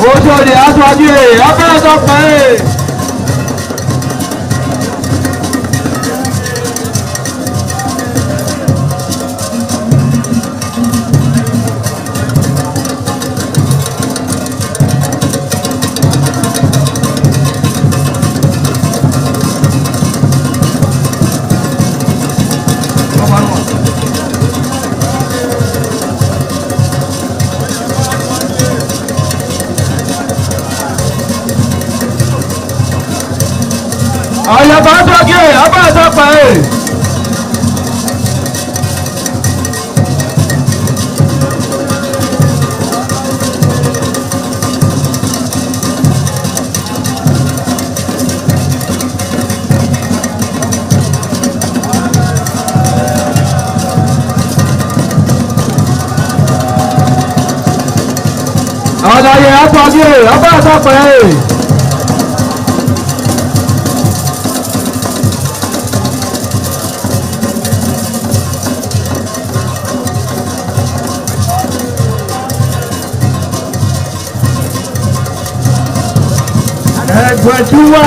Oṣòdì aṣáájú ẹ̀ abẹ́rẹ́ sọ pé. Àyàbá sọ́kè abẹ́rẹ́ sọ pé. Àlàyé àtọ́jú abẹ́rẹ́ sọ pé. Ẹgbẹ̀júwà.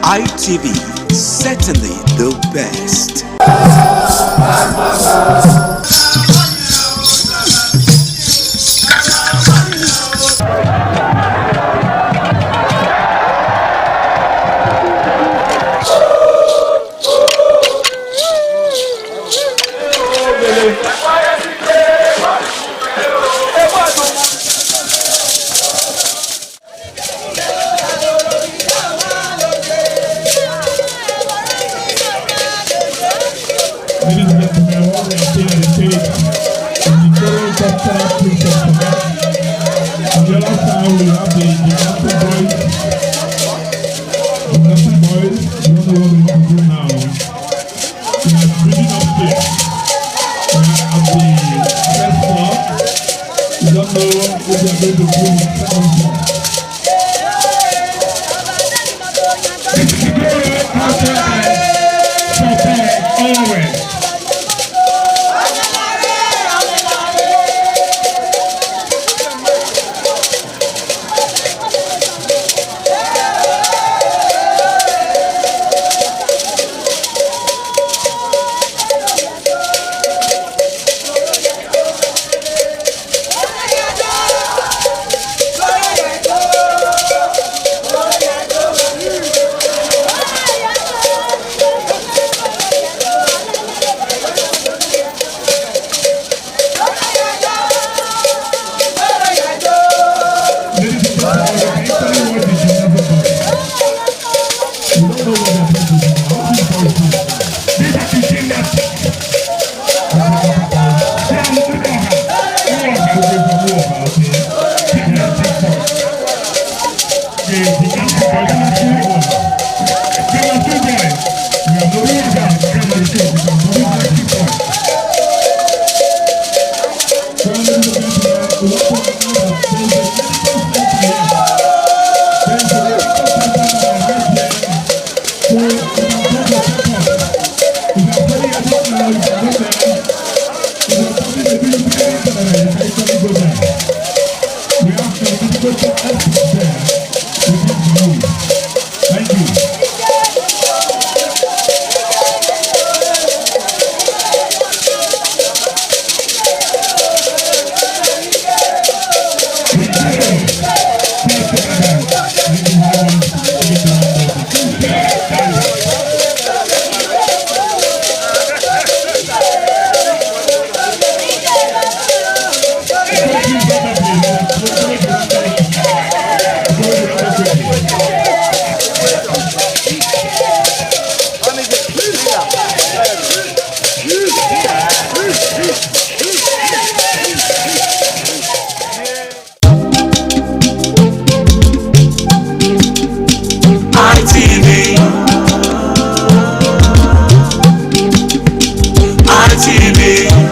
ITV, certainly the best. Ladies and gentlemen, what we are seeing on the stage is the Toro Cultural Princess Command. On the other side, we have the gymnastic boys. Gymnastic boys, you don't know what we want to do now. We are bringing upstairs. We are at the first floor. We don't know what we are going to do in the second floor. This is the Toro Cultural always.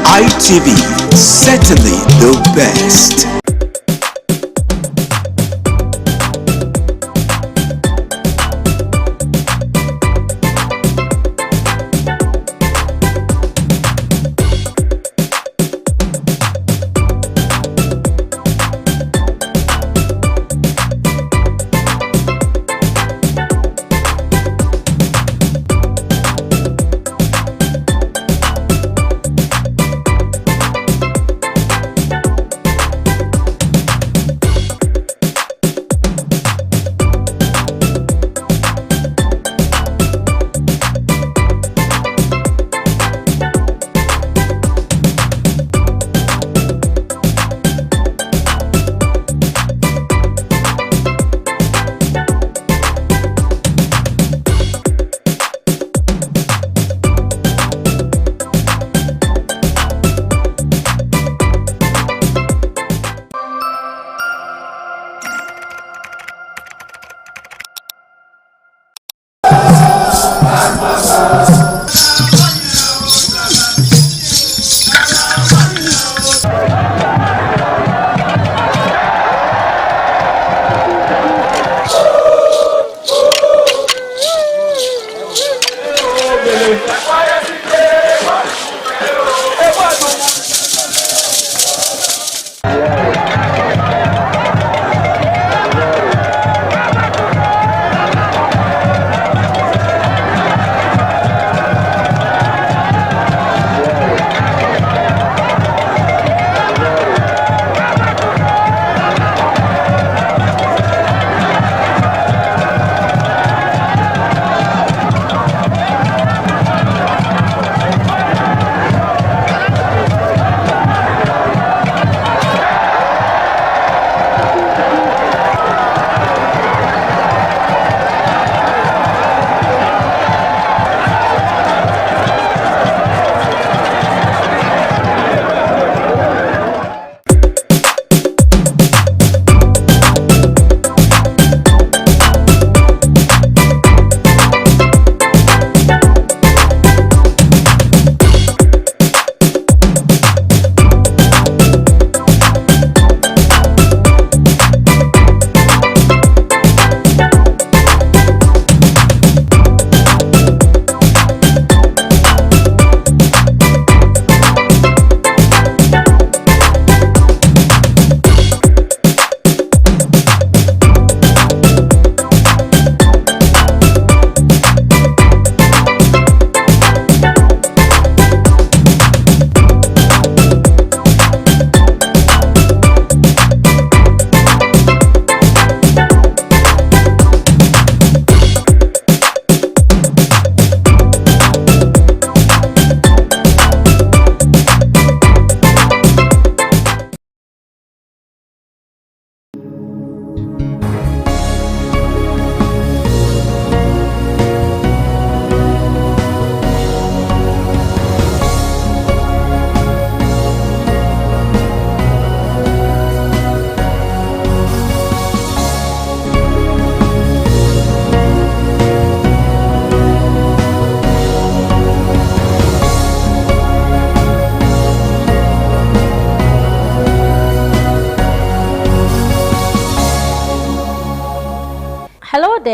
ITV, certainly the best.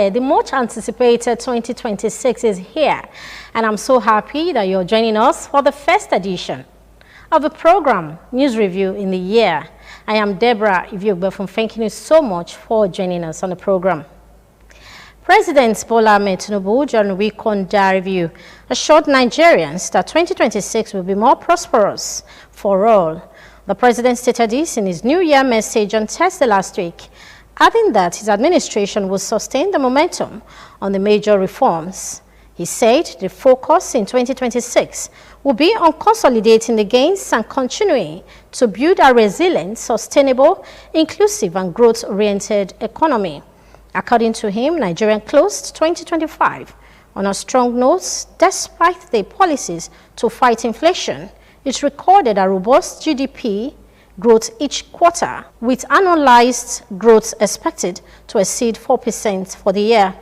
year, the much anticipated 2026 is here, and I'm so happy that you're joining us for the first edition of the program News Review in the Year. I am Deborah Iviogbe from thanking you so much for joining us on the program. President Bola Ahmed Tinubu during the week on Diary Review assured Nigerians that 2026 will be more prosperous for all. The president stated this in his New Year message on Thursday last week, adding that his administration will sustain the momentum on the major reforms. He said the focus in 2026 will be on consolidating the gains and continuing to build a resilient, sustainable, inclusive and growth-oriented economy. According to him, Nigeria closed 2025 on a strong note despite the policies to fight inflation. It recorded a robust GDP growth each quarter, with annualized growth expected to exceed 4% for the year.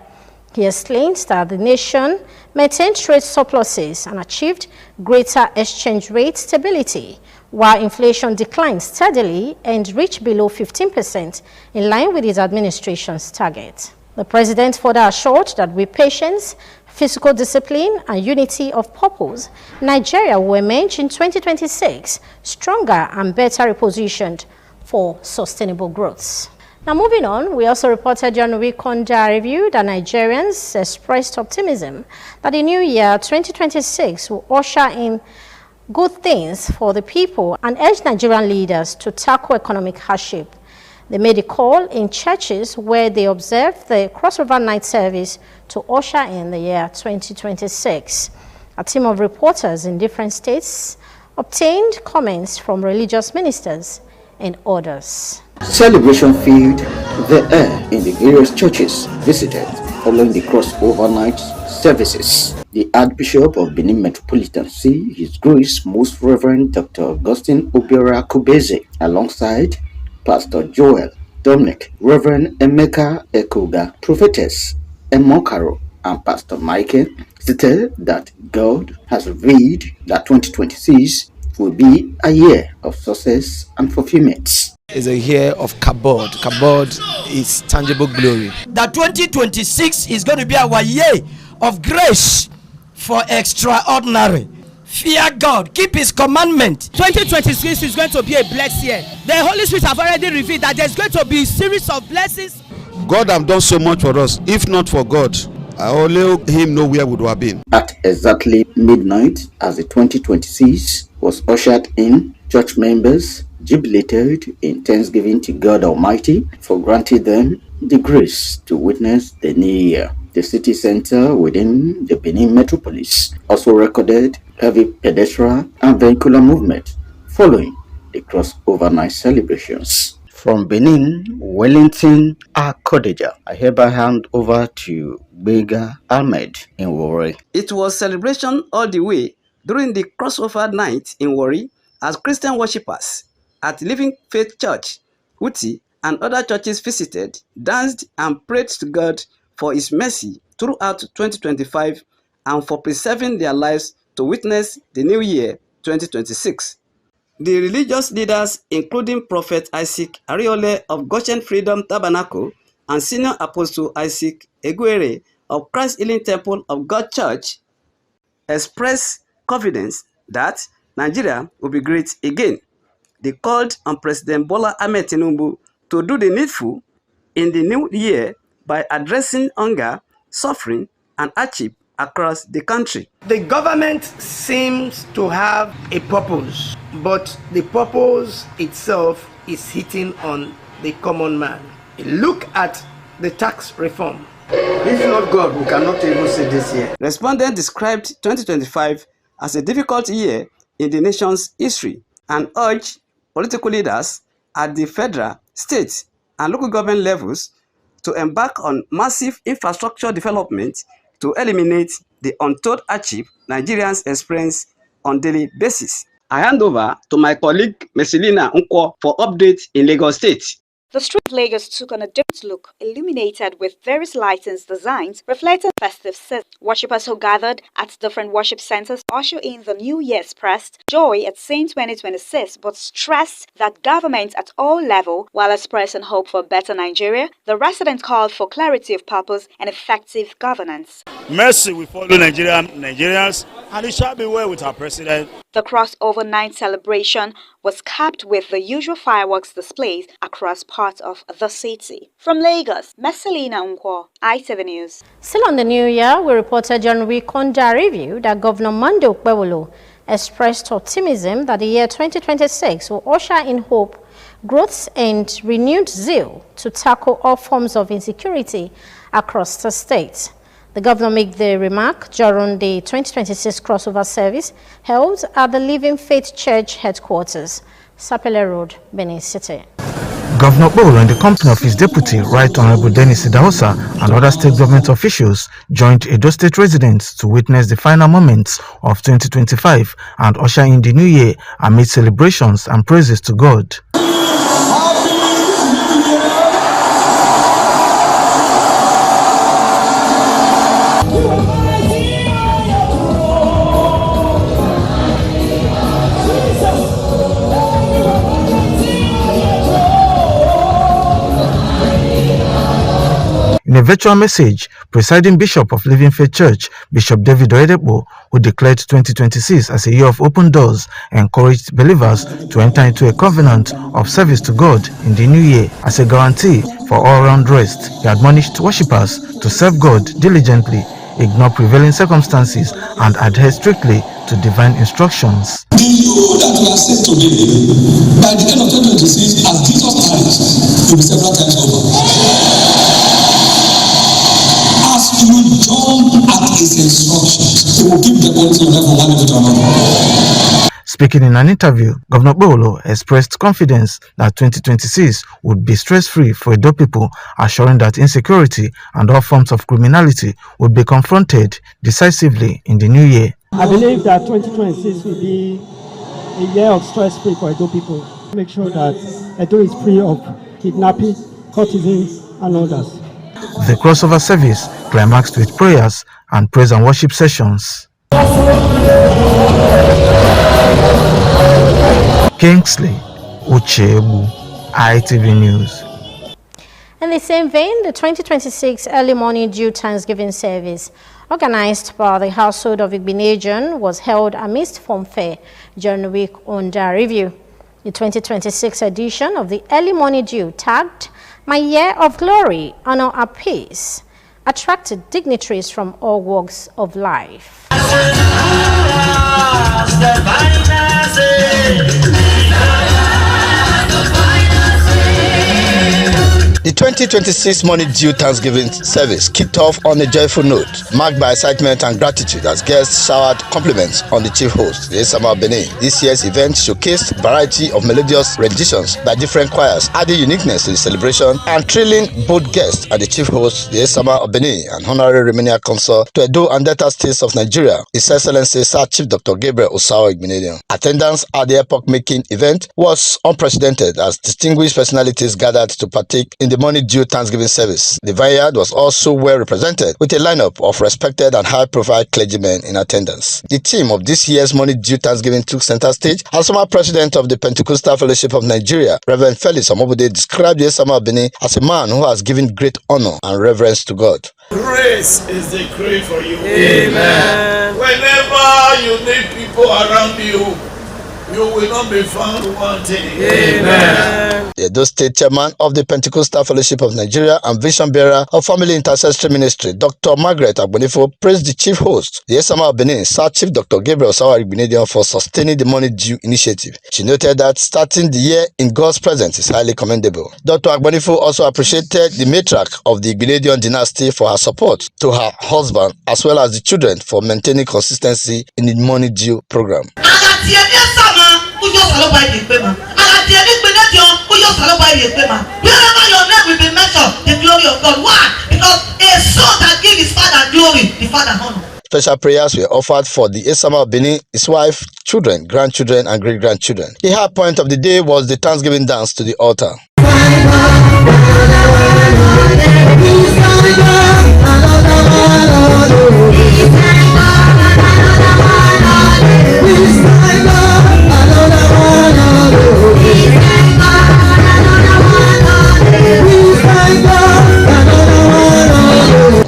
He explained that the nation maintained trade surpluses and achieved greater exchange rate stability, while inflation declined steadily and reached below 15%, in line with his administration's target. The president further assured that with patience, physical discipline and unity of purpose, Nigeria will emerge in 2026 stronger and better repositioned for sustainable growth. Now moving on, we also reported during the week on Diary Review that Nigerians expressed optimism that the new year 2026 will usher in good things for the people and urged Nigerian leaders to tackle economic hardship. They made a call in churches where they observed the crossover night service to usher in the year 2026. A team of reporters in different states obtained comments from religious ministers and others. Celebration filled the air in the various churches visited following the crossover night services. The Archbishop of Benin Metropolitan See, His Grace Most Reverend Dr. Augustine Obiora Kubeze, alongside Pastor Joel Dominic, Reverend Emeka Ekoga, Prophetess Emokaro, and Pastor Michael, stated that God has revealed that 2026 will be a year of success and fulfillment. It's a year of kabod. Kabod is tangible glory. That 2026 is going to be our year of grace for extraordinary. Fear God, keep His commandment. 2026 is going to be a blessed year. The Holy Spirit have already revealed that there's going to be a series of blessings. God have done so much for us. If not for God, I only Him know where we would have been. At exactly midnight, as the 2026 was ushered in, church members jubilated in thanksgiving to God Almighty for granting them the grace to witness the new year. The city center within the Benin metropolis also recorded heavy pedestrian and vehicular movement following the crossover night celebrations. From Benin, Wellington, Akodeja, I hereby hand over to Bega Ahmed in Warri. It was celebration all the way during the crossover night in Warri as Christian worshippers at Living Faith Church, Uti, and other churches visited, danced, and prayed to God for His mercy throughout 2025 and for preserving their lives to witness the new year 2026. The religious leaders, including Prophet Isaac Ariole of Goshen Freedom Tabernacle and Senior Apostle Isaac Eguere of Christ Healing Temple of God Church, expressed confidence that Nigeria will be great again. They called on President Bola Ahmed Tinubu to do the needful in the new year by addressing hunger, suffering, and hardship across the country. The government seems to have a purpose, but the purpose itself is hitting on the common man. Look at the tax reform. If not God, we cannot even see this year. Respondents described 2025 as a difficult year in the nation's history and urged political leaders at the federal, state, and local government levels to embark on massive infrastructure development to eliminate the untold hardship Nigerians experience on a daily basis. I hand over to my colleague Messilina Nkwo for updates in Lagos State. The street of Lagos took on a different look, illuminated with various lightings designs reflecting festive season. Worshippers who gathered at different worship centers usher in the New Year expressed joy at Saint 2026, but stressed that government at all levels, while expressing hope for a better Nigeria, the resident called for clarity of purpose and effective governance. Mercy will follow Nigerians, and it shall be well with our president. The crossover night celebration was capped with the usual fireworks displays across parts of the city. From Lagos, Messalina Unkwo, ITV News. Still on the new year, we reported John Wick Onda review that Governor Monday Okpebholo expressed optimism that the year 2026 will usher in hope, growth and renewed zeal to tackle all forms of insecurity across the state. The governor made the remark during the 2026 crossover service held at the Living Faith Church headquarters, Sapele Road, Benin City. Governor Okpebholo, in the company of his deputy, Right Honorable Dennis Idahosa, and other state government officials, joined Edo State residents to witness the final moments of 2025 and usher in the new year amid celebrations and praises to God. In a virtual message, presiding Bishop of Living Faith Church, Bishop David Oyedepo, who declared 2026 as a year of open doors, encouraged believers to enter into a covenant of service to God in the new year as a guarantee for all-round rest. He admonished worshippers to serve God diligently, ignore prevailing circumstances, and adhere strictly to divine instructions. The you that we are saved today, by the end of 2026, as Jesus Christ, will be several times over. As you jump at his instructions, he will give the quality of life from one level to another. Speaking in an interview, Governor Okpebholo expressed confidence that 2026 would be stress-free for Edo people, assuring that insecurity and all forms of criminality would be confronted decisively in the new year. I believe that 2026 will be a year of stress-free for Edo people. Make sure that Edo is free of kidnapping, courtesans, and others. The crossover service climaxed with prayers and praise and worship sessions. Kingsley Uchebu, ITV News. In the same vein, the 2026 early morning due Thanksgiving service, organized by the household of Igbenedion, was held amidst fanfare during the week under review. The 2026 edition of the early morning due, tagged My Year of Glory, Honor and Peace, attracted dignitaries from all walks of life. The 2026 Money Due Thanksgiving service kicked off on a joyful note, marked by excitement and gratitude as guests showered compliments on the chief host, the Esama of Benin. This year's event showcased a variety of melodious renditions by different choirs, adding uniqueness to the celebration and thrilling both guests and the chief host, the Esama of Benin, and Honorary Remaining Consul to Edo and Delta States of Nigeria, His Excellency Sir Chief Dr. Gabriel Osawo Igbenedion. Attendance at the epoch-making event was unprecedented as distinguished personalities gathered to partake in the Money Due Thanksgiving service. The vineyard was also well represented with a lineup of respected and high-profile clergymen in attendance. The theme of this year's Money Due Thanksgiving took center stage as former president of the Pentecostal Fellowship of Nigeria, Reverend Felix Omobude, described the Esama of Benin as a man who has given great honor and reverence to God. Grace is the decree for you. Amen. Whenever you need people around you, you will not be found wanting. Amen. The Edo State Chairman of the Pentecostal Fellowship of Nigeria and Vision Bearer of Family Intercessory Ministry, Dr. Margaret Agbonifo, praised the chief host, the Esama of Benin, Sir Chief Dr. Gabriel Osawo Igbenedion, for sustaining the Money Due initiative. She noted that starting the year in God's presence is highly commendable. Dr. Agbonifo also appreciated the matriarch of the Igbenedion dynasty for her support to her husband as well as the children for maintaining consistency in the Money Due program. Wherever your name will be mentioned, the glory of God. Why? Because a son that gives his father glory, the father honor. Special prayers were offered for the Esama of Benin, his wife, children, grandchildren, and great-grandchildren. The high point of the day was the Thanksgiving dance to the altar.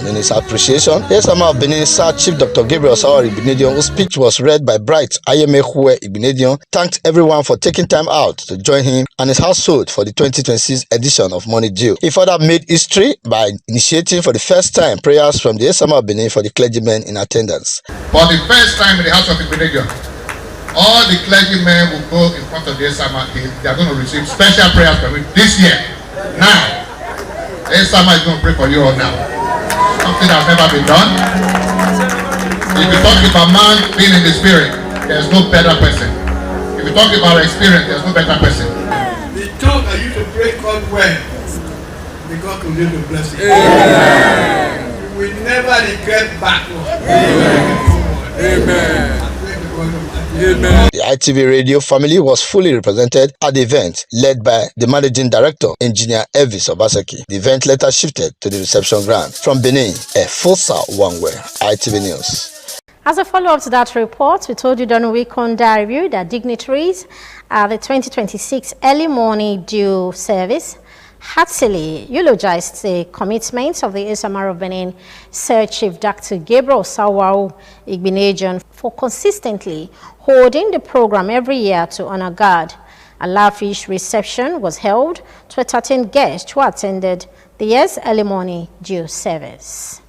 In his appreciation, Esama of Benin Sir Chief Dr. Gabriel Sawari Igbinedion, whose speech was read by Bright Ayemehue Igbinedion, thanked everyone for taking time out to join him and his household for the 2026 edition of Money Due. He further made history by initiating for the first time prayers from the Esama of Benin for the clergymen in attendance. For the first time in the house of Igbinedion, all the clergymen will go in front of the Esama. They are going to receive special prayers from him this year. Now, the Esama is going to pray for you all now. Something that's never been done. If you talk about man being in the spirit, there's no better person. If you talk about experience, there's no better person. The tongue I used to pray God well, may God continue to bless you. Amen. You will never regret backward. Amen. Amen. The ITV radio family was fully represented at the event, led by the managing director, Engineer Elvis Obaseki. The event later shifted to the reception ground. From Benin, Efosa Wangwe, ITV News. As a follow-up to that report, we told you during Weekend Review that dignitaries at the 2026 early morning due service heartily eulogized the commitment of the Esama of Benin Sir Chief Dr. Gabriel Sawari Igbinedion for consistently holding the program every year to honor God. A lavish reception was held to entertain guests who attended the year's early morning due service.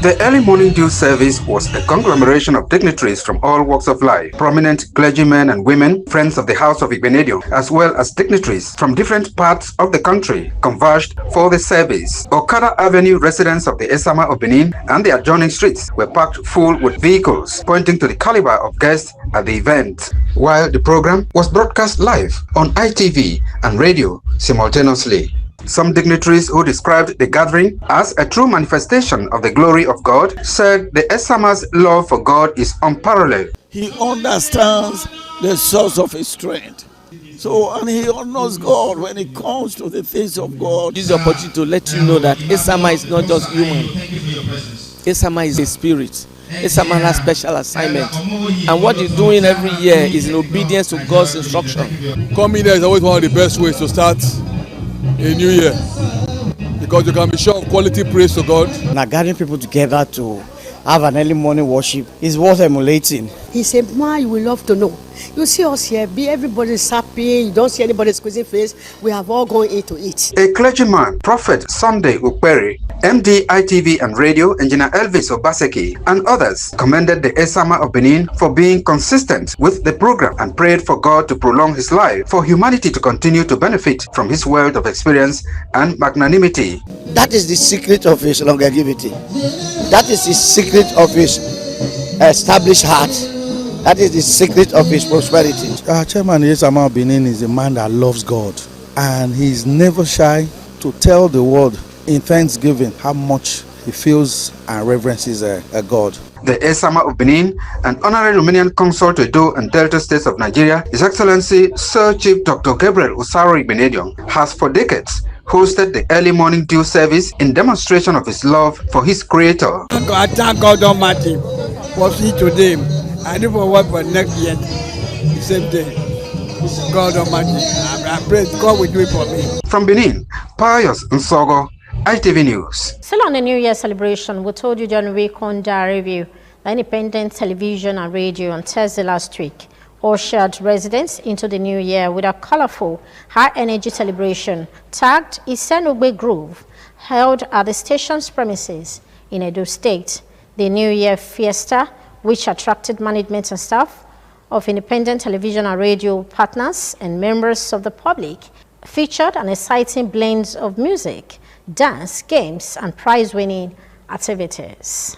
The early morning due service was a conglomeration of dignitaries from all walks of life, prominent clergymen and women, friends of the House of Igbinedion, as well as dignitaries from different parts of the country converged for the service. Okada Avenue residents of the Esama of Benin and the adjoining streets were packed full with vehicles, pointing to the caliber of guests at the event, while the program was broadcast live on ITV and radio simultaneously. Some dignitaries who described the gathering as a true manifestation of the glory of God said the Esama's love for God is unparalleled. He understands the source of his strength. So, and he honors God when it comes to the things of God. This is the opportunity to let you know that Esama is not just human. Esama is a spirit. Esama has special assignment. And what he's doing every year is in obedience to God's instruction. Coming there is always one of the best ways to start a new year, because you can be sure of quality praise to God. Now gathering people together to have an early morning worship is worth emulating. He's a man you will love to know. You see us here, everybody's happy, you don't see anybody squeezing face. We have all gone into it. A clergyman, Prophet Sunday Ukperi, MD ITV and radio, Engineer Elvis Obaseki, and others commended the Esama of Benin for being consistent with the program and prayed for God to prolong his life, for humanity to continue to benefit from his wealth of experience and magnanimity. That is the secret of his longevity. That is the secret of his established heart. That is the secret of his prosperity. Our chairman Esama of Benin is a man that loves God, and he's never shy to tell the world in thanksgiving how much he feels and reverences a God. The Esama of Benin, an honorary Romanian consul to Edo and Delta states of Nigeria, His Excellency Sir Chief Dr. Gabriel Sawari Igbinedion, has for decades hosted the early morning due service in demonstration of his love for his creator. I thank God Almighty for see today. I never work for next year, the same day. God Almighty, I pray God will do it for me. From Benin, Pius Nsogo, ITV News. Still on the New Year celebration, we told you during Weekend Review that Independent Television and Radio on Thursday last week ushered residents into the new year with a colorful, high-energy celebration tagged Isenugbe Groove, held at the station's premises in Edo State. The New Year Fiesta, which attracted management and staff of Independent Television and Radio partners and members of the public, featured an exciting blend of music, dance, games, and prize-winning activities.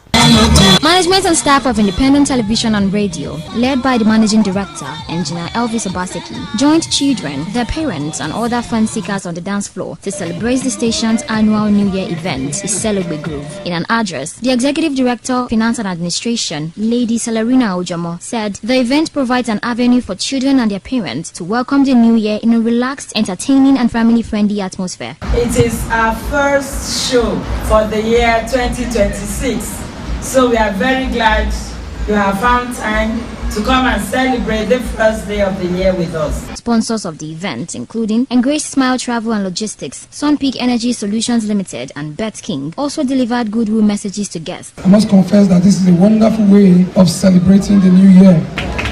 Management and staff of Independent Television and Radio, led by the Managing Director, Engineer Elvis Obaseki, joined children, their parents, and other fun seekers on the dance floor to celebrate the station's annual New Year event, Iselogbe Groove. In an address, the Executive Director of Finance and Administration, Lady Celerina Ojomo, said the event provides an avenue for children and their parents to welcome the new year in a relaxed, entertaining, and family-friendly atmosphere. It is our first show for the year 2026. So we are very glad you have found time to come and celebrate the first day of the year with us. Sponsors of the event, including Engrace Smile Travel and Logistics, Sunpeak Energy Solutions Limited, and Bet King, also delivered goodwill messages to guests. I must confess that this is a wonderful way of celebrating the new year.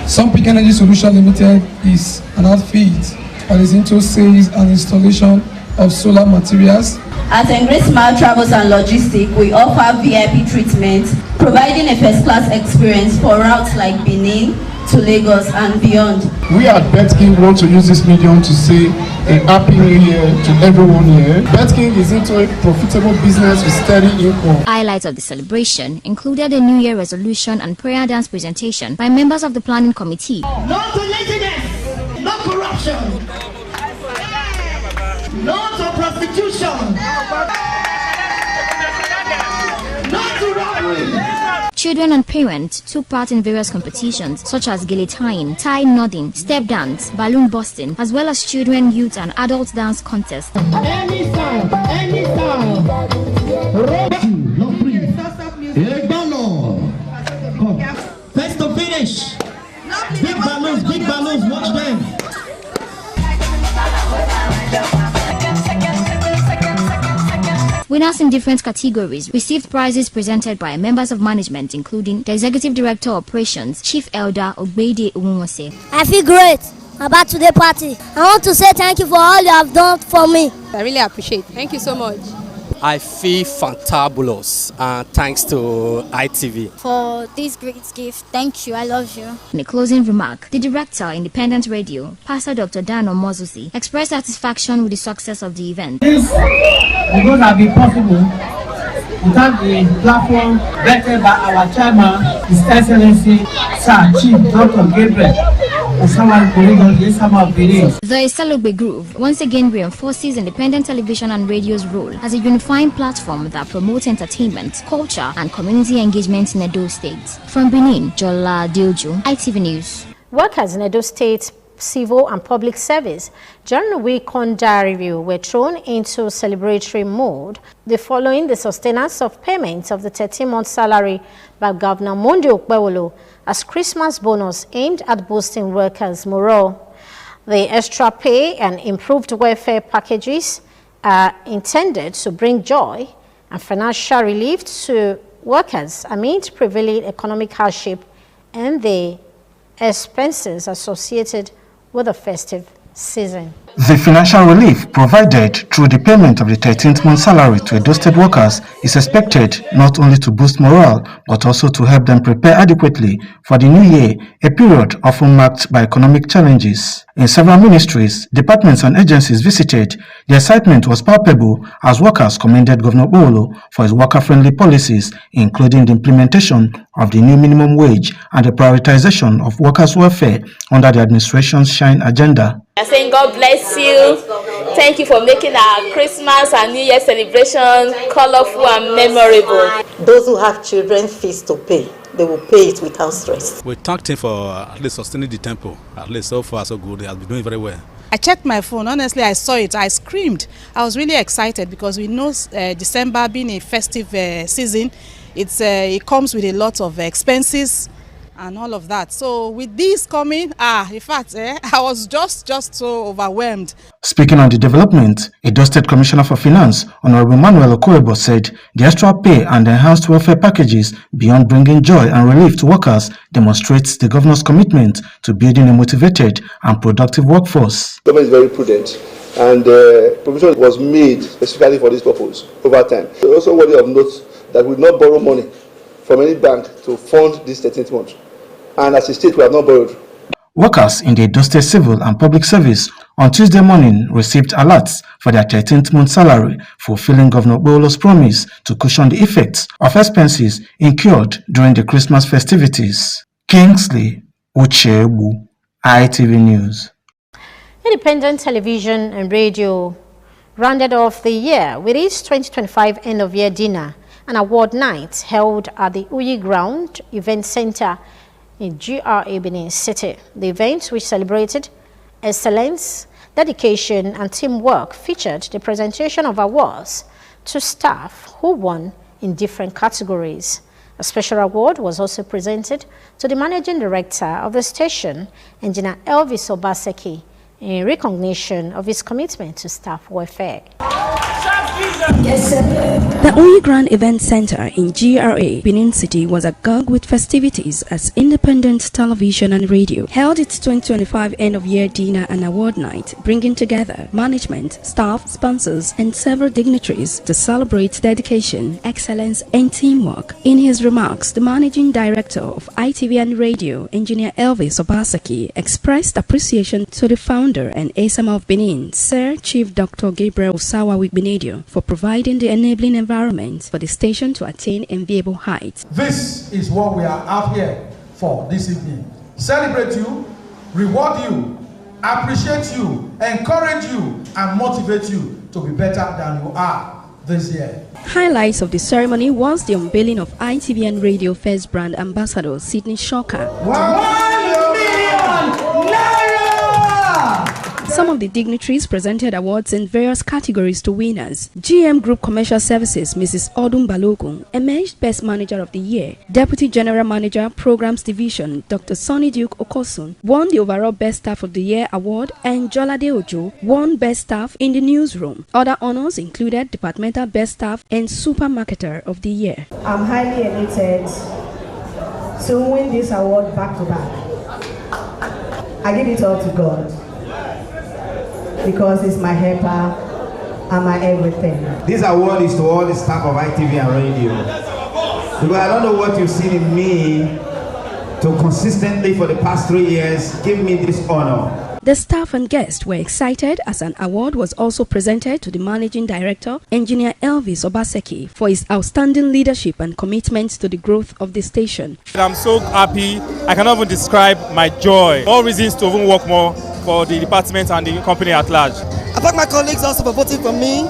Sunpeak Energy Solutions Limited is an outfit that is into sales and installation of solar materials. At Engrace Smile Travels and Logistics, we offer VIP treatment, providing a first-class experience for routes like Benin to Lagos and beyond. We at BetKing want to use this medium to say a happy new year to everyone here. BetKing is into a profitable business with steady income. Highlights of the celebration included a New Year resolution and prayer dance presentation by members of the planning committee. No to laziness, no corruption, no to prostitution, no to robbery. Children and parents took part in various competitions such as gele tying, tie nodding, step dance, balloon busting, as well as children, youth, and adult dance contests. Anytime. First to finish. Big balloons, watch them. Winners in different categories received prizes presented by members of management, including the Executive Director of Operations, Chief Elder Ogbede Uwunwose. I feel great about today's party. I want to say thank you for all you have done for me. I really appreciate it. Thank you so much. I feel fantabulous, thanks to ITV. For this great gift, thank you, I love you. In a closing remark, the director, Independent Radio, Pastor Dr. Dan Omozusi, expressed satisfaction with the success of the event. This would not have been possible without the platform vetted by our chairman, His Excellency, Sir Chief Dr. Gabriel. The Iselogbe Groove once again reinforces Independent Television and Radio's role as a unifying platform that promotes entertainment, culture, and community engagement in Edo State. From Benin, Jola Dioju, ITV News. Workers in Edo State Civil and Public Service during the week-end review were thrown into celebratory mode following the sustenance of payments of the 13-month salary by Governor Monday Okpewolo as Christmas bonus aimed at boosting workers' morale. The extra pay and improved welfare packages are intended to bring joy and financial relief to workers amid prevailing economic hardship and the expenses associated with the festive season. The financial relief provided through the payment of the 13th month salary to Edo State workers is expected not only to boost morale, but also to help them prepare adequately for the new year, a period often marked by economic challenges. In several ministries, departments and agencies visited, the excitement was palpable as workers commended Governor Okpewolo for his worker-friendly policies, including the implementation of the new minimum wage and the prioritization of workers' welfare under the administration's Shine agenda. I'm saying God bless you. Thank you for making our Christmas and New Year celebration colorful and memorable. Those who have children fees to pay, they will pay it without stress. We thanked him for at least sustaining the tempo. At least so far so good. He has been doing very well. I checked my phone. Honestly, I saw it. I screamed. I was really excited because we know December being a festive season, it comes with a lot of expenses and all of that. So with this coming, in fact, I was just so overwhelmed. Speaking on the development, Edo State Commissioner for Finance, Honorable Manuel Okoebo, said the extra pay and enhanced welfare packages, beyond bringing joy and relief to workers, demonstrates the governor's commitment to building a motivated and productive workforce. The government is very prudent, and provision was made specifically for this purpose over time. It's also worthy of note that we will not borrow money from any bank to fund this 13th month. And as a state, we have not borrowed. Workers in the Edo State Civil and Public Service on Tuesday morning received alerts for their 13th month salary, fulfilling Governor Bolo's promise to cushion the effects of expenses incurred during the Christmas festivities. Kingsley Uchebu, ITV News. Independent Television and Radio rounded off the year with its 2025 end-of-year dinner and award night held at the Uyi Ground Event Center in GRA Benin City. The event, which celebrated excellence, dedication and teamwork, featured the presentation of awards to staff who won in different categories. A special award was also presented to the managing director of the station, Engineer Elvis Obaseki, in recognition of his commitment to staff welfare. The Uyi Grand Event Center in GRA, Benin City was agog with festivities as Independent Television and Radio held its 2025 end-of-year dinner and award night, bringing together management, staff, sponsors, and several dignitaries to celebrate dedication, excellence, and teamwork. In his remarks, the managing director of ITV and Radio, Engineer Elvis Obaseki, expressed appreciation to the founder and ASAMA of Benin, Sir Chief Dr. Gabriel Osawa Wigbenedio, for providing the enabling environment for the station to attain enviable heights. This is what we are out here for this evening. Celebrate you, reward you, appreciate you, encourage you, and motivate you to be better than you are this year. Highlights of the ceremony was the unveiling of ITV and Radio First Brand Ambassador Sydney Shoka. Some of the dignitaries presented awards in various categories to winners. GM Group Commercial Services, Mrs. Odum Balogun, emerged Best Manager of the Year. Deputy General Manager, Programs Division, Dr. Sonny Duke Okosun, won the overall Best Staff of the Year award, and Jolade Ojo won Best Staff in the Newsroom. Other honors included Departmental Best Staff and Supermarketer of the Year. I'm highly elated to win this award back to back. I give it all to God, because it's my helper and my everything. This award is to all the staff of ITV and Radio. Because I don't know what you've seen in me to consistently for the past 3 years give me this honor. The staff and guests were excited as an award was also presented to the Managing Director, Engineer Elvis Obaseki, for his outstanding leadership and commitment to the growth of the station. I'm so happy, I cannot even describe my joy. All reasons to even work more for the department and the company at large. I thank my colleagues also for voting for me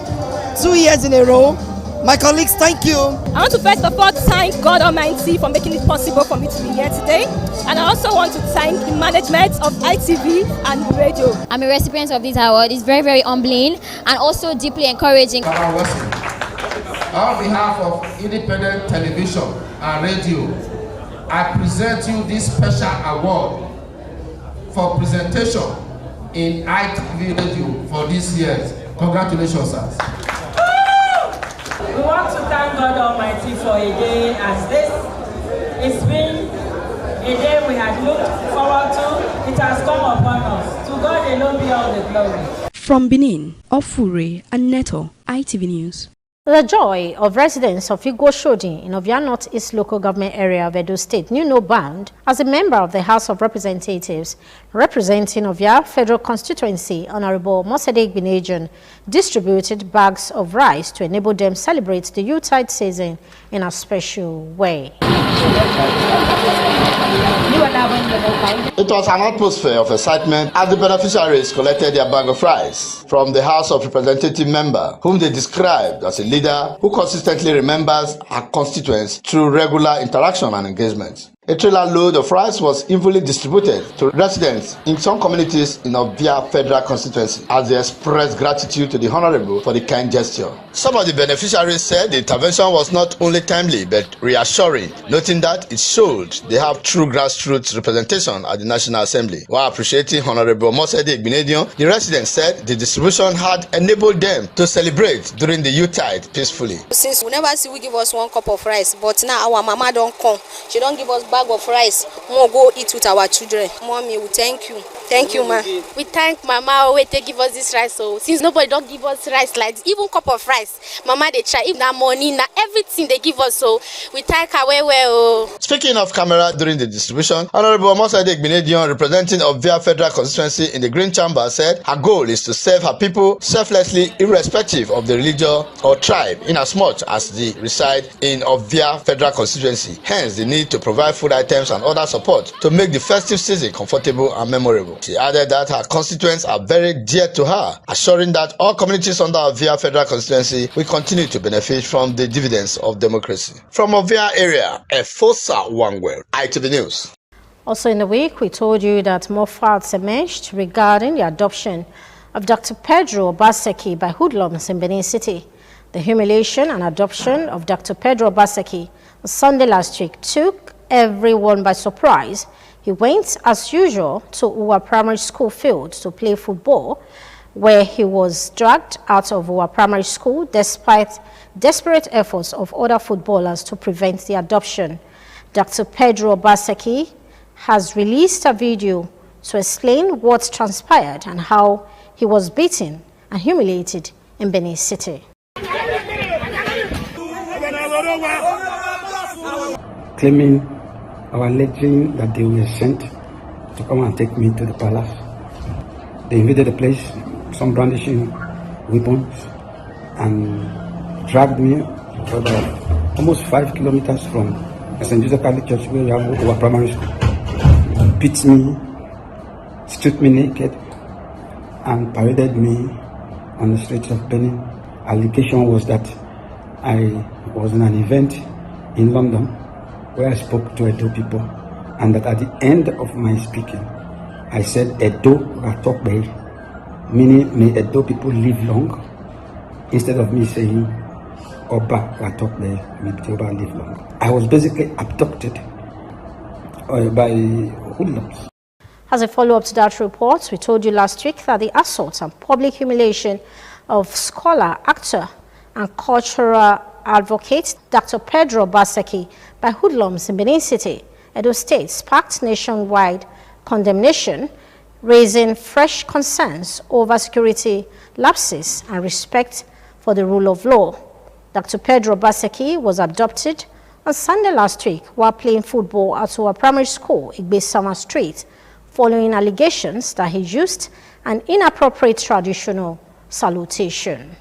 2 years in a row. My colleagues, thank you. I want to first of all thank God Almighty for making it possible for me to be here today. And I also want to thank the management of ITV and Radio. I'm a recipient of this award. It's very, very humbling and also deeply encouraging. On behalf of Independent Television and Radio, I present you this special award for presentation in ITV Radio for this year. Congratulations, sir. We want to thank God Almighty for a day as this. It's been a day we had looked forward to. It has come upon us. To God alone be all the glory. From Benin, Ofure and Neto, ITV News. The joy of residents of Igbo Shodi in Ovia North East Local Government Area of Edo State knew no bound as a member of the House of Representatives representing Ovia Federal Constituency, Honorable Mosede Igbenejon, distributed bags of rice to enable them celebrate the Yuletide season in a special way. It was an atmosphere of excitement as the beneficiaries collected their bag of rice from the House of Representative member, whom they described as a leader who consistently remembers her constituents through regular interaction and engagement. A trailer load of rice was evenly distributed to residents in some communities in Ovia Federal Constituency as they expressed gratitude to the Honorable for the kind gesture. Some of the beneficiaries said the intervention was not only timely but reassuring, noting that it showed they have true grassroots representation at the National Assembly. While appreciating Honorable Mosede Igbenejon, the residents said the distribution had enabled them to celebrate during the Yuletide peacefully. Since we never see we give us 1 cup of rice, but now our mama don't come. She don't give us bag of rice. We'll go eat with our children. Mommy, we thank you. Thank you, ma. We thank Mama who will give us this rice. So since nobody don't give us rice like this, even cup of rice. rice. Mama they try, if na money, na everything they give us, so we thank her well. Speaking of camera during the distribution, Honorable Omosade Igbinedion, representing Ovia Federal Constituency in the Green Chamber, said her goal is to serve her people selflessly, irrespective of the religion or tribe, in as much as they reside in Ovia Federal Constituency. Hence, the need to provide food items and other support to make the festive season comfortable and memorable. She added that her constituents are very dear to her, assuring that all communities under Ovia Federal Constituency will continue to benefit from the dividends of democracy. From Ovia area, Efosa Wangwell, ITV News. Also in the week, we told you that more facts emerged regarding the adoption of Dr. Pedro Obaseki by hoodlums in Benin City. The humiliation and adoption of Dr. Pedro Obaseki on Sunday last week took everyone by surprise. He went, as usual, to Uwa Primary School field to play football, where he was dragged out of Uwa Primary School despite desperate efforts of other footballers to prevent the adoption. Dr. Pedro Obaseki has released a video to explain what transpired and how he was beaten and humiliated in Benin City. Claiming or alleging that they were sent to come and take me to the palace. They invaded the place, some brandishing weapons, and dragged me for about almost 5 kilometers from St. Joseph Catholic Church, where we have our primary school. Beat me, stripped me naked, and paraded me on the streets of Benin. Allegation was that I was in an event in London where I spoke to Edo people, and that at the end of my speaking, I said Edo Ratokbe, meaning may Edo people live long, instead of me saying Oba Ratokbe, may Oba live long. I was basically abducted by hoodlums. As a follow-up to that report, we told you last week that the assault and public humiliation of scholar, actor, and cultural advocate Dr. Pedro Obaseki by hoodlums in Benin City, Edo State, sparked nationwide condemnation, raising fresh concerns over security lapses and respect for the rule of law. Dr. Pedro Obaseki was abducted on Sunday last week while playing football at our primary school, Igbe Summer Street, following allegations that he used an inappropriate traditional salutation.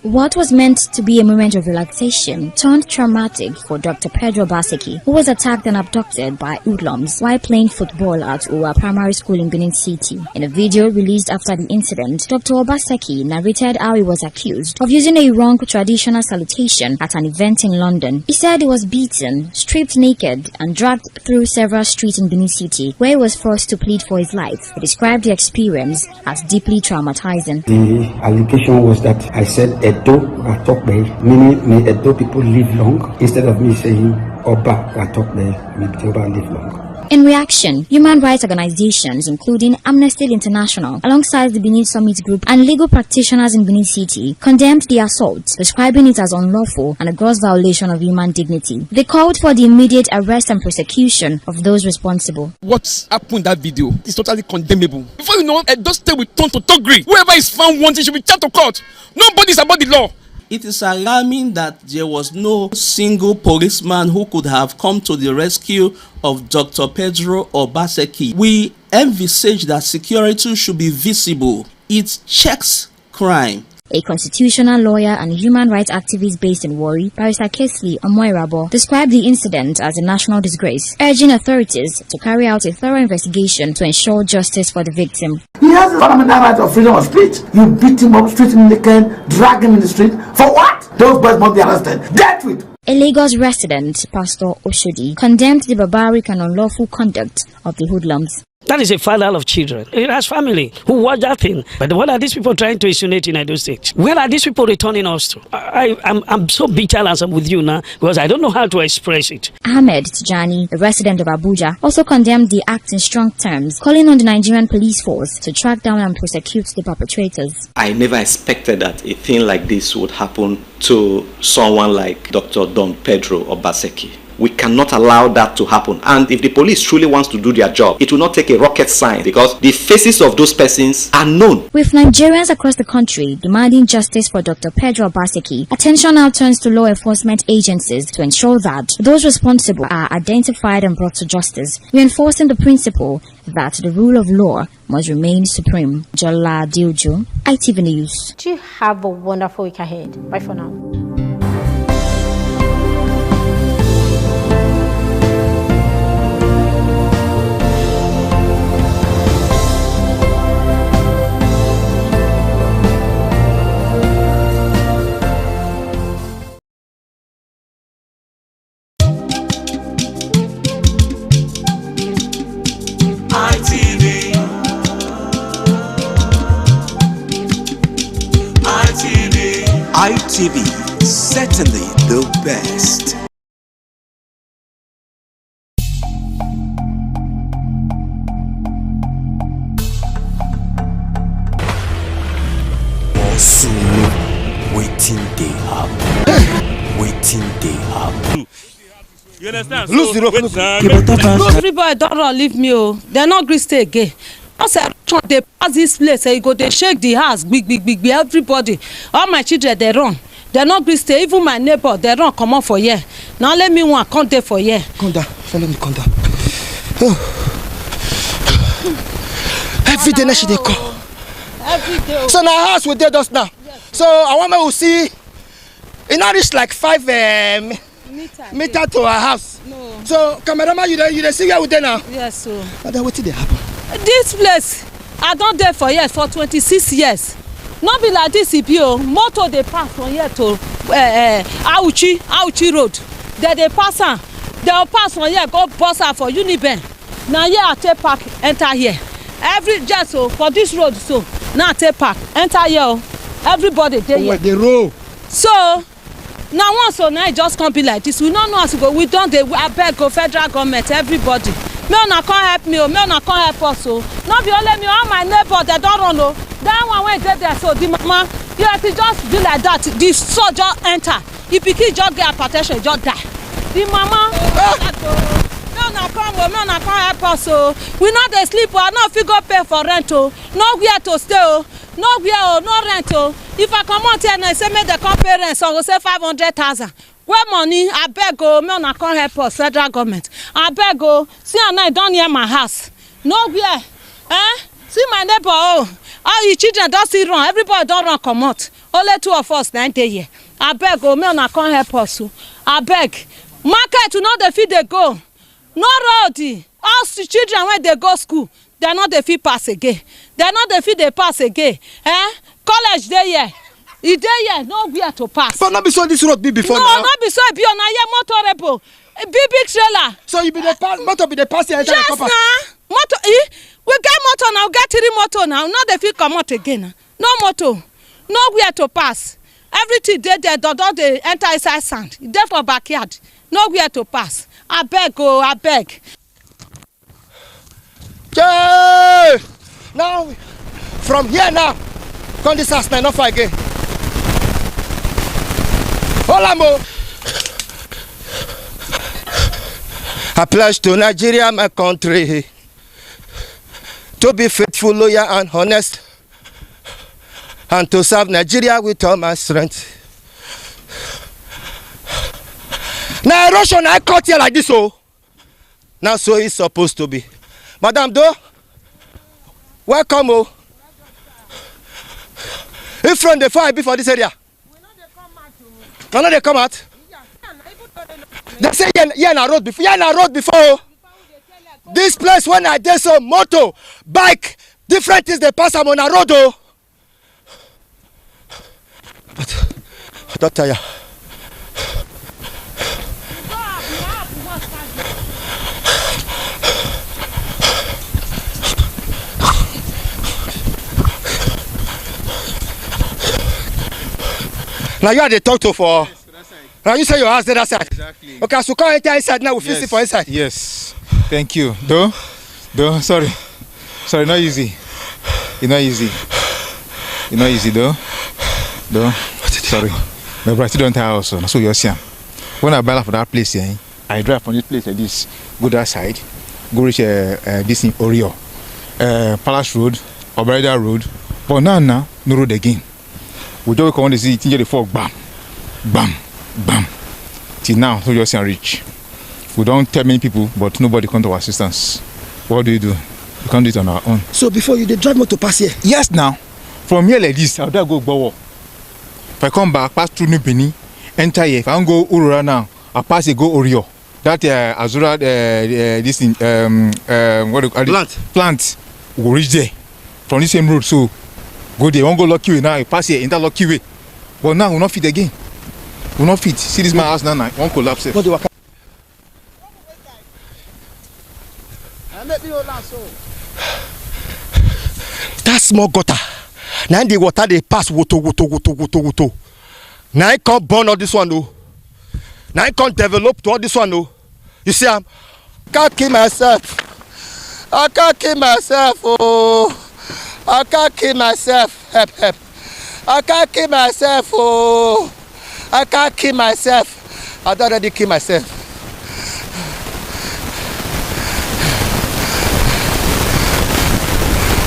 What was meant to be a moment of relaxation turned traumatic for Dr. Pedro Obaseki, who was attacked and abducted by hoodlums while playing football at Uwa Primary School in Benin City. In a video released after the incident, Dr. Obaseki narrated how he was accused of using a wrong traditional salutation at an event in London. He said he was beaten, stripped naked, and dragged through several streets in Benin City, where he was forced to plead for his life. He described the experience as deeply traumatizing. The allegation was that I said Edo Ratokbe, meaning may Edo people live long, instead of me saying Oba Ratokbe, may Oba live long. In reaction, human rights organizations including Amnesty International, alongside the Benin Summit Group and legal practitioners in Benin City, condemned the assault, describing it as unlawful and a gross violation of human dignity. They called for the immediate arrest and prosecution of those responsible. What happened in that video is totally condemnable. Before you know, Edo State will turn to Togri. Whoever is found wanting should be charged to court. Nobody is above the law. It is alarming that there was no single policeman who could have come to the rescue of Dr. Pedro Obaseki. We envisage that security should be visible. It checks crime. A constitutional lawyer and human rights activist based in Warri, Barrister Kesley Omoirabo, described the incident as a national disgrace, urging authorities to carry out a thorough investigation to ensure justice for the victim. He has the fundamental right of freedom of speech. You beat him up, street him naked, drag him in the street. For what? Those boys must be arrested. Get with. A Lagos resident, Pastor Oshodi, condemned the barbaric and unlawful conduct of the hoodlums. That is a father of children. He has family who watch that thing. But what are these people trying to insinuate in Edo State? Where are these people returning us to? I'm so bitter as I'm with you now because I don't know how to express it. Ahmed Tijani, a resident of Abuja, also condemned the act in strong terms, calling on the Nigerian police force to track down and prosecute the perpetrators. I never expected that a thing like this would happen to someone like Dr. Don Pedro Obaseki. We cannot allow that to happen. And if the police truly wants to do their job, it will not take a rocket science because the faces of those persons are known. With Nigerians across the country demanding justice for Dr. Pedro Obaseki, attention now turns to law enforcement agencies to ensure that those responsible are identified and brought to justice, reinforcing the principle that the rule of law must remain supreme. Jola Diojo, ITV News. Do you have a wonderful week ahead? Bye for now. ITV, certainly the best. Waiting they happen. You understand? Lose the rope. Everybody don't run, leave me. Oh, they're not green stay again. They pass this place, you go, they shake the house, big, everybody. All my children, they run. They're not green stay. Even my neighbor, they run, come on for here. Now let me one, come there for here. Come down, follow me, come down. Oh. Every day, she they call. Every day. So now house we did us now. Yes. So I want to see, it not reach like 5 meter to our house. No. So cameraman, you see where we there now? Yes, sir. But then what did they happen? This place, I don't there for years, for 26 years. Not be like this, EPO. Motor they pass from here to Auchi Road. They pass on. They'll pass from here, go bus out for Uniben. Now here I take park, enter here. Every jet so for this road so now I take park, enter here. Everybody there. Oh, the road. So now once so now it just can't be like this. We don't know how to go. We don't. I beg go federal government, everybody. Me una can't help me, me una can't help us. Not be only me, all my neighbors they don't run. That one when they there, so the mama, you have to just be like that. The soldier enter. If you just get hypertension, just die. The mama, me una can't help us. We not dey sleep, I not fit go pay for rent. Nowhere to stay. Nowhere, no rent. If I come out here and I say make the come pay rent, so I go say 500,000. Where money? I beg go, me una can't help us, federal government. I beg go, see and I down near my house. Nowhere. See my neighbor, all you children don't see run, everybody don't run come out. Only 2 of us 9 day here. I beg go, me una can't help us. I beg. Market to not the feed they go. No road. All the children when they go school, they're not the feed pass again. They're not the feed they pass again. College they here. Is there here? Nowhere to pass. But not be so this road be before no, now. No, not be so be on a motorable. Big trailer. So you be the pass, motor be the pass here. Yes, nah. Motor. We get motor now. Get 3 motor now. Not the feed come out again. No motor. Nowhere to pass. Everything they don't they enter inside sand. There for backyard. Nowhere to pass. I beg, oh, I beg. Jay! Now, from here now, come this house now, not far again. Olamo! I pledge to Nigeria, my country, to be faithful, loyal, and honest, and to serve Nigeria with all my strength. Now, erosion, I cut here like this, oh. Now, so it's supposed to be. Madam Do, welcome, oh. If from the fire before this area. No, they come out. They say yeah na road before. Yeah na road before. This place when I did some motor, bike, different things they pass on a road, oh. But don't tire. Now you are the talk to for. Yes, now you say your house the other side. Exactly. Okay, so come enter inside now. We feel it for inside. Yes. Thank you. Do, sorry, not easy. It's not easy. It's not easy, do. Sorry. My brother don't tell us. So you're saying when I buy for that place here, I drive from this place like this, go that side, go reach this in Orio, Palace Road, Oberida Road. But now, no road again. We just come on to see it, the fog, bam, bam, bam. Till now, so just reach. We don't tell many people, but nobody come to our assistance. What do? We can't do it on our own. So before you drive motor pass here? Yes, now. From here like this, I'll go Bowo. If I come back, pass through New Benin, enter here. If I don't go Urura now, I'll pass it, go Orio. That Azura, this thing, what do you call it? Plant. We'll reach there. From the same road, so go there. Won't go Lucky Way now. You pass here, enter Lucky Way. But now we'll not fit again. We'll not fit. See this my house now. Won't collapse. That small gutter. Now the water they pass woto. Now I can't burn all this one though. Now I can't develop to all this one though. You see, I can't kill myself. I can't kill myself. Oh, I can't kill myself. Help. I can't kill myself. Oh, I can't kill myself. I don't already kill myself.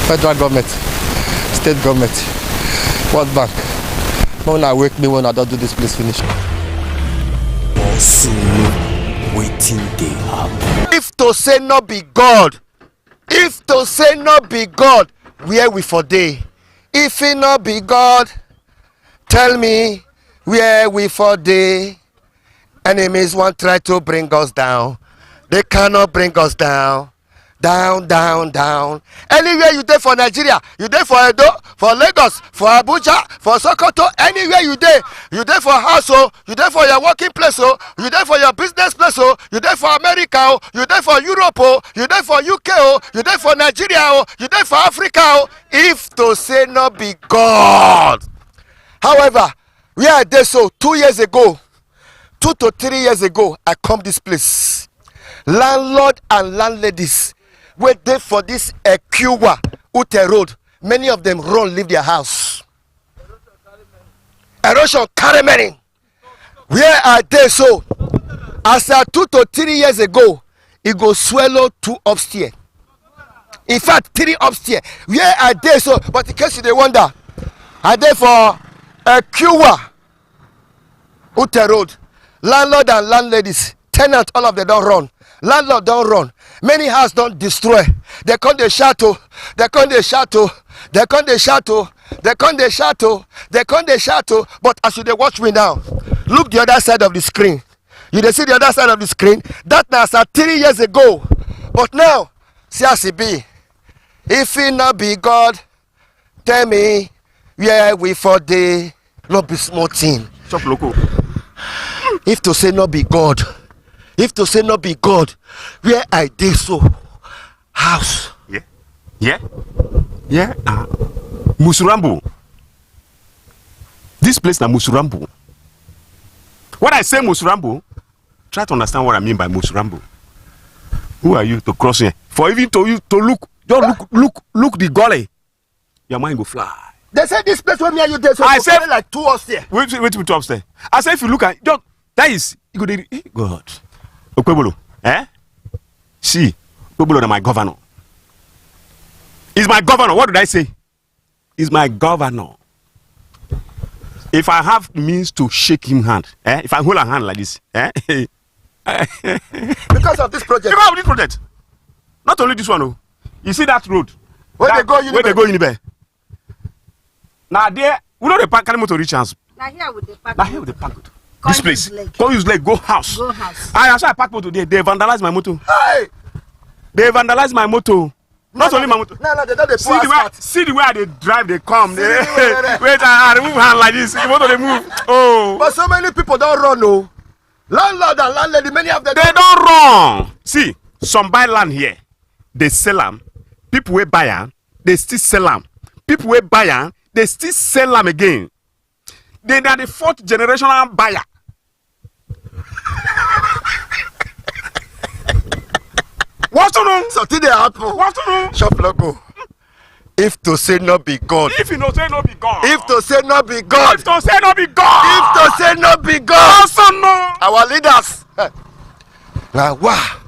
Federal government, state government, World Bank. When I wake me when I don't do this place finish. Waiting they happen. If to say not be God, where we for day? If it not be God, tell me where we for day? Enemies want try to bring us down. They cannot bring us down. Down. Anywhere you there for Nigeria, you there for Edo, for Lagos, for Abuja, for Sokoto, anywhere you there for house, you there for your working place, you there for your business place, you there for America, you there for Europe, you there for UK, you there for Nigeria, you there for Africa. If to say not be God. However, we are there 2 years ago, 2 to 3 years ago, I come this place. Landlord and landladies wait there for this Ekiwa Ute Road. Many of them leave their house. Erosion carry many. Where are they so? As 2 to 3 years ago, it go swallow 2 upstairs. In fact, 3 upstairs. Where are they so? But in case you wonder, are they for Ekiwa Ute Road? Landlord and landladies, tenant, all of them don't run. Landlord don't run. Many houses don't destroy. They come the chateau. But as you watch me now, look the other side of the screen. You see the other side of the screen? That now 3 years ago. But now, see as it be. If it not be God, tell me where we for the not be small thing. Chop loco. If to say not be God. Where I did so house. Yeah. Musurambu. This place na Musurambu. When I say Musurambu, try to understand what I mean by Musurambu. Who are you to cross here? For even to you to look, just look the gully. Your mind will fly. They say this place where me and you there, so I say like 2 upstairs. Wait, 2 upstairs. I say if you look at just that is you go there. God. Okwebolo, See, Okwebolo is my governor. He's my governor. What did I say? He's my governor. If I have means to shake him hand, if I hold a hand like this, because of this project. Because of this project. Not only this one, oh. You see that road? Where they go Unibe? Now there, we know the park motor reach house. Now here with the park. This place. Go use leg, go house. I park motor there. They vandalize my motor. Hey! They vandalize my motor. Not only my motor. No, they don't see the way they drive, they come. Wait, I remove hand like this. The motor they move. Oh. But so many people don't run, no. Landlord and landlady, many of them. They don't run. See, some buy land here. They sell them. People will buy them. They still sell them. People will buy them. They still sell them again. They are the 4th generational buyer. What's to know? So today happen. What's to know? Shop logo. If to say not be God. If you don't say not be God. If to say not be God. If to say not be God. If to say not be God. Also no. Our leaders. Now, wow.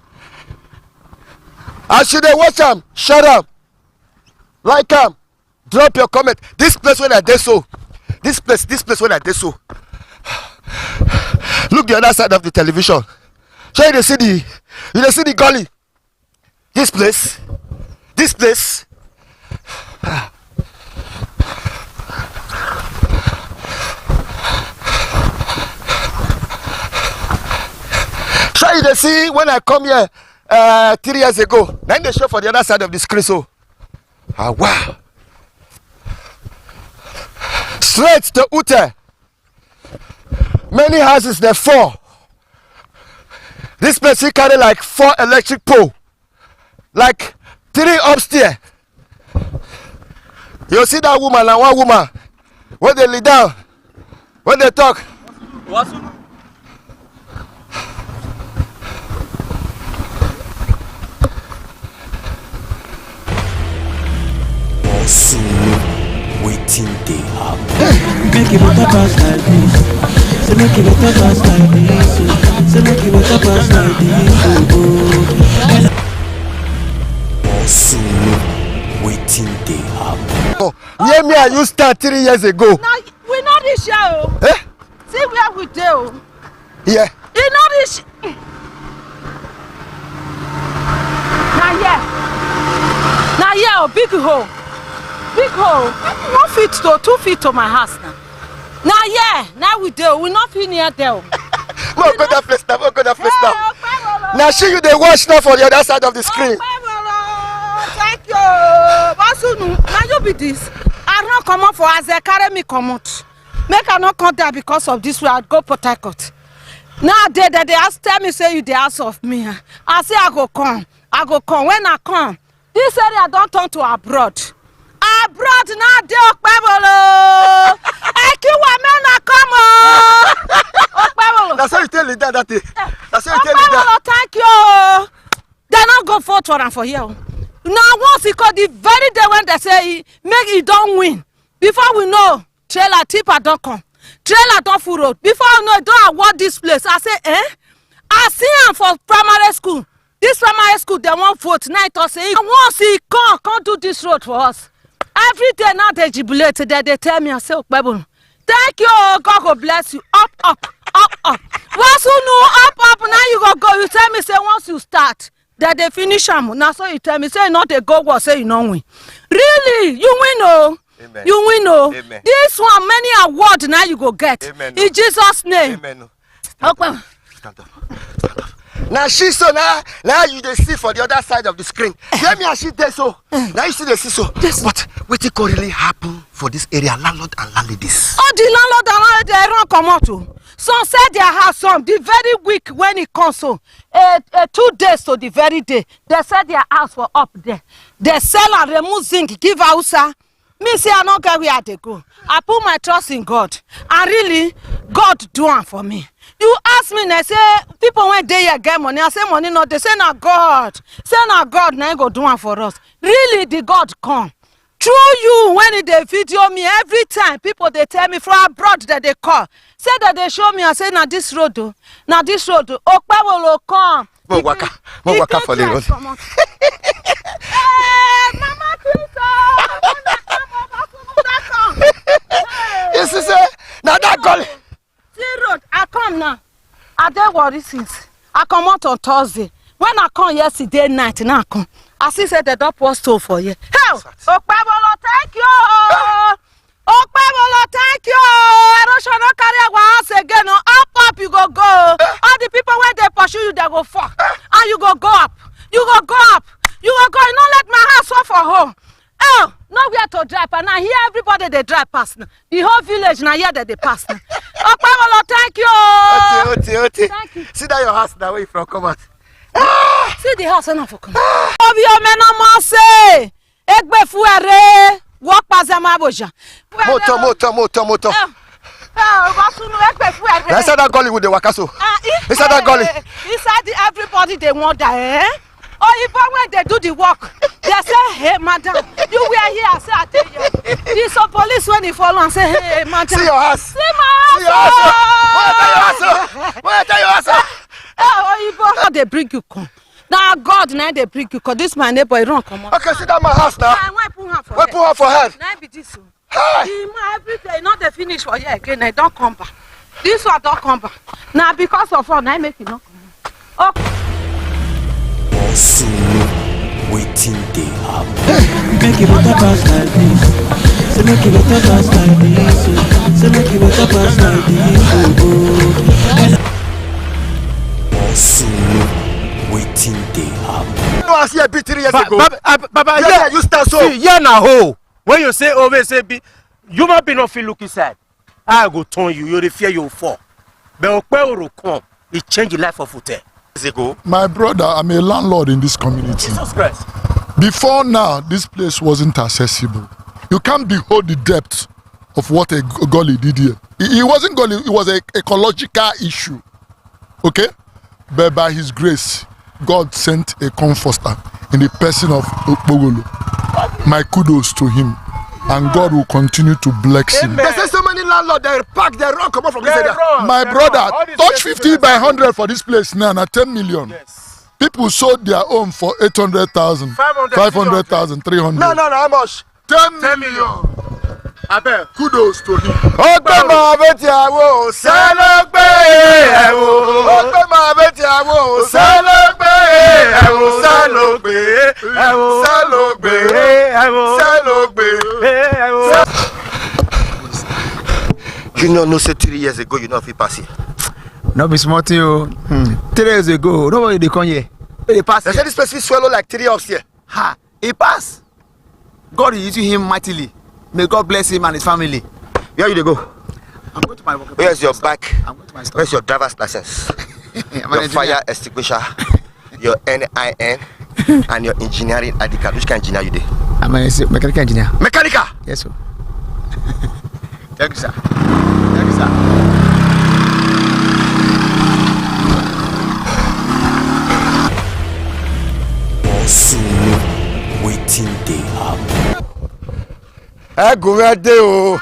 As you dey watch am, shut up. Like am, drop your comment. This place when I dey so. This place when I dey so. Look the other side of the television. So you dey see the gully. This place. So you dey see when I come here 3 years ago. Then they show for the other side of the screen. So, wow. Straight to Ute. Many houses they fall. This place carry like 4 electric pole, like 3 upstairs. You see that woman and one woman when they lay down, when they talk. What? Also, waiting they happen. Make it better pass like this. Say make it better pass like this. Say make it better pass like this. Also, waiting they happen. Oh, near me I used that 3 years ago. Now we know this show. Eh? See where we do. Yeah. You know this. Now yeah, big hole. Big hole. 1 feet to 2 feet to my house now. Now we do. We not feel near there. Go that place now. Now see you they watch now for the other side of the screen. Thank you. Now you be this. I don't come out for as they carry me come out. Make I not come there because of this way. I go Port Harcourt. Now they tell me say you the ask of me. I say I go come. When I come, this area don't turn to abroad. Abroad now they Okpebolo. That's how you tell it that day. That's how you tell it that. Thank you. They not go vote for them for here. Now once he called the very day when they say make it don't win. Before we know, trailer tipper don't come. Trailer don't full road. Before I know, don't award this place. I say, I see him for primary school. This primary school, they won't vote. Now I say, once he can't do this road for us. Every day now they jubilate. They tell me, I say, Bible. Thank you, God will bless you. Up. Once you know up, now you go. You tell me, say, once you start, that they finish them. Now so you tell me, say, not a go, say you don't win. Really, you win, oh. Amen. You win, oh. Amen. This one, many awards now you go get. Amen. In Jesus' name. Amen. Okay. Stand up. Now she so now you they see for the other side of the screen. Let me and she there so. Now you see they see so. Yes. But what it could really happen for this area, landlord and landladies? Oh, the landlord and landlady they don't come out too. Some said their house, some the very week when it comes so 2 days to the very day. They said their house were up there. They sell and remove zinc, give house. Me say I don't care where they go. I put my trust in God. And really, God do it for me. You ask me, they say, people when they get money, I say money not, they say na God. Say na God, now go do it for us. Really, the God come. Through you, when they video me every time, people they tell me from abroad that they call. Say that they show me, I say na this road, Okpebolo come. Mo waka for the road. Mama Christo. Yes, sir. Now that gully. See road, I come now. I dey worry since. I come out on Thursday. When I come yesterday night, now I come. I see say the door was stole for you. Hell, Okpebolo, thank you. Okpebolo, thank you. Erosion no carry our house again. Up you go. All the people when they pursue you, they go fuck. And you go up. You go up. You not let my house fall for home. Oh, nowhere to drive, and I hear everybody they drive past now. The whole village now here that they pass now. Okpebolo, thank you. Oti. Thank you. See that your house now where you from come out. See the house enough for come. Obio meno say. Egbe fuere. Walk past them aboja. Moto. Inside that gully with the wakaso. Inside that gully. Inside everybody they want that, Oh, even when they do the work, they say, hey, madam, you were here. I say, I tell you. There's some police when they follow and say, hey, madam. See your house. See my house. Where are your house? Oh, they bring you come. Now God, now they bring you come. This my neighbor, he run come on. Okay, sit down my house now. Why put her for Why put her for head? Now be this. Everything, not the finish for you again. I don't come back. This one don't come back. Now because of all, now make it not come. Okay. Also, waiting they happen. Make it better pass like this. Say make it better pass like this. Say make it better pass like this. Also, waiting they happen. No, I see a bit 3 years ago. Baba, yeah, you start so. See, yeah, now ho. When you say always say be, you might be not feel look inside. I go turn you. You the fear you fall. But when you come, it change the life of hotel. My brother, I'm a landlord in this community. Jesus Christ. Before now, this place wasn't accessible. You can't behold the depth of what a gully did here. It wasn't gully, it was an ecological issue. Okay? But by his grace, God sent a comforter in the person of Okpogolo. My kudos to him. And God will continue to bless him. There's so many landlords that pack their run come out from this area. My brother, touch 50 by 100 for this place now, 10 million. Yes. People sold their home for 800,000, 500,000, 300. No, how much? 10 million. Abel, kudos to him. You know, say 3 years ago, you know if you pass here. No be smart you. 3 years ago, nobody they come here. They pass. They say this person swallow like 3 hours here. Ha! He pass. God is using him mightily. May God bless him and his family. Where you go? I'm going to my work. Where's your bike? I'm going to my store. Where's your driver's license? Your fire extinguisher, your NIN, and your engineering ID card. Which kind of engineer you do? I'm a mechanical engineer. Mechanical? Yes, sir. Thank you, sir. Thank you, sir. Also, waiting they happen. Agumede o,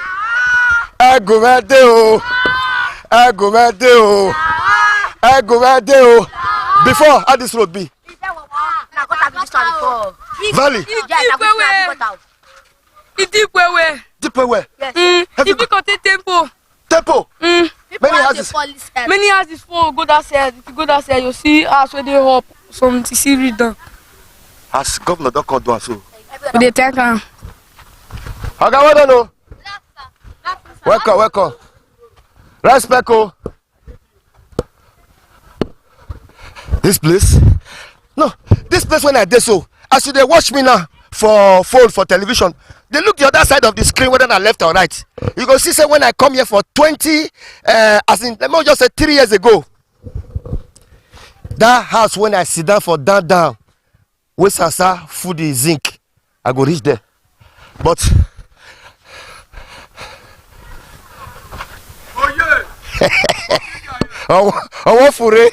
agumede o, agumede o, agumede o. Before, how this road be? Valley. Deep way. Deep way. If you go to tempo. Tempo. Many houses. Many houses for go that side. If you go that side, you see house where they up from TC read down. As governor don't come down so. But they take am. Oga, well done o. Welcome. Respect o. This place? No, this place when I did so. As you they watch me now for phone, for television, they look the other side of the screen whether I left or right. You go see say when I come here for 20, as in let me just say 3 years ago. That house when I sit down for down, with Sasa food is zinc, I go reach there. But I want for it.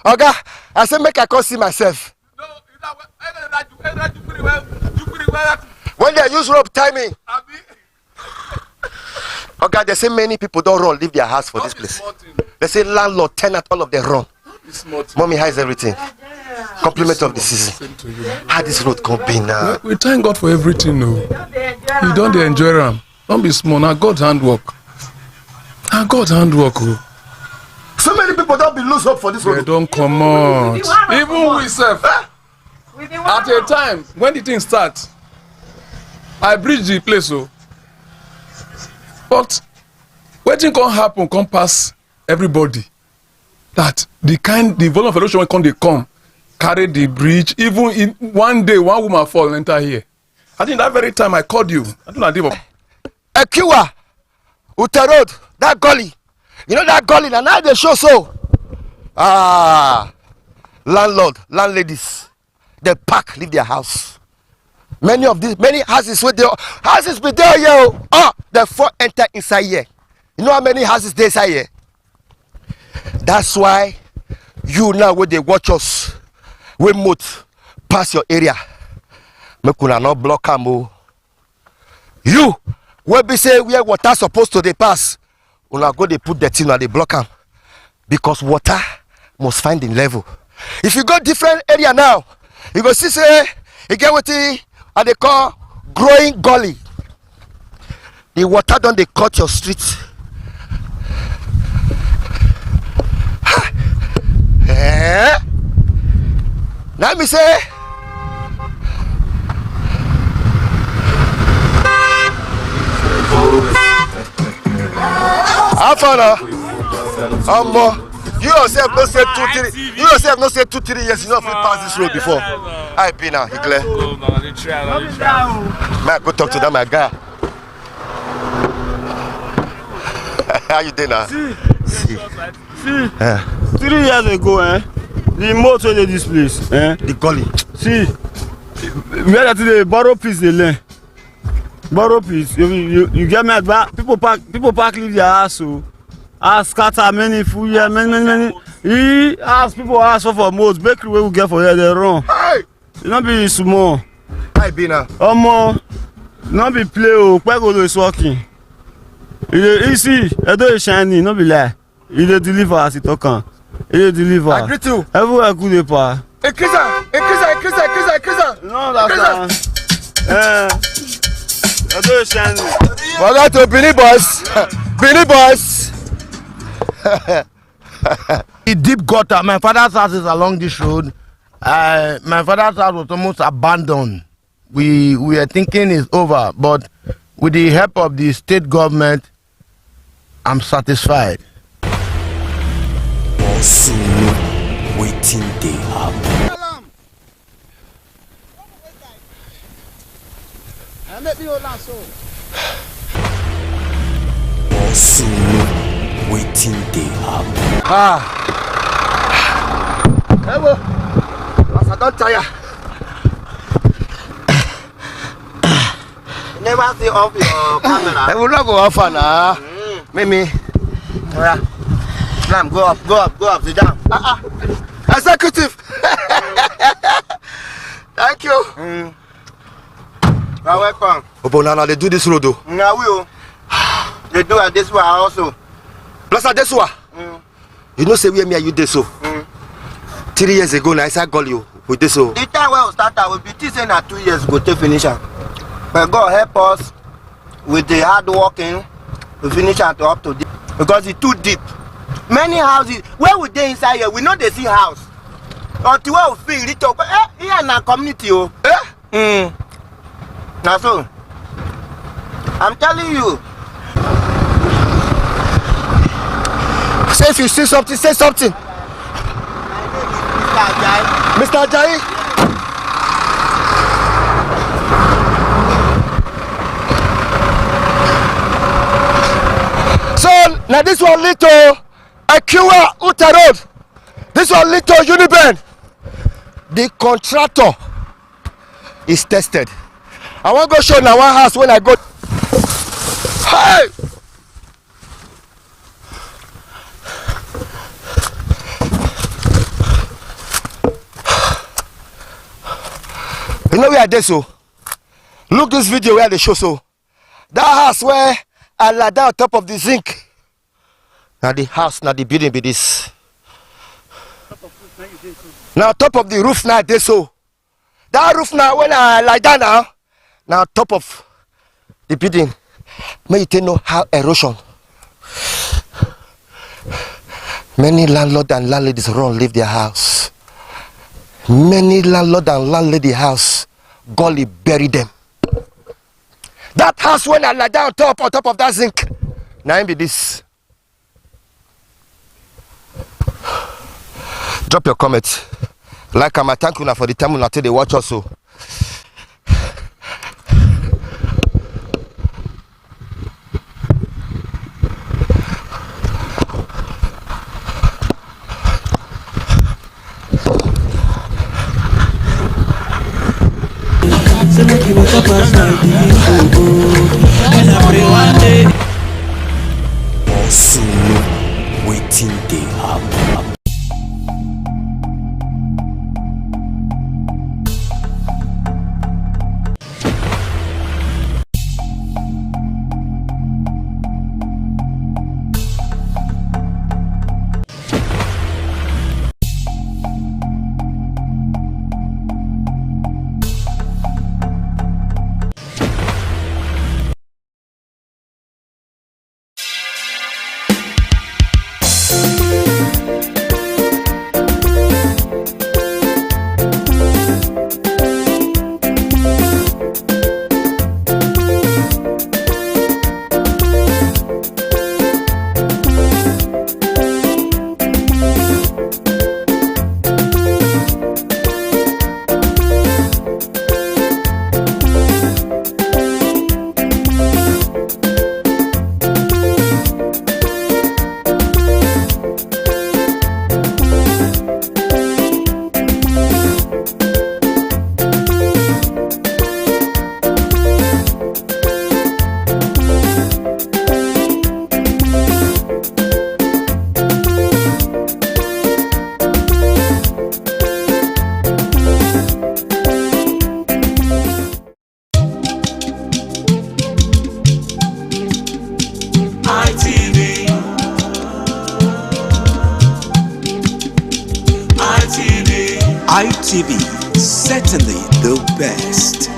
Okay, I said make I come see myself. When they use rope timing. Okay, they say many people don't run, leave their house for this place. They say landlord, tenant, all of them run. Mommy hides everything. Compliment of the season. How this road can be now? We thank God for everything, no. You don't enjoy them. Don't be small. Now God's handwork. Oh. So many people don't be lose hope for this road. They don't come out. Even we self. At a time when the thing starts, I bridge the place, oh. But wetin can happen come pass everybody. That the volume of fellowship when they come, carry the bridge. Even in one day, one woman fall and enter here. I think that very time I called you. I don't know give up. Ekiwa, Ute Road, that gully. You know that gully, and now they show so. Landlord, landladies, they pack, leave their house. Many houses with their houses be there, yo. The four enter inside here. You know how many houses they inside here? That's why you now when they watch us, we move past your area. Make una not block am. You where be say where water supposed to they pass, una go they put the thing and they block am because water must find the level If you go different area now, you go see say you get what they call growing gully. The water don't they cut your streets. Let me say. How far now? You yourself no say 2-3. You yourself no say 2-3 years. You know if we pass this road before. I be now. He clear. Man, go talk to that my guy. How you doing now? See. 3 years ago, the motor in this place, the gully. See, where that the borrow piece they learn. Borrow piece. You get me at back. People park leave their house, so ask scatter many full year, many. He ask people ask for modes. Bakery where we get for here they run. Hey, it not be small. I be now. Not be play o. Kwegolo is working. You see, I do shiny, not be lie. He deliver as he talk on. He deliver. I greet you. Everywhere good dey pa. Increaser. No, that's I do shiny. Welcome to Billy Boys. Billy Boys. The deep gutter. My father's house is along this road. My father's house was almost abandoned. We were thinking it's over, but with the help of the state government, I'm satisfied. Also, waiting they happen. Also, waiting they happen. Hello. As I don't tire. Never see off your camera. I will not go off now. Mimi. Yeah. Slam, go up, sit down. Executive. Thank you. You're welcome. Obonana, they do this road though. Now we they do it this way also. Plus this one. You know say we me you this so. 3 years ago now I said call you with this so. The time when we started we be saying that 2 years go to finish am. But God help us with the hard working to finish and to up to deep because it's too deep. Many houses where we dey inside here we know they see house. Until where we feel reach up here in our community Now so I'm telling you. Say if you see something, say something. Mr. Ajayi. So now this one lead to Akiwa Uta Road. This one lead to Uniben. The contractor is tested. I want to go show now one house when I go. Hey! You know where I did so? Look this video where they show so. That house where I lie down on top of the zinc. Now the house, now the building be this. Now top of the roof now they so. That roof now when I lie down now top of the building. May you know how erosion. Many landlord and landladies run leave their house. Many landlord and landlady house gully bury them. That house when I lie down on top of that zinc. Now be this. Drop your comment. Like I'm thank you for the time until they watch also. Also, waiting they happen. ITV, certainly the best.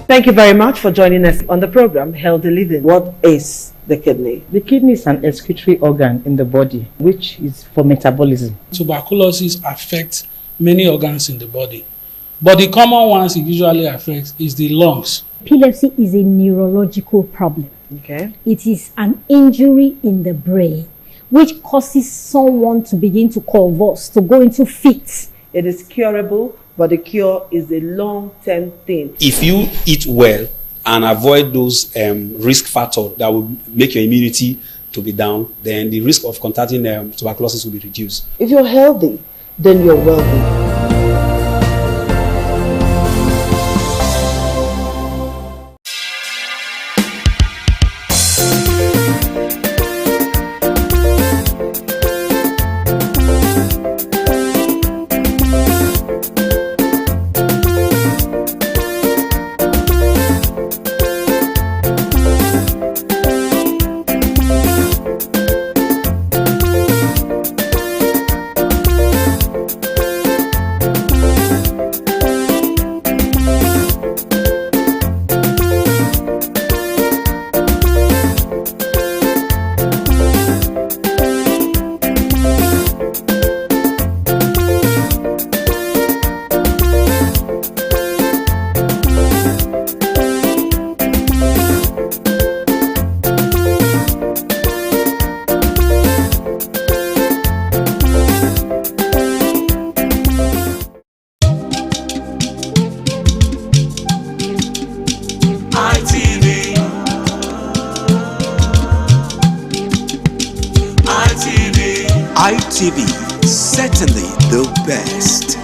Thank you very much for joining us on the program Healthy Living. What is the kidney? The kidney is an excretory organ in the body, which is for metabolism. Tuberculosis affects many organs in the body, but the common ones it usually affects is the lungs. Epilepsy is a neurological problem. Okay. It is an injury in the brain which causes someone to begin to convulse, to go into fits. It is curable, but the cure is a long-term thing. If you eat well and avoid those risk factors that will make your immunity to be down, then the risk of contracting tuberculosis will be reduced. If you're healthy, then you're wealthy. ITV, certainly the best.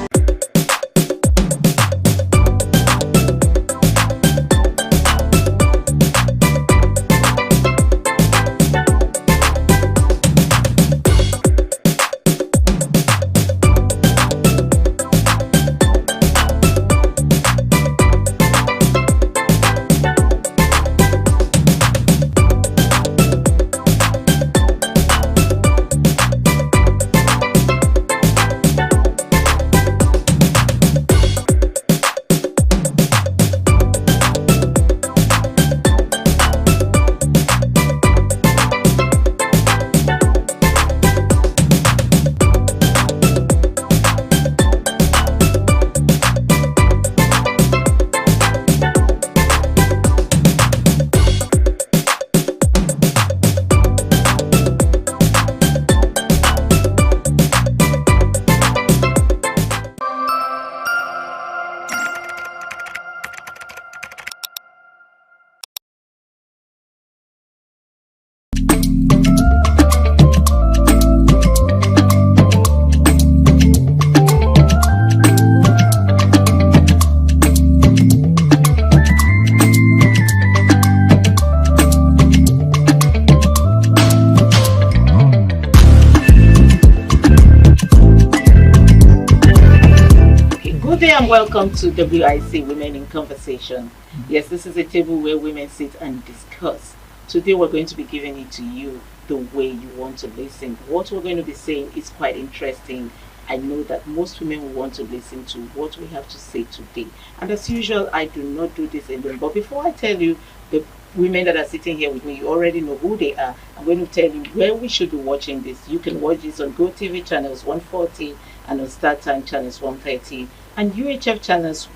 Welcome to WIC Women in Conversation. Yes, this is a table where women sit and discuss. Today we're going to be giving it to you the way you want to listen. What we're going to be saying is quite interesting I know that most women will want to listen to what we have to say today. And as usual, I do not do this alone. But before I tell you the women that are sitting here with me, you already know who they are. I'm going to tell you where we should be watching this. You can watch this on GoTV channels 140 and on StarTime channels 130 and UHF channels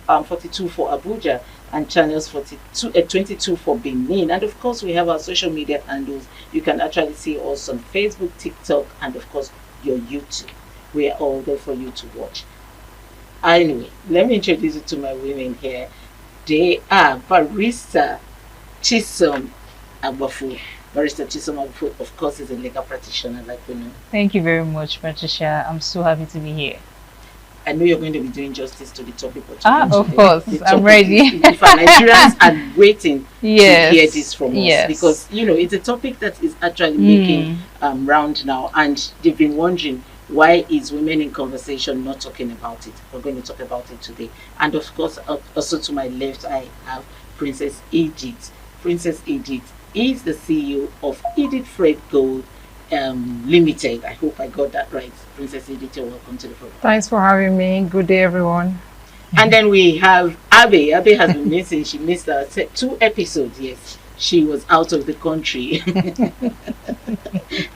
42 for Abuja and channels 22 for Benin. And of course, we have our social media handles. You can actually see us on Facebook, TikTok, and of course, your YouTube. We are all there for you to watch. Anyway, let me introduce you to my women here. They are Barrister Chisom Agbafu. Barrister Chisom Agbafu, of course, is a legal practitioner, like we know. Thank you very much, Patricia. I'm so happy to be here. I know you're going to be doing justice to the topic. Of course, I'm ready. If our Nigerians are waiting to hear this from us, because you know it's a topic that is actually making round now, and they've been wondering why is Women in Conversation not talking about it. We're going to talk about it today, and of course, also to my left, I have Princess Edith. Princess Edith is the CEO of Edith Fred Gold Limited. I hope I got that right. Princess Edith, welcome to the program. Thanks for having me. Good day, everyone. And then we have Abe. Abe has been missing. She missed 2 episodes. Yes, she was out of the country.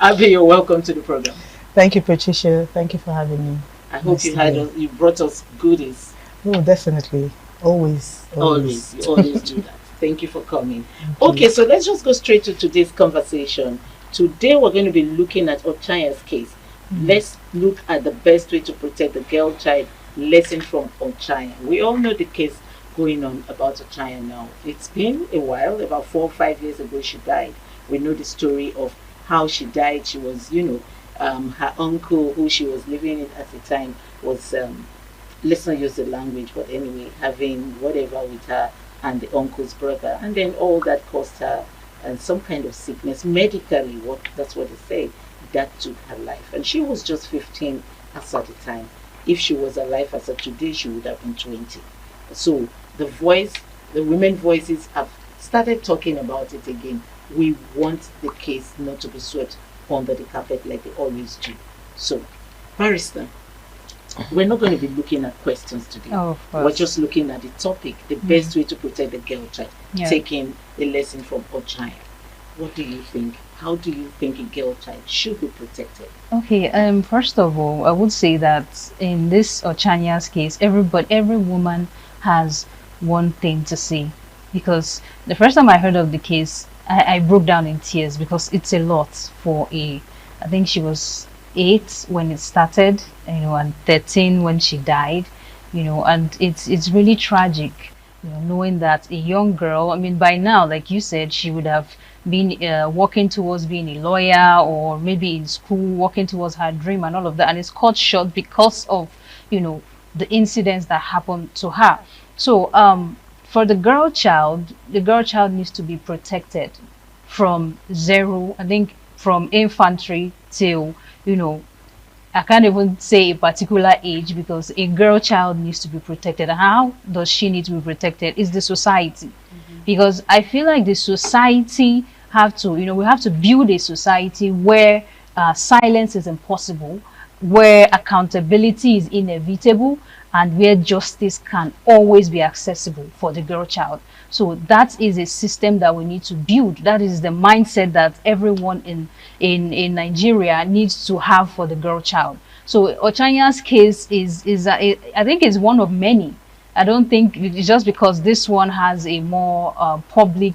Abe, you're welcome to the program. Thank you, Patricia. Thank you for having me. I hope you brought us goodies. Oh, definitely. Always. You always do that. Thank you for coming. Okay, so let's just go straight to today's conversation. Today we're going to be looking at Ochaya's case. Let's look at the best way to protect the girl child. Lesson from Ochaya. We all know the case going on about Ochaya now. It's been a while. About 4 or 5 years ago she died. We know the story of how she died. She was, her uncle who she was living with at the time was, let's not use the language, but anyway, having whatever with her and the uncle's brother. And then all that caused her and some kind of sickness medically, that's what they say, that took her life. And she was just 15 as at the time. If she was alive as of today, she would have been 20. So the women voices have started talking about it again. We want the case not to be swept under the carpet like they always do. So, Barrister, we're not going to be looking at questions today. We're just looking at the topic, the best way to protect the girl child, taking a lesson from Ochaya. What do you think? How do you think a girl child should be protected? Okay, first of all, I would say that in this Ochaya's case, every woman has one thing to say. Because the first time I heard of the case, I broke down in tears because it's a lot for I think she was 8 when it started, and 13 when she died, and it's really tragic, knowing that a young girl, I mean, by now, like you said, she would have been working towards being a lawyer, or maybe in school working towards her dream and all of that, and it's cut short because of the incidents that happened to her. So for the girl child needs to be protected from zero, I think from infantry till I can't even say a particular age, because a girl child needs to be protected. And how does she need to be protected? Is the society. Because I feel like the society have to, we have to build a society where silence is impossible, where accountability is inevitable, and where justice can always be accessible for the girl child. So that is a system that we need to build. That is the mindset that everyone in Nigeria needs to have for the girl child. So Ochaya's case I think is one of many. I don't think it's just because this one has a more public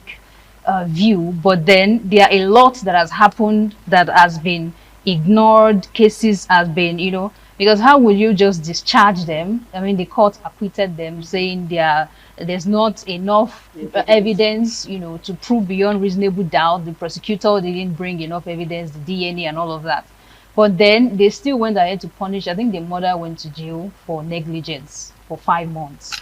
view, but then there are a lot that has happened that has been ignored. Cases has been, because how will you just discharge them? I mean, the court acquitted them, saying there's not enough evidence, to prove beyond reasonable doubt. The prosecutor didn't bring enough evidence, the DNA and all of that. But then they still went ahead to punish. I think the mother went to jail for negligence for 5 months.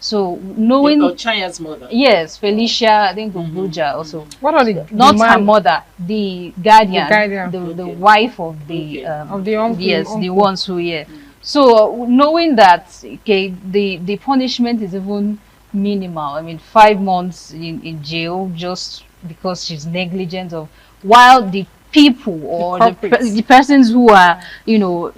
So knowing Ochaya's mother, yes, Felicia, I think Obuja also. What are the not her mother, the guardian, the wife of the uncle, yes, uncle. The ones who So knowing that, okay, the punishment is even minimal. I mean, 5 months in jail just because she's negligent of, while the people or the persons who are, you know,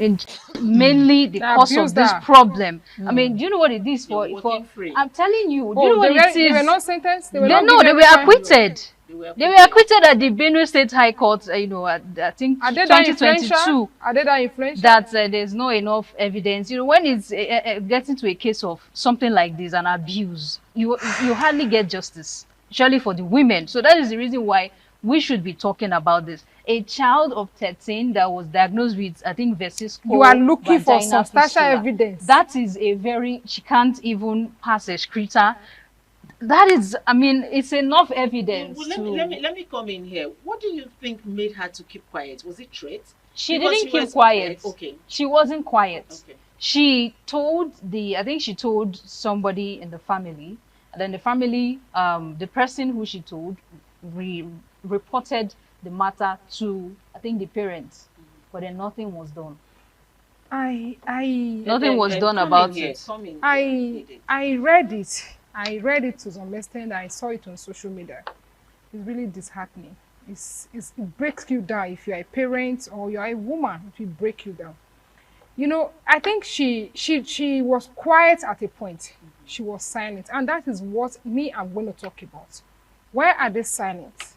mainly the cause of this problem. I mean, do you know what it is for? I'm telling you, do you know what it is? They were not sentenced. They were acquitted. They were acquitted at the Benue State High Court. You know, I think 2022. Are they that influential? That there's not enough evidence. You know, when it's getting to a case of something like this, an abuse, you hardly get justice, especially for the women. So that is the reason why we should be talking about this. A child of 13 that was diagnosed with, I think, vesicous. You are looking for substantial fistula. evidence. That is a very, she can't even pass a screener. That is, I mean, it's enough evidence. Well, let me come in here. What do you think made her to keep quiet? Was it threat? She didn't keep quiet. Okay. She wasn't quiet. Okay. She told I think she told somebody in the family, and then the family, the person who she told, reported the matter to, I think, the parents, but then nothing was done. Nothing was done about it. I read it. I read it to some extent. I saw it on social media. It's really disheartening. It breaks you down if you're a parent or you're a woman. It will break you down. You know, I think she was quiet at a point. She was silent, and that is what I'm going to talk about. Why are they silent?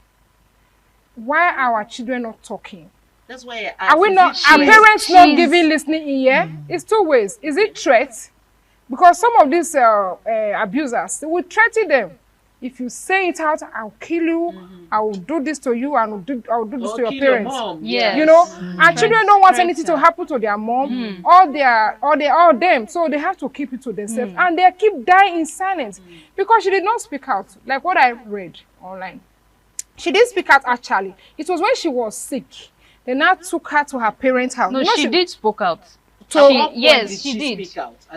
Why are our children not talking? That's why are parents not giving listening ear? It's two ways. Is it threat? Because some of these abusers, they will threaten them. If you say it out, I'll kill you. I will do this to you, and I'll do this to your parents. Yes. You know, and children don't want anything to happen to their mom or them, so they have to keep it to themselves, and they keep dying in silence because she did not speak out. Like what I read online, she didn't speak out actually. It was when she was sick. They now took her to her parents' house. No, she did speak out. Yes, she did.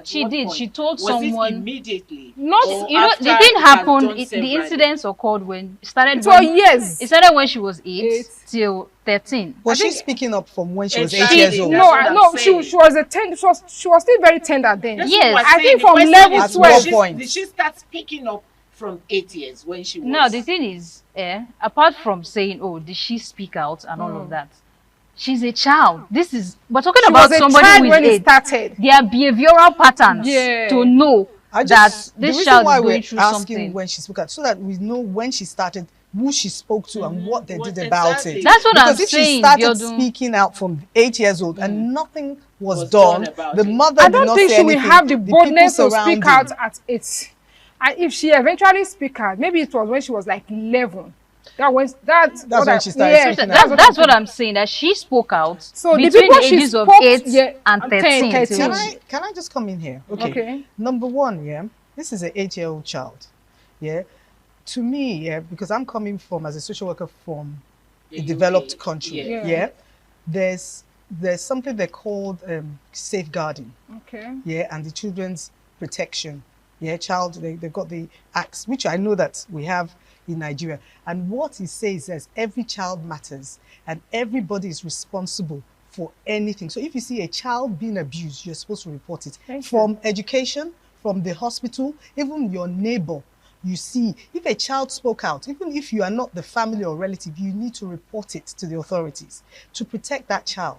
She did. Point? She told was someone. It immediately. Not, you know, the thing happened. The incidents occurred when it started. Yes. It started when she was 8 till 13. Was she speaking up from when she was 8 years old? No, she was a tender. She was still very tender then. Yes, I think from level 12. Did she start speaking up from 8 years when she was? No, the thing is, apart from saying, "Oh, did she speak out?" and all of that. She's a child. We're talking about somebody who is 8. Their behavioral patterns to know that this child is going through something. When she spoke out, so that we know when she started, who she spoke to, and what they did about it. That's what I'm saying. Because if she started speaking out from 8 years old and nothing was done, the mother did not say anything. I don't think she will have the boldness to speak out at 8. And if she eventually speak out, maybe it was when she was like 11. That's when she started speaking out. That's what I'm saying, that she spoke out so between the ages of 8 and 13. Can I just come in here? Okay. Number one, this is an 8-year-old child. To me, because I'm coming from, as a social worker, from a developed country. There's something they called safeguarding. And the children's protection. They've got the acts, which I know that we have in Nigeria. And what he says is every child matters and everybody is responsible for anything. So if you see a child being abused, you're supposed to report it. From education, from the hospital, even your neighbor. You see, if a child spoke out, even if you are not the family or relative, you need to report it to the authorities to protect that child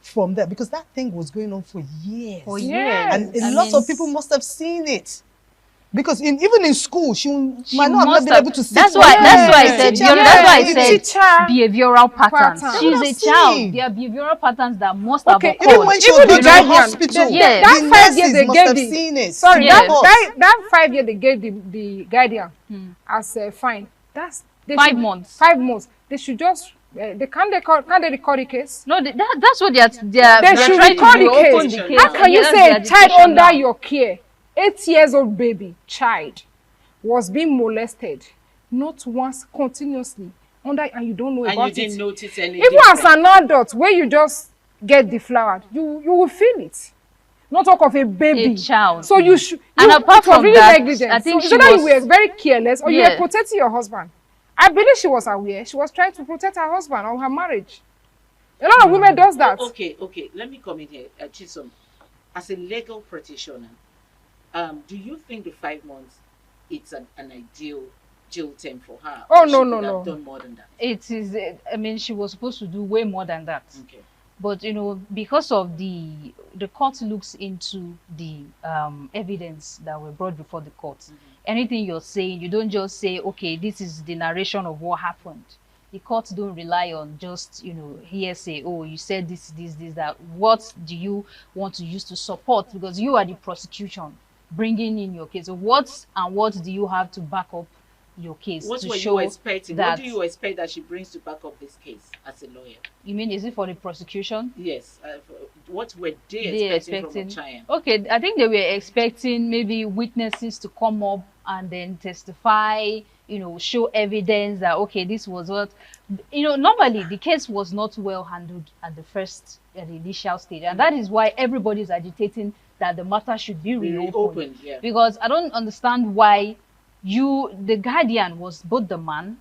from there, because that thing was going on for years. And a lot of people must have seen it. Because even in school, she might not have been able to sit. That's why I said behavioral patterns. She's a child. There are behavioral patterns that must have occurred. Even when she was in the hospital, the nurses must have seen it. Sorry, that 5 year they gave the guardian as a fine. That's 5 months. 5 months. They should just. Can't they record the case? No, that's what they're should record the case. How can you say a child under your care? 8 years old baby child was being molested, not once, continuously, and you don't know about it. And you didn't notice anything. Even as an adult, where you just get deflowered, you will feel it. Not talk of a baby. A child. So you should. And apart from really that, negligent. I think so you were very careless, or you were protecting your husband. I believe she was aware. She was trying to protect her husband or her marriage. A lot of women does that. Okay. Let me come in here, Chisom. As a legal practitioner, do you think the 5 months it's an ideal jail term for her. Oh, She no, could no, have no. done more than that. It is, I mean, she was supposed to do way more than that. Okay. But, you know, because of the court looks into the evidence that were brought before the court. Anything you're saying, you don't just say, okay, this is the narration of what happened. The courts don't rely on just, you know, hearsay. Oh, you said this, that. What do you want to use to support? Because you are the prosecution bringing in your case. So what do you have to back up your case? What to were show you expecting? that, What do you expect that she brings to back up this case as a lawyer? You mean, is it for the prosecution? Yes. What were they expecting from Ochayan? Okay, I think they were expecting maybe witnesses to come up and then testify, you know, show evidence that, okay, this was what, you know, normally the case was not well handled at the initial stage. And that is why everybody is agitating that the matter should be reopened. Yeah. Because I don't understand why the guardian was both the man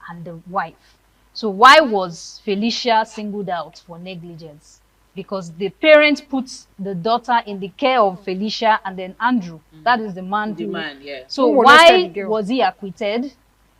and the wife. So why was Felicia singled out for negligence? Because the parents put the daughter in the care of Felicia and then Andrew. That is the man. Yeah. So why was he acquitted?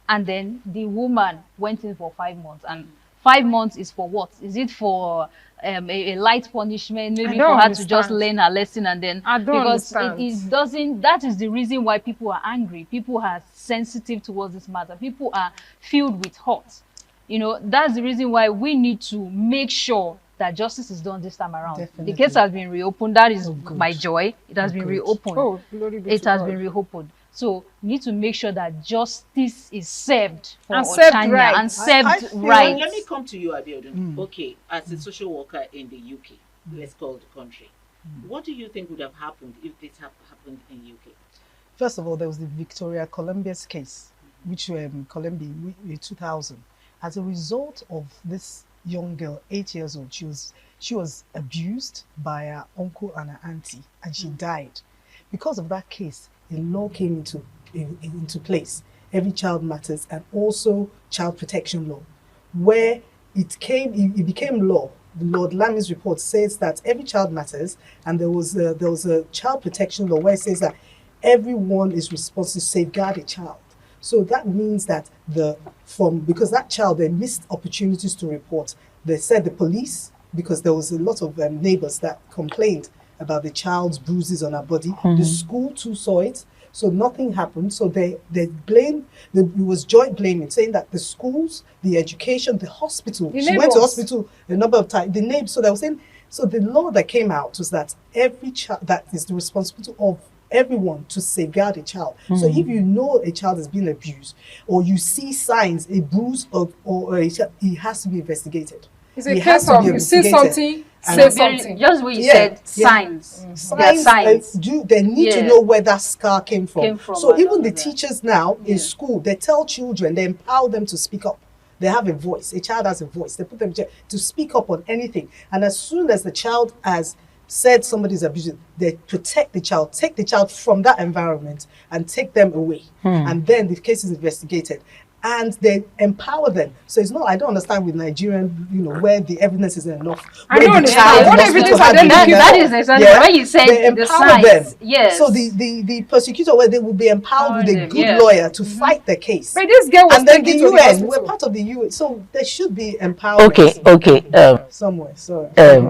And then the woman went in for 5 months. And 5 months is for what? Is it for a light punishment? Maybe for her to just learn her lesson and then... I don't understand. It doesn't... That is the reason why people are angry. People are sensitive towards this matter. People are filled with hurt. You know, that's the reason why we need to make sure that justice is done this time around. Definitely. The case has been reopened. That is my joy. It has been reopened. Oh, glory be it to has God. been reopened. So we need to make sure that justice is served for And served Ochanya right. and served right. Let me come to you, Abiodun. Okay, as a social worker in the UK, let's call the country. What do you think would have happened if this had happened in UK? First of all, there was the Victoria Columbia's case, which Columbia in 2000. As a result of this young girl, 8 years old, she was abused by her uncle and her auntie, and she died. Because of that case, a law came into place, Every Child Matters, and also Child Protection Law, where it became law. The Lord Lammy's report says that every child matters, and there was a child protection law where it says that everyone is responsible to safeguard a child. So that means that because that child, they missed opportunities to report. They said the police, because there was a lot of neighbors that complained about the child's bruises on her body. The school too saw it, so nothing happened. So it was joint blaming, saying that the schools, the education, the hospital, she went to hospital a number of times, the neighbors, so they were saying, so the law that came out was that every child, that is the responsibility of everyone to safeguard a child. So if you know a child has been abused, or you see signs, a bruise or a child, it has to be investigated. It's a case of you see something, say something. Just what you said, signs. Signs. They need to know where that scar came from. So even the teachers now in school, they tell children, they empower them to speak up. They have a voice. A child has a voice. They put them to speak up on anything. And as soon as the child has said somebody's abusing, they protect the child, take the child from that environment and take them away. And then the case is investigated. And they empower them. So it's not, I don't understand with Nigerian, where the evidence isn't enough. I don't understand. What evidence are they looking for? That is exactly when you said they the empower signs. them. Yes. So the prosecutor, where they will be empowered with a good lawyer to fight the case. But this girl was and then the taken to the UN, hospital. we're part of the UN, so there should be empowerment. Okay. Somewhere, sorry.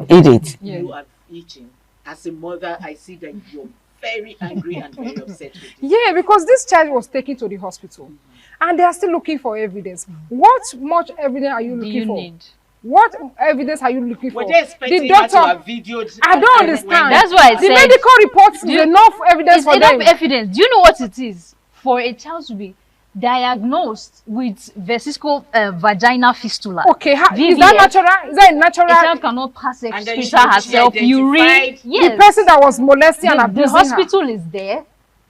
Edith. You are itching. As a mother, I see that you're very angry and very upset with this. Yeah, because this child was taken to the hospital. And they are still looking for evidence. What much evidence are you looking for? What evidence are you looking for? Were they expecting The doctor, her to have videoed? I don't understand. That's why I said the medical reports is enough evidence for them. Enough evidence. Do you know what it is for a child to be diagnosed with vesical vaginal fistula? Okay, is that natural? Is that a natural? A child cannot pass excreta herself. Urine. Yes. The person that was molesting and abusing the hospital is there.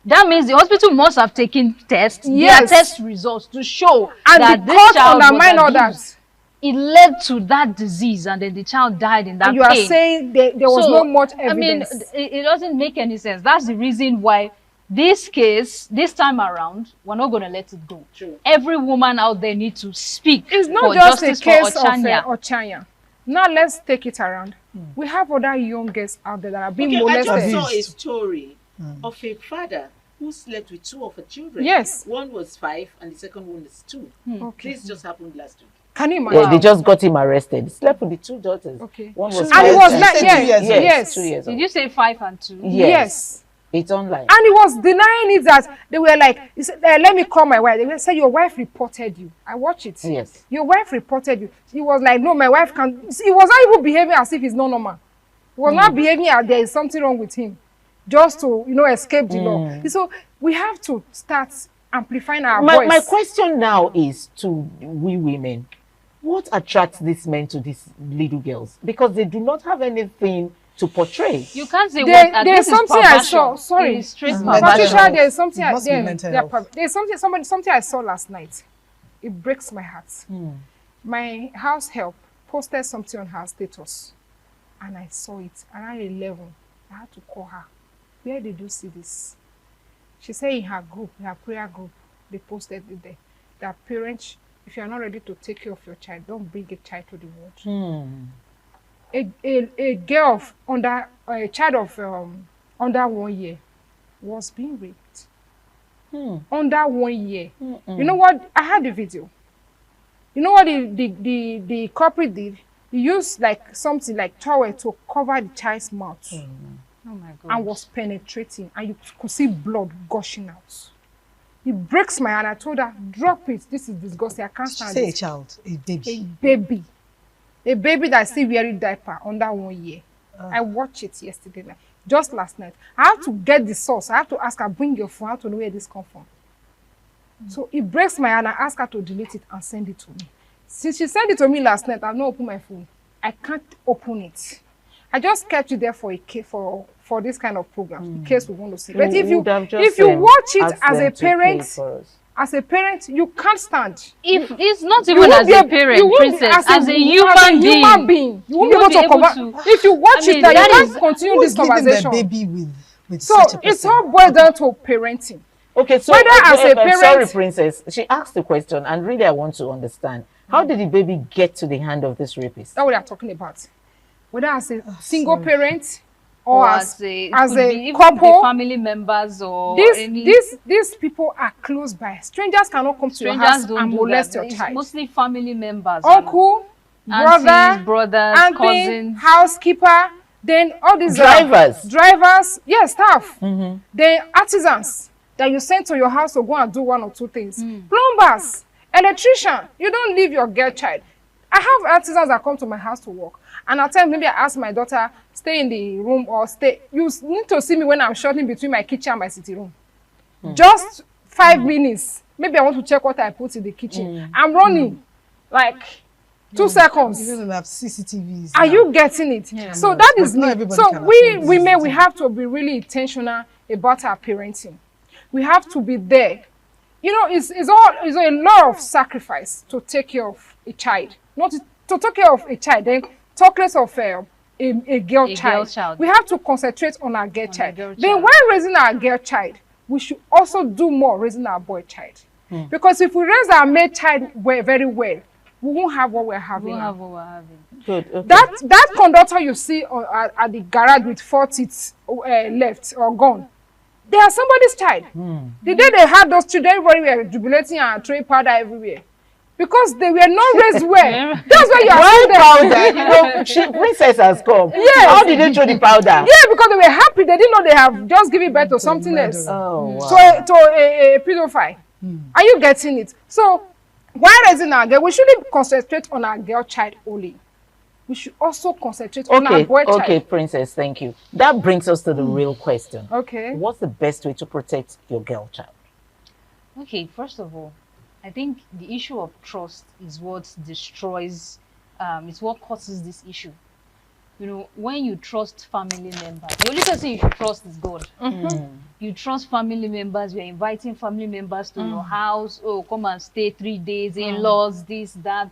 That means the hospital must have taken tests, their test results to show that this child was abused. It led to that disease, and then the child died in that and you pain. are saying there was not much evidence. I mean, it doesn't make any sense. That's the reason why this case, this time around, we're not going to let it go. True. Every woman out there needs to speak. It's not for just a justice case for Ochanya. of Ochanya. Now let's take it around. We have other young girls out there that are being molested. I just saw a story of a father who slept with 2 of her children. Yes. One was 5 and the second one is 2. Okay. This just happened last week. Can you imagine? Yeah, they just got him arrested. He slept with the 2 daughters. Okay. One was And 5 it was and- like, yes, 2 years Did old. you say 5 and 2? Yes. It's online. And he was denying it that they were like, he said, let me call my wife. They said, your wife reported you. I watch it. Yes. Your wife reported you. He was like, no, my wife can't. He was not even behaving as if he's not normal. He was not behaving as there is something wrong with him. Just to, escape the law. So we have to start amplifying our voice. My question now is to we women. What attracts these men to these little girls? Because they do not have anything to portray. You can't say there's something I saw. Sorry, Patricia, there's something something I saw last night. It breaks my heart. My house help posted something on her status, and I saw it around 11. I had to call her. Where did you see this? She said in her group, in her prayer group, they posted it there. That parents, if you are not ready to take care of your child, don't bring a child to the world. A girl of a child of under 1 year was being raped. Under 1 year. You know what? I had the video. You know what the culprit did? He used like something like towel to cover the child's mouth. Oh my God. And was penetrating, and you could see blood gushing out. It breaks my heart. I told her, drop it. This is disgusting. I can't stand it. Say a child, a baby. A baby. A baby that still wearing diaper under 1 year. I watched it yesterday night. Just last night. I have to get the source. I have to ask her, bring your phone. I have to know where this comes from. So it breaks my heart. I asked her to delete it and send it to me. Since she sent it to me last night, I've not opened my phone. I can't open it. I just kept it there for a case for this kind of program, in case we want to see. But if you watch it as a parent, you can't stand. If it's not even as a parent, princess, as a human being, you won't be able to cover. If you watch it, you can't continue this conversation. Baby with so it's all boiled down to parenting. Okay, so whether as a parent, sorry, princess, she asked the question, and really I want to understand. How did the baby get to the hand of this rapist? That's what we are talking about. Whether as a single parent or as a couple, family members or these people are close by. Strangers cannot come to your house and molest your child. Mostly family members. Uncle, brothers, auntie, cousins, housekeeper, then all these drivers, yes, staff, then artisans that you send to your house to go and do 1 or 2 things. Plumbers, electrician. You don't leave your girl child. I have artisans that come to my house to work. And at times, maybe I ask my daughter, stay in the room or stay. You need to see me when I'm shuttling between my kitchen and my sitting room. Just 5 minutes. Maybe I want to check what I put in the kitchen. I'm running like 2 seconds. You don't have CCTVs. Are you getting it? Yeah. So that is me. So we women, we have to be really intentional about our parenting. We have to be there. It's a lot of sacrifice to take care of a child. Not to take care of a child, then talk less of a girl child. We have to concentrate on our girl child. Then when raising our girl child, we should also do more raising our boy child. Because if we raise our male child very well, we won't have what we're having. Good. Okay. That conductor you see at the garage with 4 teeth left or gone, they are somebody's child. The day they had those children, everybody were jubilating and throwing powder everywhere. Because they were not raised well. That's why you are powder. Princess has come. Yes. How did they throw the powder? Yeah, because they were happy. They didn't know they have just given birth to something else. Oh, wow. To a pedophile. Are you getting it? So, while raising our girl, we shouldn't concentrate on our girl child only. We should also concentrate on our boy child. Okay, princess, thank you. That brings us to the real question. Okay. What's the best way to protect your girl child? Okay, first of all, I think the issue of trust is what destroys, it's what causes this issue. When you trust family members, the only person you should trust is God. You trust family members, you're inviting family members to your house, come and stay 3 days, in-laws, this, that.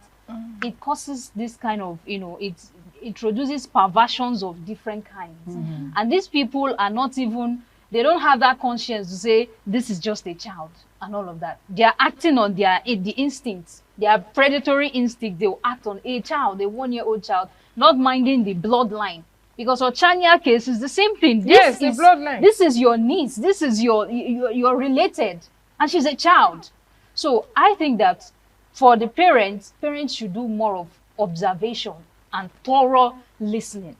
It causes this kind of, it introduces perversions of different kinds. And these people are not even, they don't have that conscience to say, this is just a child and all of that. They are acting on the instincts, their predatory instinct. They will act on a child, a 1-year-old child, not minding the bloodline Because Ochanya case is the same thing. Yes, the bloodline. This is your niece. This is you're related, and she's a child. So I think that for the parents should do more of observation and thorough listening.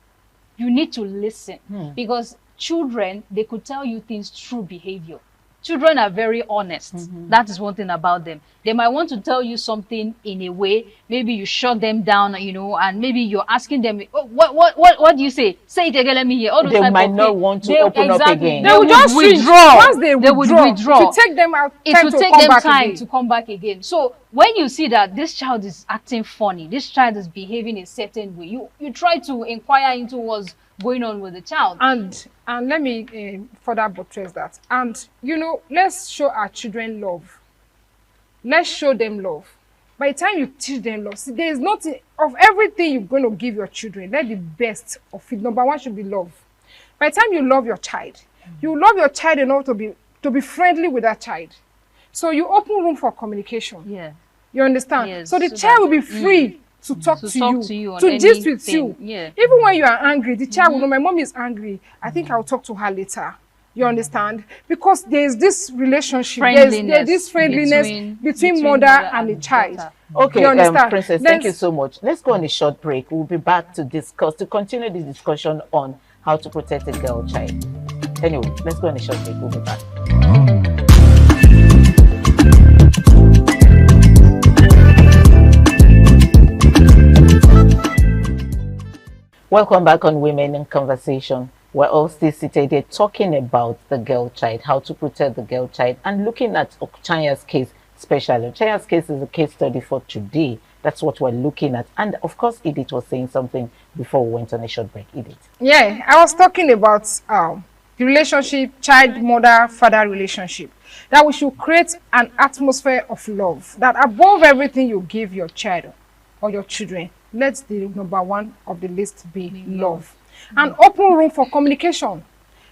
You need to listen because children, they could tell you things through behavior. Children are very honest. That is one thing about them. They might want to tell you something in a way, maybe you shut them down, you know, and maybe you're asking them, oh, what do you say? Say it again, let me hear. All those They type might of not things. want to open up again. They would just withdraw. Once they would withdraw. It will take them out It time will to take come them back time again. to come back again. So when you see that this child is acting funny, this child is behaving a certain way, you try to inquire into what's going on with the child. And let me further buttress that. And, you know, let's show our children love. Let's show them love. By the time you teach them love, see, there is nothing, of everything you're going to give your children, let the best of it. Number one should be love. By the time you love your child, you love your child enough to be friendly with that child. So you open room for communication. Yeah. You understand? Yes, so the so child that- will be free to talk to you, on to gist with anything. you. Yeah. Even when you are angry, the child will know my mom is angry. I think I'll talk to her later. You understand? Because there's this relationship, there's this friendliness between mother and the child. Okay, you understand? Princess, thank you so much. Let's go on a short break. We'll be back to continue this discussion on how to protect a girl child. Anyway, let's go on a short break. We'll be back. Welcome back on Women in Conversation. We're all still seated here talking about the girl child, how to protect the girl child, and looking at Ochanya's case especially. Ochanya's case is a case study for today. That's what we're looking at. And of course, Edith was saying something before we went on a short break. Edith. Yeah, I was talking about the relationship, child-mother-father relationship. That we should create an atmosphere of love. That above everything you give your child or your children, let the number one of the list be love. And open room for communication.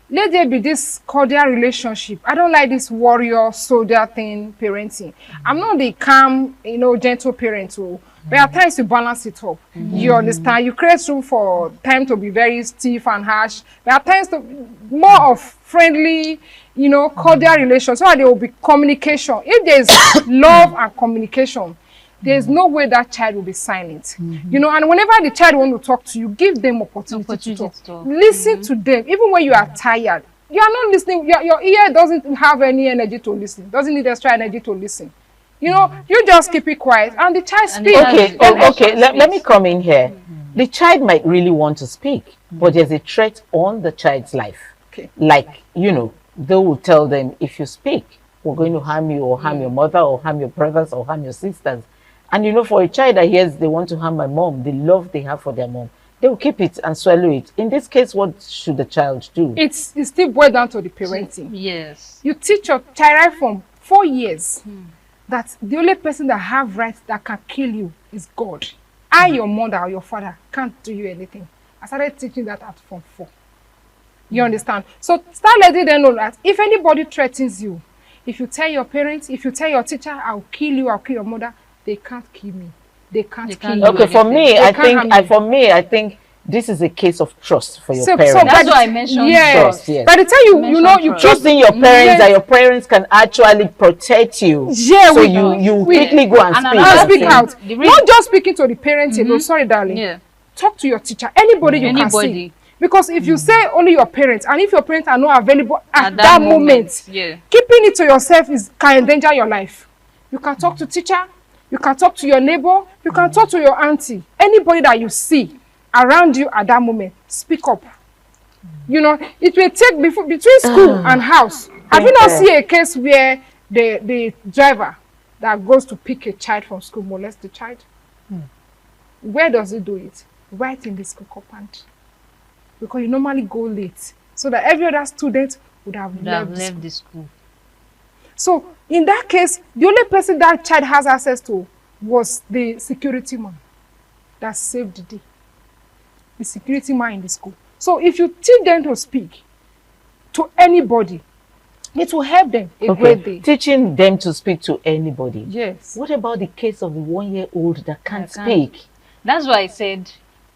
Let there be this cordial relationship. I don't like this warrior soldier thing parenting. I'm not the calm, you know, gentle parent who, but at times you balance it up. You understand? You create room for time to be very stiff and harsh, but at times to more of friendly, you know, cordial relations. So that there will be communication. If there's love and communication, there's no way that child will be silent. You know, and whenever the child wants to talk to you, give them opportunity to talk. Listen to them. Even when you are tired, you are not listening. Your ear doesn't have any energy to listen. Doesn't need extra energy to listen. You know, you just keep it quiet and the child speaks. Okay, let me come in here. The child might really want to speak, but there's a threat on the child's life. Like, you know, they will tell them, if you speak, we're going to harm you or harm your mother or harm your brothers or harm your sisters. And you know, for a child that hears they want to harm my mom, the love they have for their mom, they will keep it and swallow it. In this case, what should the child do? It's still boiled down to the parenting. Yes. You teach your child right from 4 years that the only person that have rights that can kill you is God. Your mother or your father can't do you anything. I started teaching that at Form 4. You understand? So start letting them know that if anybody threatens you, if you tell your parents, if you tell your teacher, I'll kill you, I'll kill your mother, they can't kill me. They can't kill you. Okay, for me, I think this is a case of trust for your parents. So that's why I mentioned trust. Yes. By the time you know you trust in your parents, that your parents can actually protect you. Yeah, so you quickly go and speak out. Not just speaking to the parents alone. Sorry, darling. Yeah. Talk to your teacher. Anybody you can see. Because if you say only your parents, and if your parents are not available at that moment, keeping it to yourself can endanger your life. You can talk to teacher. You can talk to your neighbor. You can talk to your auntie. Anybody that you see around you at that moment, speak up. You know, it will take between school and house. Have you not seen a case where the driver that goes to pick a child from school molests the child? Where does he do it? Right in the school compound. Because you normally go late, so that every other student would have left the school. So in that case, the only person that child has access to was the security man that saved the day. The security man in the school. So if you teach them to speak to anybody, it will help them a great deal. Teaching them to speak to anybody. Yes. What about the case of the 1-year-old that can't speak? That's why I said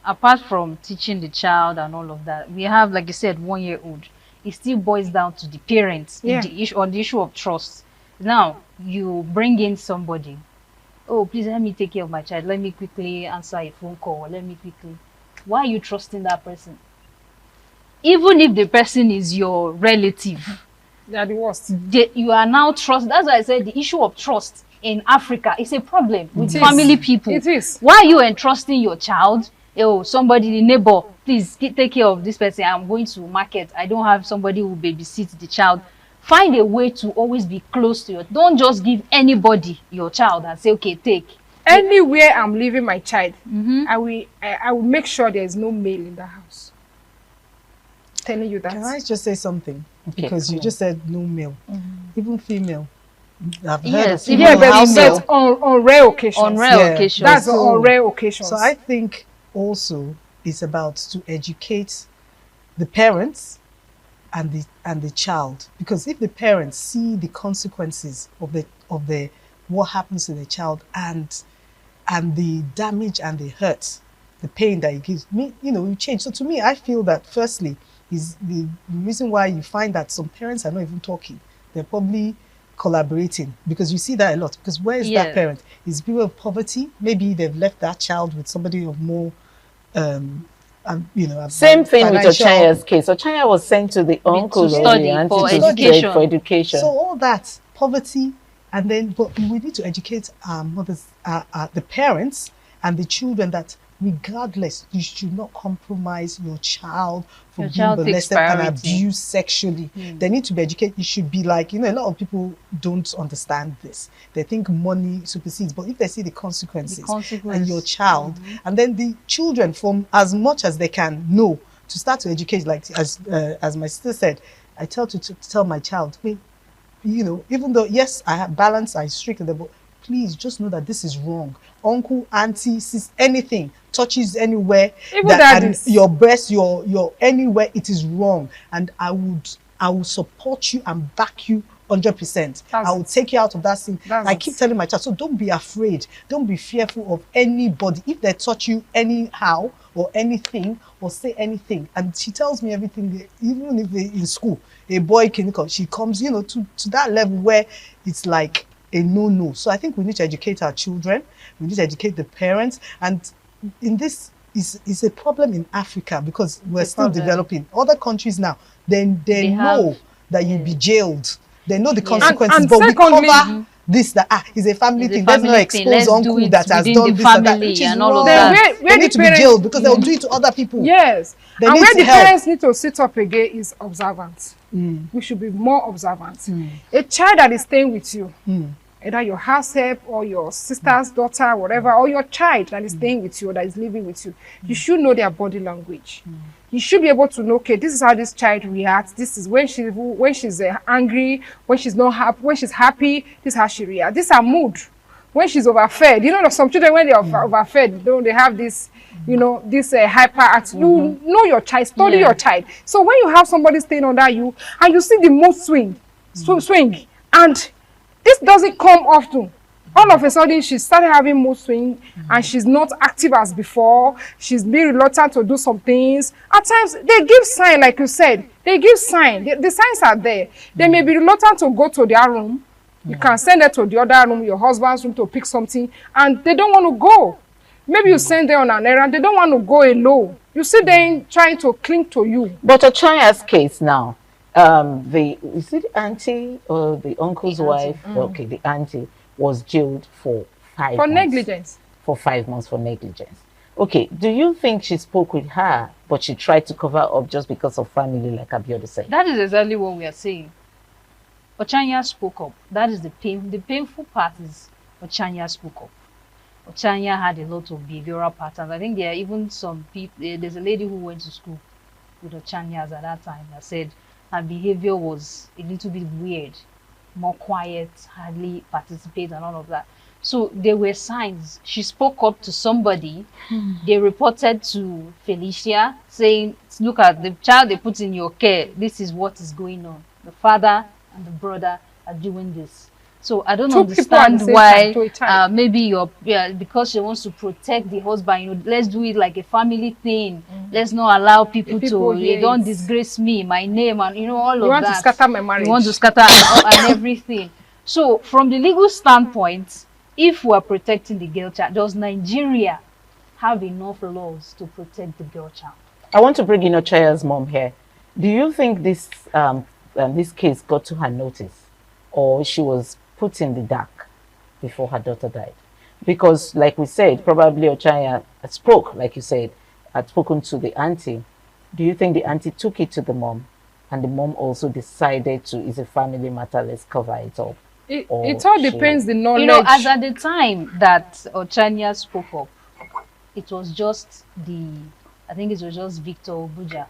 apart from teaching the child and all of that, we have, like you said, 1-year-old. It still boils down to the parents, Yeah. the issue of trust. Now, you bring in somebody. Oh, please let me take care of my child. Let me quickly answer a phone call. Let me quickly. Why are you trusting that person? Even if the person is your relative, they are the worst. You are now trust. That's why I said the issue of trust in Africa is a problem with It is. family people. It is. Why are you entrusting your child? Oh, somebody, the neighbor, please take care of this person. I'm going to market. I don't have somebody who babysit the child. Find a way to always be close to your. Don't just give anybody your child and say, okay, take. Anywhere I'm leaving my child, I will make sure there is no male in the house. Telling you that. Can I just say something? Okay, Because you come just said no male, even female. I've heard Yes, of even female but on rare occasions. On rare occasions. That's on rare occasions. So I think also it's about to educate the parents and the child, because if the parents see the consequences of the what happens to the child and the damage and the hurt, the pain that it gives me, you change. So to me, I feel that firstly is the reason why you find that some parents are not even talking. They're probably collaborating, because you see that a lot. Because where is that parent? Is people of poverty? Maybe they've left that child with somebody of more Same thing with Ochanya's case. Ochanya was sent to the uncle or the auntie to study for education. So all that poverty, and then but we need to educate our mothers, the parents, and the children that regardless, you should not compromise your child for being molested and abused sexually. They need to be educated. It should be like, a lot of people don't understand this. They think money supersedes, but if they see the consequences and your child, and then the children, from as much as they can know, to start to educate, like as my sister said, I tell to tell my child, wait, even though yes, I have balance, I strict, but please just know that this is wrong. Uncle, auntie, sis, anything touches anywhere, and your breast, your anywhere, it is wrong. And I will support you and back you 100%. I will take you out of that scene. I keep telling my child, so don't be afraid. Don't be fearful of anybody. If they touch you anyhow or anything or say anything, and she tells me everything, even if in school, a boy can come, she comes, to that level where it's like a no. So I think we need to educate our children. We need to educate the parents. And in this is a problem in Africa, because we're still developing. Other countries now, they know that you'll be jailed. They know the consequences, but we cover this, that is a family thing. Let's not expose uncle that has done this and that, which is wrong. They need to be jailed because they'll do it to other people. Yes. And where the parents need to sit up again is observant. We should be more observant. A child that is staying with you, either your house help or your sister's daughter, whatever, or your child that is staying with you or that is living with you, you should know their body language. You should be able to know, okay, this is how this child reacts. This is when she's angry, when she's not happy, when she's happy. This is how she reacts. This is her mood. When she's overfed, some children, when they are overfed, they have this, this hyperact. You know your child, study your child. So when you have somebody staying under you and you see the mood swing, and this doesn't come often. All of a sudden, she started having mood swing and she's not active as before. She's being reluctant to do some things. At times, they give sign, like you said. They give sign. The signs are there. They may be reluctant to go to their room. You can send her to the other room, your husband's room, to pick something, and they don't want to go. Maybe you send them on an errand. They don't want to go alone. You see them trying to cling to you. But Ochanya's case now, is it the auntie or the uncle's wife? Okay, the auntie was jailed for 5 months. Negligence. For 5 months for negligence. Okay, do you think she spoke with her, but she tried to cover up just because of family, like Abiodun said? That is exactly what we are saying. Ochanya spoke up. That is the painful part is Ochanya spoke up. Ochanya had a lot of behavioral patterns. I think there are even some people, there's a lady who went to school with Ochanyas at that time that said her behavior was a little bit weird, more quiet, hardly participate and all of that. So there were signs. She spoke up to somebody. They reported to Felicia saying, look at the child they put in your care. This is what is going on. The father and the brother are doing this. So I don't Two people at the understand same why time, to a child. maybe because she wants to protect the husband, let's do it like a family thing. Let's not allow people to, hear don't it. disgrace me, my name, and all You of want that. to scatter my marriage. You want to scatter and everything. So from the legal standpoint, if we are protecting the girl child, does Nigeria have enough laws to protect the girl child? I want to bring in Ochaya's mom here. Do you think this this case got to her notice, or she was put in the dark before her daughter died? Because, like we said, probably Ochaya spoke, like you said, had spoken to the auntie. Do you think the auntie took it to the mom, and the mom also decided to, it's a family matter, let's cover it up? It all depends the knowledge. As at the time that Ochanya spoke up, it was just I think it was just Victor Obuja,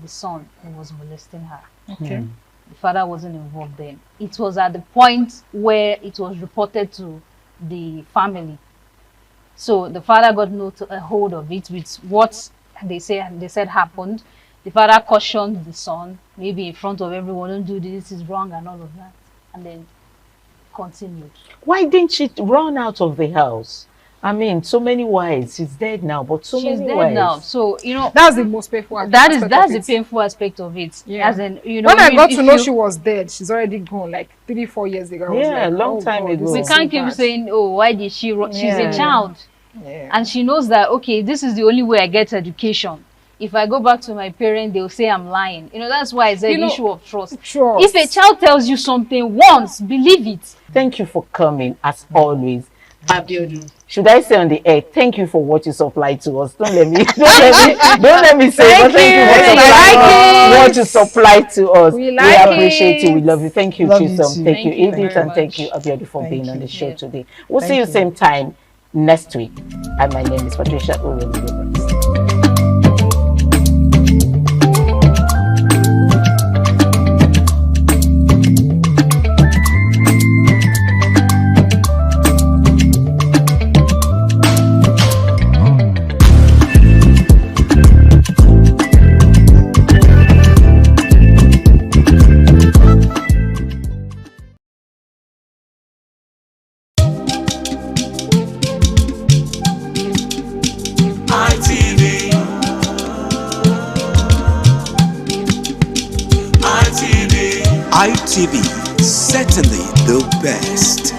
the son, who was molesting her. Okay. The father wasn't involved then. It was at the point where it was reported to the family. So the father got a hold of it with what they said happened. The father cautioned the son, maybe in front of everyone, don't do this, is wrong and all of that. And then continued. Why didn't she run out of the house? I mean, so many wives. She's dead now, but She's many dead wives. now. So, that's the most painful aspect. That's the painful aspect of it. Yeah. As in, when I got to know she was dead, she's already gone like 3-4 years ago. I was Yeah, like, long time ago. We can't keep saying, oh, why did she run? She's Yeah. a child. Yeah. And she knows that, okay, this is the only way I get education. If I go back to my parents, they'll say I'm lying. That's why it's an issue of trust. If a child tells you something once, believe it. Thank you for coming, as always. Abiodun, should I say on the air, thank you for what you supplied to us. Don't let me say, but thank you for what you supplied to us. We appreciate you. We love you. Thank you, Chisom. Thank you, Edith, and thank you, Abiodun, for being on the show today. We'll see you same time next week. And my name is Patricia Owen. ITV, certainly the best.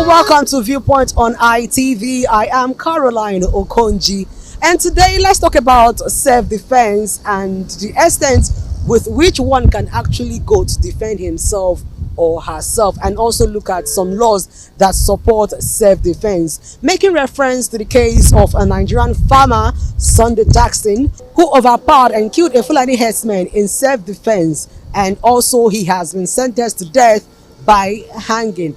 Welcome to Viewpoint on ITV. I am Caroline Okonji, and today let's talk about self-defense and the extent with which one can actually go to defend himself or herself, and also look at some laws that support self-defense, making reference to the case of a Nigerian farmer, Sunday Jackson, who overpowered and killed a Fulani herdsman in self-defense, and also he has been sentenced to death by hanging.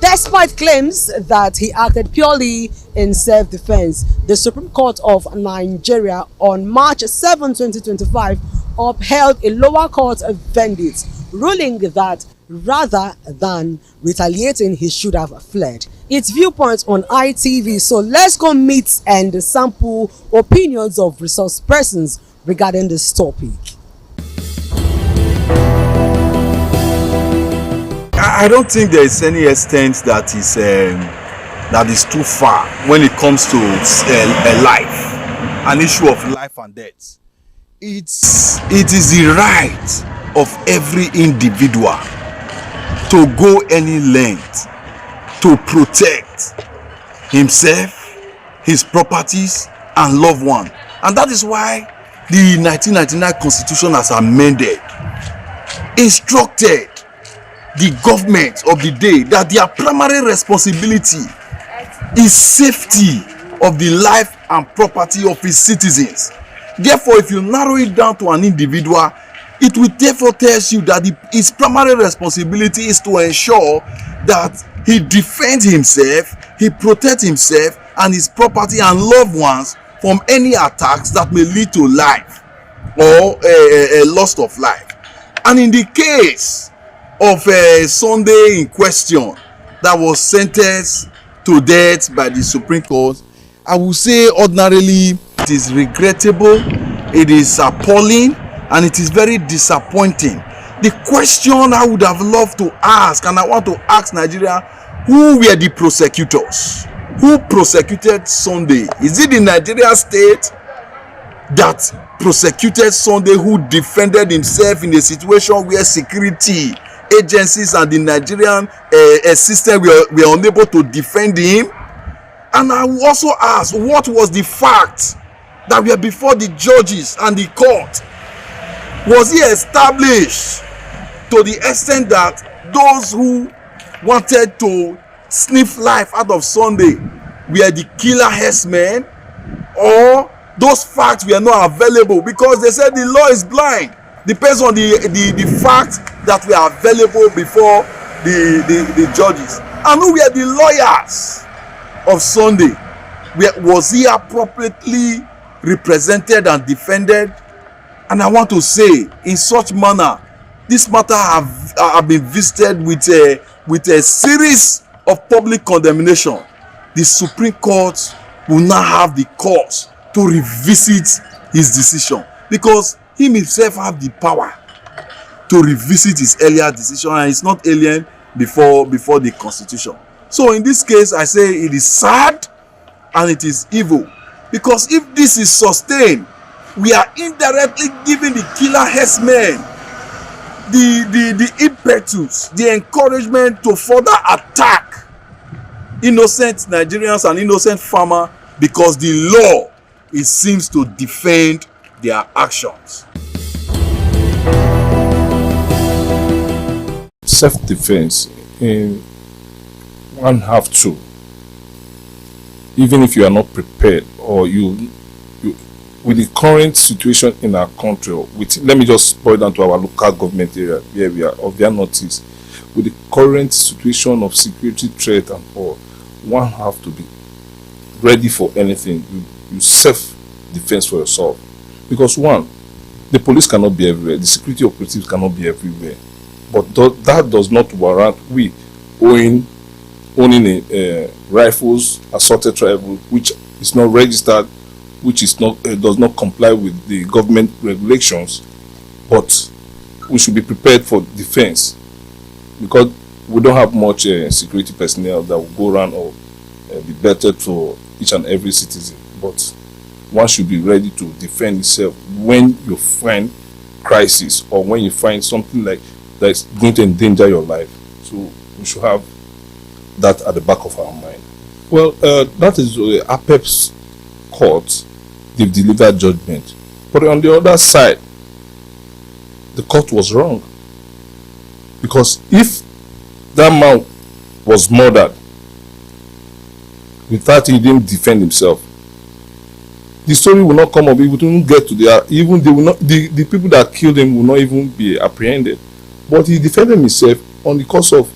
Despite claims that he acted purely in self-defense, the Supreme Court of Nigeria on March 7, 2025 upheld a lower court verdict, ruling that rather than retaliating, he should have fled. It's Viewpoint on ITV, so let's go meet and sample opinions of resource persons regarding this topic. I don't think there is any extent that is too far when it comes to a life, an issue of life and death. It is the right of every individual to go any length to protect himself, his properties, and loved one. And that is why the 1999 Constitution has amended, instructed the government of the day that their primary responsibility is safety of the life and property of its citizens. Therefore, if you narrow it down to an individual, it will therefore tell you that his primary responsibility is to ensure that he defends himself, he protects himself and his property and loved ones from any attacks that may lead to life or a loss of life. And in the case of Sunday in question that was sentenced to death by the Supreme Court, I would say ordinarily it is regrettable, it is appalling, and it is very disappointing. The question I would have loved to ask, and I want to ask Nigeria, who were the prosecutors? Who prosecuted Sunday? Is it the Nigeria state that prosecuted Sunday, who defended himself in a situation where security agencies and the Nigerian system were unable to defend him? And I will also ask, what was the fact that were before the judges and the court? Was he established to the extent that those who wanted to sniff life out of Sunday were the killer herdsmen, or those facts were not available? Because they said the law is blind. Depends on the facts that were available before the judges. And who were the lawyers of Sunday? Was he appropriately represented and defended? And I want to say, in such manner, this matter have been visited with a series of public condemnation. The Supreme Court will now have the cause to revisit his decision, because he himself have the power to revisit his earlier decision, and it's not alien before the Constitution. So in this case, I say it is sad and it is evil, because if this is sustained, we are indirectly giving the killer herdsmen the impetus, the encouragement to further attack innocent Nigerians and innocent farmers, because the law, it seems to defend their actions. Self-defense, one have to, even if you are not prepared, or you with the current situation in our country, let me just boil down to our local government area where we are of their notice, with the current situation of security threat and all, one have to be ready for anything. You self-defense for yourself, because one, the police cannot be everywhere, the security operatives cannot be everywhere, but that does not warrant we owning rifles, assaulted rifles, which is not registered, which is not does not comply with the government regulations. But we should be prepared for defense, because we don't have much security personnel that will go around or be better to each and every citizen. But one should be ready to defend himself when you find crisis, or when you find something like that's going to endanger your life. So we should have that at the back of our mind. Well, that is APEP's court. They've delivered judgment, but on the other side, the court was wrong, because if that man was murdered without he didn't defend himself, the story will not come up. It wouldn't get to the people that killed him will not even be apprehended. But he defended himself on the cause of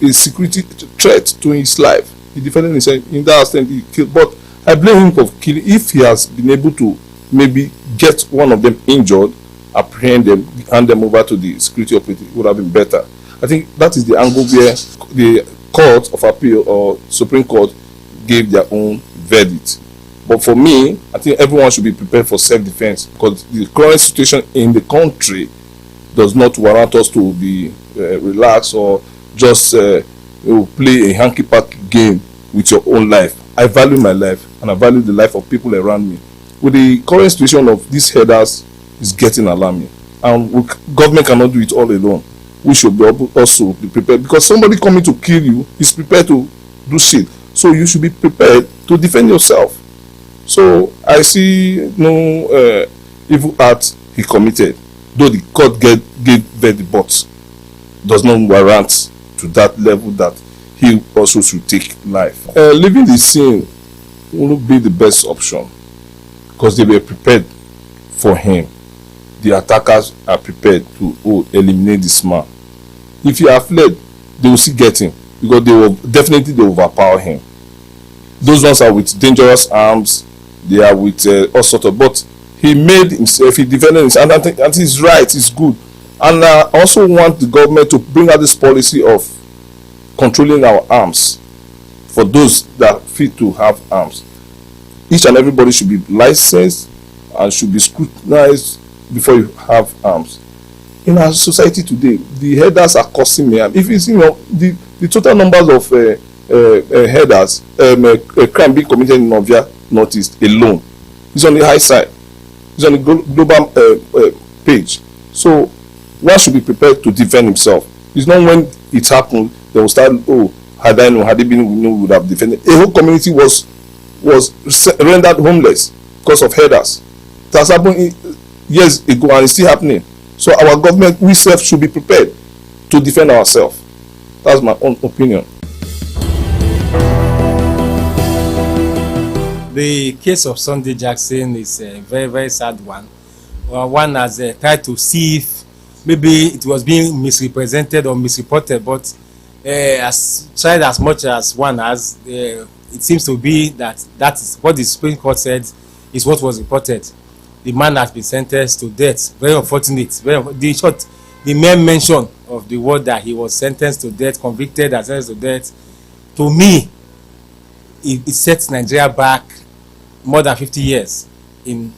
a security threat to his life. He defended himself in that extent. He killed, but I blame him for killing. If he has been able to maybe get one of them injured, apprehend them, hand them over to the security operative, it would have been better. I think that is the angle where the Court of Appeal or Supreme Court gave their own verdict. But for me, I think everyone should be prepared for self-defense, because the current situation in the country does not warrant us to be relaxed or just play a hanky-panky game with your own life. I value my life, and I value the life of people around me. With the current situation of these headers, is getting alarming, and government cannot do it all alone. We should be also be prepared, because somebody coming to kill you is prepared to do shit. So you should be prepared to defend yourself. So I see no evil act he committed, though the court gave verdict, but does not warrant to that level that he also should take life. Leaving the scene will be the best option, because they were prepared for him. the attackers are prepared to eliminate this man. If he had fled, they will still get him because they will overpower him. Those ones are with dangerous arms. They are with all sorts of. But he made himself. He defended himself, and I think he's right. It's good. And I also want the government to bring out this policy of controlling our arms for those that fit to have arms. Each and everybody should be licensed and should be scrutinized before you have arms. In our society today, the headers are causing me. If it's the total numbers of headers, crime being committed in Novia Northeast alone, is on the high side. It's on the global page. So one should be prepared to defend himself. It's not when it happened they will start. Had I known, had they been, we would have defended. A whole community was rendered homeless because of headers. It has happened years ago and it's still happening. So our government, we self should be prepared to defend ourselves. That's my own opinion. The case of Sunday Jackson is a very, very sad one. One has tried to see if maybe it was being misrepresented or misreported, but as tried as much as one has, it seems to be that is what the Supreme Court said is what was reported. The man has been sentenced to death. Very unfortunate. The mere mention of the word that he was sentenced to death, convicted and sentenced to death, to me, it sets Nigeria back more than 50 years in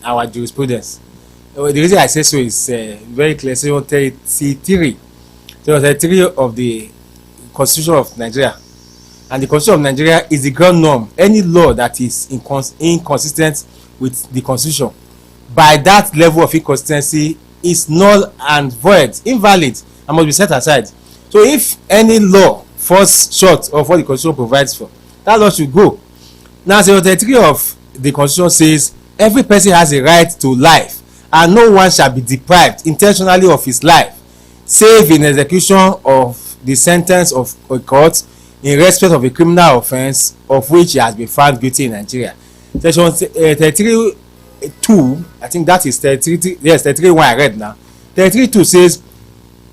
our jurisprudence. The reason I say so is very clear. So 33 of the Constitution of Nigeria, and the Constitution of Nigeria is the ground norm. Any law that is inconsistent with the Constitution, by that level of inconsistency, is null and void, invalid, and must be set aside. So if any law falls short of what the Constitution provides for, that law should go. Now, Section 33 of the Constitution says every person has a right to life, and no one shall be deprived intentionally of his life, save in execution of the sentence of a court in respect of a criminal offence of which he has been found guilty in Nigeria. Section 33(2), I think that is 33. Yes, 33(1) I read now. 33(2) says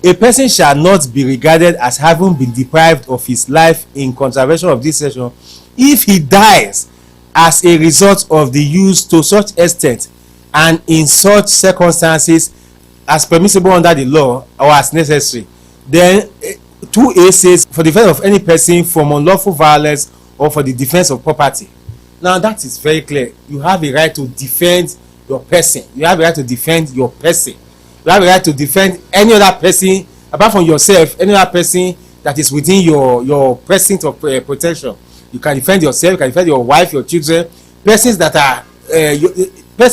a person shall not be regarded as having been deprived of his life in contravention of this section if he dies as a result of the use to such extent and in such circumstances as permissible under the law or as necessary. Then 2A says for the defense of any person from unlawful violence or for the defense of property. Now that is very clear. You have a right to defend your person. You have a right to defend your person. You have a right to defend any other person apart from yourself, any other person that is within your precinct of protection. You can defend yourself, you can defend your wife, your children, persons that are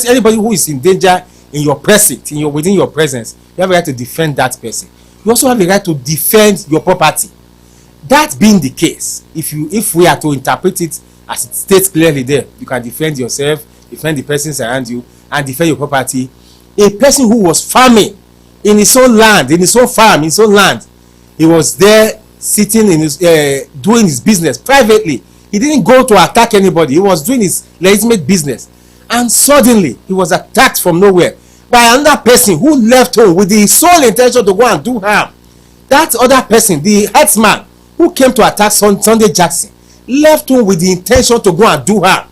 anybody who is in danger in your precinct, within your presence. You have a right to defend that person. You also have a right to defend your property. That being the case, if we are to interpret it as it states clearly there, you can defend yourself, defend the persons around you, and defend your property. A person who was farming in his own land, in his own farm, in his own land, he was there sitting in his doing his business privately. He didn't go to attack anybody. He was doing his legitimate business, and suddenly he was attacked from nowhere by another person who left home with the sole intention to go and do harm. That other person, the herdsman who came to attack Sunday Jackson, left home with the intention to go and do harm.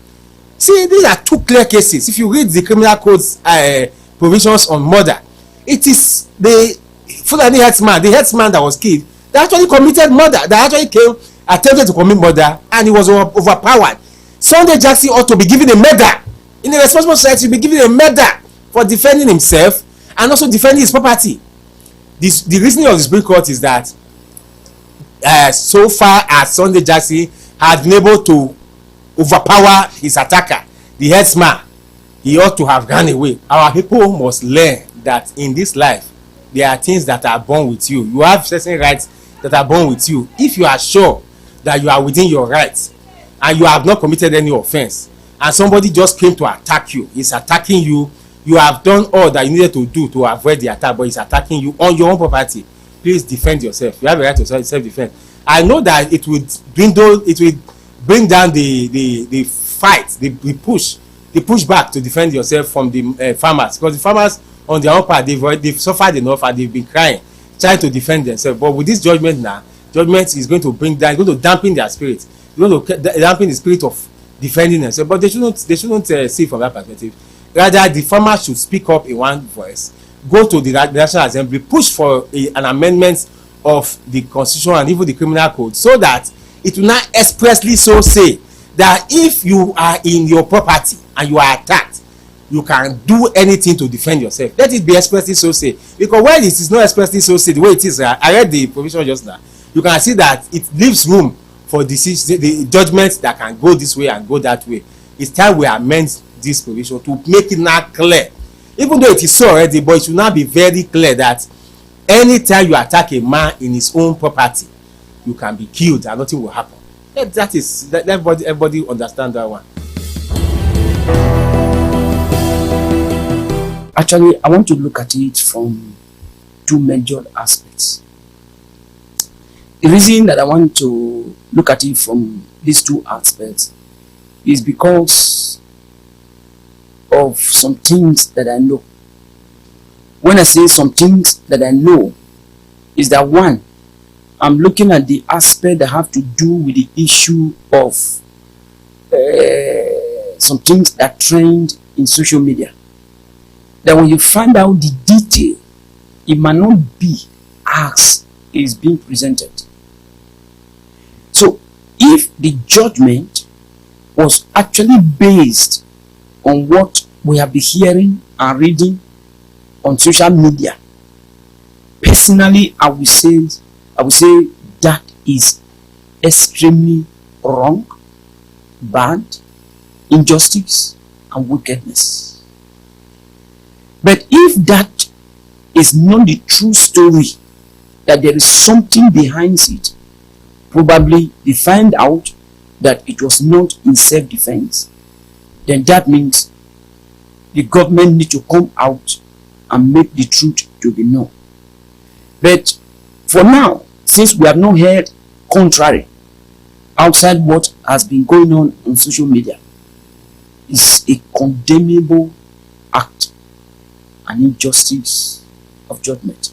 See, these are two clear cases. If you read the criminal code's provisions on murder, it is the Fulani herdsman, the herdsman that was killed, that actually committed murder, that actually attempted to commit murder, and he was overpowered. Sunday Jackson ought to be given a medal. In a responsible society, he will be given a medal for defending himself and also defending his property. The reasoning of the Supreme Court is that so far as Sunday Jackson had been able to overpower his attacker, the herdsman, he ought to have run away. Our people must learn that in this life, there are things that are born with you. You have certain rights that are born with you. If you are sure that you are within your rights and you have not committed any offense, and somebody just came to attack you, he's attacking you, you have done all that you needed to do to avoid the attack, but he's attacking you on your own property. Please defend yourself. You have a right to self-defense. I know that it would bring down the fight, the push back to defend yourself from the farmers, because the farmers on their own part, they've suffered enough and they've been crying, trying to defend themselves. But with this judgment now, judgment is going to bring down, going to dampen their spirit. It's going to dampen the spirit of defending themselves. But they shouldn't see from that perspective. Rather, the farmers should speak up in one voice, go to the National Assembly, push for an amendment of the Constitution and even the Criminal Code, so that it will not expressly so say that if you are in your property and you are attacked, you can do anything to defend yourself. Let it be expressly so say. Because when it is not expressly so say, the way it is, I read the provision just now, you can see that it leaves room for the judgment that can go this way and go that way. It's time we amend this provision to make it now clear. Even though it is so already, but it should now be very clear that anytime you attack a man in his own property, you can be killed and nothing will happen. Everybody understand that one. Actually, I want to look at it from two major aspects. The reason that I want to look at it from these two aspects is because of some things that I know. When I say some things that I know, is that one, I'm looking at the aspect that have to do with the issue of some things that trend in social media. That when you find out the detail, it might not be as it is being presented. So, if the judgment was actually based on what we have been hearing and reading on social media, personally, I would say that is extremely wrong, bad, injustice, and wickedness. But if that is not the true story, that there is something behind it, probably they find out that it was not in self-defense, then that means the government need to come out and make the truth to be known. But for now, since we have not heard contrary outside what has been going on social media, it's a condemnable act, an injustice of judgment.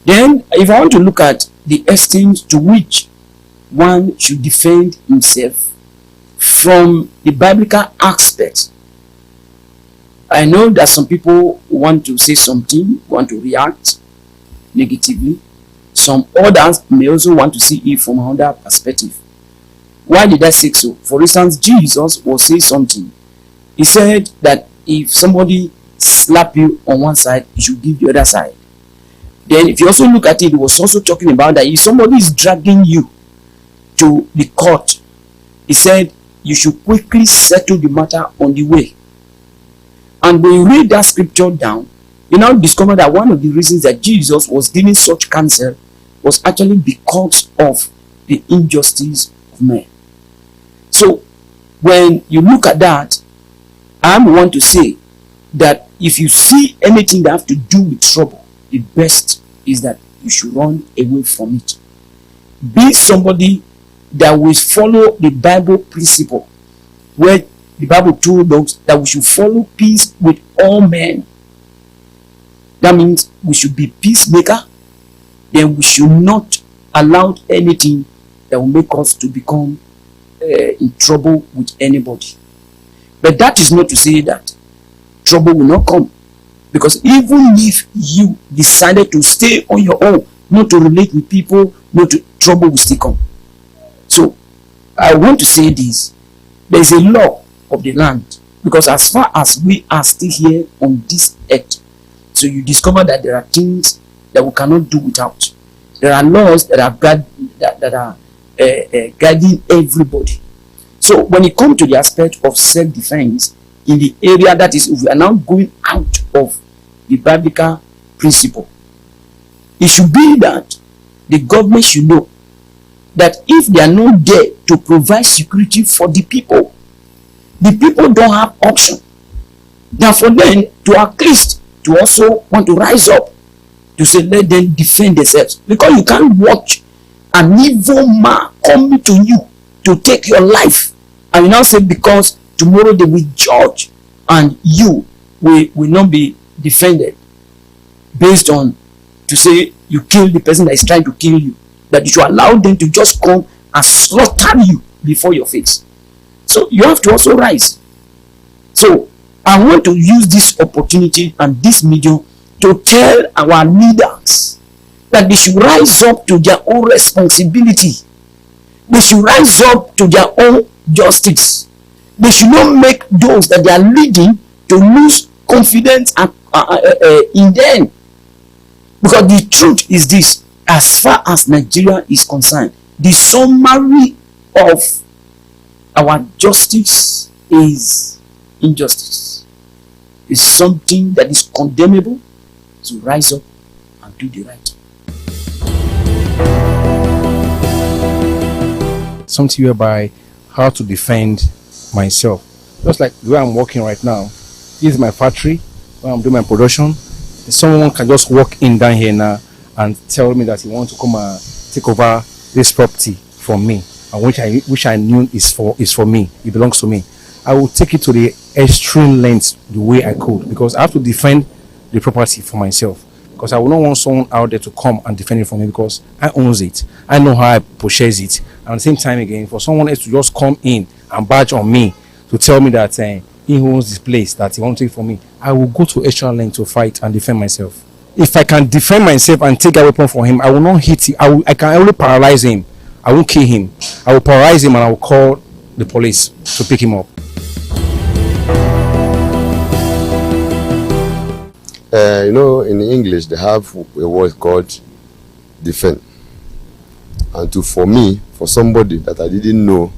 Then, if I want to look at the extent to which one should defend himself from the biblical aspect, I know that some people want to say something, want to react negatively. Some others may also want to see it from another perspective. Why did I say so? For instance, Jesus was saying something. He said that if somebody slap you on one side, you should give the other side. Then if you also look at it, he was also talking about that if somebody is dragging you to the court, he said you should quickly settle the matter on the way. And when you read that scripture down, you now discover that one of the reasons that Jesus was giving such counsel was actually because of the injustice of men. So when you look at that, I want to say that if you see anything that have to do with trouble, the best is that you should run away from it. Be somebody that will follow the Bible principle, where the Bible told us that we should follow peace with all men. That means we should be peacemaker. Then we should not allow anything that will make us to become in trouble with anybody. But that is not to say that trouble will not come. Because even if you decided to stay on your own, not to relate with people, trouble will still come. So, I want to say this. There is a law of the land. Because as far as we are still here on this earth, so you discover that there are things that we cannot do without. There are laws that are guiding everybody. So, when it comes to the aspect of self-defense, in the area that is, we are now going out of the biblical principle, it should be that the government should know that if they are not there to provide security for the people don't have option. Now for them to at least to also want to rise up to say let them defend themselves, because you can't watch an evil man coming to you to take your life and you now say because tomorrow they will judge and you will not be defended based on to say you kill the person that is trying to kill you, that you should allow them to just come and slaughter you before your face. So you have to also rise. So I want to use this opportunity and this medium to tell our leaders that they should rise up to their own responsibility. They should rise up to their own justice. They should not make those that they are leading to lose confidence in them. Because the truth is this, as far as Nigeria is concerned, the summary of our justice is injustice. It's something that is condemnable. So rise up and do the right. Something whereby how to defend myself. Just like the way I'm working right now. This is my factory where I'm doing my production. Someone can just walk in down here now and tell me that he wants to come and take over this property from me, and which I knew is for me. It belongs to me. I will take it to the extreme lengths the way I could, because I have to defend the property for myself. Because I will not want someone out there to come and defend it for me, because I own it. I know how I purchase it. And at the same time again, for someone else to just come in and badge on me to tell me that he owns this place, that he won't take it from me, I will go to extra length to fight and defend myself. If I can defend myself and take a weapon for him, I will not hit him. I can only paralyze him. I won't kill him. I will paralyze him and I will call the police to pick him up. In English, they have a word called defend. And for somebody that I didn't know,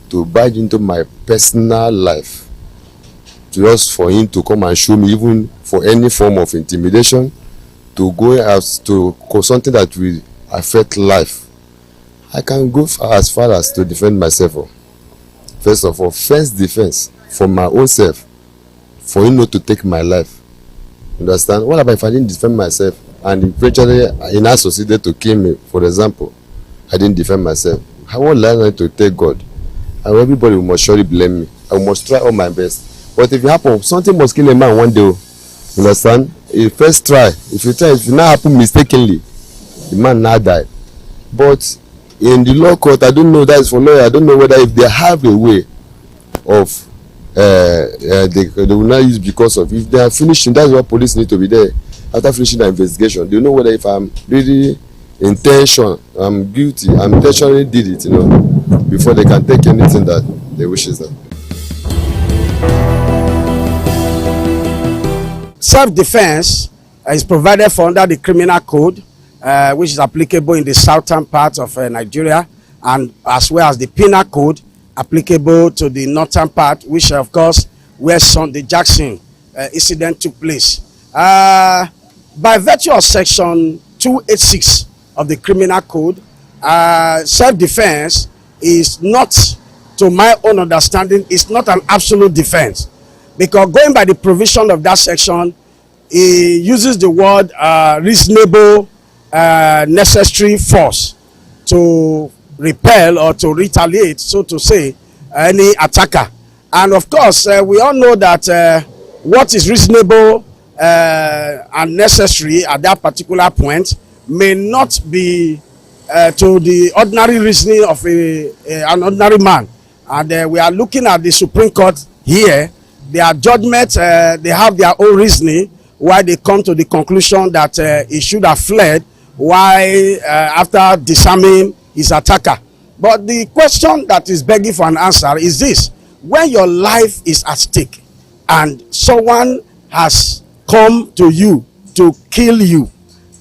to barge into my personal life, just for him to come and show me, even for any form of intimidation, to go as to something that will affect life, I can go as far as to defend myself. First of all, first defense for my own self, for him not to take my life. Understand? What about if I didn't defend myself and eventually he now succeeded to kill me, for example? I didn't defend myself. How will I learn to take God? And everybody must surely blame me. I must try all my best. But if it happens, something must kill a man one day. You understand? You first try. If it now happen mistakenly, the man now died. But in the law court, I don't know, that is for lawyer, I don't know whether if they have a way of they will not use because of, if they are finishing, that's why police need to be there after finishing the investigation. They know whether if I'm really I'm guilty, I intentionally did it, before they can take anything that they wishes them. Self-defense is provided for under the criminal code, which is applicable in the southern part of Nigeria, and as well as the penal code applicable to the northern part, which of course where the Jackson incident took place. By virtue of section 286 of the criminal code, self-defense is not, to my own understanding, is not an absolute defense, because going by the provision of that section, it uses the word reasonable necessary force to repel or to retaliate, so to say, any attacker. And of course, we all know that what is reasonable and necessary at that particular point may not be to the ordinary reasoning of an ordinary man. And we are looking at the Supreme Court here. Their judgment, they have their own reasoning why they come to the conclusion that he should have fled while after disarming his attacker. But the question that is begging for an answer is this: when your life is at stake and someone has come to you to kill you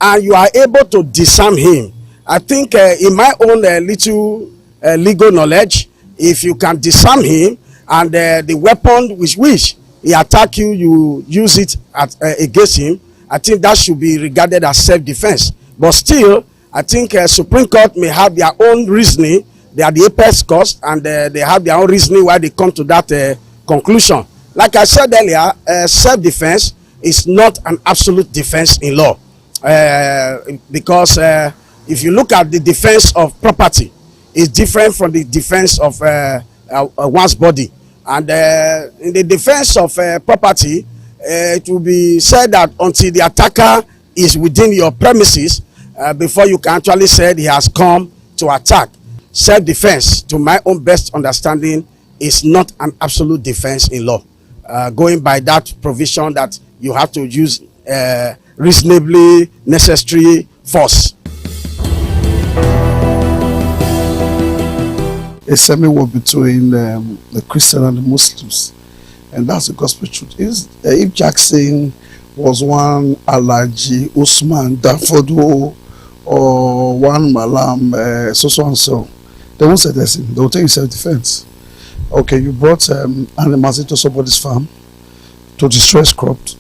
and you are able to disarm him, I think in my own little legal knowledge, if you can disarm him and the weapon with which he attack you, you use it against him, I think that should be regarded as self-defense. But still, I think Supreme Court may have their own reasoning. They are the apex court, and they have their own reasoning why they come to that conclusion. Like I said earlier, self-defense is not an absolute defense in law, because if you look at the defense of property, it's different from the defense of one's body. And in the defense of property, it will be said that until the attacker is within your premises, before you can actually say he has come to attack. Self-defense, to my own best understanding, is not an absolute defense in law. Going by that provision that you have to use reasonably necessary force. A semi-war between the Christian and the Muslims, and that's the gospel truth. If Jackson was one Alaji Usman Dafodo or one Malam so and so, they won't say this. They will take self-defense. Okay, you brought animals into somebody's farm to destroy his crops,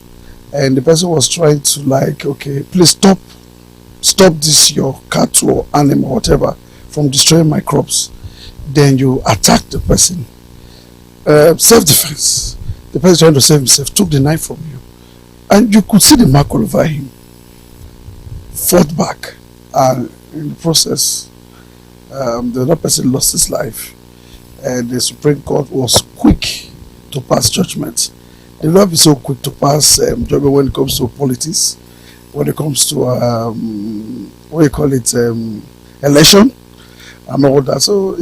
and the person was trying to like, okay, please stop this your cattle or animal or whatever from destroying my crops. Then you attack the person. Self-defense. The person trying to save himself took the knife from you, and you could see the mark all over him. Fought back, and in the process, the other person lost his life, and the Supreme Court was quick to pass judgment. They will not be so quick to pass judgment when it comes to politics, when it comes to what you call it, election and all that. So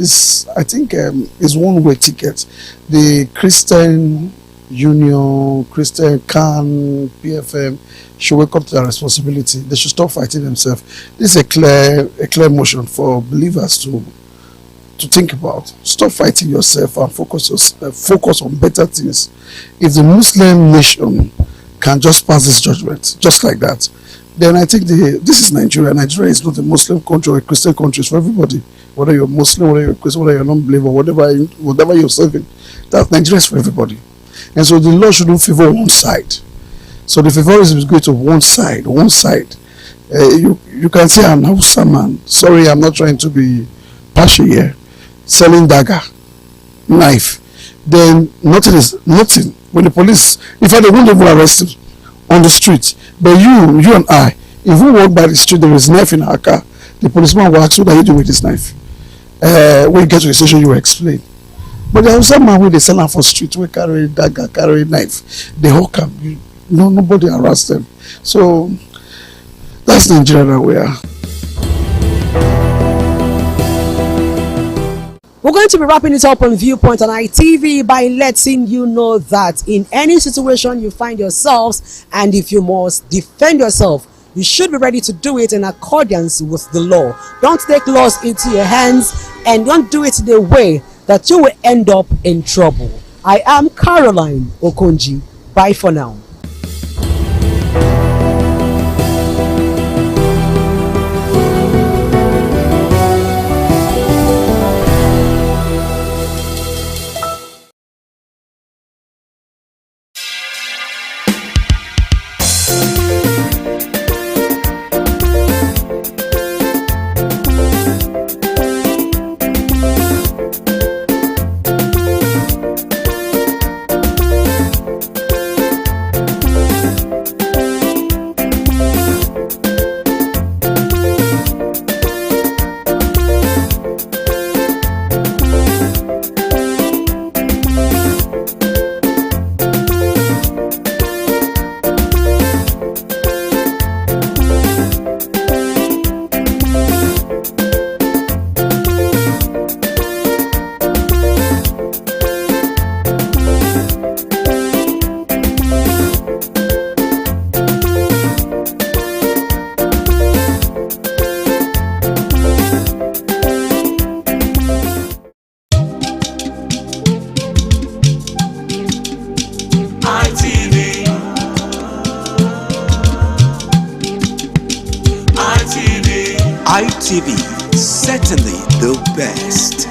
I think it's one-way ticket. The Christian Union, Christian CAN, PFM should wake up to their responsibility. They should stop fighting themselves. This is a clear motion for believers to think about. Stop fighting yourself and focus on better things. If the Muslim nation can just pass this judgment just like that, then I think this is Nigeria. Nigeria is not a Muslim country or a Christian country. It's for everybody. Whether you're Muslim, whether you're Christian, whether you're non-believer, whatever you're serving, that Nigeria is for everybody. And so the law shouldn't favor one side. So the favorism is going to one side. You can say an Hausa man. Sorry, I'm not trying to be partial here. Selling dagger, knife. Then nothing. When the police, in fact, they won't even arrest him on the street. But you and I, if we walk by the street, there is a knife in our car. The policeman will ask, what are you doing with this knife? When you get to the station, you will explain. But there was some man when they sell out for street, we carry dagger, carry knife. They hawk them. Nobody harass them. So that's Nigeria that we are. We're going to be wrapping it up on Viewpoint on ITV by letting you know that in any situation you find yourselves, and if you must defend yourself, you should be ready to do it in accordance with the law. Don't take laws into your hands, and don't do it the way that you will end up in trouble. I am Caroline Okonji. Bye for now. ITV, certainly the best.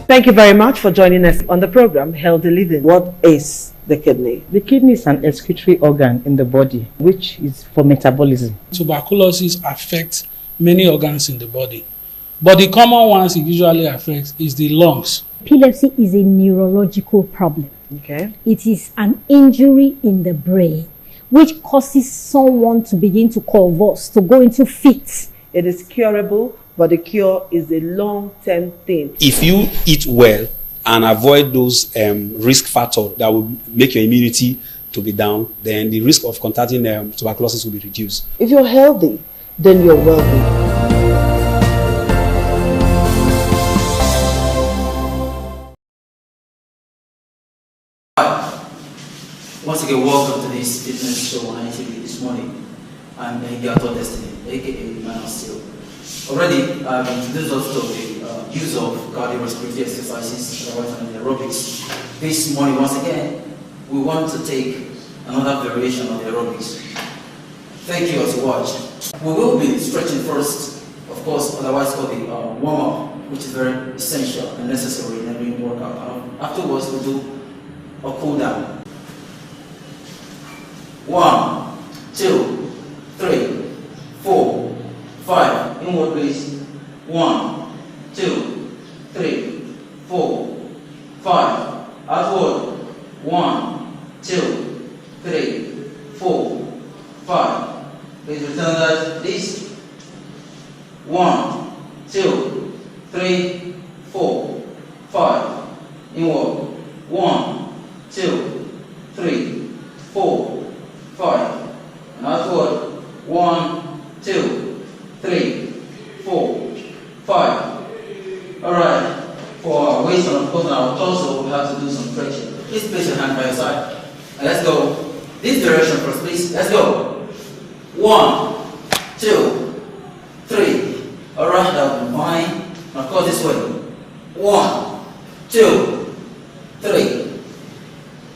Thank you very much for joining us on the program Healthy Living. What is the kidney? The kidney is an excretory organ in the body, which is for metabolism. Tuberculosis affects many organs in the body, but the common ones it usually affects is the lungs. Epilepsy is a neurological problem. Okay. It is an injury in the brain which causes someone to begin to convulse, to go into fits. It is curable, but the cure is a long-term thing. If you eat well and avoid those risk factors that will make your immunity to be down, then the risk of contracting tuberculosis will be reduced. If you're healthy, then you're wealthy. Once again, welcome to this fitness show on ITV this morning. I'm Gato Destiny, aka Man of Steel. Already, I've introduced us to the use of cardiorespiratory exercises, and aerobics. This morning, once again, we want to take another variation of the aerobics. Thank you as you watch. We will be stretching first, of course, otherwise called the warm-up, which is very essential and necessary in every workout. Afterwards, we'll do a cool-down. 1, 2, 3, 4, 5. Inward please. 1, 2, 3, 4, 5. Outward. 1, 2, 3, 4, 5. Please return that, please. 1, 2, 3, 4, 5. Inward. 1, 2, 3, 4, 5. And outward. 1, 2, 3, 4, 5. Alright. For our waist and of course our torso, we have to do some stretching. Please place your hand by your side. And let's go. This direction first, please. Let's go. 1, 2, 3. Alright, that will be fine. Now go this way. 1, 2, 3.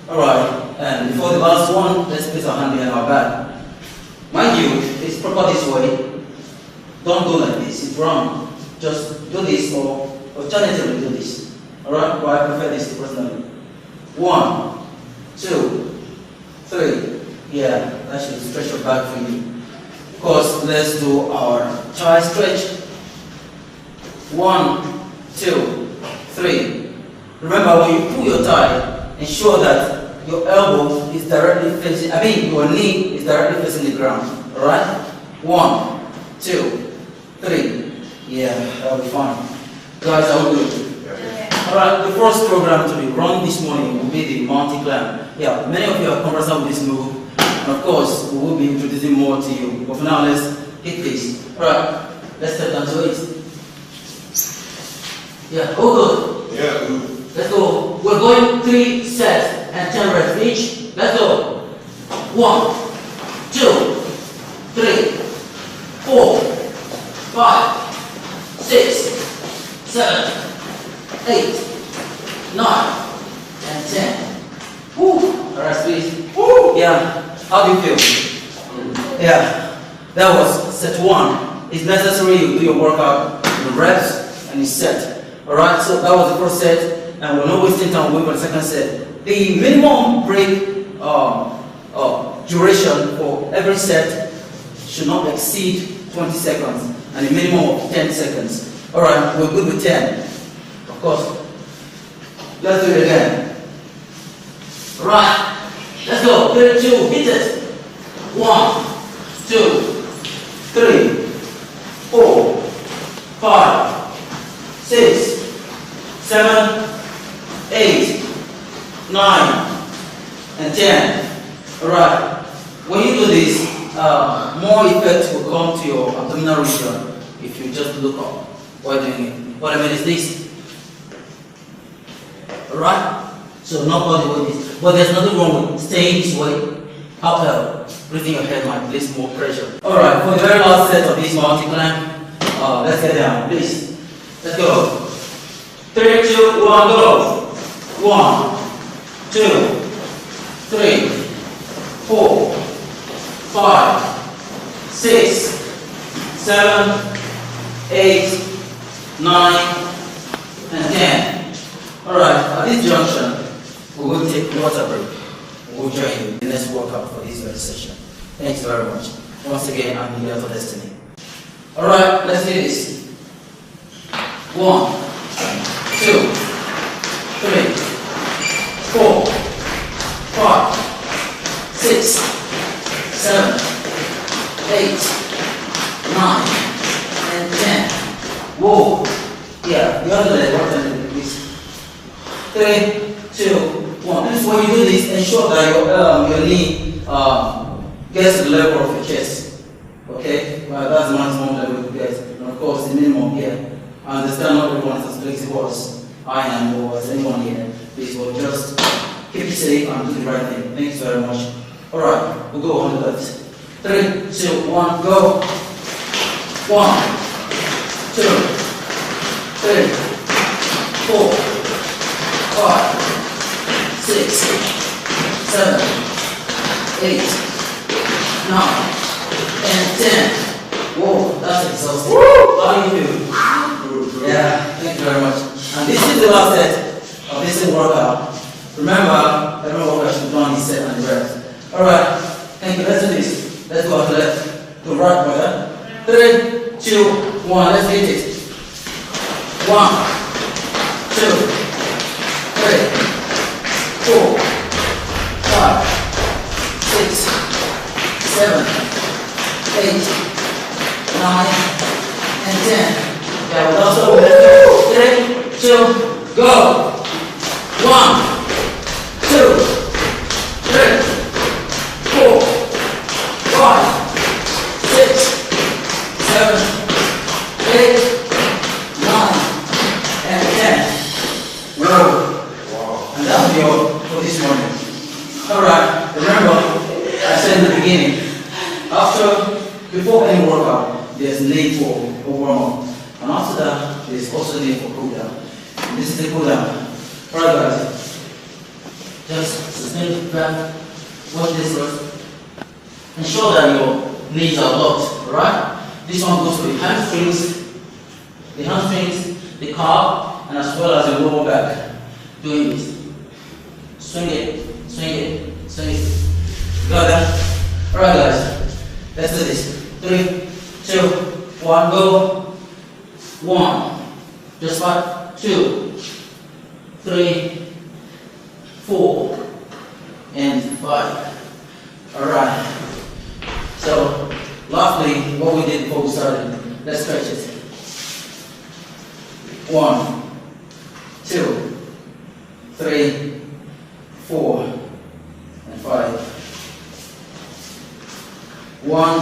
Alright. And before the last one, let's place our hand behind our back. Mind you, it's proper this way. Don't go like this, it's wrong. Just do this or alternatively do this. Alright? Well, I prefer this personally. 1, 2, 3. Yeah, that should stretch your back for you. Of course, let's do our thigh stretch. 1, 2, 3. Remember, when you pull your thigh, ensure that your elbow is directly facing, your knee is directly facing the ground. Alright? 1, 2, 3. Yeah, that'll be fine. Guys, are we good? Alright, the first program to be run this morning will be the mountain climb. Yeah, many of you are conversant with this move. And of course, we will be introducing more to you. But for now, let's hit this. Alright, let's step down to it. Yeah, all good? Yeah, good. Let's go. We're going 3 sets and 10 reps each. Let's go. 1, 2, 3, 4, 5, 6, 7, 8, 9, and 10. Woo. Alright, please. Woo. Yeah. How do you feel? Yeah. That was set 1. It's necessary you do your workout, the reps, and it's set. Alright, so that was the first set. And we're not wasting time waiting for the second set. The minimum break duration for every set should not exceed 20 seconds and a minimum of 10 seconds. Alright, we're good with 10. Of course. Let's do it again. Alright, let's go. 3, 2, hit it. 1, 2, 3, 4, 5, 6, 7, 8, 9, and 10. Alright, when you do this, more effect will come to your abdominal region if you just look up while doing it. What I mean is this. Alright? So not body weight, but there's nothing wrong with staying this way. However, breathing your head might place more pressure. Alright, for the very last set of this mountain climb, let's get down, please. Let's go. 3, 2, 1, go. 1, 2, 3, 4, 5, 6, 7, 8, 9, and 10. this junction, we will take water break. We'll join you in the next workout for this very session. Thanks very much. Once again, I'm Leader for Destiny. Alright, let's do this. 1, 2, 3, 4, 5, 6, 7, 8, 9, and 10. Whoa. Yeah, the other leg, what time is 3, 2, 1. This is when you do this, ensure that your knee gets to the level of your chest. Okay? Well, that's the maximum level you get. And of course, the minimum here. I understand not everyone is as flexible as I am or as anyone here. Please, will just keep it safe and do the right thing. Thanks very much. Alright, we'll go on the left. 3, 2, 1, go. 1, 2, 3, 4, 5, 6, 7, 8, 9, and 10. Whoa, that's exhausting. How do you do? Yeah, thank you very much. And this is the last set of this workout. Remember, every workout should be done this set and the rest. Alright, thank you. Let's do this. Let's go to the left. To right, brother. 3, 2, 1. Let's hit it. 1, 2, 3, 4, 5, 6, 7, 8, 9, and 10. Yeah, we'll also 3, 2, go. 1, 2, 3, 4, 5, 6, 7, 8, 9, and 10. Wow. And that'll be all for this morning. Alright, remember, I said in the beginning, before any workout, there's need for a warm-up. And after that, there's also need for cool down. And this is the cool down. Alright guys, just sustain the breath, watch this first. Ensure that your knees are locked, alright? This one goes to the hamstrings, the calf, and as well as the lower back. Doing this. Swing it, swing it, swing it. Got that? Alright guys, let's do this. 3, 2, 1, go. 1, just 5, 2, 3, 4, and 5. Alright. So, lastly, what we did before we started, let's stretch it. 1, 2, 3, 4, and 5. 1,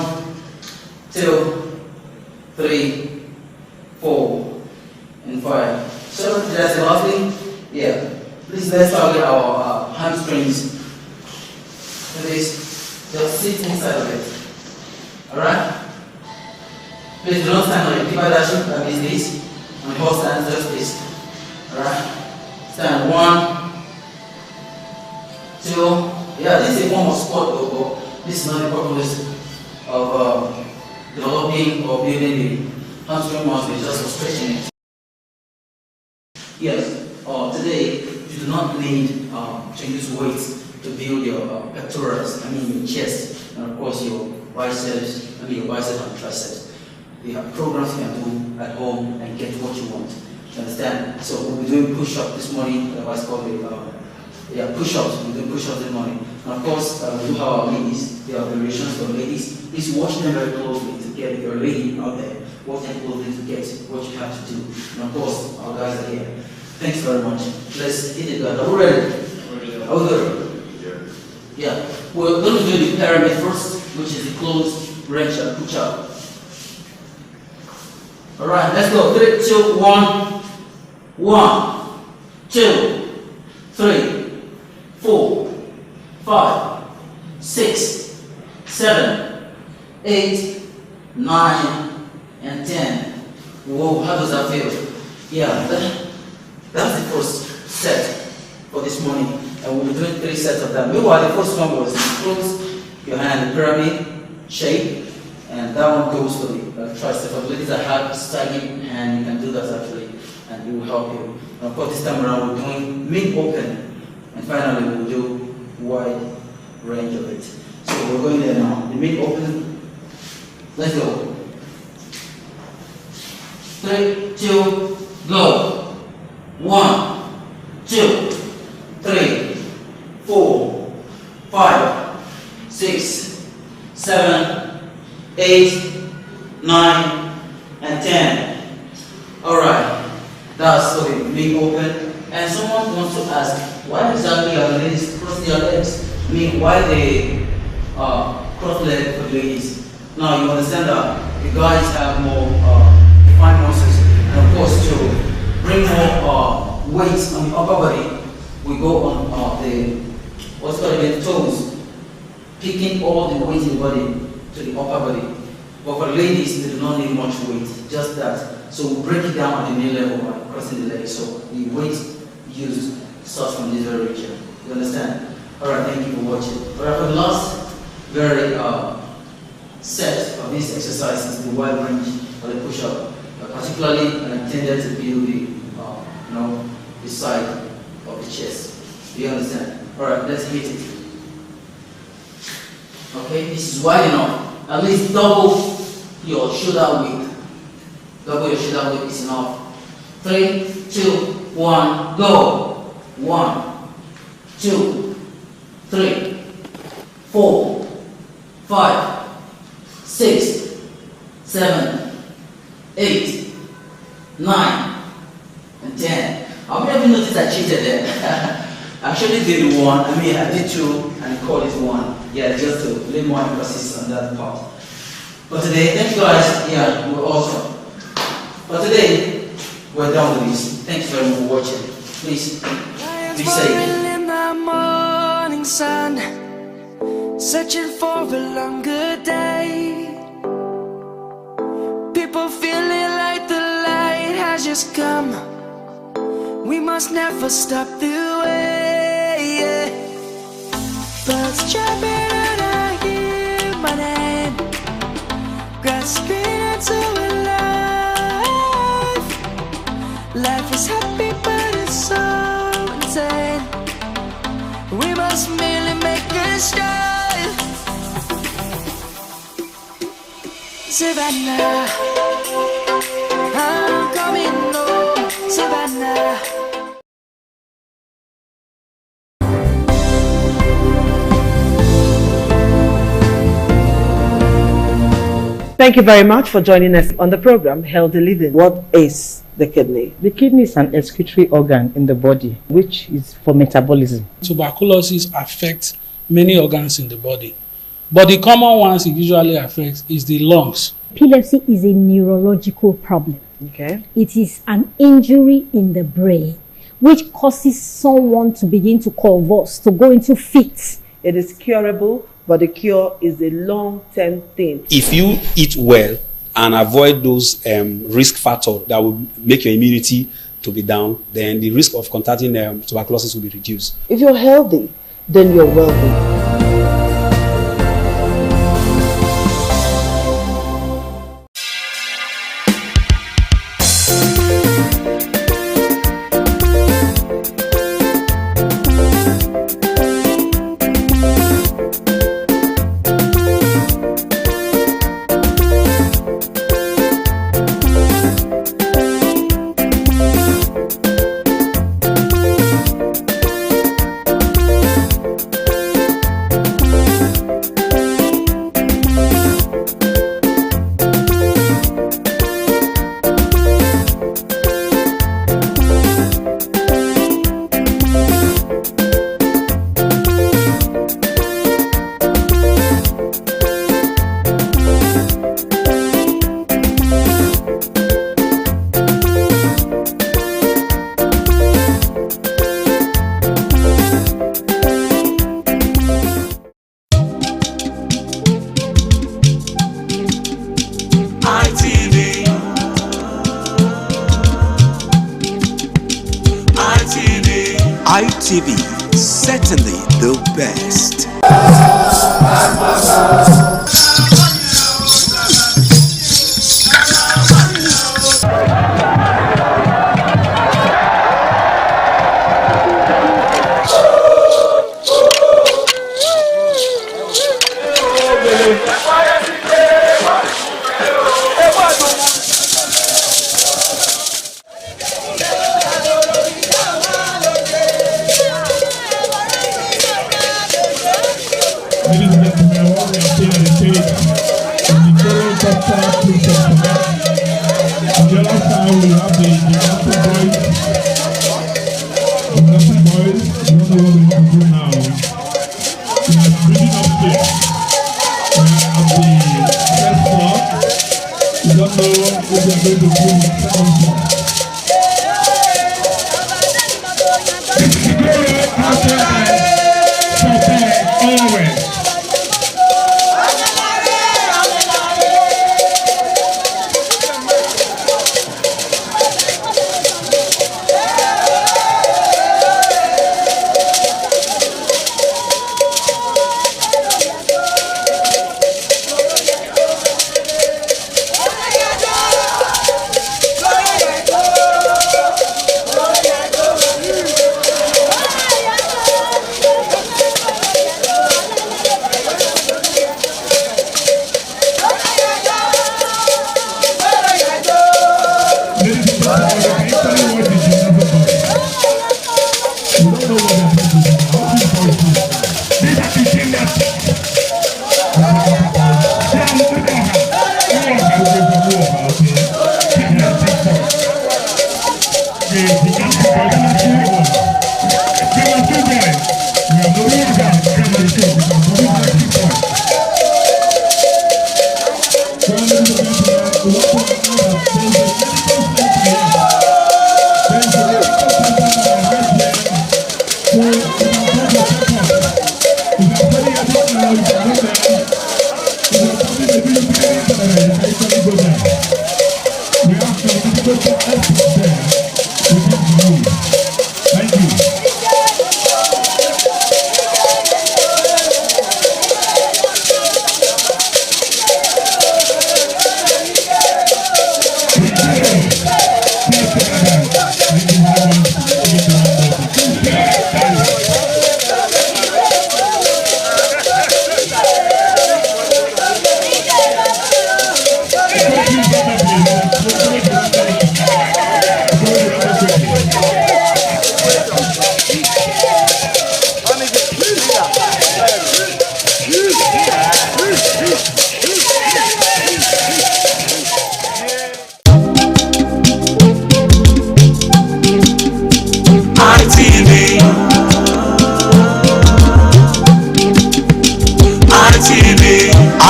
2, 3, 4, and 5. So, did I say lastly? Yeah. Please let's target our hamstrings. Do this. Just sit inside of it. Alright? Please don't stand on it. Keep that shape, that means this. And both stand just this. Alright? Stand 1, 2. Yeah, this is a form of squat though, but this is not the purpose of developing or building the hamstring muscle, it's just for stretching it. Yes, today you do not need to use weights to build your pectorals, your chest, and of course your biceps, your biceps and triceps. We have programs you can do at home and get what you want. You understand? So we'll be doing push-ups this morning, otherwise called push-ups. We'll do push-ups this morning. And of course, we do have our ladies. There are variations for ladies. Please watch them very closely to get your lady out there. Watch them closely to get what you have to do. And of course, our guys are here. Thanks very much. Let's hit it, guys. Are we ready? Are we good? Yeah. We're going to do the pyramid first, which is the closed wrench and push-up. Alright, let's go. 3, 2, 1. 1, 2, 3, 4, 5, 6, 7, 8, 9, and 10. Whoa, how does that feel? Yeah, that's the first set for this morning. And we'll be doing 3 sets of that. Meanwhile, the first one was close your hand in the pyramid shape. And that one goes for the tricep. For ladies that have saggy hand, you can do that actually. and it will help you. And of course, this time around we're doing mid-open, and finally we'll do wide range of it. So we're going there now. The mid-open, let's go. 3, 2, go. 1, 2, 3, 4, 5, 6, 7, 8, 9, and 10. Alright, that's okay, big open. And someone wants to ask, why exactly are the ladies crossing their legs? I mean, why they cross legs for the ladies? Now, you understand that the guys have more defined muscles, and of course, to bring more weight on the upper body, we go on the, what's called the toes, picking all the weight in the body to the upper body. But for ladies, they do not need much weight, just that. So we break it down at the knee level by crossing the legs. So the weight used starts from this very region. You understand? Alright, thank you for watching. Alright, for the last very set of these exercises, the wide range or the push-up, particularly intended to build the, the side of the chest. Do you understand? Alright, let's hit it. Okay, this is wide enough. At least double your shoulder width. Double your shoulder width is enough. 3, 2, 1, go. 1, 2, 3, 4, 5, 6, 7, 8, 9, and 10. How many of you noticed I cheated there? I actually did 1, I did 2 and called it 1. Yeah, just to lay more emphasis on that part. But today, thank you guys, yeah, we're awesome. But today, we're done with this. Thanks very much for watching. Please, be safe. In the morning sun, searching for a longer day. People feeling like the light has just come. We must never stop the way. Birds chirping and I hear my name, grasping into a life. Life is happy but it's so insane. We must merely make a start. Savannah, I'm coming home. Savannah. Thank you very much for joining us on the program Healthy Living. What is the kidney? The kidney is an excretory organ in the body which is for metabolism. Tuberculosis affects many organs in the body, but the common ones it usually affects is the lungs. Epilepsy is a neurological problem. Okay. It is an injury in the brain which causes someone to begin to convulse, to go into fits. It is curable, but the cure is a long-term thing. If you eat well and avoid those risk factors that will make your immunity to be down, then the risk of contracting tuberculosis will be reduced. If you're healthy, then you're wealthy. ITV, certainly the best. going to do with second song. This is Gloria outside Owen.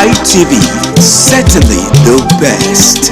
ITV, certainly the best.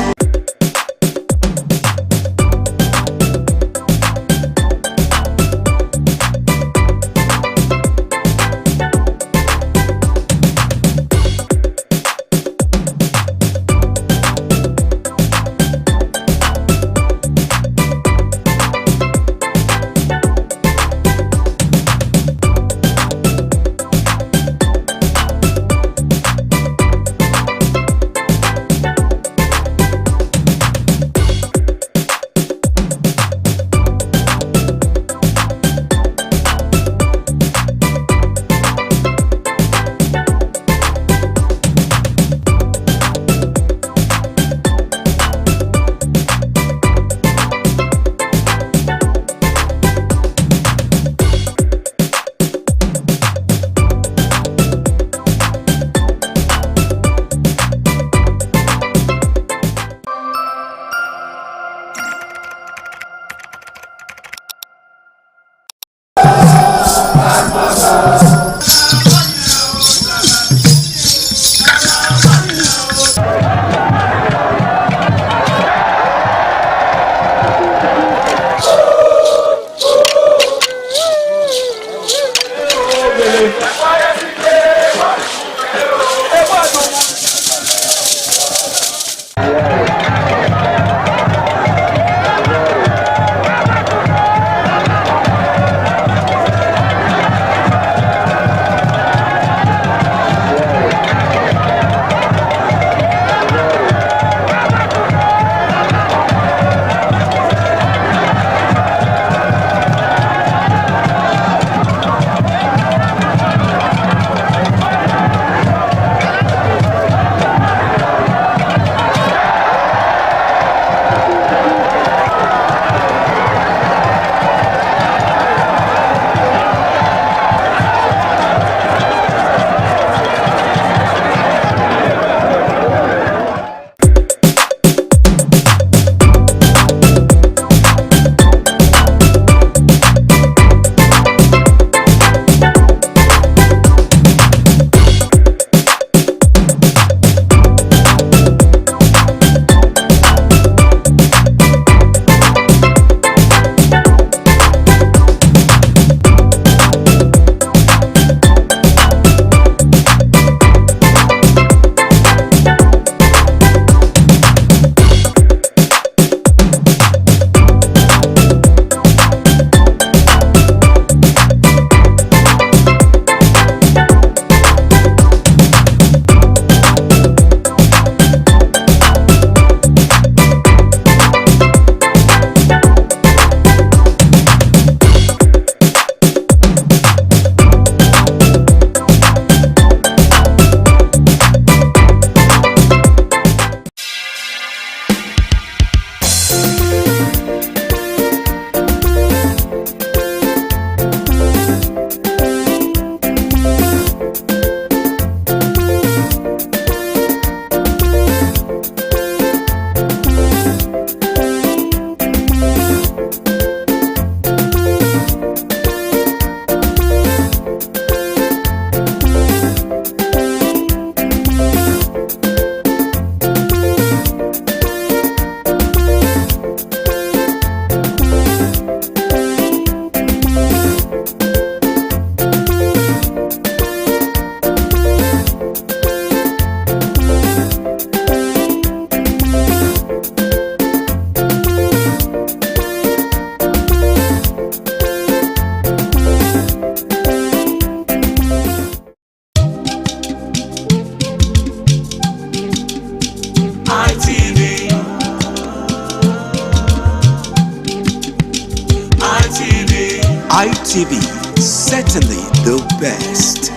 ITV, certainly the best.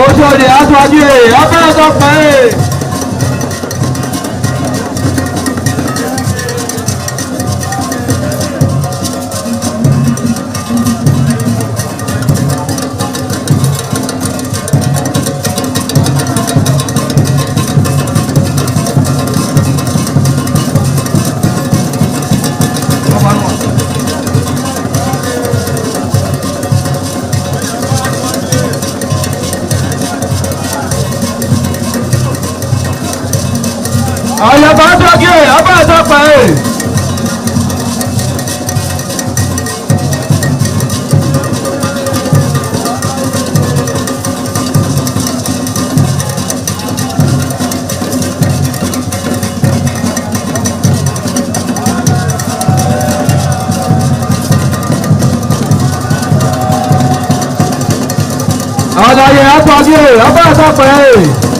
Ojode Atwaje, Abẹ́ẹ̀dọ́pẹ́. Ayabadage, Abẹ́ẹ̀dọ́pẹ́. Adaye Atwaje, Abẹ́ẹ̀dọ́pẹ́.